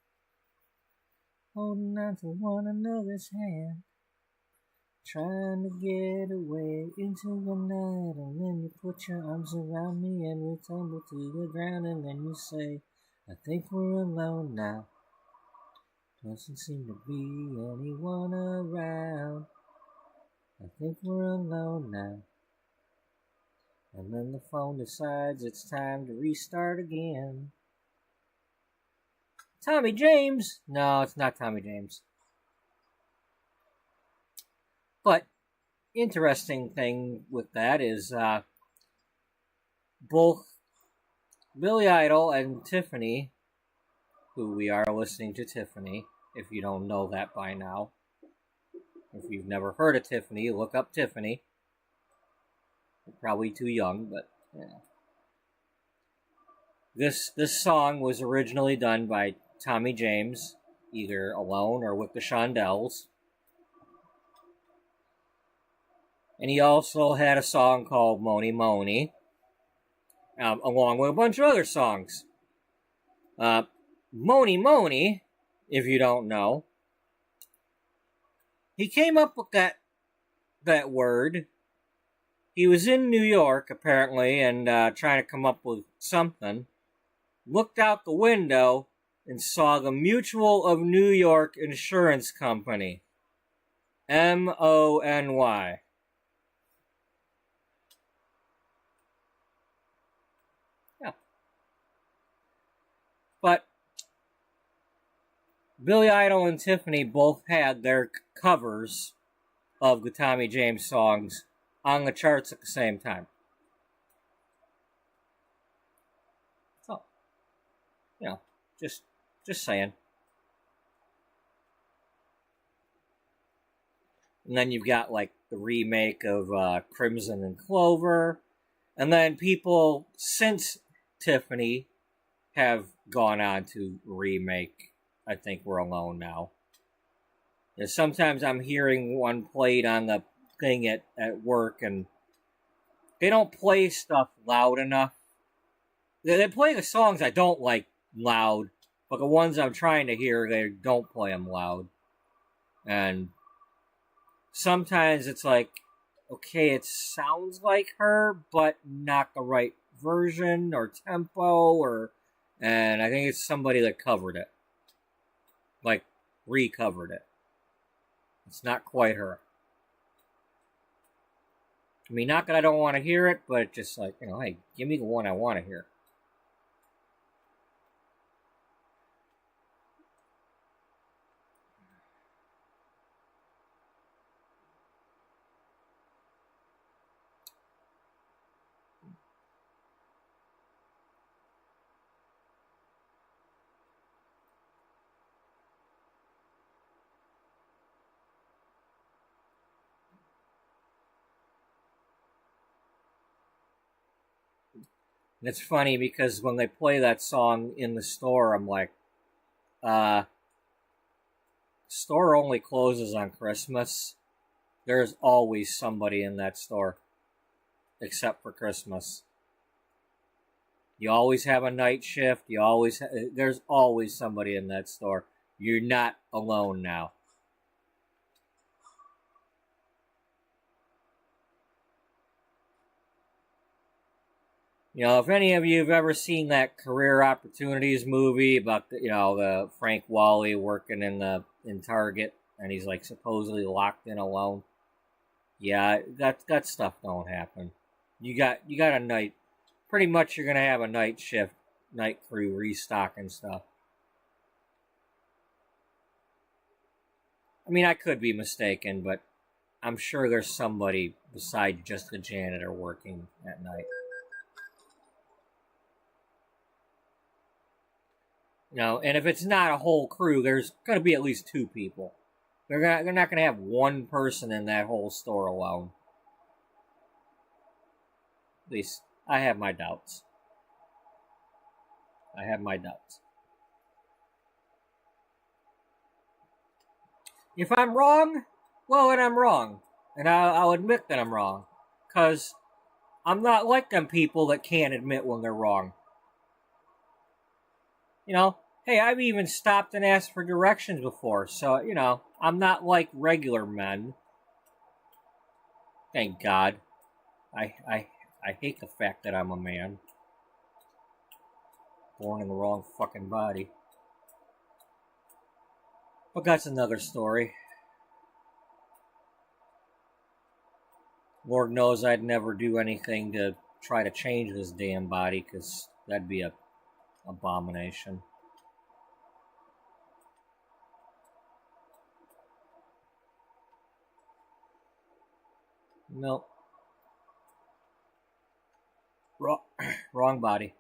holding on to one another's hand, trying to get away into the night. And then you put your arms around me and we tumble to the ground, and then you say, I think we're alone now. Doesn't seem to be anyone around. I think we're alone now. And then the phone decides it's time to restart again. Tommy James! No, it's not Tommy James. But interesting thing with that is both Billy Idol and Tiffany, who we are listening to Tiffany, if you don't know that by now. If you've never heard of Tiffany, look up Tiffany. You're probably too young, but yeah. This song was originally done by Tommy James, either alone or with the Shondells. And he also had a song called Mony Mony, along with a bunch of other songs. Mony Mony, if you don't know, he came up with that word. He was in New York, apparently, and trying to come up with something. Looked out the window and saw the Mutual of New York Insurance Company. M-O-N-Y. Yeah. But Billy Idol and Tiffany both had their covers of the Tommy James songs on the charts at the same time. So, you know, just saying. And then you've got like the remake of Crimson and Clover. And then people since Tiffany have gone on to remake I Think We're Alone Now. And sometimes I'm hearing one played on the thing at work, and they don't play stuff loud enough. They play the songs I don't like loud, but the ones I'm trying to hear, they don't play them loud. And sometimes it's like, okay, it sounds like her, but not the right version or tempo, and I think it's somebody that covered it. Like, recovered it. It's not quite her. I mean, not that I don't want to hear it, but just like, you know, hey, give me the one I want to hear. And it's funny because when they play that song in the store, I'm like, store only closes on Christmas. There's always somebody in that store, except for Christmas. You always have a night shift. There's always somebody in that store. You're not alone now. You know, if any of you have ever seen that Career Opportunities movie about the Frank Wally working in Target, and he's like supposedly locked in alone. Yeah, that stuff don't happen. You got a night. Pretty much, you're gonna have a night shift, night crew restocking stuff. I mean, I could be mistaken, but I'm sure there's somebody besides just the janitor working at night. You know, and if it's not a whole crew, there's going to be at least two people. They're not going to have one person in that whole store alone. At least, I have my doubts. If I'm wrong, well, then I'm wrong. And I'll admit that I'm wrong. Because I'm not like them people that can't admit when they're wrong. You know, hey, I've even stopped and asked for directions before, so, you know, I'm not like regular men. Thank God. I hate the fact that I'm a man. Born in the wrong fucking body. But that's another story. Lord knows I'd never do anything to try to change this damn body, because that'd be a abomination. Nope. Wrong, wrong body.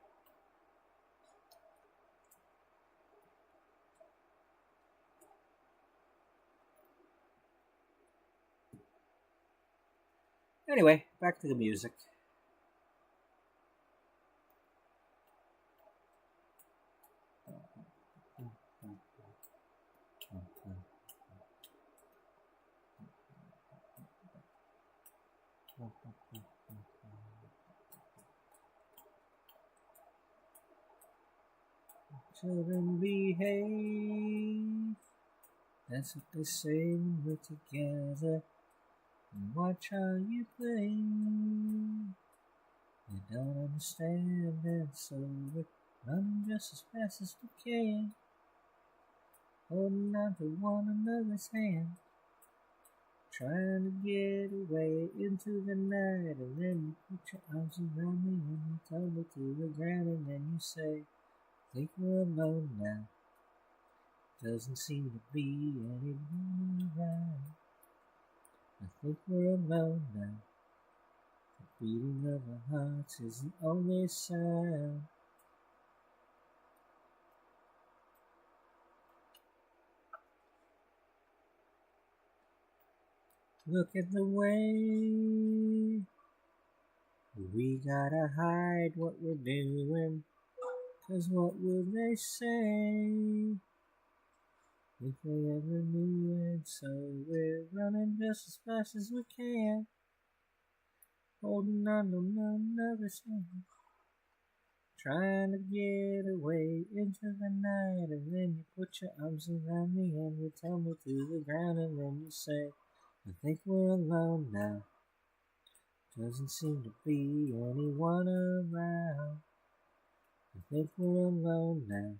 Anyway, back to the music. Children behave. That's what they say when we're together. And watch how you play. You don't understand, and so we're running just as fast as we can, holding on to one another's hand, trying to get away into the night. And then you put your arms around me and you tumble to the ground, and then you say, think we're alone now. Doesn't seem to be anyone around. I think we're alone now. The beating of our hearts is the only sound. Look at the way we gotta hide what we're doing, 'cause what will they say if they ever knew it? So we're running just as fast as we can, holding on to one another's hand, trying to get away into the night. And then you put your arms around me and we tumble to the ground, and then you say, I think we're alone now. Doesn't seem to be anyone around. I think we're alone now.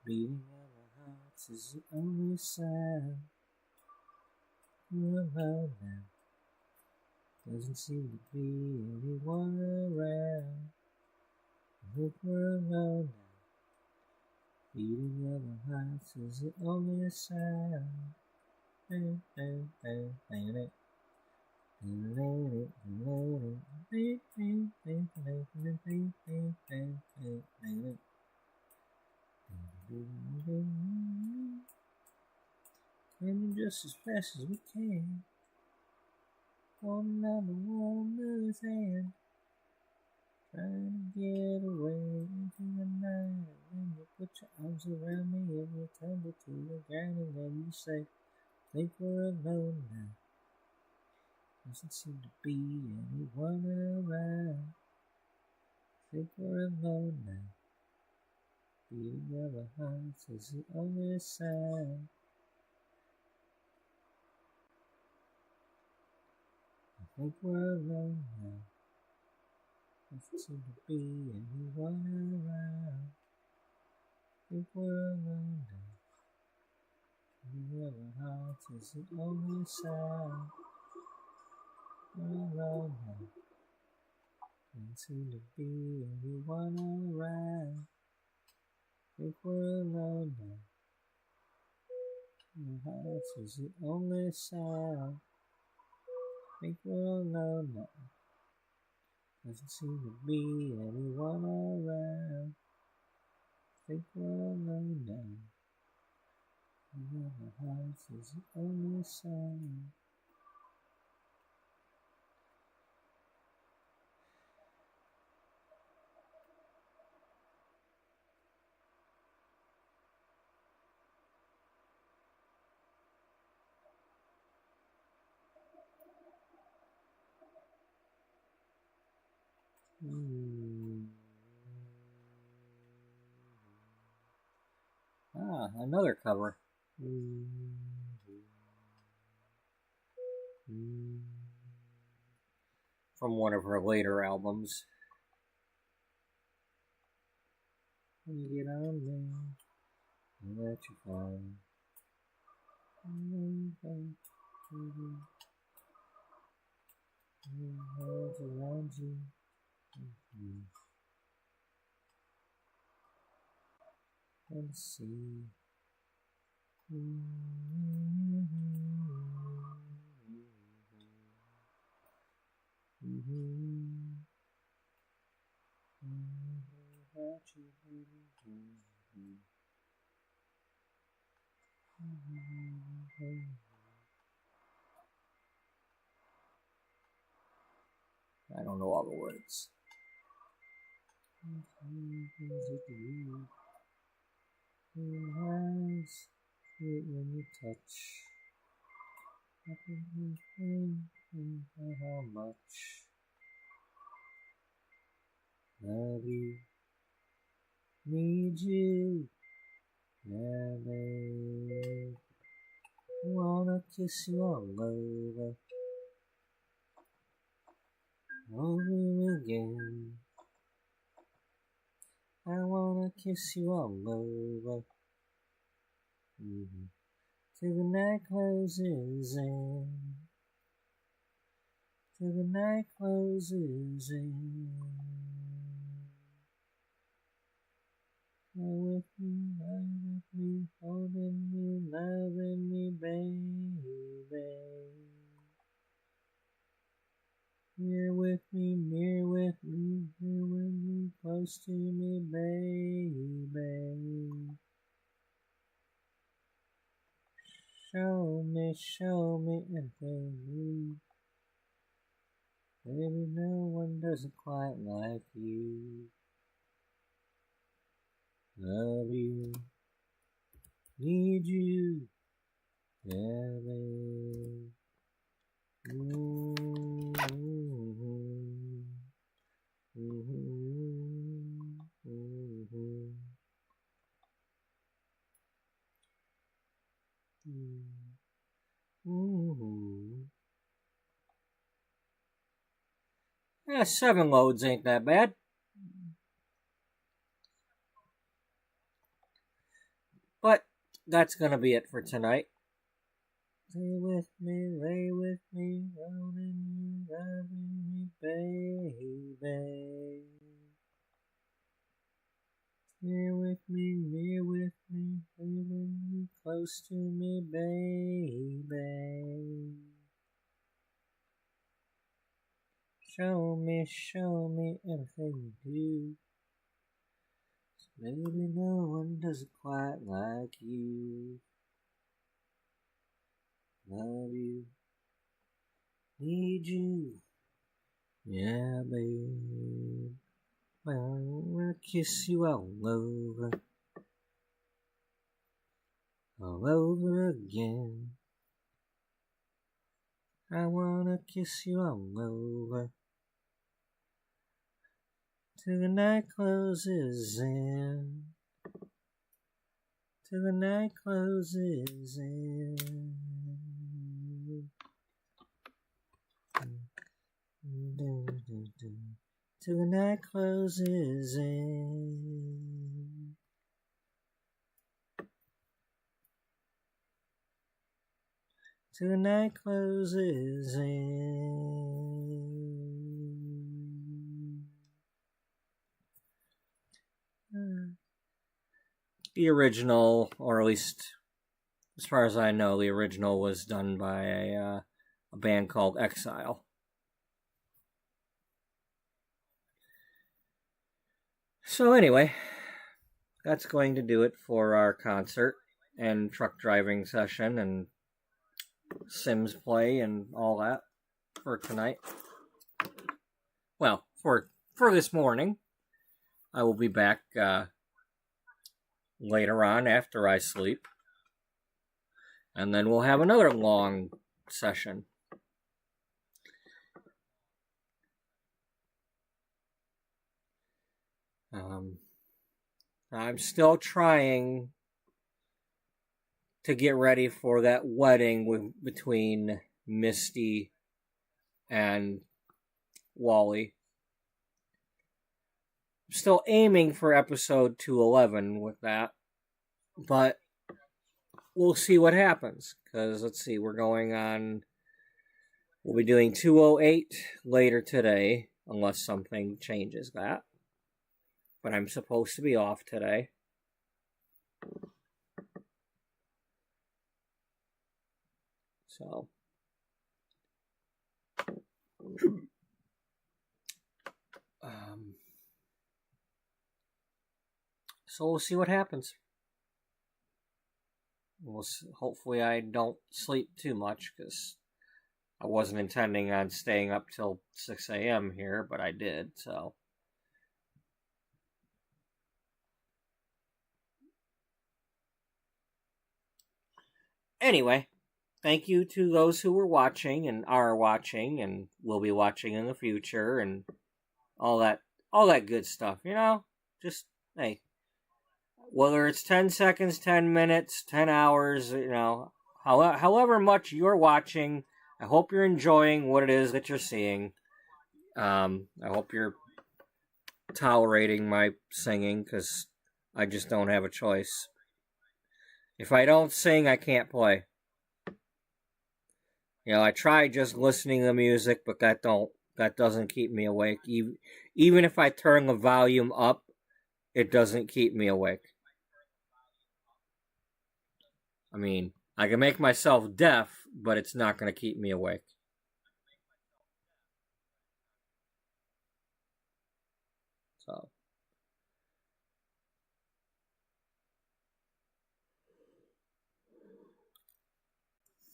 Beating of our hearts is the only sound. We're alone now. Doesn't seem to be anyone around. I think we're alone now. Beating of our hearts is the only sound. And just as fast as we can, holding on to one another's hand, trying to get away into the night. And you put your arms around me and we tumble to the ground, and then you say, think we're alone now. Doesn't seem to be anyone around. Think we're alone now. Beating of our hearts is the only sound. I think we're alone now. Doesn't seem to be anyone around. Think we're alone now. Beating of our hearts is the only sound. We're alone now. Doesn't seem to be anyone around. Think we're alone now. Our hearts is the only sound. Think we're alone now. Doesn't seem to be anyone around. Think we're alone now. Our hearts is the only sound. Another cover. From one of her later albums. When you get on there, I'll let you fall. Hands around you. Let's see. I don't know all the words. Your eyes, sweet when you touch. How much love you, need you, yeah, babe. Wanna kiss you all over again. I wanna kiss you all over. Till the night closes in. Till the night closes in. Lie with me, holding me, loving me, baby. Near with me, near with me, near with me, close to me, baby. Show me everything new. Baby, no one does it quite like you. Love you, need you, yeah, babe. Ooh, ooh, ooh, ooh. Yeah, 7 loads ain't that bad. But that's gonna be it for tonight. Lay with me, loving me, baby. Near with me, holding me, close to me, baby. Show me everything you do. Maybe no one does it quite like you. Love you, need you, yeah, babe. I wanna kiss you all over again. I wanna kiss you all over. Till the night closes in. Till the night closes in. Till the night closes in. Till the night closes in. The original, or at least as far as I know, the original was done by a band called Exile. So anyway, that's going to do it for our concert and truck driving session and Sims play and all that for tonight. Well, for this morning. I will be back later on after I sleep. And then we'll have another long session. I'm still trying to get ready for that wedding between Misty and Wally. I'm still aiming for episode 211 with that, but we'll see what happens. Because let's see, we'll be doing 208 later today, unless something changes that. But I'm supposed to be off today. So So we'll see what happens. Hopefully I don't sleep too much, because I wasn't intending on staying up till 6 a.m. here, but I did, so. Anyway, thank you to those who were watching and are watching and will be watching in the future and all that good stuff, you know? Just, hey, whether it's 10 seconds, 10 minutes, 10 hours, you know, however much you're watching, I hope you're enjoying what it is that you're seeing. I hope you're tolerating my singing, because I just don't have a choice. If I don't sing, I can't play. You know, I try just listening to music, but that doesn't keep me awake. Even if I turn the volume up, it doesn't keep me awake. I mean, I can make myself deaf, but it's not going to keep me awake.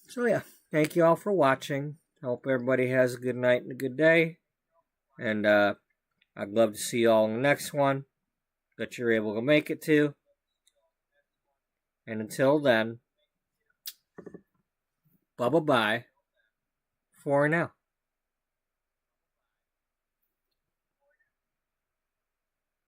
So yeah, thank you all for watching. Hope everybody has a good night and a good day. And I'd love to see you all in the next one that you're able to make it to. And until then, bye-bye for now.